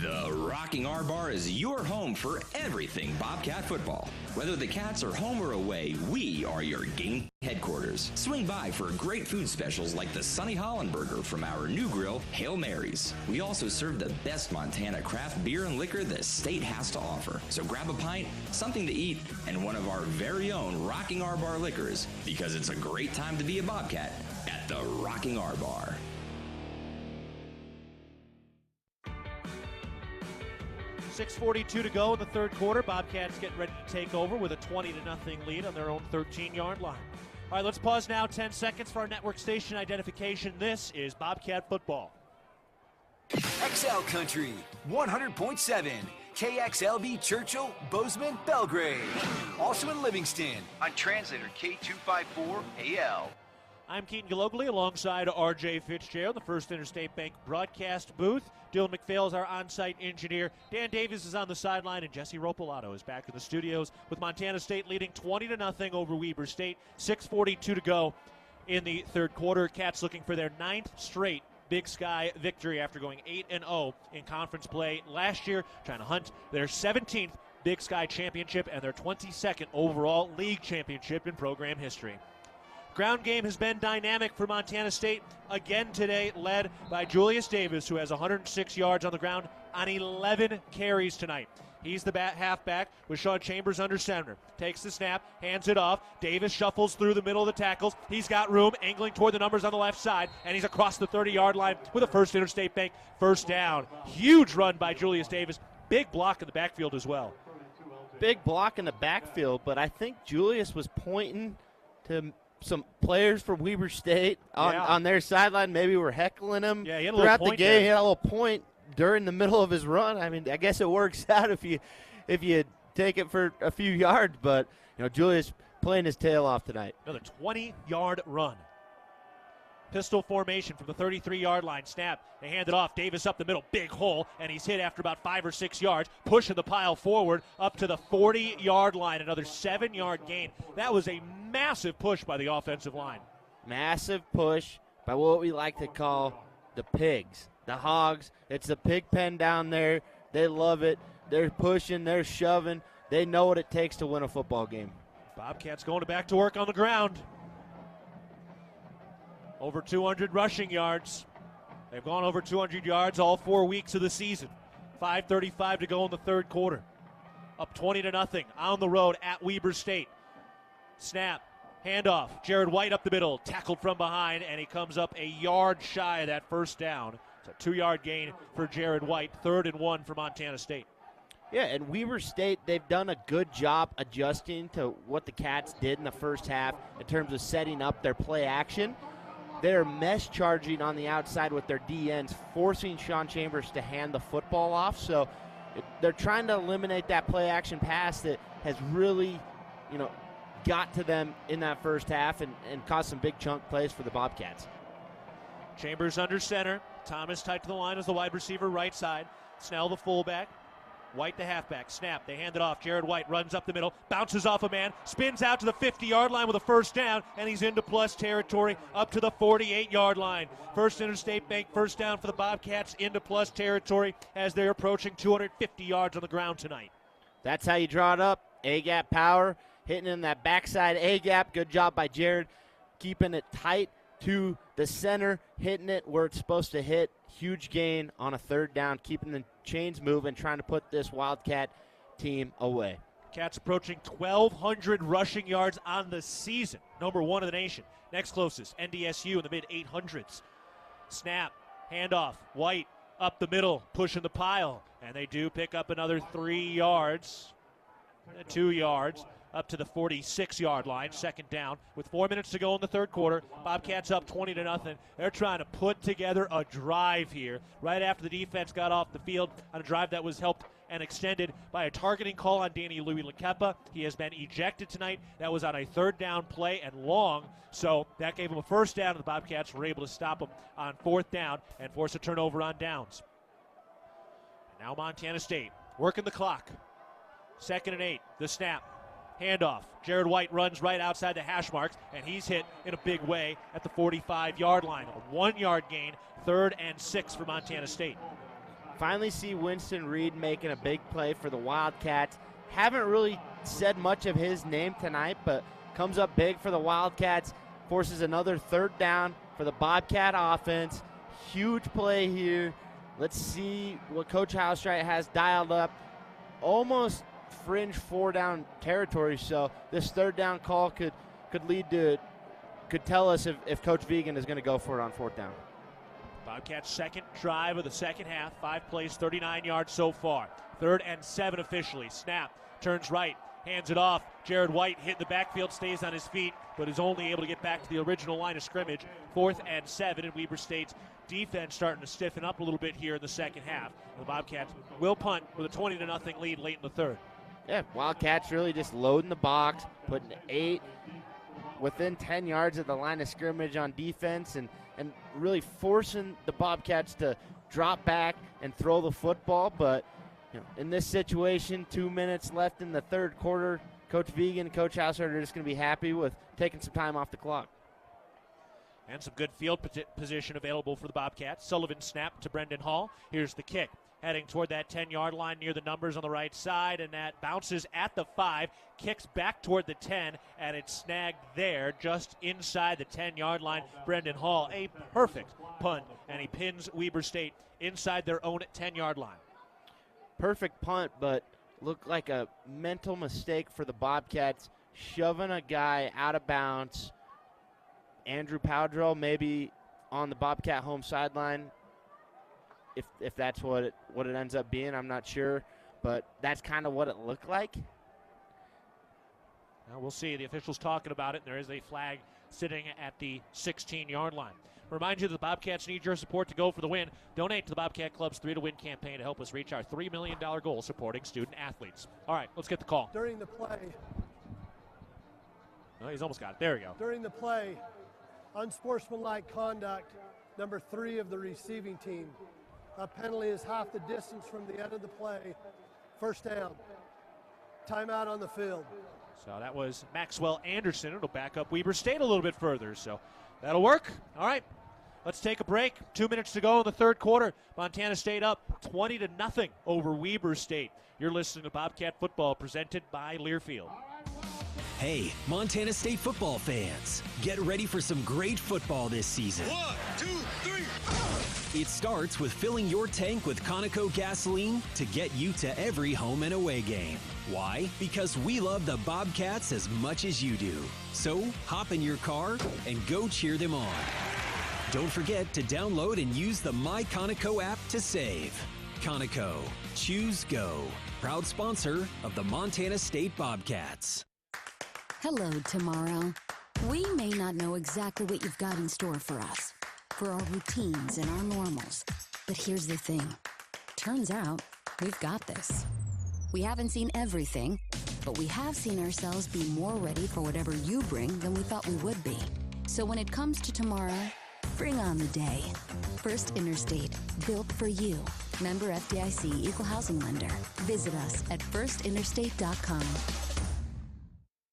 The Rocking R Bar is your home for everything Bobcat football. Whether the Cats are home or away, we are your game headquarters. Swing by for great food specials like the Sunny Holland Burger from our new grill, Hail Marys. We also serve the best Montana craft beer and liquor the state has to offer. So grab a pint, something to eat, and one of our very own Rocking R Bar liquors, because it's a great time to be a Bobcat at the Rocking R Bar. 6:42 to go in the third quarter. Bobcats getting ready to take over with a 20-0 lead on their own 13-yard line. All right, let's pause now 10 seconds for our network station identification. This is Bobcat Football. XL Country 100.7, KXLB Churchill, Bozeman, Belgrade. Also in Livingston on translator K254AL. I'm Keaton Galogly alongside R.J. Fitzgerald, the First Interstate Bank broadcast booth. Dylan McPhail is our on-site engineer. Dan Davis is on the sideline, and Jesse Ropolato is back in the studios with Montana State leading 20-0 over Weber State. 6:42 to go in the third quarter. Cats looking for their 9th straight Big Sky victory after going 8-0 in conference play last year, trying to hunt their 17th Big Sky championship and their 22nd overall league championship in program history. Ground game has been dynamic for Montana State again today, led by Julius Davis, who has 106 yards on the ground on 11 carries tonight. He's the halfback with Sean Chambers under center. Takes the snap, hands it off. Davis shuffles through the middle of the tackles. He's got room, angling toward the numbers on the left side, and he's across the 30-yard line with a First Interstate Bank first down. Huge run by Julius Davis. Big block in the backfield as well. Big block in the backfield, but I think Julius was pointing to some players from Weber State on their sideline. Maybe were heckling him throughout the game. He had a little point during the middle of his run. I mean, I guess it works out if you take it for a few yards. But Julius playing his tail off tonight. Another 20-yard run. Pistol formation from the 33-yard line. Snap. They hand it off. Davis up the middle. Big hole. And he's hit after about 5 or 6 yards. Pushing the pile forward up to the 40-yard line. Another 7-yard gain. That was a massive push by the offensive line. Massive push by what we like to call the pigs. The hogs. It's the pig pen down there. They love it. They're pushing. They're shoving. They know what it takes to win a football game. Bobcats going back to work on the ground. Over 200 rushing yards. They've gone over 200 yards all 4 weeks of the season. 5:35 to go in the third quarter. Up 20-0 on the road at Weber State. Snap, handoff. Jared White up the middle, tackled from behind, and he comes up a yard shy of that first down. It's a 2-yard gain for Jared White. 3rd and 1 for Montana State. Yeah, and Weber State, they've done a good job adjusting to what the Cats did in the first half in terms of setting up their play action. They're mesh charging on the outside with their DNs, forcing Sean Chambers to hand the football off. So they're trying to eliminate that play action pass that has really, got to them in that first half and caused some big chunk plays for the Bobcats. Chambers under center. Thomas tight to the line as the wide receiver right side. Snell the fullback. White the halfback. Snap. They hand it off. Jared White runs up the middle. Bounces off a man. Spins out to the 50-yard line with a first down. And he's into plus territory up to the 48-yard line. First Interstate Bank first down for the Bobcats into plus territory as they're approaching 250 yards on the ground tonight. That's how you draw it up. A-gap power. Hitting in that backside A-gap. Good job by Jared. Keeping it tight to the center. Hitting it where it's supposed to hit. Huge gain on a third down. Keeping the chains moving. Trying to put this Wildcat team away. Cats approaching 1,200 rushing yards on the season. Number 1 in the nation. Next closest, NDSU in the mid-800s. Snap. Handoff. White up the middle. Pushing the pile. And they do pick up another 3 yards. 2 yards. Up to the 46-yard line, second down. With 4 minutes to go in the third quarter, Bobcats up 20-0. They're trying to put together a drive here right after the defense got off the field on a drive that was helped and extended by a targeting call on Danny Louis-Lakepa. He has been ejected tonight. That was on a third down play and long, so that gave him a first down, and the Bobcats were able to stop him on fourth down and force a turnover on downs. Now Montana State working the clock. 2nd and 8, the snap. Handoff. Jared White runs right outside the hash marks, and he's hit in a big way at the 45-yard line. A 1-yard gain, 3rd and 6 for Montana State. Finally see Winston Reed making a big play for the Wildcats. Haven't really said much of his name tonight, but comes up big for the Wildcats. Forces another third down for the Bobcat offense. Huge play here. Let's see what Coach Houstright has dialed up. Almost fringe 4-down territory, so this third down call could tell us if Coach Vigen is going to go for it on 4th down. Bobcats' second drive of the second half, 5 plays, 39 yards so far. 3rd and 7 officially. Snap, turns right, hands it off. Jared White hit the backfield, stays on his feet, but is only able to get back to the original line of scrimmage. 4th and 7, and Weber State's defense starting to stiffen up a little bit here in the second half. The Bobcats will punt with a 20-0 lead late in the third. Yeah, Wildcats really just loading the box, putting 8 within 10 yards of the line of scrimmage on defense, and really forcing the Bobcats to drop back and throw the football. But in this situation, 2 minutes left in the third quarter, Coach Vigen and Coach Houstright are just going to be happy with taking some time off the clock. And some good field position available for the Bobcats. Sullivan snap to Brendan Hall. Here's the kick. Heading toward that 10-yard line near the numbers on the right side, and that bounces at the 5, kicks back toward the 10, and it's snagged there just inside the 10-yard line. Brendan Hall, a perfect punt, and he pins Weber State inside their own 10-yard line. Perfect punt, but looked like a mental mistake for the Bobcats, shoving a guy out of bounds. Andrew Powdrell maybe on the Bobcat home sideline. If that's what it ends up being, I'm not sure, but that's kind of what it looked like. Now we'll see. The officials talking about it, and there is a flag sitting at the 16-yard line. Remind you that the Bobcats need your support to go for the win. Donate to the Bobcat Club's 3 to Win campaign to help us reach our $3 million goal supporting student athletes. All right, let's get the call. During the play. Oh, he's almost got it. There we go. During the play, unsportsmanlike conduct, number 3 of the receiving team. A penalty is half the distance from the end of the play. First down. Timeout on the field. So that was Maxwell Anderson. It'll back up Weber State a little bit further, so that'll work. All right, let's take a break. 2 minutes to go in the third quarter. Montana State up 20-0 over Weber State. You're listening to Bobcat Football presented by Learfield. Hey, Montana State football fans, get ready for some great football this season. 1, 2, 3. It starts with filling your tank with Conoco gasoline to get you to every home and away game. Why? Because we love the Bobcats as much as you do. So hop in your car and go cheer them on. Don't forget to download and use the My Conoco app to save. Conoco, choose go. Proud sponsor of the Montana State Bobcats. Hello, tomorrow. We may not know exactly what you've got in store for us, for our routines and our normals. But here's the thing. Turns out, we've got this. We haven't seen everything, but we have seen ourselves be more ready for whatever you bring than we thought we would be. So when it comes to tomorrow, Bring on the day. First Interstate, built for you. Member FDIC, Equal Housing Lender. Visit us at firstinterstate.com.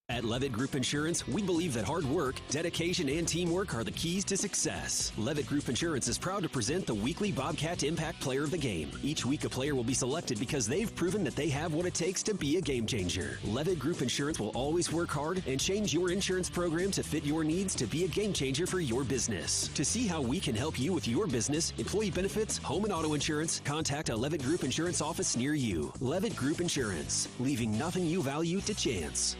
At Levitt Group Insurance, we believe that hard work, dedication, and teamwork are the keys to success. Levitt Group Insurance is proud to present the weekly Bobcat Impact Player of the Game. Each week, a player will be selected because they've proven that they have what it takes to be a game changer. Levitt Group Insurance will always work hard and change your insurance program to fit your needs to be a game changer for your business. To see how we can help you with your business, employee benefits, home and auto insurance, contact a Levitt Group Insurance office near you. Levitt Group Insurance, leaving nothing you value to chance.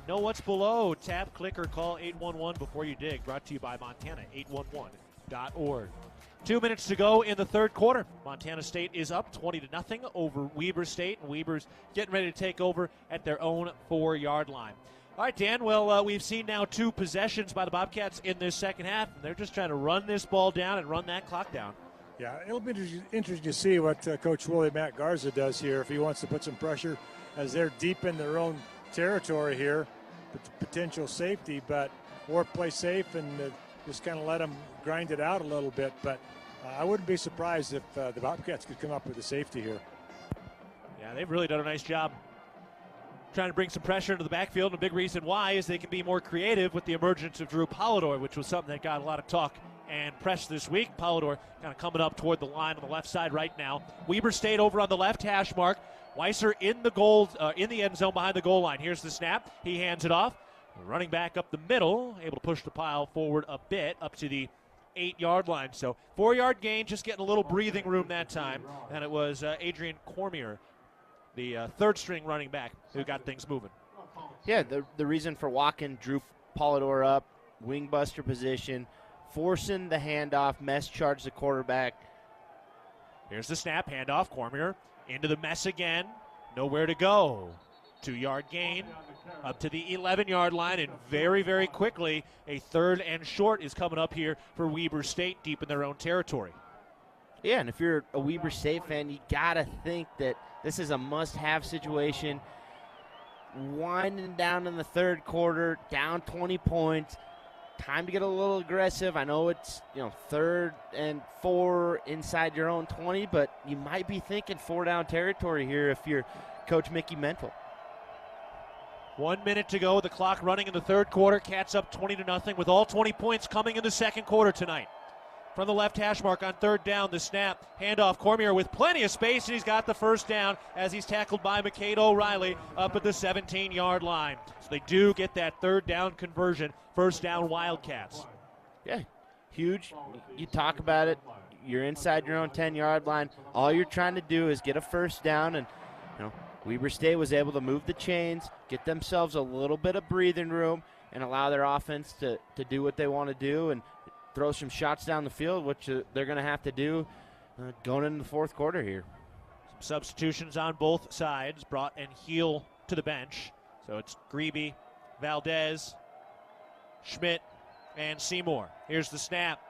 Know what's below. Tap, click, or call 811 before you dig. Brought to you by Montana811.org. 2 minutes to go in the third quarter. Montana State is up 20-0 over Weber State, and Weber's getting ready to take over at their own 4-yard line. All right, Dan, well, we've seen now 2 possessions by the Bobcats in this second half, and they're just trying to run this ball down and run that clock down. Yeah, it'll be interesting to see what Coach Willie Matt Garza does here if he wants to put some pressure as they're deep in their own territory here, potential safety, or play safe and just kind of let them grind it out a little bit. But I wouldn't be surprised if the Bobcats could come up with a safety here. Yeah, they've really done a nice job trying to bring some pressure into the backfield. And a big reason why is they can be more creative with the emergence of Drew Polidor, which was something that got a lot of talk and press this week. Polidor kind of coming up toward the line on the left side right now. Weber State over on the left hash mark. Weiser in the end zone behind the goal line. Here's the snap. He hands it off. Running back up the middle, able to push the pile forward a bit up to the 8-yard line. So 4-yard gain, just getting a little breathing room that time. And it was Adrian Cormier, the third-string running back, who got things moving. Yeah, the reason for walking Drew Polidor up, wing buster position, forcing the handoff, mess charge the quarterback. Here's the snap, handoff, Cormier into the mess again, nowhere to go. 2-yard gain up to the 11-yard line, and very, very quickly a 3rd and short is coming up here for Weber State deep in their own territory. Yeah, and if you're a Weber State fan, you got to think that this is a must-have situation. Winding down in the third quarter, down 20 points. Time to get a little aggressive. I know it's 3rd and 4 inside your own 20, but you might be thinking 4-down territory here if you're Coach Mickey Mental. 1 minute to go. The clock running in the third quarter. Cats up 20-0 with all 20 points coming in the second quarter tonight. From the left hash mark on 3rd down, the snap, handoff, Cormier with plenty of space, and he's got the first down as he's tackled by McCade O'Reilly up at the 17-yard line. So they do get that 3rd down conversion, 1st down Wildcats. Yeah, huge. You talk about it. You're inside your own 10-yard line. All you're trying to do is get a 1st down, and Weber State was able to move the chains, get themselves a little bit of breathing room, and allow their offense to do what they want to do and throw some shots down the field, which they're going to have to do going into the fourth quarter here. Some substitutions on both sides. Brought and Heel to the bench. So it's Grebe, Valdez, Schmidt, and Seymour. Here's the snap.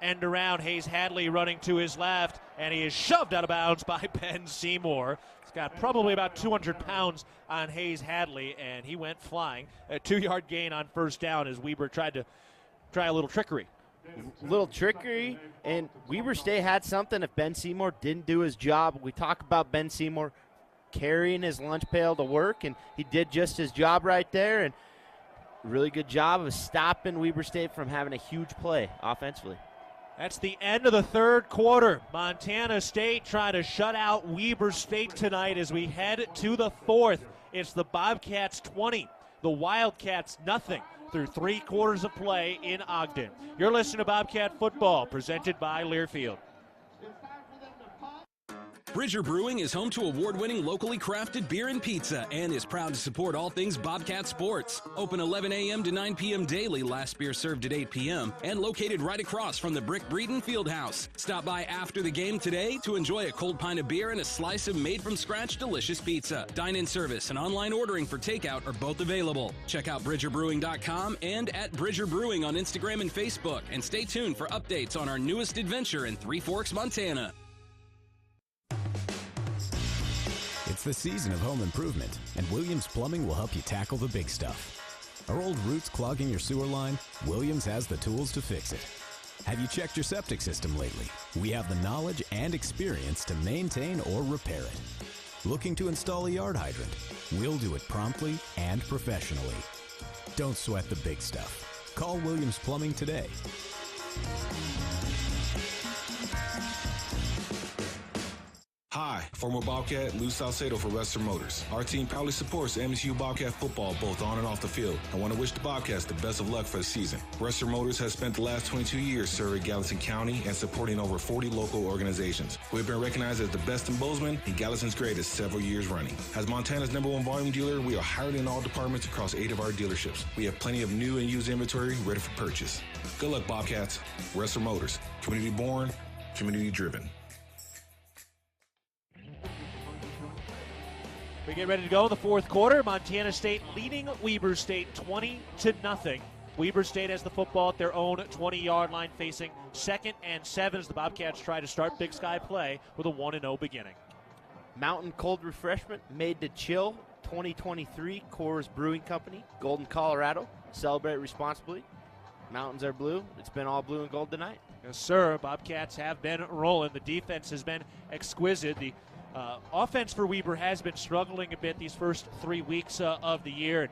End around, Hayes Hadley running to his left, and he is shoved out of bounds by Ben Seymour. He's got probably about 200 pounds on Hayes Hadley, and he went flying. A 2-yard gain on 1st down as Weber tried to try a little trickery. And Weber State had something if Ben Seymour didn't do his job. We talk about Ben Seymour carrying his lunch pail to work, and he did just his job right there, and really good job of stopping Weber State from having a huge play offensively. That's the end of the third quarter. Montana State trying to shut out Weber State tonight as we head to the fourth. It's the Bobcats 20, the Wildcats nothing through 3 quarters of play in Ogden. You're listening to Bobcat Football, presented by Learfield. Bridger Brewing is home to award-winning locally crafted beer and pizza and is proud to support all things Bobcat sports. Open 11 a.m. to 9 p.m. daily, last beer served at 8 p.m., and located right across from the Brick Breeden Fieldhouse. Stop by after the game today to enjoy a cold pint of beer and a slice of made-from-scratch delicious pizza. Dine-in service and online ordering for takeout are both available. Check out BridgerBrewing.com and at Bridger Brewing on Instagram and Facebook, and stay tuned for updates on our newest adventure in Three Forks, Montana. It's the season of home improvement, and Williams Plumbing will help you tackle the big stuff. Are old roots clogging your sewer line? Williams has the tools to fix it. Have you checked your septic system lately? We have the knowledge and experience to maintain or repair it. Looking to install a yard hydrant? We'll do it promptly and professionally. Don't sweat the big stuff. Call Williams Plumbing today. Hi, former Bobcat Lou Salcedo for Western Motors. Our team proudly supports MSU Bobcat football both on and off the field. I want to wish the Bobcats the best of luck for the season. Western Motors has spent the last 22 years serving Gallatin County and supporting over 40 local organizations. We've been recognized as the best in Bozeman and Gallatin's greatest several years running. As Montana's #1 volume dealer, we are hired in all departments across 8 of our dealerships. We have plenty of new and used inventory ready for purchase. Good luck, Bobcats. Western Motors. Community born, community driven. We get ready to go in the fourth quarter. Montana State leading Weber State 20-0. Weber State has the football at their own 20-yard line, facing 2nd and 7 as the Bobcats try to start Big Sky play with a 1-0 beginning. Mountain Cold Refreshment made to chill 2023. Coors Brewing Company, Golden, Colorado. Celebrate responsibly. Mountains are blue. It's been all blue and gold tonight. Yes, sir. Bobcats have been rolling. The defense has been exquisite. The offense for Weber has been struggling a bit these first 3 weeks of the year.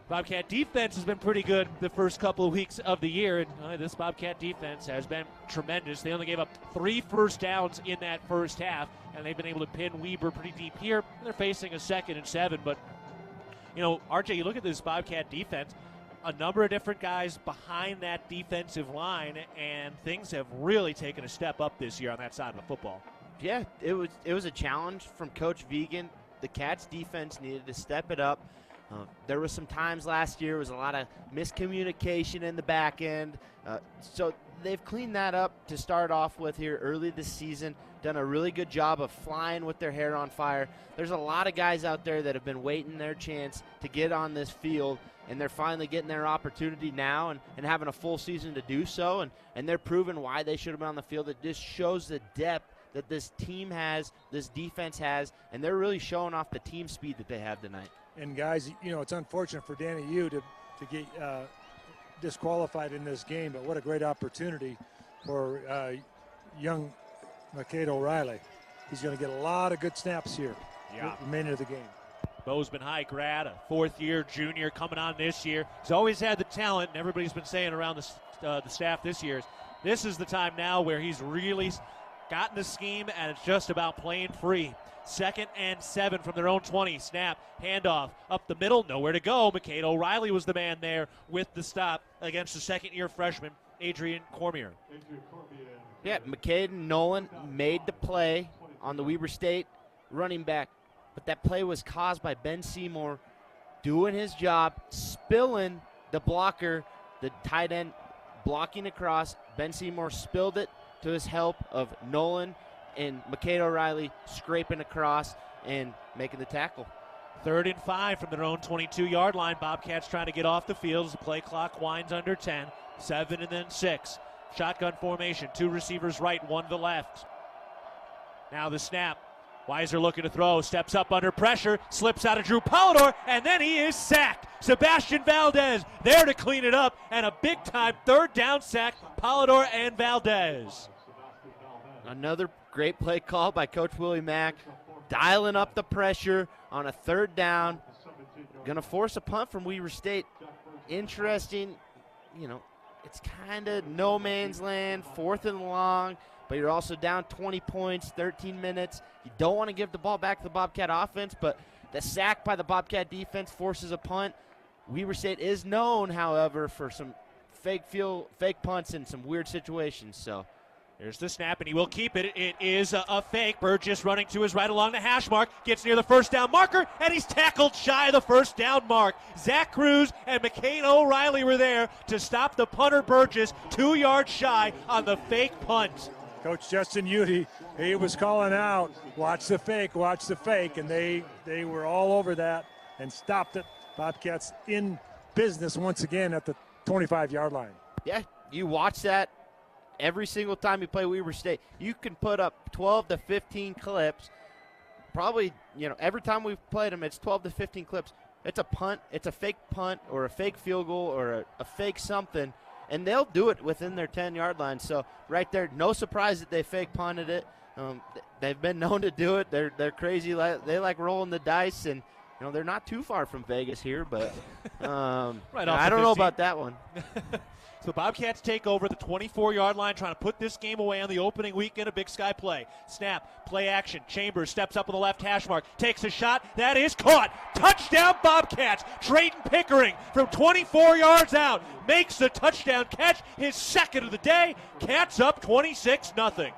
Bobcat defense has been pretty good the first couple of weeks of the year, and this Bobcat defense has been tremendous. They only gave up 3 first downs in that first half, and they've been able to pin Weber pretty deep here. They're facing a 2nd and 7, but, you know, RJ, you look at this Bobcat defense, a number of different guys behind that defensive line, and things have really taken a step up this year on that side of the football. Yeah, it was a challenge from Coach Vigen. The Cats defense needed to step it up. There was some times last year, was a lot of miscommunication in the back end. So they've cleaned that up to start off with here early this season. Done a really good job of flying with their hair on fire. There's a lot of guys out there that have been waiting their chance to get on this field, and they're finally getting their opportunity now and having a full season to do so. And they're proving why they should have been on the field. It just shows the depth that this team has, this defense has, and they're really showing off the team speed that they have tonight. And guys, you know, it's unfortunate for Danny Yu to get disqualified in this game, but what a great opportunity for young McCade O'Reilly. He's going to get a lot of good snaps here, the remainder of the game. Bozeman High grad, a 4th-year junior coming on this year. He's always had the talent, and everybody's been saying around the staff this year, this is the time now where he's really gotten the scheme, and it's just about playing free. 2nd and 7 from their own 20. Snap, handoff, up the middle, nowhere to go. McCade O'Reilly was the man there with the stop against the 2nd-year freshman, Adrian Cormier. Yeah, McCade and Nolan made the play on the Weber State running back, but that play was caused by Ben Seymour doing his job, spilling the blocker, the tight end blocking across. Ben Seymour spilled it to his help of Nolan and McCade O'Reilly scraping across and making the tackle. 3rd and 5 from their own 22-yard line. Bobcats trying to get off the field as the play clock winds under 10. 7 and then 6. Shotgun formation. 2 receivers right, 1 to the left. Now the snap. Weiser looking to throw. Steps up under pressure. Slips out of Drew Polidor, and then he is sacked. Sebastian Valdez there to clean it up, and a big-time 3rd down sack. Polidor and Valdez. Another great play call by Coach Willie Mack, dialing up the pressure on a 3rd down. Going to force a punt from Weber State. Interesting, you know, it's kind of no man's land, 4th and long, but you're also down 20 points, 13 minutes. You don't want to give the ball back to the Bobcat offense, but the sack by the Bobcat defense forces a punt. Weber State is known, however, for some fake punts in some weird situations, so. There's the snap, and he will keep it. It is a fake. Burgess running to his right along the hash mark. Gets near the 1st down marker, and he's tackled shy of the 1st down mark. Zach Cruz and McCade O'Reilly were there to stop the punter Burgess 2 yards shy on the fake punt. Coach Justin Udy, he was calling out, watch the fake, and they were all over that and stopped it. Bobcats in business once again at the 25-yard line. Yeah, you watch that. Every single time you play Weber State, you can put up 12 to 15 clips. Probably, you know, every time we've played them, it's 12 to 15 clips. it's a punt, it's a fake punt or a fake field goal or a fake something, and they'll do it within their 10-yard line. So right there, no surprise that they fake punted it. They've been known to do it. They're crazy. They like rolling the dice, and they're not too far from Vegas here, but right I don't know about that one. So the Bobcats take over the 24-yard line, trying to put this game away on the opening weekend of Big Sky play. Snap, play action. Chambers steps up on the left hash mark, takes a shot. That is caught. Touchdown Bobcats. Trayton Pickering from 24 yards out makes the touchdown catch, his second of the day. Cats up 26-0.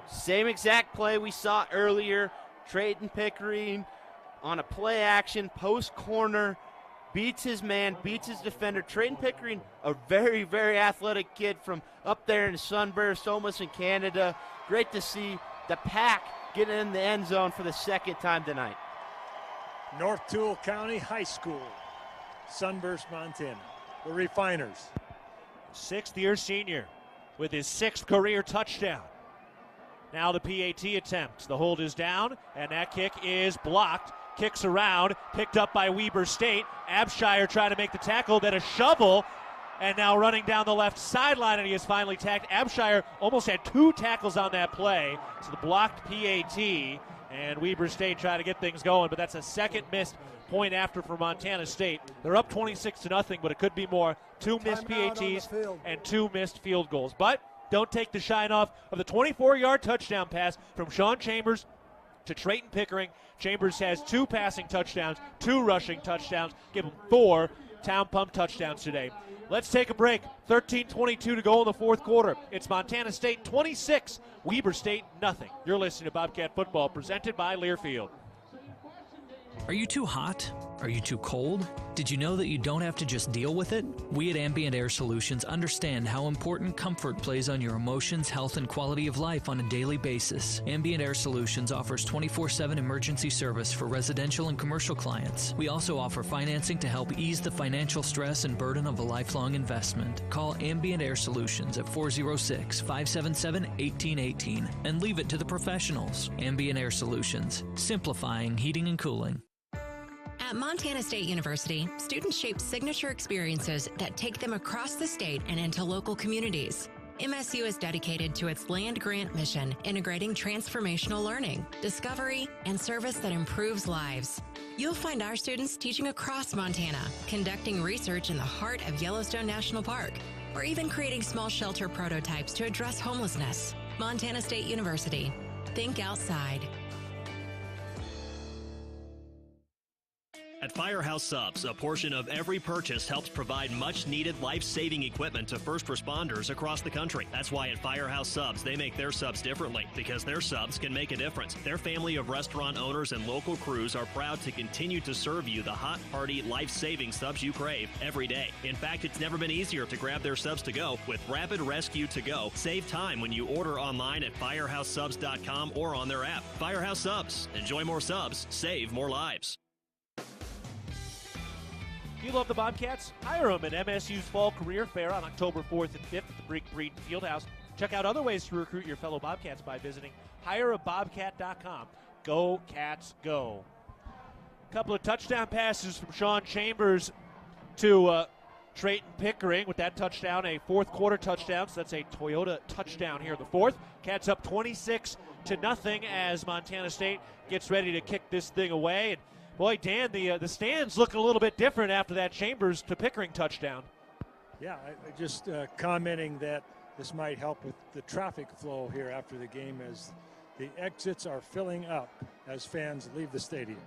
Same exact play we saw earlier. Trayton Pickering on a play action, post corner, beats his man, beats his defender. Trayton Pickering, a very, very athletic kid from up there in Sunburst, almost in Canada. Great to see the Pack get in the end zone for the second time tonight. North Toole County High School, Sunburst, Montana. The Refiners. Sixth-year senior with his sixth career touchdown. Now the PAT attempt. The hold is down, and that kick is blocked. Kicks around, picked up by Weber State. Abshire trying to make the tackle, then a shovel, and now running down the left sideline, and he is finally tackled. Abshire almost had 2 tackles on that play. So the blocked PAT, and Weber State trying to get things going, but that's a second missed point after for Montana State. They're up 26-0, but it could be more. 2 missed PATs and 2 missed field goals. But don't take the shine off of the 24-yard touchdown pass from Sean Chambers to Trayton Pickering. Chambers has 2 passing touchdowns, 2 rushing touchdowns. Give him 4 Town Pump touchdowns today. Let's take a break. 13:22 to go in the fourth quarter. It's Montana State 26, Weber State nothing. You're listening to Bobcat Football, presented by Learfield. Are you too hot? Are you too cold? Did you know that you don't have to just deal with it? We at Ambient Air Solutions understand how important comfort plays on your emotions, health, and quality of life on a daily basis. Ambient Air Solutions offers 24/7 emergency service for residential and commercial clients. We also offer financing to help ease the financial stress and burden of a lifelong investment. Call Ambient Air Solutions at 406-577-1818 and leave it to the professionals. Ambient Air Solutions, simplifying heating and cooling. At Montana State University, students shape signature experiences that take them across the state and into local communities. MSU is dedicated to its land grant mission, integrating transformational learning, discovery, and service that improves lives. You'll find our students teaching across Montana, conducting research in the heart of Yellowstone National Park, or even creating small shelter prototypes to address homelessness. Montana State University. Think outside. At Firehouse Subs, a portion of every purchase helps provide much-needed life-saving equipment to first responders across the country. That's why at Firehouse Subs, they make their subs differently, because their subs can make a difference. Their family of restaurant owners and local crews are proud to continue to serve you the hot, hearty, life-saving subs you crave every day. In fact, it's never been easier to grab their subs to go with Rapid Rescue to Go. Save time when you order online at firehousesubs.com or on their app. Firehouse Subs. Enjoy more subs. Save more lives. You love the Bobcats? Hire them at MSU's Fall Career Fair on October 4th and 5th at the Brink Breeden Fieldhouse. Check out other ways to recruit your fellow Bobcats by visiting hireabobcat.com. Go Cats, go. A couple of touchdown passes from Sean Chambers to Trayton Pickering with that touchdown, a fourth quarter touchdown. So that's a Toyota touchdown here in the fourth. Cats up 26-0 as Montana State gets ready to kick this thing away. And boy, Dan, the stands looking a little bit different after that Chambers to Pickering touchdown. Yeah, I just commenting that this might help with the traffic flow here after the game as the exits are filling up as fans leave the stadium.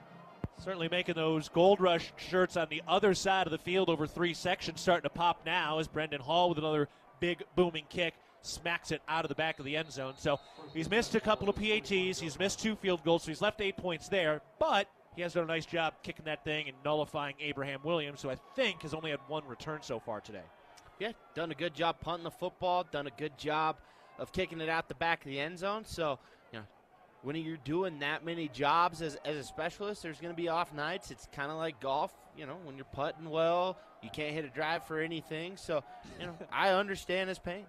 Certainly making those Gold Rush shirts on the other side of the field over 3 sections starting to pop now as Brendan Hall with another big booming kick smacks it out of the back of the end zone. So he's missed a couple of PATs. He's missed 2 field goals, so he's left 8 points there. But he has done a nice job kicking that thing and nullifying Abraham Williams, who I think has only had 1 return so far today. Yeah, done a good job punting the football, done a good job of kicking it out the back of the end zone. So, when you're doing that many jobs as a specialist, there's going to be off nights. It's kind of like golf, when you're putting well, you can't hit a drive for anything. So, I understand his pain.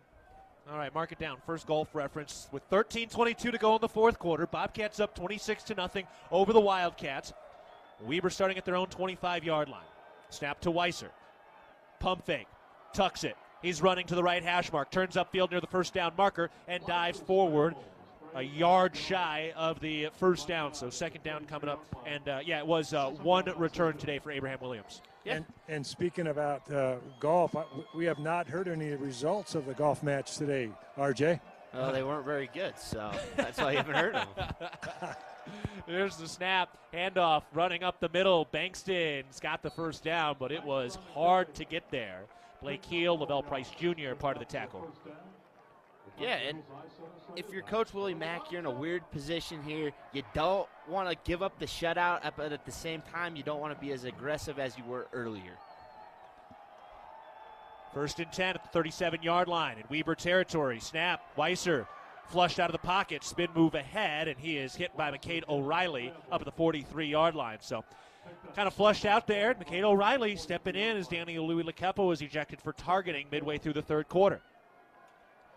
All right, mark it down. First golf reference with 13:22 to go in the fourth quarter. Bobcats up 26-0 over the Wildcats. Weber starting at their own 25-yard line. Snap to Weiser. Pump fake. Tucks it. He's running to the right hash mark. Turns upfield near the first down marker and dives forward a yard shy of the first down. So second down coming up. And, it was one return today for Abraham Williams. Yeah. And speaking about golf, we have not heard any results of the golf match today, RJ. Well, they weren't very good, so that's why you haven't heard of them. There's the snap, handoff, running up the middle. Bankston's got the first down, but it was hard to get there. Blake Heel, Lavelle Price Jr., part of the tackle. Yeah, and if you're Coach Willie Mack, you're in a weird position here. You don't want to give up the shutout, but at the same time, you don't want to be as aggressive as you were earlier. 1st and 10 at the 37-yard line in Weber territory. Snap, Weiser flushed out of the pocket, spin move ahead, and he is hit by McCade O'Reilly up at the 43-yard line. So kind of flushed out there. McCade O'Reilly stepping in as Daniel Louis Lakepo was ejected for targeting midway through the third quarter.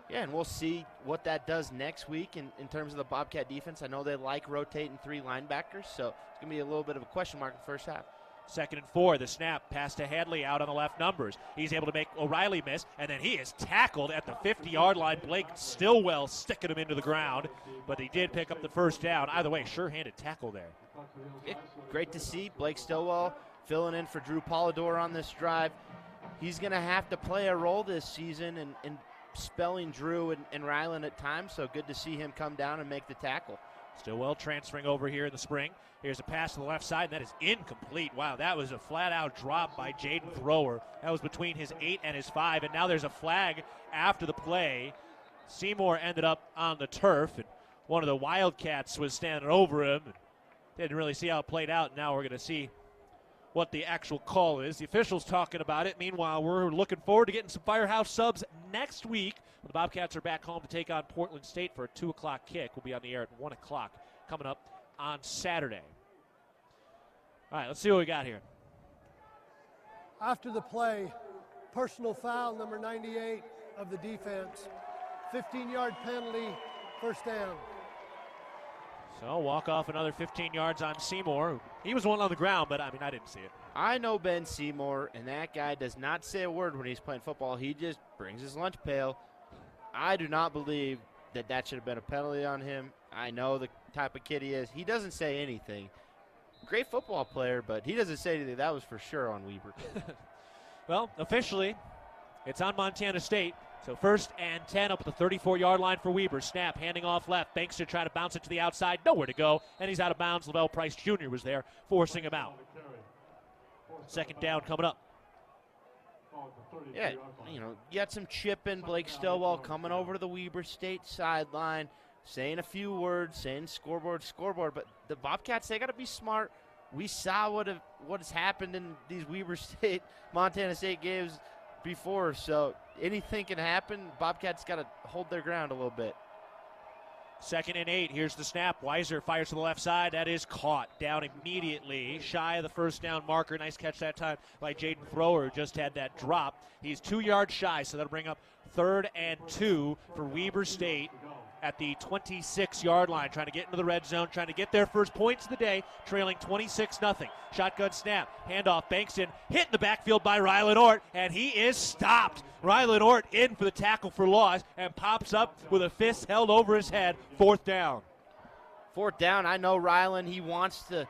Yeah, and we'll see what that does next week in terms of the Bobcat defense. I know they like rotating 3 linebackers, so it's going to be a little bit of a question mark in the first half. 2nd and 4, the snap, pass to Hadley out on the left numbers. He's able to make O'Reilly miss, and then he is tackled at the 50-yard line. Blake Stillwell sticking him into the ground, but he did pick up the first down. Either way, sure-handed tackle there. Yeah, great to see Blake Stillwell filling in for Drew Polidor on this drive. He's going to have to play a role this season in spelling Drew and Ryland at times, so good to see him come down and make the tackle. Stillwell transferring over here in the spring. Here's a pass to the left side, and that is incomplete. Wow, that was a flat-out drop by Jaden Thrower. That was between his 8 and his 5, and now there's a flag after the play. Seymour ended up on the turf, and one of the Wildcats was standing over him. Didn't really see how it played out. Now we're going to see what the actual call is. The officials talking about it. Meanwhile, we're looking forward to getting some Firehouse subs next week. The Bobcats are back home to take on Portland State for a 2 o'clock kick. We'll be on the air at 1 o'clock coming up on Saturday. All right, let's see what we got here. After the play, personal foul, number 98 of the defense. 15-yard penalty, first down. So walk off another 15 yards on Seymour. He was one on the ground, but I didn't see it. I know Ben Seymour, and that guy does not say a word when he's playing football. He just brings his lunch pail. I do not believe that should have been a penalty on him. I know the type of kid he is. He doesn't say anything. Great football player, but he doesn't say anything. That was for sure on Weber. Well, officially, it's on Montana State. So 1st and 10 up at the 34-yard line for Weber. Snap, handing off left. Banks to try to bounce it to the outside. Nowhere to go, and he's out of bounds. Lavelle Price Jr. was there, forcing him out. 2nd down coming up. Yeah, you got some chipping. Blake Stillwell coming over to the Weber State sideline, saying a few words, saying scoreboard. But the Bobcats, they got to be smart. We saw what has happened in these Weber State, Montana State games before, so anything can happen. Bobcats got to hold their ground a little bit. 2nd and 8. Here's the snap. Weiser fires to the left side. That is caught down immediately, shy of the first down marker. Nice catch that time by Jaden Thrower, who just had that drop. He's 2 yards shy, so that'll bring up 3rd and 2 for Weber State at the 26-yard line, trying to get into the red zone, trying to get their first points of the day, trailing 26-0. Shotgun snap, handoff, Bankston, hit in the backfield by Rylan Ort, and he is stopped. Rylan Ort in for the tackle for loss and pops up with a fist held over his head. 4th down. 4th down, I know Rylan, he wants to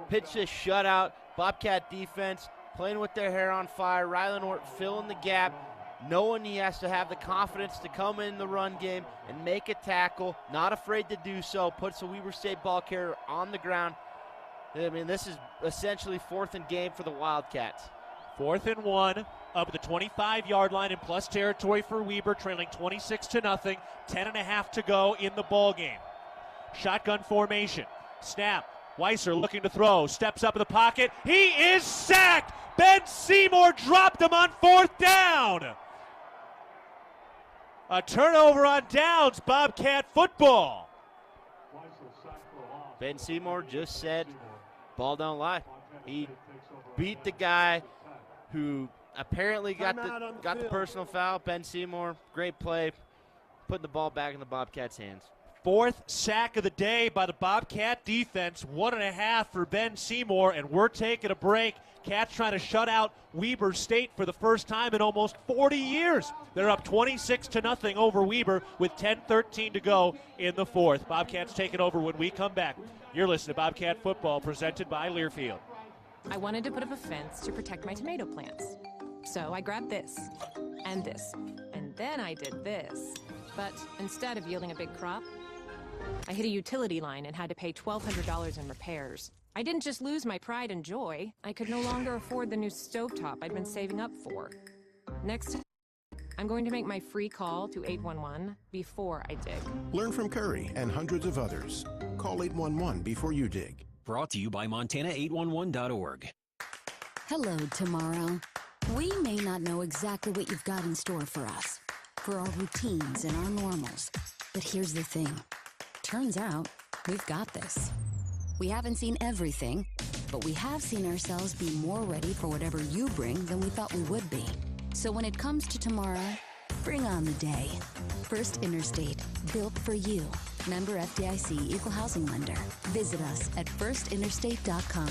pitch this shutout. Bobcat defense playing with their hair on fire. Rylan Ort filling the gap, knowing he has to have the confidence to come in the run game and make a tackle, not afraid to do so, puts the Weber State ball carrier on the ground. This is essentially 4th and game for the Wildcats. 4th and 1 up at the 25-yard line in plus territory for Weber, trailing 26-0. 10.5 to go in the ball game. Shotgun formation. Snap. Weiser looking to throw. Steps up in the pocket. He is sacked. Ben Seymour dropped him on 4th down. A turnover on downs, Bobcat football. Ben Seymour just said, ball don't lie. He beat the guy who apparently got the personal foul. Ben Seymour, great play, putting the ball back in the Bobcats' hands. Fourth sack of the day by the Bobcat defense. 1.5 for Ben Seymour, and we're taking a break. Cats trying to shut out Weber State for the first time in almost 40 years. They're up 26-0 over Weber with 10:13 to go in the fourth. Bobcats taking over when we come back. You're listening to Bobcat Football, presented by Learfield. I wanted to put up a fence to protect my tomato plants. So I grabbed this, and then I did this. But instead of yielding a big crop, I hit a utility line and had to pay $1,200 in repairs. I didn't just lose my pride and joy, I could no longer afford the new stovetop I'd been saving up for. Next, I'm going to make my free call to 811 before I dig. Learn from Curry and hundreds of others. Call 811 before you dig. Brought to you by Montana811.org. Hello, tomorrow. We may not know exactly what you've got in store for us, for our routines and our normals. But here's the thing. Turns out, we've got this. We haven't seen everything, but we have seen ourselves be more ready for whatever you bring than we thought we would be. So when it comes to tomorrow, bring on the day. First Interstate, built for you. Member FDIC, Equal Housing Lender. Visit us at firstinterstate.com.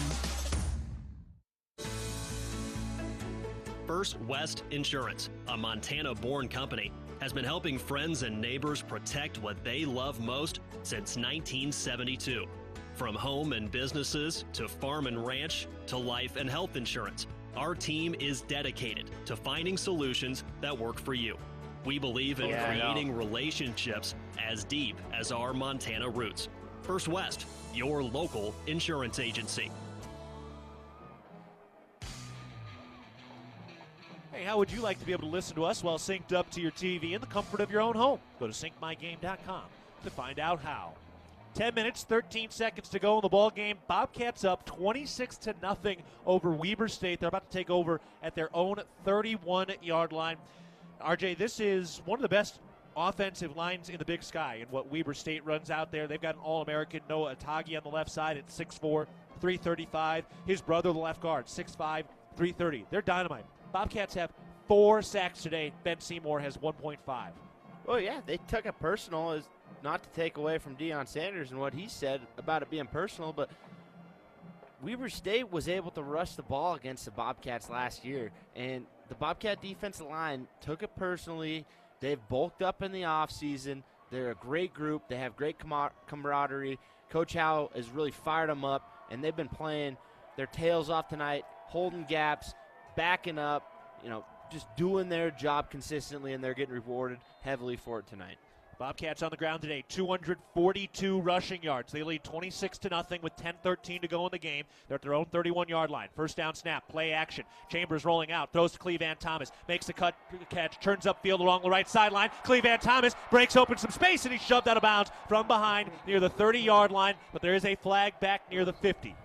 First West Insurance, a Montana-born company, has been helping friends and neighbors protect what they love most since 1972. From home and businesses to farm and ranch to life and health insurance, our team is dedicated to finding solutions that work for you. We believe in creating relationships as deep as our Montana roots. First West, your local insurance agency. Hey, how would you like to be able to listen to us while synced up to your TV in the comfort of your own home? Go to syncmygame.com to find out how. 10 minutes, 13 seconds to go in the ball game. Bobcats up 26-0 over Weber State. They're about to take over at their own 31-yard line. RJ, this is one of the best offensive lines in the Big Sky and what Weber State runs out there. They've got an All-American Noah Atagi on the left side at 6'4", 335. His brother, the left guard, 6'5", 330. They're dynamite. Bobcats have 4 sacks today. Ben Seymour has 1.5. Well, yeah, they took it personal, as not to take away from Deion Sanders and what he said about it being personal, but Weber State was able to rush the ball against the Bobcats last year, and the Bobcat defensive line took it personally. They've bulked up in the offseason. They're a great group. They have great camaraderie. Coach Howe has really fired them up, and they've been playing their tails off tonight, holding gaps, backing up, just doing their job consistently, and they're getting rewarded heavily for it tonight. Bobcats on the ground today, 242 rushing yards. They lead 26-0 with 10:13 to go in the game. They're at their own 31-yard line. First down snap, play action. Chambers rolling out, throws to Clevan Thomas, makes the catch, turns upfield along the right sideline. Clevan Thomas breaks open some space, and he's shoved out of bounds from behind near the 30-yard line, but there is a flag back near the 50.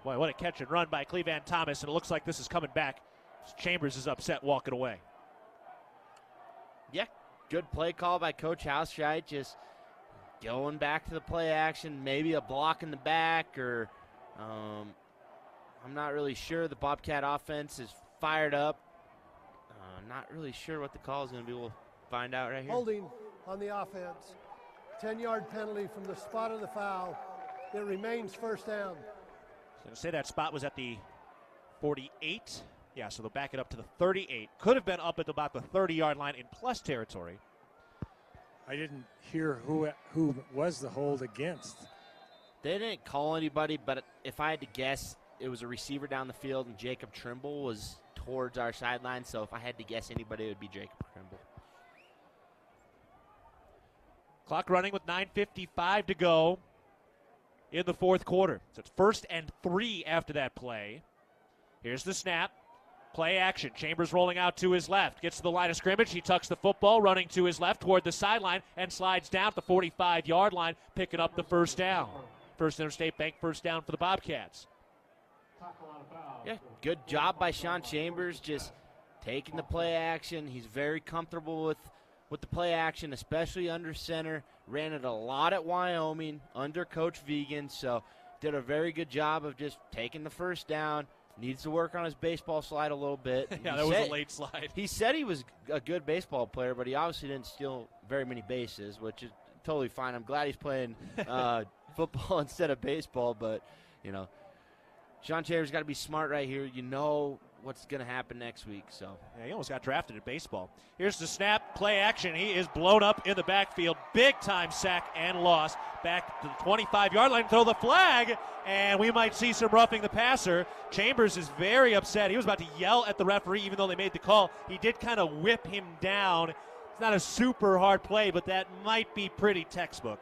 Boy, what a catch and run by Clevan Thomas, and it looks like this is coming back. Chambers is upset walking away. Yeah, good play call by Coach Housescheid, just going back to the play action, maybe a block in the back, or I'm not really sure. The Bobcat offense is fired up. Not really sure what the call is going to be. We'll find out right here. Holding on the offense. 10-yard penalty from the spot of the foul. It remains first down. So to say that spot was at the 48. Yeah, so they'll back it up to the 38. Could have been up at about the 30-yard line in plus territory. I didn't hear who was the hold against. They didn't call anybody, but if I had to guess, it was a receiver down the field, and Jacob Trimble was towards our sideline. So if I had to guess anybody, it would be Jacob Trimble. Clock running with 9:55 to go in the fourth quarter. So it's 1st and 3 after that play. Here's the snap. Play action. Chambers rolling out to his left. Gets to the line of scrimmage. He tucks the football, running to his left toward the sideline, and slides down at the 45-yard line, picking up the first down. First Interstate Bank first down for the Bobcats. Yeah, good job by Sean Chambers, just taking the play action. He's very comfortable with the play action, especially under center. Ran it a lot at Wyoming under Coach Vegan, so did a very good job of just taking the first down. Needs to work on his baseball slide a little bit. Yeah, that was a late slide. He said he was a good baseball player, but he obviously didn't steal very many bases, which is totally fine. I'm glad he's playing football instead of baseball, but, Sean Chambers got to be smart right here. You know what's going to happen next week. So yeah, he almost got drafted in baseball. Here's the snap, play action. He is blown up in the backfield. Big-time sack and loss. Back to the 25-yard line, throw the flag, and we might see some roughing the passer. Chambers is very upset. He was about to yell at the referee even though they made the call. He did kind of whip him down. It's not a super hard play, but that might be pretty textbook.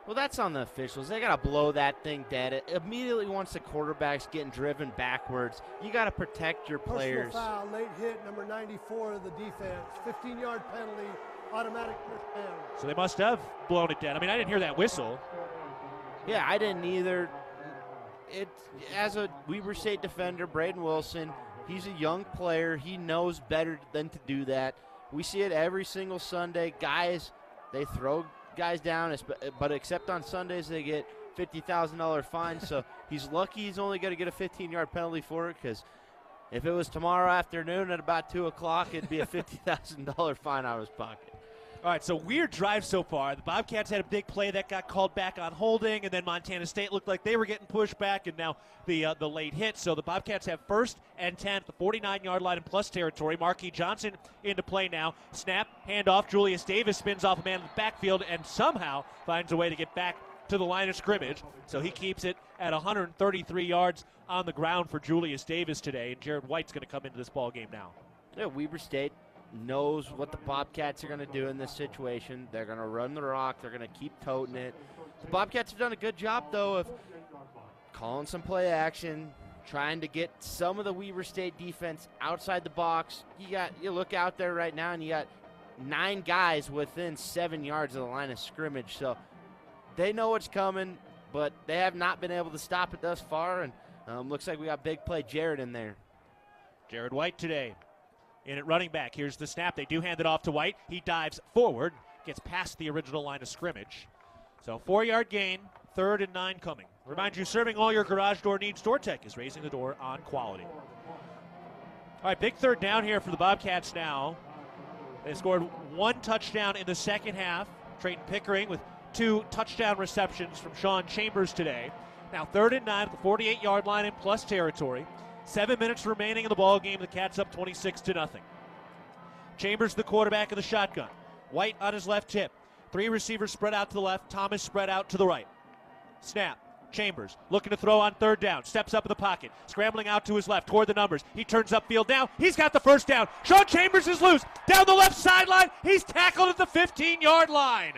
Well, that's on the officials. They got to blow that thing dead. It immediately once the quarterback's getting driven backwards, you got to protect your players. Personal foul, late hit, number 94 of the defense. 15-yard penalty, automatic first down. So they must have blown it dead. I mean, I didn't hear that whistle. Yeah, I didn't either. As a Weber State defender, Braden Wilson, he's a young player. He knows better than to do that. We see it every single Sunday. Guys, they throw guys down, but except on Sundays they get $50,000 fine. So he's lucky he's only going to get a 15-yard penalty for it, because if it was tomorrow afternoon at about 2 o'clock, it'd be a $50,000 fine out of his pocket. All right, so weird drive so far. The Bobcats had a big play that got called back on holding, and then Montana State looked like they were getting pushed back, and now the late hit. So the Bobcats have 1st and 10 at the 49-yard line in plus territory. Marquis Johnson into play now. Snap, handoff. Julius Davis spins off a man in the backfield and somehow finds a way to get back to the line of scrimmage. So he keeps it at 133 yards on the ground for Julius Davis today, and Jared White's going to come into this ball game now. Yeah, Weber State knows what the Bobcats are going to do in this situation. They're going to run the rock. They're going to keep toting it. The Bobcats have done a good job, though, of calling some play action, trying to get some of the Weber State defense outside the box. You look out there right now, and you got 9 guys within 7 yards of the line of scrimmage. So they know what's coming, but they have not been able to stop it thus far. And looks like we got big play Jared in there. Jared White today. In at running back. Here's the snap. They do hand it off to White. He dives forward, gets past the original line of scrimmage. So 4-yard gain, 3rd and 9 coming. Remind you, serving all your garage door needs, StoreTech is raising the door on quality. All right, big 3rd down here for the Bobcats now. They scored 1 touchdown in the second half. Trayton Pickering with 2 touchdown receptions from Sean Chambers today. Now 3rd and 9 at the 48-yard line in plus territory. 7 minutes remaining in the ball game. The Cats up 26-0. Chambers, the quarterback of the shotgun. White on his left hip. 3 receivers spread out to the left. Thomas spread out to the right. Snap. Chambers looking to throw on 3rd down. Steps up in the pocket. Scrambling out to his left toward the numbers. He turns upfield now. He's got the 1st down. Sean Chambers is loose. Down the left sideline. He's tackled at the 15-yard line.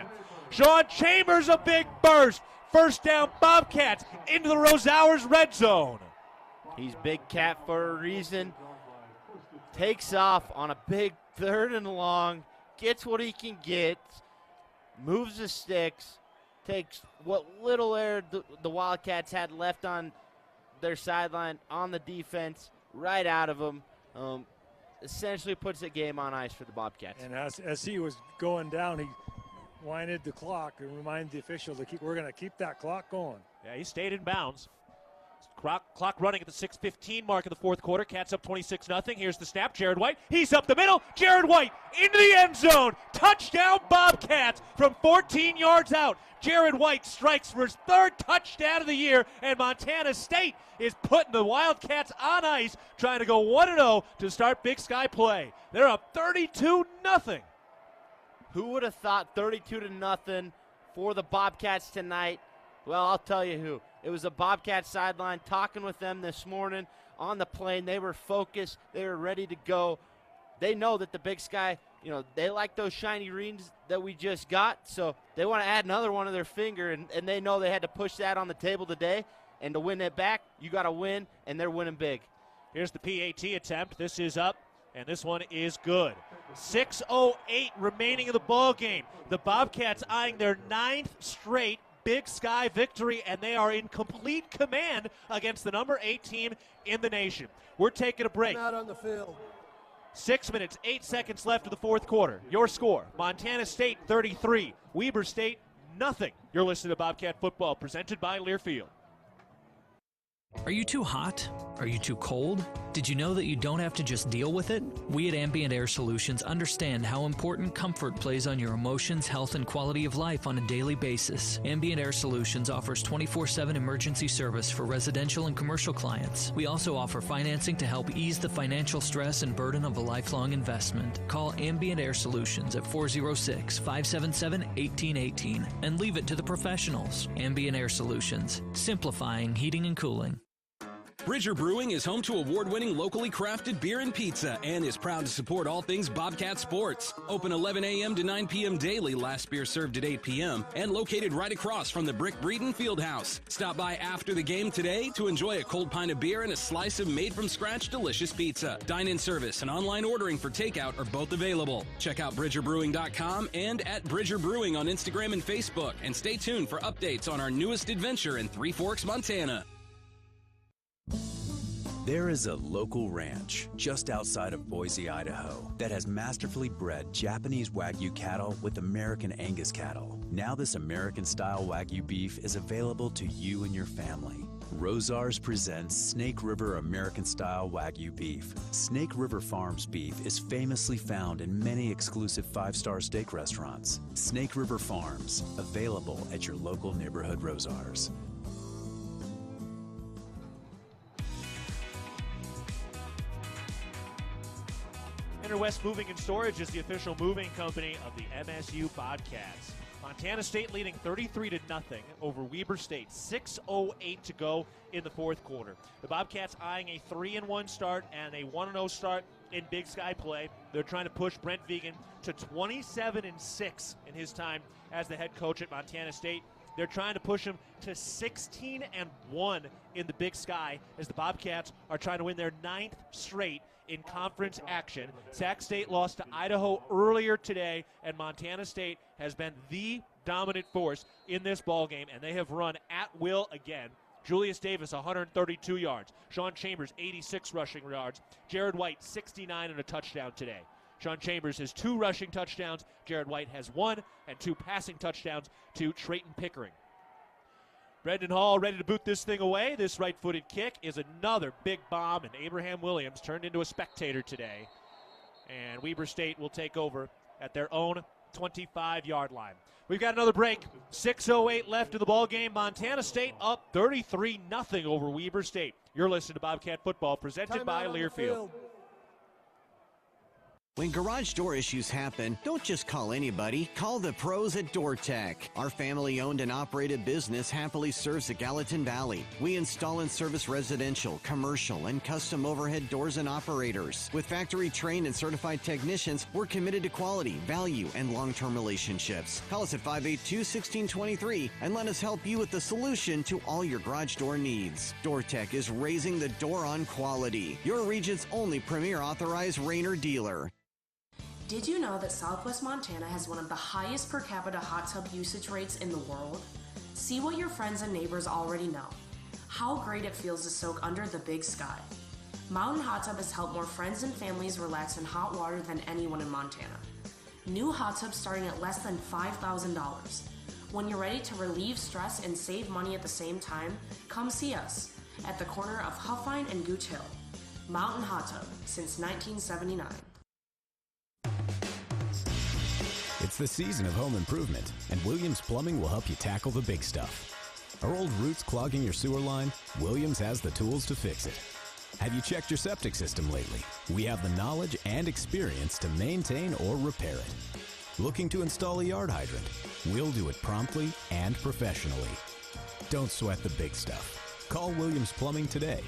Sean Chambers, a big burst. 1st down Bobcats into the Rosauers red zone. He's Big Cat for a reason. Takes off on a big 3rd and long. Gets what he can get. Moves the sticks. Takes what little air the Wildcats had left on their sideline on the defense right out of them. Essentially puts the game on ice for the Bobcats. And as he was going down, he winded the clock and reminded the official we're going to keep that clock going. Yeah, he stayed in bounds. Clock running at the 6:15 mark of the 4th quarter. Cats up 26-0. Here's the snap. Jared White. He's up the middle. Jared White into the end zone. Touchdown Bobcats from 14 yards out. Jared White strikes for his 3rd touchdown of the year, and Montana State is putting the Wildcats on ice, trying to go 1-0 to start Big Sky play. They're up 32-0. Who would have thought 32-0 for the Bobcats tonight? Well, I'll tell you who. It was a Bobcat sideline, talking with them this morning on the plane. They were focused. They were ready to go. They know that the Big Sky, they like those shiny rings that we just got, so they want to add another one of their finger, and they know they had to push that on the table today. And to win it back, you got to win, and they're winning big. Here's the PAT attempt. This is up, and this one is good. 6:08 remaining in the ball game. The Bobcats eyeing their 9th straight Big Sky victory, and they are in complete command against the number 8 team in the nation. We're taking a break. Out on the field. 6 minutes, 8 seconds left of the 4th quarter. Your score, Montana State 33, Weber State nothing. You're listening to Bobcat Football, presented by Learfield. Are you too hot? Are you too cold? Did you know that you don't have to just deal with it? We at Ambient Air Solutions understand how important comfort plays on your emotions, health, and quality of life on a daily basis. Ambient Air Solutions offers 24/7 emergency service for residential and commercial clients. We also offer financing to help ease the financial stress and burden of a lifelong investment. Call Ambient Air Solutions at 406-577-1818 and leave it to the professionals. Ambient Air Solutions, simplifying heating and cooling. Bridger Brewing is home to award-winning locally crafted beer and pizza and is proud to support all things Bobcat sports. Open 11 a.m. to 9 p.m. daily, last beer served at 8 p.m., and located right across from the Brick Breeden Fieldhouse. Stop by after the game today to enjoy a cold pint of beer and a slice of made-from-scratch delicious pizza. Dine-in service and online ordering for takeout are both available. Check out BridgerBrewing.com and at Bridger Brewing on Instagram and Facebook, and stay tuned for updates on our newest adventure in Three Forks, Montana. There is a local ranch just outside of Boise, Idaho, that has masterfully bred Japanese Wagyu cattle with American Angus cattle. Now this American-style Wagyu beef is available to you and your family. Rosars presents Snake River American-style Wagyu beef. Snake River Farms beef is famously found in many exclusive five-star steak restaurants. Snake River Farms, available at your local neighborhood Rosars. Interwest Moving and Storage is the official moving company of the MSU Bobcats. Montana State leading 33-0 over Weber State. 6:08 to go in the fourth quarter. The Bobcats eyeing a 3-1 start and a 1-0 start in Big Sky play. They're trying to push Brent Vigen to 27-6 in his time as the head coach at Montana State. They're trying to push him to 16-1 in the Big Sky as the Bobcats are trying to win their 9th straight in conference action. Sac State lost to Idaho earlier today, and Montana State has been the dominant force in this ballgame, and they have run at will again. Julius Davis, 132 yards. Sean Chambers, 86 rushing yards. Jared White, 69 and a touchdown today. Sean Chambers has 2 rushing touchdowns. Jared White has 1, and 2 passing touchdowns to Trayton Pickering. Brendan Hall ready to boot this thing away. This right-footed kick is another big bomb, and Abraham Williams turned into a spectator today. And Weber State will take over at their own 25-yard line. We've got another break. 6:08 left in the ball game. Montana State up 33-0 over Weber State. You're listening to Bobcat Football, presented by Learfield. When garage door issues happen, don't just call anybody. Call the pros at DoorTech. Our family-owned and operated business happily serves the Gallatin Valley. We install and service residential, commercial, and custom overhead doors and operators. With factory-trained and certified technicians, we're committed to quality, value, and long-term relationships. Call us at 582-1623 and let us help you with the solution to all your garage door needs. DoorTech is raising the door on quality. Your region's only premier authorized Rainer dealer. Did you know that Southwest Montana has one of the highest per capita hot tub usage rates in the world? See what your friends and neighbors already know. How great it feels to soak under the Big Sky. Mountain Hot Tub has helped more friends and families relax in hot water than anyone in Montana. New hot tubs starting at less than $5,000. When you're ready to relieve stress and save money at the same time, come see us at the corner of Huffine and Gooch Hill. Mountain Hot Tub since 1979. It's the season of home improvement, and Williams Plumbing will help you tackle the big stuff. Are old roots clogging your sewer line? Williams has the tools to fix it. Have you checked your septic system lately? We have the knowledge and experience to maintain or repair it. Looking to install a yard hydrant? We'll do it promptly and professionally. Don't sweat the big stuff. Call Williams Plumbing today.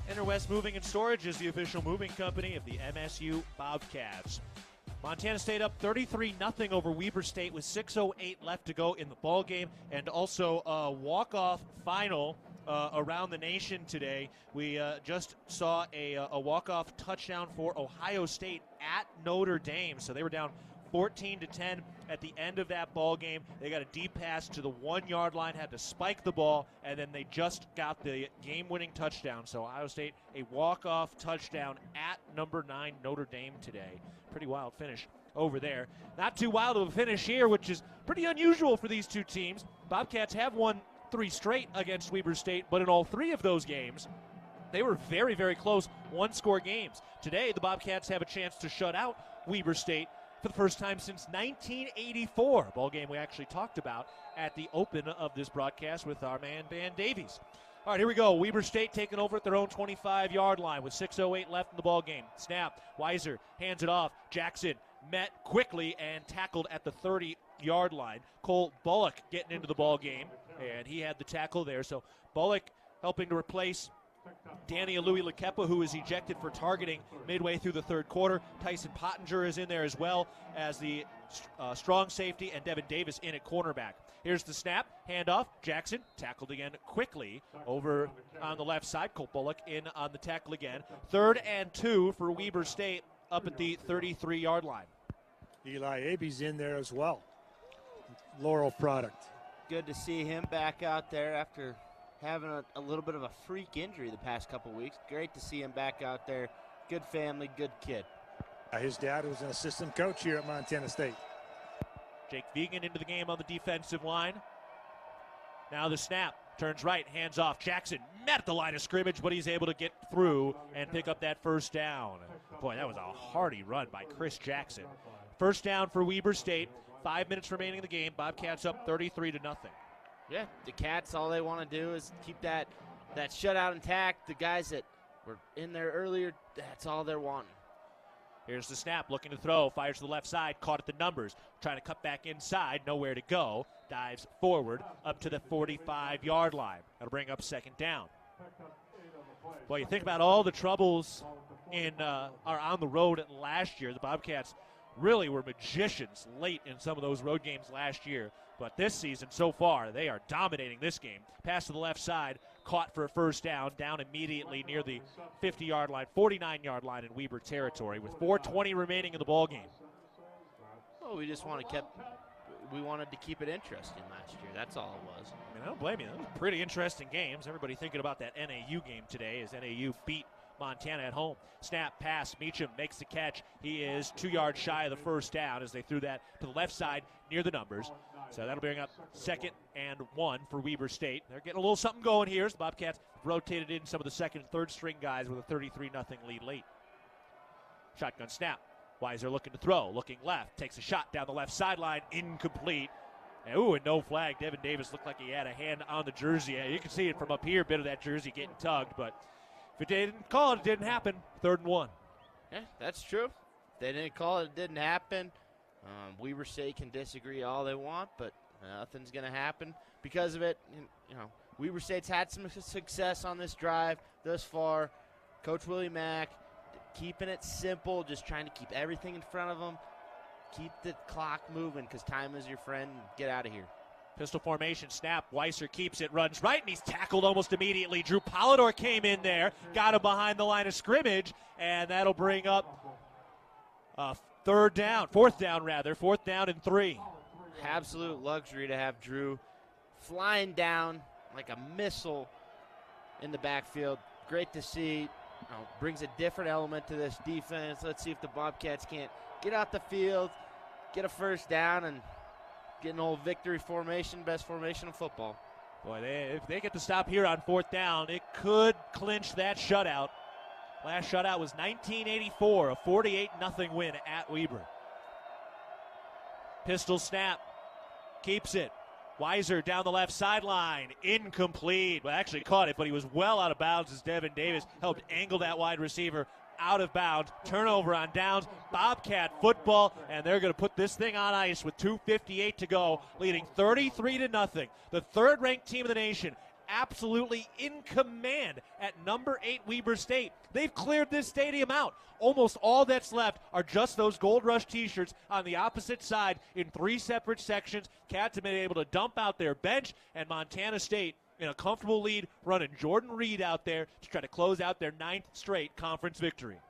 Interwest Moving and Storage is the official moving company of the MSU Bobcats. Montana State up 33-0 over Weber State with 6:08 left to go in the ball game, and also a walk-off final around the nation today. We just saw a walk-off touchdown for Ohio State at Notre Dame, so they were down 14-10 at the end of that ball game. They got a deep pass to the 1-yard line, had to spike the ball, and then they just got the game-winning touchdown. So Ohio State, a walk-off touchdown at number 9 Notre Dame today. Pretty wild finish over there. Not too wild of a finish here, which is pretty unusual for these two teams. Bobcats have won 3 straight against Weber State, but in all 3 of those games, they were very, very close one-score games. Today, the Bobcats have a chance to shut out Weber State for the first time since 1984, a ball game we actually talked about at the open of this broadcast with our man Van Davies. All right, here we go. Weber State taking over at their own 25-yard line with 6:08 left in the ball game. Snap. Weiser hands it off. Jackson met quickly and tackled at the 30-yard line. Cole Bullock getting into the ball game, and he had the tackle there. So Bullock helping to replace Danny Louis-Lekepa, who is ejected for targeting midway through the third quarter. Tyson Pottinger is in there as well as the strong safety, and Devin Davis in at cornerback. Here's the snap, handoff. Jackson tackled again quickly over on the left side. Cole Bullock in on the tackle again. 3rd and 2 for Weber State up at the 33-yard line. Eli Abe's in there as well. Laurel product. Good to see him back out there after having a little bit of a freak injury the past couple weeks. Great to see him back out there. Good family, good kid. His dad was an assistant coach here at Montana State. Jake Vegan into the game on the defensive line. Now the snap. Turns right, hands off. Jackson met at the line of scrimmage, but he's able to get through and pick up that first down. Boy, that was a hardy run by Chris Jackson. First down for Weber State. 5 minutes remaining in the game. Bobcats up 33-0. Yeah, the Cats, all they want to do is keep that shutout intact. The guys that were in there earlier, that's all they're wanting. Here's the snap, looking to throw, fires to the left side, caught at the numbers, trying to cut back inside, nowhere to go, dives forward up to the 45-yard line. That'll bring up second down. Well, you think about all the troubles are on the road last year. The Bobcats really were magicians late in some of those road games last year. But this season, so far, they are dominating this game. Pass to the left side, caught for a first down immediately near the 50-yard line, 49-yard line in Weber territory with 4:20 remaining in the ball game. Well, we wanted to keep it interesting last year. That's all it was. I mean, I don't blame you. Those were pretty interesting games. Everybody thinking about that NAU game today as NAU beat Montana at home. Snap, pass, Meacham makes the catch. He is 2 yards shy of the first down as they threw that to the left side near the numbers. So that'll bring up 2nd and 1 for Weber State. They're getting a little something going here as the Bobcats rotated in some of the second and third string guys with a 33-0 lead late. Shotgun snap. Weiser looking to throw, looking left, takes a shot down the left sideline, incomplete. And no flag. Devin Davis looked like he had a hand on the jersey. You can see it from up here, a bit of that jersey getting tugged, but if it didn't call it, it didn't happen. 3rd and 1. Yeah, that's true. If they didn't call it, it didn't happen. Weber State can disagree all they want, but nothing's going to happen because of it. You know, Weber State's had some success on this drive thus far. Coach Willie Mack keeping it simple, just trying to keep everything in front of them. Keep the clock moving because time is your friend. Get out of here. Pistol formation, snap. Weiser keeps it, runs right, and he's tackled almost immediately. Drew Polidor came in there, got him behind the line of scrimmage, and that'll bring up 4th down and 3. Absolute luxury to have Drew flying down like a missile in the backfield. Great to see. Brings a different element to this defense. Let's see if the Bobcats can't get out the field, get a first down, and get an old victory formation, best formation of football. Boy, if they get to stop here on 4th down, it could clinch that shutout. Last shutout was 1984, a 48-0 win at Weber. Pistol snap, keeps it. Weiser down the left sideline, incomplete. Well, actually caught it, but he was well out of bounds as Devin Davis helped angle that wide receiver out of bounds. Turnover on downs. Bobcat football, and they're going to put this thing on ice with 2:58 to go, leading 33-0. The 3rd-ranked team in the nation, absolutely in command at number 8 Weber State. They've cleared this stadium out. Almost all that's left are just those Gold Rush t-shirts on the opposite side in 3 separate sections. Cats have been able to dump out their bench, and Montana State in a comfortable lead, running Jordan Reed out there to try to close out their 9th straight conference victory.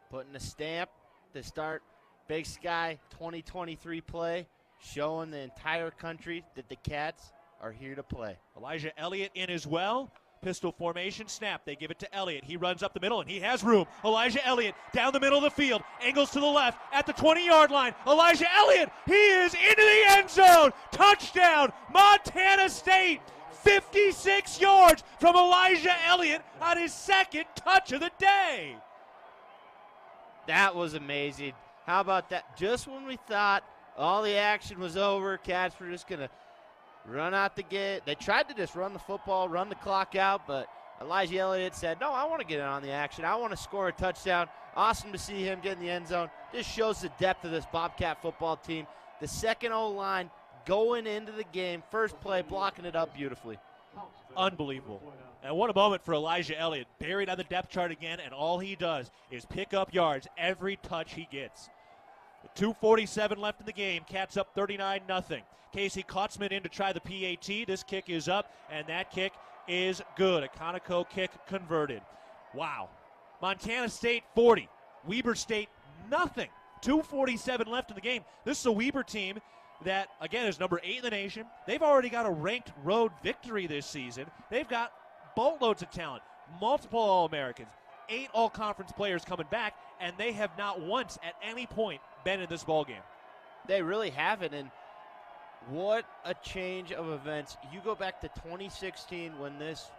Putting a stamp to start Big Sky 2023 play, showing the entire country that the Cats are here to play. Elijah Elliott in as well. Pistol formation, snap. They give it to Elliott. He runs up the middle, and he has room. Elijah Elliott down the middle of the field. Angles to the left at the 20-yard line. Elijah Elliott, he is into the end zone. Touchdown, Montana State. 56 yards from Elijah Elliott on his second touch of the day. That was amazing. How about that? Just when we thought all the action was over, Cats were just going to run out the gate. They tried to just run the football, run the clock out, but Elijah Elliott said, no, I want to get in on the action. I want to score a touchdown. Awesome to see him get in the end zone. This shows the depth of this Bobcat football team. The second O-line going into the game, first play, blocking it up beautifully. Unbelievable. And what a moment for Elijah Elliott. Buried on the depth chart again, and all he does is pick up yards every touch he gets. 2:47 left in the game. Cats up 39-0. Casey Kautzman in to try the PAT. This kick is up, and that kick is good. A Conoco kick converted. Wow. Montana State 40. Weber State nothing. 2:47 left in the game. This is a Weber team that, again, is number 8 in the nation. They've already got a ranked road victory this season. They've got boatloads of talent, multiple All-Americans, 8 All-Conference players coming back, and they have not once at any point been in this ballgame. They really haven't, and what a change of events. You go back to 2016 when this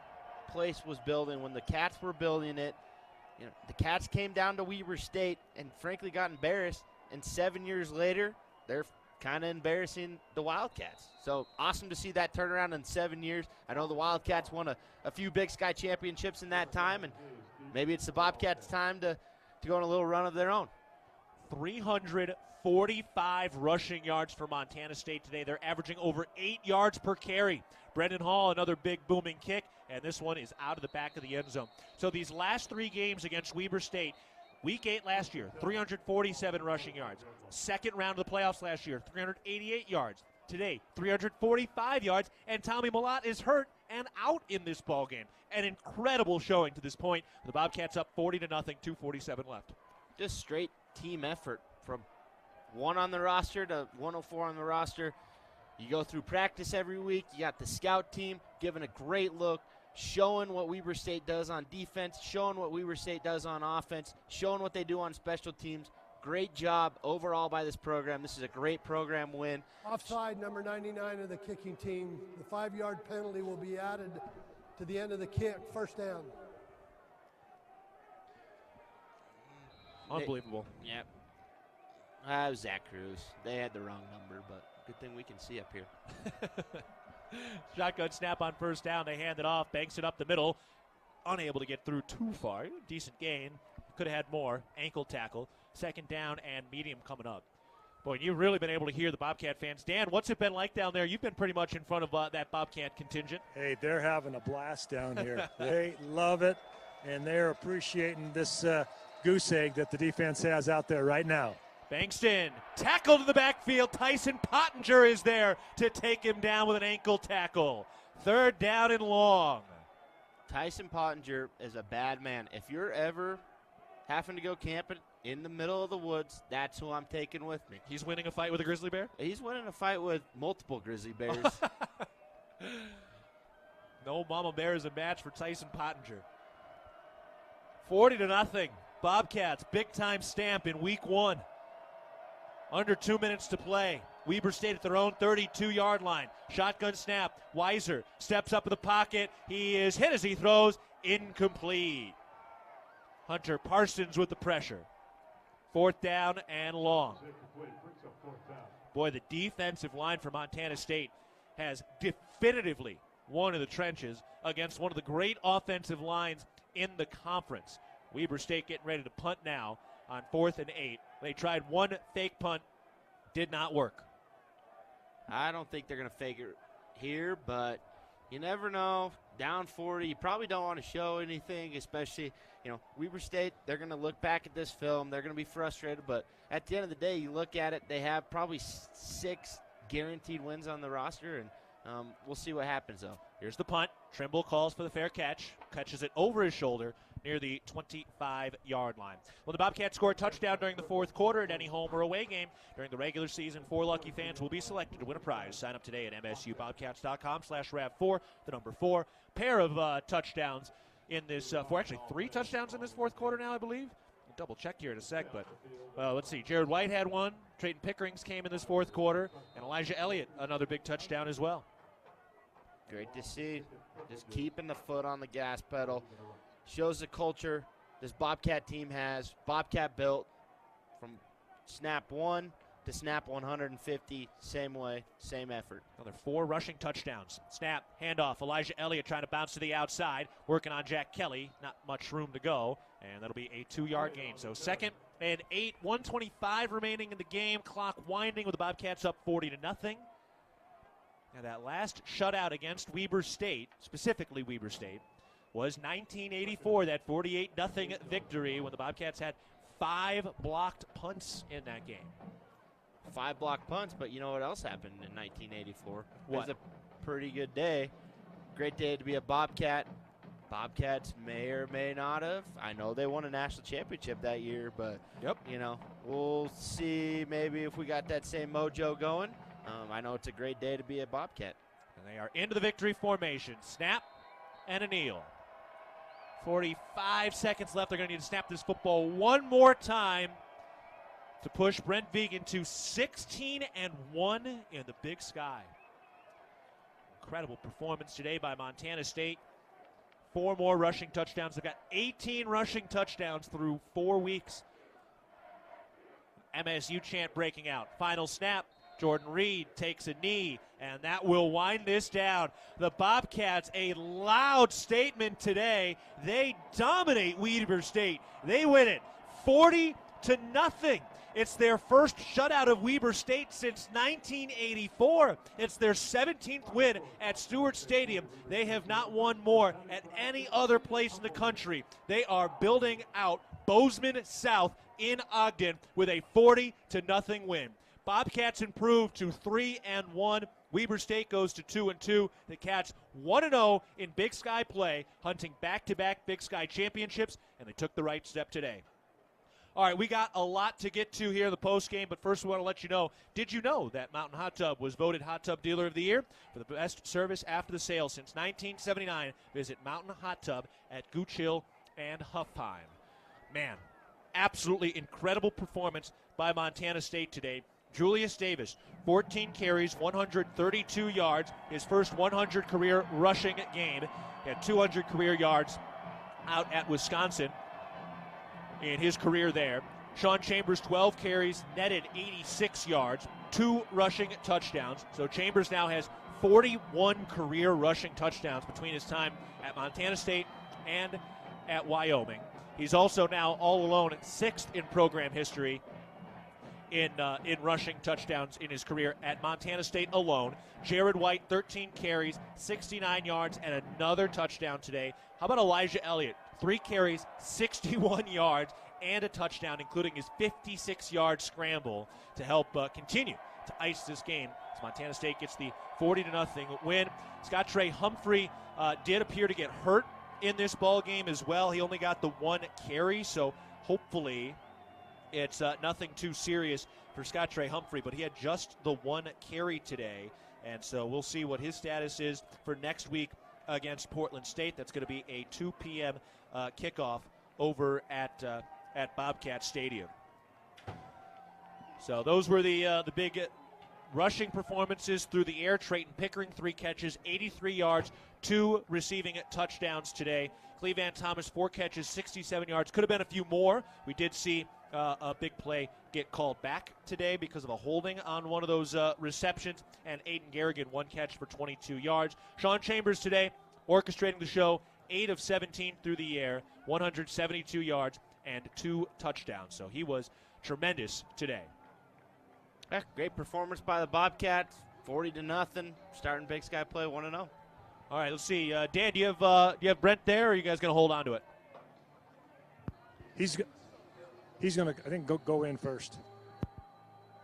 place was building, when the Cats were building it. You know, the Cats came down to Weber State and frankly got embarrassed, and 7 years later, they're kind of embarrassing the Wildcats. So awesome to see that turnaround in 7 years. I know the Wildcats won a few Big Sky championships in that time, and maybe it's the Bobcats' time to go on a little run of their own. 345 rushing yards for Montana State today. They're averaging over 8 yards per carry. Brendan Hall, another big booming kick, and this one is out of the back of the end zone. So these last 3 games against Weber State, Week 8 last year, 347 rushing yards. Second round of the playoffs last year, 388 yards. Today, 345 yards, and Tommy Mellott is hurt and out in this ballgame. An incredible showing to this point. The Bobcats up 40-0, 2:47 left. Just straight team effort from 1 on the roster to 104 on the roster. You go through practice every week. You got the scout team giving a great look, showing what Weber State does on defense, showing what Weber State does on offense, showing what they do on special teams. Great job overall by this program. This is a great program win. Offside number 99 of the kicking team. The 5-yard penalty will be added to the end of the kick. First down. Unbelievable. Yep. That was Zach Cruz. They had the wrong number, but good thing we can see up here. Shotgun snap on first down. They hand it off. Banks it up the middle. Unable to get through too far. Decent gain. Could have had more. Ankle tackle. Second down and medium coming up. Boy, you've really been able to hear the Bobcat fans. Dan, what's it been like down there? You've been pretty much in front of that Bobcat contingent. Hey, they're having a blast down here. They love it, and they're appreciating this goose egg that the defense has out there right now. Bankston, tackle to the backfield. Tyson Pottinger is there to take him down with an ankle tackle. Third down and long. Tyson Pottinger is a bad man. If you're ever having to go camping in the middle of the woods, that's who I'm taking with me. He's winning a fight with a grizzly bear? He's winning a fight with multiple grizzly bears. No mama bear is a match for Tyson Pottinger. 40-0. Bobcats, big-time stamp in week 1. Under 2 minutes to play. Weber State at their own 32-yard line. Shotgun snap. Weiser steps up in the pocket. He is hit as he throws. Incomplete. Hunter Parsons with the pressure. Fourth down and long. Boy, the defensive line for Montana State has definitively won in the trenches against one of the great offensive lines in the conference. Weber State getting ready to punt now on 4th and 8. They tried one fake punt. Did not work. I don't think they're going to fake it here, but you never know. Down 40, you probably don't want to show anything, especially, Weber State, they're going to look back at this film. They're going to be frustrated, but at the end of the day, you look at it, they have probably 6 guaranteed wins on the roster, and we'll see what happens, though. Here's the punt. Trimble calls for the fair catch. Catches it over his shoulder. near the 25-yard line. Well, the Bobcats score a touchdown during the fourth quarter at any home or away game during the regular season. 4 lucky fans will be selected to win a prize. Sign up today at msubobcats.com/RAV4, the number 4. Pair of touchdowns in this, actually 3 touchdowns in this fourth quarter now, I believe. I'll double check here in a sec, but let's see. Jared White had one. Trayton Pickering's came in this fourth quarter, and Elijah Elliott, another big touchdown as well. Great to see. Just keeping the foot on the gas pedal. Shows the culture this Bobcat team has. Bobcat built from snap 1 to snap 150. Same way, same effort. Another 4 rushing touchdowns. Snap, handoff. Elijah Elliott trying to bounce to the outside. Working on Jack Kelly. Not much room to go. And that'll be a 2-yard gain. So 2nd and 8. 1:25 remaining in the game. Clock winding with the Bobcats up 40-0. Now that last shutout against Weber State, specifically Weber State, was 1984, that 48-0 victory when the Bobcats had 5 blocked punts in that game. 5 blocked punts, but you know what else happened in 1984? What? It was a pretty good day. Great day to be a Bobcat. Bobcats may or may not have. I know they won a national championship that year, but we'll see maybe if we got that same mojo going. I know it's a great day to be a Bobcat. And they are into the victory formation. Snap and a kneel. 45 seconds left. They're going to need to snap this football one more time to push Brent Vigen to 16-1 in the Big Sky. Incredible performance today by Montana State. 4 more rushing touchdowns. They've got 18 rushing touchdowns through 4 weeks. MSU chant breaking out. Final snap. Jordan Reed takes a knee, and that will wind this down. The Bobcats, a loud statement today. They dominate Weber State. They win it 40-0. It's their first shutout of Weber State since 1984. It's their 17th win at Stewart Stadium. They have not won more at any other place in the country. They are building out Bozeman South in Ogden with a 40-0 win. Bobcats improved to 3-1. Weber State goes to 2-2. The Cats 1-0 in Big Sky play, hunting back-to-back Big Sky championships, and they took the right step today. All right, we got a lot to get to here in the postgame, but first we want to let you know, did you know that Mountain Hot Tub was voted Hot Tub Dealer of the Year for the best service after the sale since 1979? Visit Mountain Hot Tub at Gooch Hill and Huffheim. Man, absolutely incredible performance by Montana State today. Julius Davis, 14 carries, 132 yards, his first 100 career rushing game. He had 200 career yards out at Wisconsin in his career there. Sean Chambers, 12 carries, netted 86 yards, 2 rushing touchdowns. So Chambers now has 41 career rushing touchdowns between his time at Montana State and at Wyoming. He's also now all alone 6th in program history in rushing touchdowns in his career at Montana State alone. Jared White, 13 carries, 69 yards, and another touchdown today. How about Elijah Elliott? 3 carries, 61 yards, and a touchdown, including his 56-yard scramble to help continue to ice this game as Montana State gets the 40-0 win. Scott Trey Humphrey did appear to get hurt in this ball game as well. He only got the 1 carry, so hopefully it's nothing too serious for Scott Trey Humphrey, but he had just the 1 carry today, and so we'll see what his status is for next week against Portland State. That's going to be a 2 p.m. Kickoff over at Bobcat Stadium. So those were the big rushing performances through the air. Trayton Pickering, 3 catches, 83 yards, 2 receiving touchdowns today. Cleveland Thomas, 4 catches, 67 yards. Could have been a few more. We did see a big play get called back today because of a holding on one of those receptions. And Aiden Garrigan, 1 catch for 22 yards. Sean Chambers today orchestrating the show, 8 of 17 through the air, 172 yards, and 2 touchdowns. So he was tremendous today. Yeah, great performance by the Bobcats, 40-0, starting Big Sky play 1-0. All right, let's see. Dan, do you have Brent there, or are you guys going to hold on to it? He's going to, I think, go in first.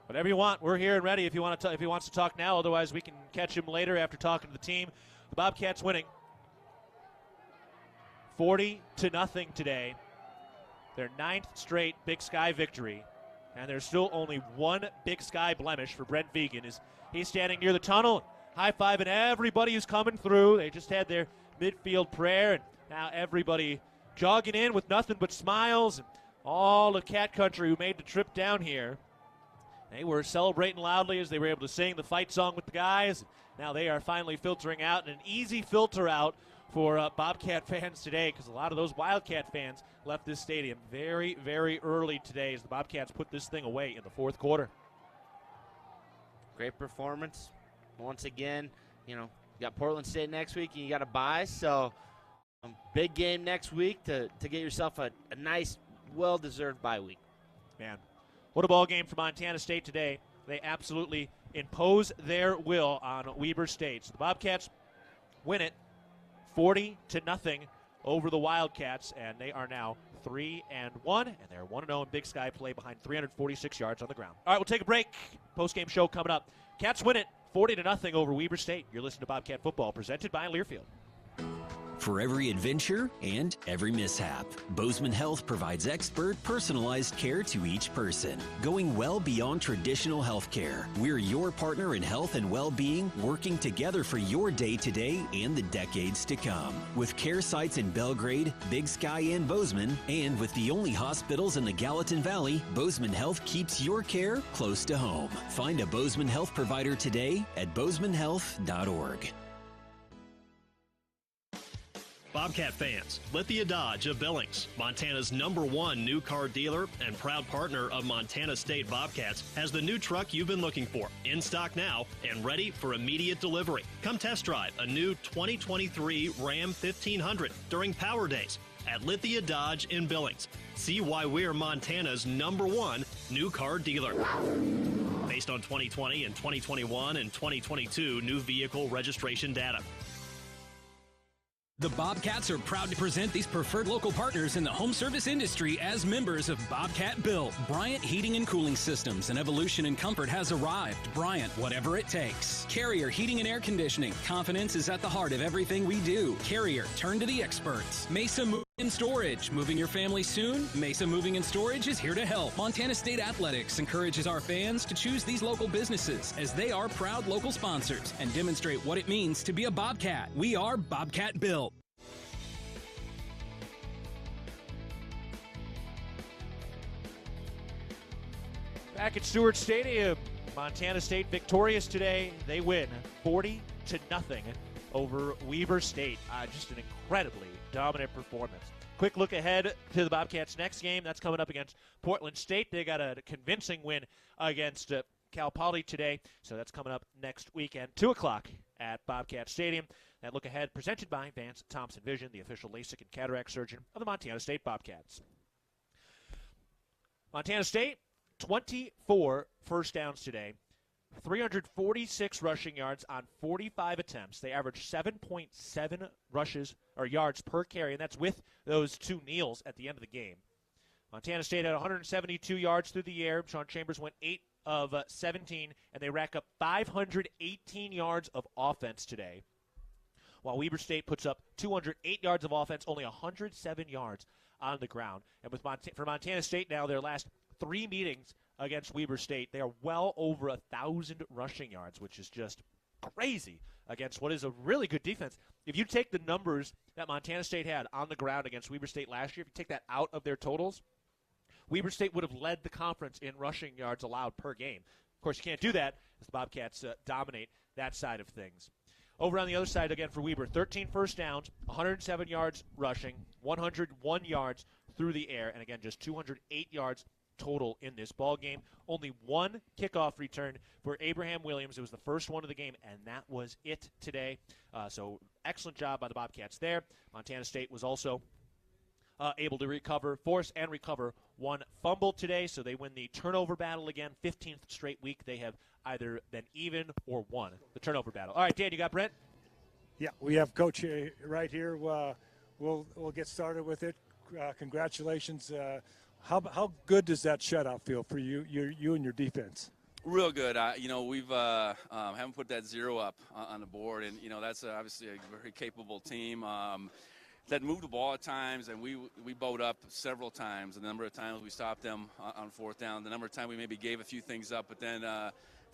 Whatever you want. We're here and ready if he wants to talk now. Otherwise, we can catch him later after talking to the team. The Bobcats winning 40-0 today. Their 9th straight Big Sky victory. And there's still only one Big Sky blemish for Brent Vigen. He's standing near the tunnel, high-fiving everybody who's coming through. They just had their midfield prayer, and now everybody jogging in with nothing but smiles. And all the Cat Country who made the trip down here, they were celebrating loudly as they were able to sing the fight song with the guys. Now they are finally filtering out, and an easy filter out for Bobcat fans today, because a lot of those Wildcat fans left this stadium very, very early today as the Bobcats put this thing away in the fourth quarter. Great performance. Once again, you got Portland State next week, and you got a bye, so big game next week to get yourself a nice, well-deserved bye week. Man, what a ball game for Montana State today. They absolutely impose their will on Weber State. So the Bobcats win it 40-0 over the Wildcats, and they are now 3-1, and they're 1-0 in Big Sky play behind 346 yards on the ground. All right, we'll take a break. Post-game show coming up. Cats win it 40-0 over Weber State. You're listening to Bobcat Football, presented by Learfield. For every adventure and every mishap, Bozeman Health provides expert, personalized care to each person, going well beyond traditional health care. We're your partner in health and well-being, working together for your day-to-day and the decades to come. With care sites in Belgrade, Big Sky, and Bozeman, and with the only hospitals in the Gallatin Valley, Bozeman Health keeps your care close to home. Find a Bozeman Health provider today at bozemanhealth.org. Bobcat fans, Lithia Dodge of Billings, Montana's #1 new car dealer and proud partner of Montana State Bobcats, has the new truck you've been looking for, in stock now and ready for immediate delivery. Come test drive a new 2023 Ram 1500 during Power Days at Lithia Dodge in Billings. See why we're Montana's #1 new car dealer. Based on 2020 and 2021 and 2022 new vehicle registration data. The Bobcats are proud to present these preferred local partners in the home service industry as members of Bobcat Built. Bryant Heating and Cooling Systems. An evolution in comfort has arrived. Bryant, whatever it takes. Carrier Heating and Air Conditioning. Confidence is at the heart of everything we do. Carrier, turn to the experts. Mesa Moving and Storage. Moving your family soon? Mesa Moving and Storage is here to help. Montana State Athletics encourages our fans to choose these local businesses as they are proud local sponsors and demonstrate what it means to be a Bobcat. We are Bobcat Built. Back at Stewart Stadium, Montana State victorious today. They win 40-0 over Weber State. Just an incredibly dominant performance. Quick look ahead to the Bobcats' next game. That's coming up against Portland State. They got a convincing win against Cal Poly today, so that's coming up next weekend, 2 o'clock at Bobcat Stadium. That look ahead presented by Vance Thompson Vision, the official LASIK and cataract surgeon of the Montana State Bobcats. Montana State, 24 first downs today, 346 rushing yards on 45 attempts. They averaged 7.7 rushes or yards per carry, and that's with those 2 kneels at the end of the game. Montana State had 172 yards through the air. Sean Chambers went 8 of 17, and they rack up 518 yards of offense today, while Weber State puts up 208 yards of offense, only 107 yards on the ground. And for Montana State now, their last 3 meetings against Weber State, they are well over 1,000 rushing yards, which is just crazy against what is a really good defense. If you take the numbers that Montana State had on the ground against Weber State last year, if you take that out of their totals, Weber State would have led the conference in rushing yards allowed per game. Of course, you can't do that as the Bobcats dominate that side of things. Over on the other side, again, for Weber, 13 first downs, 107 yards rushing, 101 yards through the air, and again, just 208 yards total in this ball game. Only 1 kickoff return for Abraham Williams. It was the first one of the game, and that was it today. So excellent job by the Bobcats there. Montana State was also able to force and recover 1 fumble today, so they win the turnover battle again. 15th straight week they have either been even or won the turnover battle. All right, Dan, you got Brent? Yeah, we have Coach right here. We'll get started with it. Congratulations. How good does that shutout feel for you and your defense? Real good. We've haven't put that 0 up on the board, and that's obviously a very capable team. that moved the ball at times, and we bowed up several times. The number of times we stopped them on fourth down, the number of times we maybe gave a few things up, but then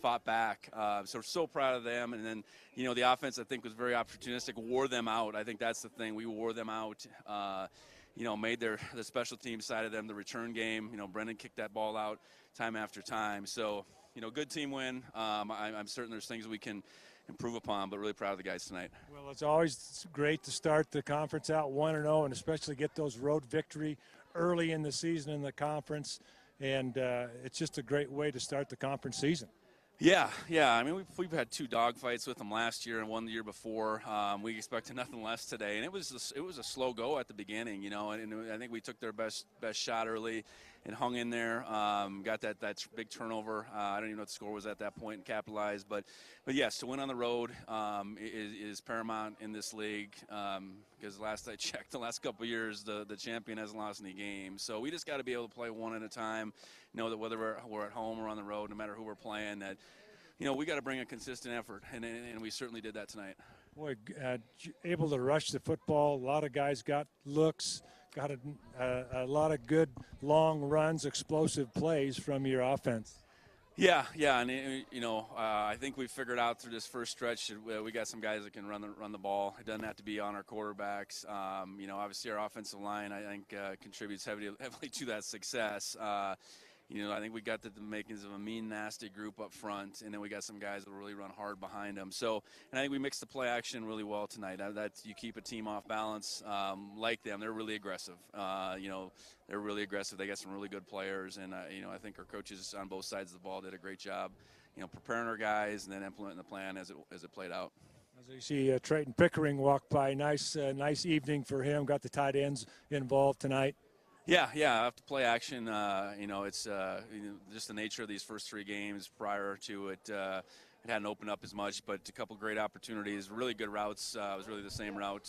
fought back. So we're so proud of them. And then, the offense, I think, was very opportunistic, wore them out. I think that's the thing. We wore them out, made the special team side of them the return game. Brendan kicked that ball out time after time. So, good team win. I'm certain there's things we can improve upon, but really proud of the guys tonight. Well, it's always great to start the conference out 1-0, and especially get those road victory early in the season in the conference. And it's just a great way to start the conference season. Yeah. I mean, we've had 2 dogfights with them last year and 1 the year before. We expected nothing less today, and it was a slow go at the beginning, and I think we took their best shot early and hung in there. Got that big turnover. I don't even know what the score was at that point and capitalized, but yes, to win on the road is paramount in this league. Because last I checked, the last couple of years, the champion hasn't lost any games. So we just got to be able to play one at a time. Know that whether we're at home or on the road, no matter who we're playing, that we got to bring a consistent effort, and we certainly did that tonight. Boy, able to rush the football. A lot of guys got looks, got a lot of good long runs, explosive plays from your offense. Yeah, and I think we figured out through this first stretch we got some guys that can run the ball. It doesn't have to be on our quarterbacks. Obviously our offensive line I think contributes heavily to that success. I think we got the makings of a mean, nasty group up front, and then we got some guys that really run hard behind them. So, and I think we mixed the play action really well tonight. That you keep a team off balance like them. They're really aggressive. They're really aggressive. They got some really good players, and I think our coaches on both sides of the ball did a great job, preparing our guys and then implementing the plan as it played out. As you see, Trayton Pickering walk by. Nice evening for him. Got the tight ends involved tonight. Yeah, after play action, it's just the nature of these first 3 games. Prior to it, it hadn't opened up as much, but a couple great opportunities, really good routes. It was really the same route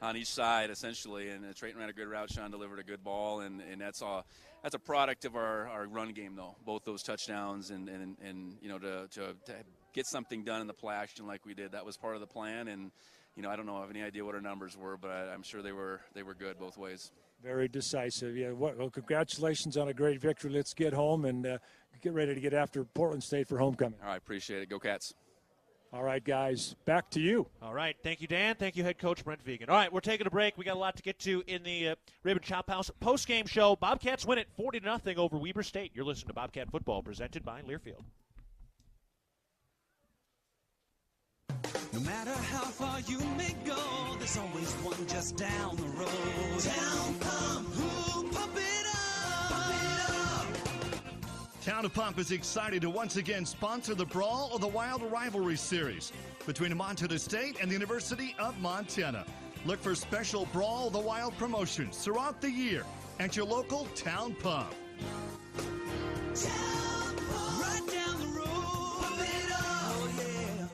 on each side, essentially, and Trayton ran a good route. Sean delivered a good ball, and that's a product of our run game, though. Both those touchdowns and to get something done in the play action like we did, that was part of the plan. And I don't know, I have any idea what our numbers were, but I'm sure they were good both ways. Very decisive. Yeah. Well, congratulations on a great victory. Let's get home and get ready to get after Portland State for homecoming. All right, appreciate it. Go Cats. All right, guys, back to you. All right, thank you, Dan. Thank you, head coach Brent Vigen. All right, we're taking a break. We got a lot to get to in the Ribbon Chop House post-game show. Bobcats win it 40-0 over Weber State. You're listening to Bobcat Football, presented by Learfield. No matter how far you may go, there's always one just down the road. Town Pump, who pump it up, pump it up. Town of Pump is excited to once again sponsor the Brawl of the Wild Rivalry Series between Montana State and the University of Montana. Look for special Brawl of the Wild promotions throughout the year at your local Town Pump. Town Pump, right down the road, pump it up, oh yeah.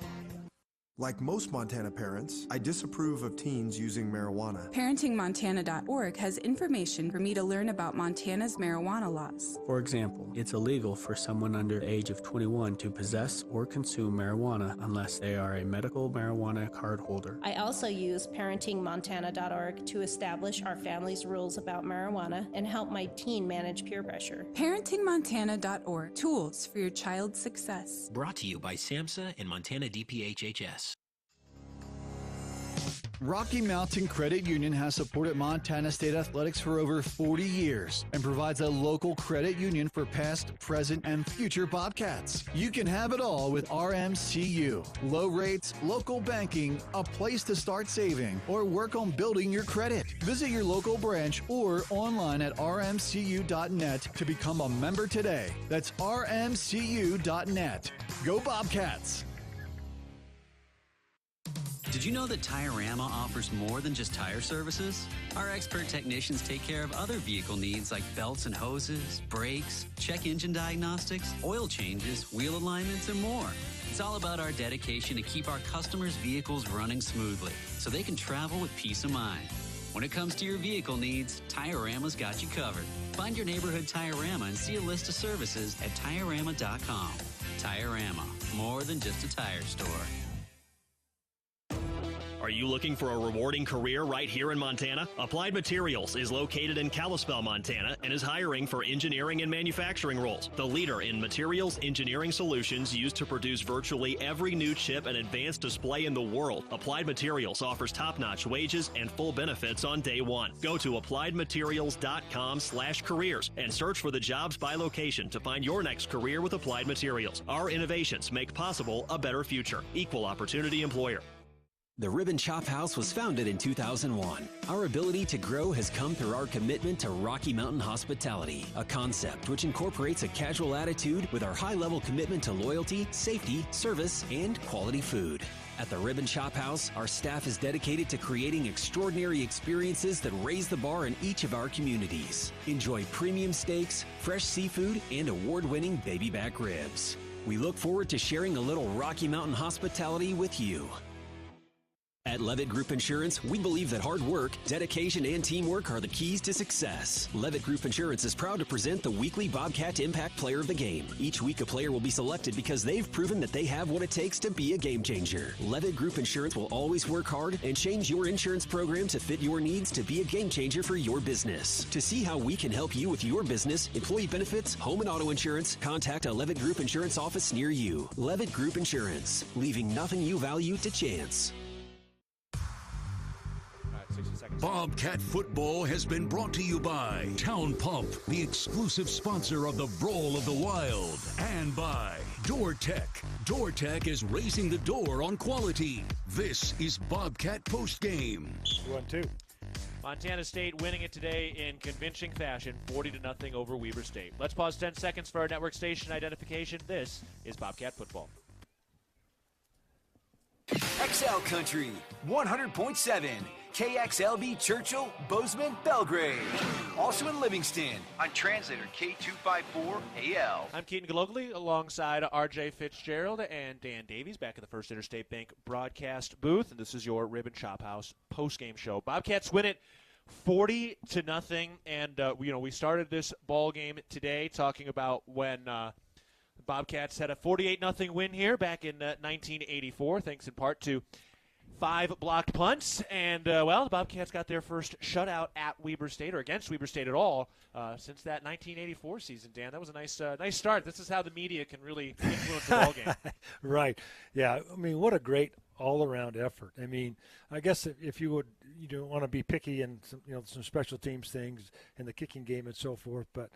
Like most Montana parents, I disapprove of teens using marijuana. ParentingMontana.org has information for me to learn about Montana's marijuana laws. For example, it's illegal for someone under the age of 21 to possess or consume marijuana unless they are a medical marijuana card holder. I also use ParentingMontana.org to establish our family's rules about marijuana and help my teen manage peer pressure. ParentingMontana.org, tools for your child's success. Brought to you by SAMHSA and Montana DPHHS. Rocky Mountain Credit Union has supported Montana State athletics for over 40 years and provides a local credit union for past, present, and future Bobcats. You can have it all with RMCU. Low rates, local banking, a place to start saving, or work on building your credit. Visit your local branch or online at rmcu.net to become a member today. That's rmcu.net. Go Bobcats! Did you know that Tire-Rama offers more than just tire services? Our expert technicians take care of other vehicle needs like belts and hoses, brakes, check engine diagnostics, oil changes, wheel alignments, and more. It's all about our dedication to keep our customers' vehicles running smoothly so they can travel with peace of mind. When it comes to your vehicle needs, Tire-Rama's got you covered. Find your neighborhood Tire-Rama and see a list of services at you looking for a rewarding career right here in Montana? Applied Materials is located in Kalispell, Montana, and is hiring for engineering and manufacturing roles. The leader in materials engineering solutions used to produce virtually every new chip and advanced display in the world. Applied Materials offers top-notch wages and full benefits on day one. Go to appliedmaterials.com/careers and search for the jobs by location to find your next career with Applied Materials. Our innovations make possible a better future. Equal opportunity employer. The Ribbon Chop House was founded in 2001. Our ability to grow has come through our commitment to Rocky Mountain hospitality, a concept which incorporates a casual attitude with our high-level commitment to loyalty, safety, service, and quality food. At the Ribbon Chop House, our staff is dedicated to creating extraordinary experiences that raise the bar in each of our communities. Enjoy premium steaks, fresh seafood, and award-winning baby back ribs. We look forward to sharing a little Rocky Mountain hospitality with you. At Levitt Group Insurance, we believe that hard work, dedication, and teamwork are the keys to success. Levitt Group Insurance is proud to present the weekly Bobcat Impact Player of the Game. Each week, a player will be selected because they've proven that they have what it takes to be a game changer. Levitt Group Insurance will always work hard and change your insurance program to fit your needs to be a game changer for your business. To see how we can help you with your business, employee benefits, home and auto insurance, contact a Levitt Group Insurance office near you. Levitt Group Insurance, leaving nothing you value to chance. Bobcat football has been brought to you by Town Pump, the exclusive sponsor of the Brawl of the Wild, and by DoorTech. DoorTech is raising the door on quality. This is Bobcat Postgame. 1-2. Montana State winning it today in convincing fashion, 40-0 over Weber State. Let's pause 10 seconds for our network station identification. This is Bobcat football. XL Country, 100.7. KXLB Churchill, Bozeman, Belgrade. Also in Livingston on translator K254AL. I'm Keaton Galogly alongside R.J. Fitzgerald and Dan Davies back at the First Interstate Bank broadcast booth. And this is your Ribbon Chop House post-game show. Bobcats win it 40-0. And, we started this ball game today talking about when Bobcats had a 48-0 win here back in 1984, thanks in part to 5 blocked punts, and, the Bobcats got their first shutout at Weber State, or against Weber State at all, since that 1984 season, Dan. That was a nice start. This is how the media can really influence the ballgame. Right. Yeah, I mean, what a great all-around effort. I mean, I guess if you don't want to be picky in some special teams things in the kicking game and so forth, but,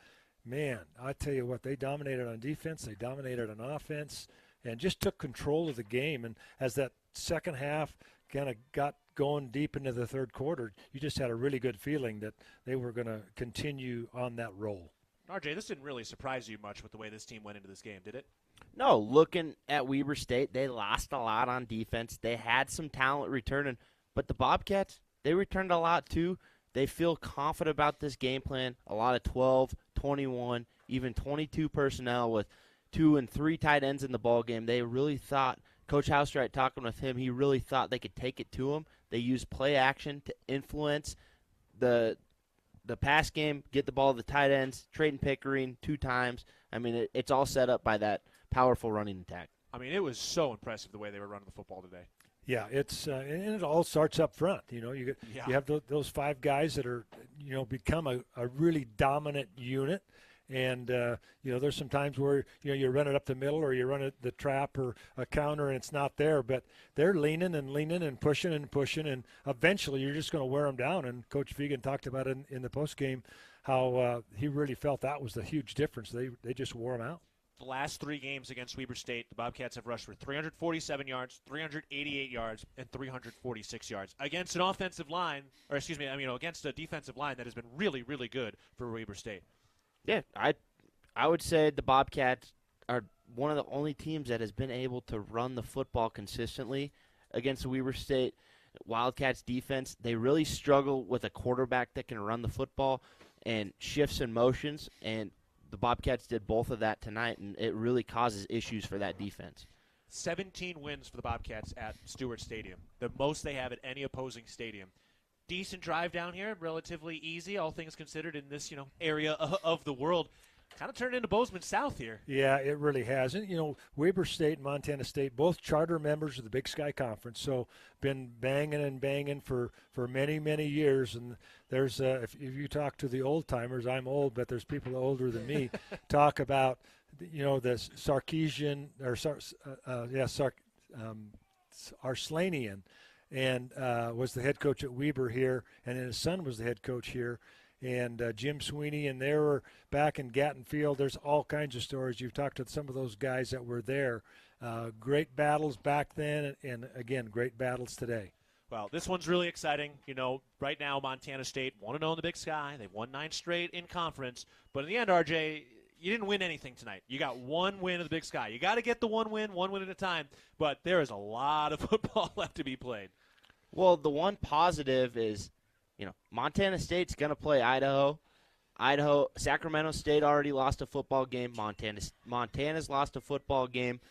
man, I tell you what, they dominated on defense, they dominated on offense, and just took control of the game. And as that second half kind of got going deep into the third quarter, you just had a really good feeling that they were going to continue on that roll. RJ, this didn't really surprise you much with the way this team went into this game, did it? No, looking at Weber State, they lost a lot on defense. They had some talent returning, but the Bobcats, they returned a lot too. They feel confident about this game plan, a lot of 12, 21, even 22 personnel with 2 and 3 tight ends in the ball game. They really thought, Coach Housewright talking with him, he really thought they could take it to him. They used play action to influence the pass game, get the ball to the tight ends, Trayton Pickering 2 times. I mean, it's all set up by that powerful running attack. I mean, it was so impressive the way they were running the football today. Yeah, it's and it all starts up front. You have those 5 guys that are become a really dominant unit. And, there's some times where, you run it up the middle or you run it the trap or a counter and it's not there. But they're leaning and pushing. And eventually you're just going to wear them down. And Coach Vigen talked about it in the postgame how he really felt that was the huge difference. They just wore them out. The last 3 games against Weber State, the Bobcats have rushed for 347 yards, 388 yards, and 346 yards against an offensive line, against a defensive line that has been really, really good for Weber State. Yeah, I would say the Bobcats are one of the only teams that has been able to run the football consistently against the Weber State Wildcats defense. They really struggle with a quarterback that can run the football and shifts and motions, and the Bobcats did both of that tonight, and it really causes issues for that defense. 17 wins for the Bobcats at Stewart Stadium, the most they have at any opposing stadium. Decent drive down here, relatively easy, all things considered, in this area of the world. kind of turned into Bozeman South here. Yeah, it really has. And, you know, Weber State and Montana State, both charter members of the Big Sky Conference, so been banging for many, many years. And there's, if you talk to the old-timers, I'm old, but there's people older than me, talk about, you know, the Sarkeesian, or Arslanian, and was the head coach at Weber here, and then his son was the head coach here. And Jim Sweeney, and they were back in Gatton Field. There's all kinds of stories. You've talked to some of those guys that were there. Great battles back then, and again, great battles today. Well, this one's really exciting. You know, right now Montana State 1-0 in the Big Sky. They've won 9 straight in conference. But in the end, RJ, you didn't win anything tonight. You got 1 win in the Big Sky. You got to get the 1 win at a time. But there is a lot of football left to be played. Well, the one positive is, you know, Montana State's going to play Idaho. Sacramento State already lost a football game. Montana's lost a football game.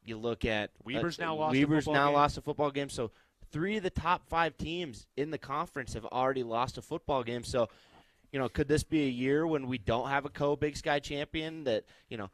You look at Weber's now lost a football game. So 3 of the top 5 teams in the conference have already lost a football game. So, you know, could this be a year when we don't have a co-Big Sky champion that, you know,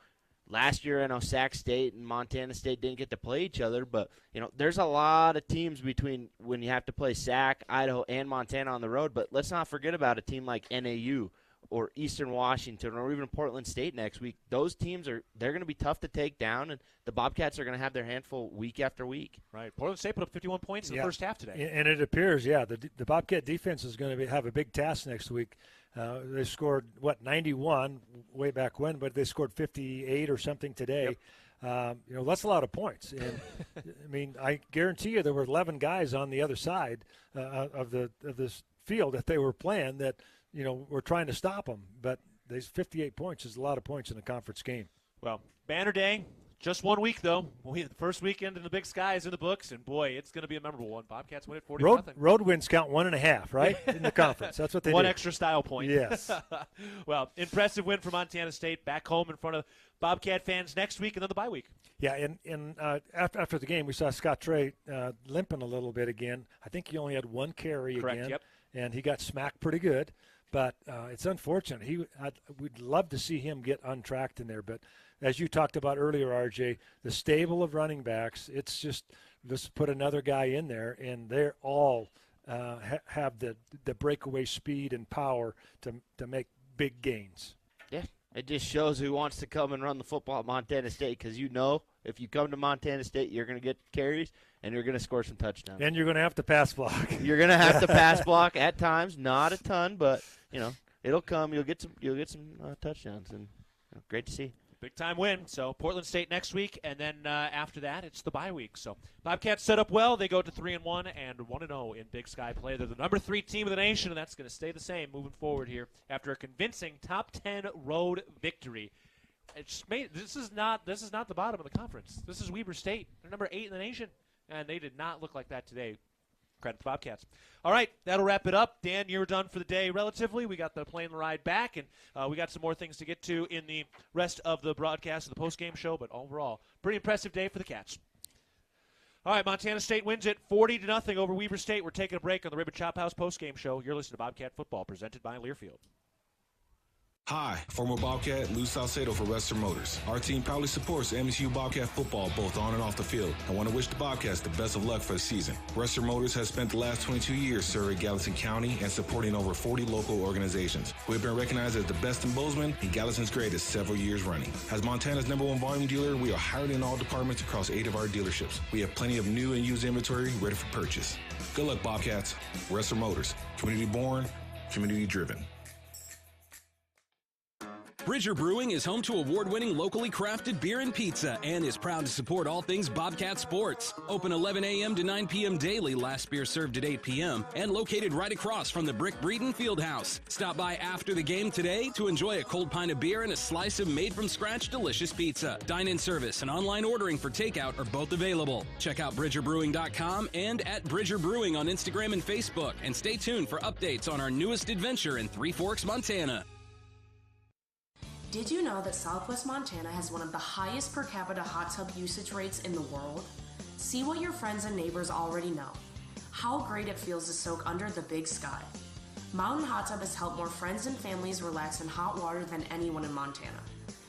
last year I know Sac State and Montana State didn't get to play each other, but, you know, there's a lot of teams between when you have to play Sac, Idaho, and Montana on the road. But let's not forget about a team like NAU or Eastern Washington or even Portland State next week. Those teams they're going to be tough to take down, and the Bobcats are going to have their handful week after week. Right. Portland State put up 51 points in the first half today. And it appears, the Bobcat defense is going to have a big task next week. They scored, 91 way back when, but they scored 58 or something today. Yep. You know, that's a lot of points. And, I mean, I guarantee you there were 11 guys on the other side of this field that they were playing that, you know, were trying to stop them. But these 58 points is a lot of points in a conference game. Well, Banner Day, just 1 week, though. The first weekend in the Big Sky is in the books, and, boy, it's going to be a memorable one. Bobcats win it 40-0. Road wins count 1.5, right, in the conference. That's what they do. One extra style point. Yes. Well, impressive win for Montana State, back home in front of Bobcat fans next week and then the bye week. Yeah, and after the game, we saw Scott Trey limping a little bit again. I think he only had 1 carry again. Yep. And he got smacked pretty good. But it's unfortunate. We'd love to see him get untracked in there. But as you talked about earlier, RJ, the stable of running backs, it's just let's put another guy in there, and they're all have the breakaway speed and power to make big gains. Yeah, it just shows who wants to come and run the football at Montana State, because you know if you come to Montana State, you're going to get carries and you're going to score some touchdowns. And you're going to have to pass block. You're going to have to pass block at times, not a ton, but you know it'll come. You'll get some touchdowns, and great to see. Big time win. So Portland State next week, and then after that, it's the bye week. So Bobcats set up well. They go to 3-1 and 1-0 in Big Sky play. They're the number 3 team of the nation, and that's going to stay the same moving forward here after a convincing top 10 road victory. This is not the bottom of the conference. This is Weber State. They're number 8 in the nation, and they did not look like that today. Credit to Bobcats. All right, that'll wrap it up. Dan, you're done for the day relatively. We got the plane ride back, and we got some more things to get to in the rest of the broadcast of the postgame show, but overall, pretty impressive day for the Cats. All right, Montana State wins it 40-0 over Weber State. We're taking a break on the Ribbon Chop House postgame show. You're listening to Bobcat Football, presented by Learfield. Hi, former Bobcat Lou Salcedo for Western Motors. Our team proudly supports MSU Bobcat football both on and off the field. I want to wish the Bobcats the best of luck for the season. Western Motors has spent the last 22 years serving Gallatin County and supporting over 40 local organizations. We have been recognized as the best in Bozeman and Gallatin's greatest several years running. As Montana's #1 volume dealer, we are hired in all departments across 8 of our dealerships. We have plenty of new and used inventory ready for purchase. Good luck, Bobcats. Western Motors. Community born, community driven. Bridger Brewing is home to award-winning locally crafted beer and pizza and is proud to support all things Bobcat sports. Open 11 a.m. to 9 p.m. daily, last beer served at 8 p.m., and located right across from the Brick Breeden Fieldhouse. Stop by after the game today to enjoy a cold pint of beer and a slice of made-from-scratch delicious pizza. Dine-in service and online ordering for takeout are both available. Check out BridgerBrewing.com and at Bridger Brewing on Instagram and Facebook, and stay tuned for updates on our newest adventure in Three Forks, Montana. Did you know that Southwest Montana has one of the highest per capita hot tub usage rates in the world? See what your friends and neighbors already know. How great it feels to soak under the Big Sky. Mountain Hot Tub has helped more friends and families relax in hot water than anyone in Montana.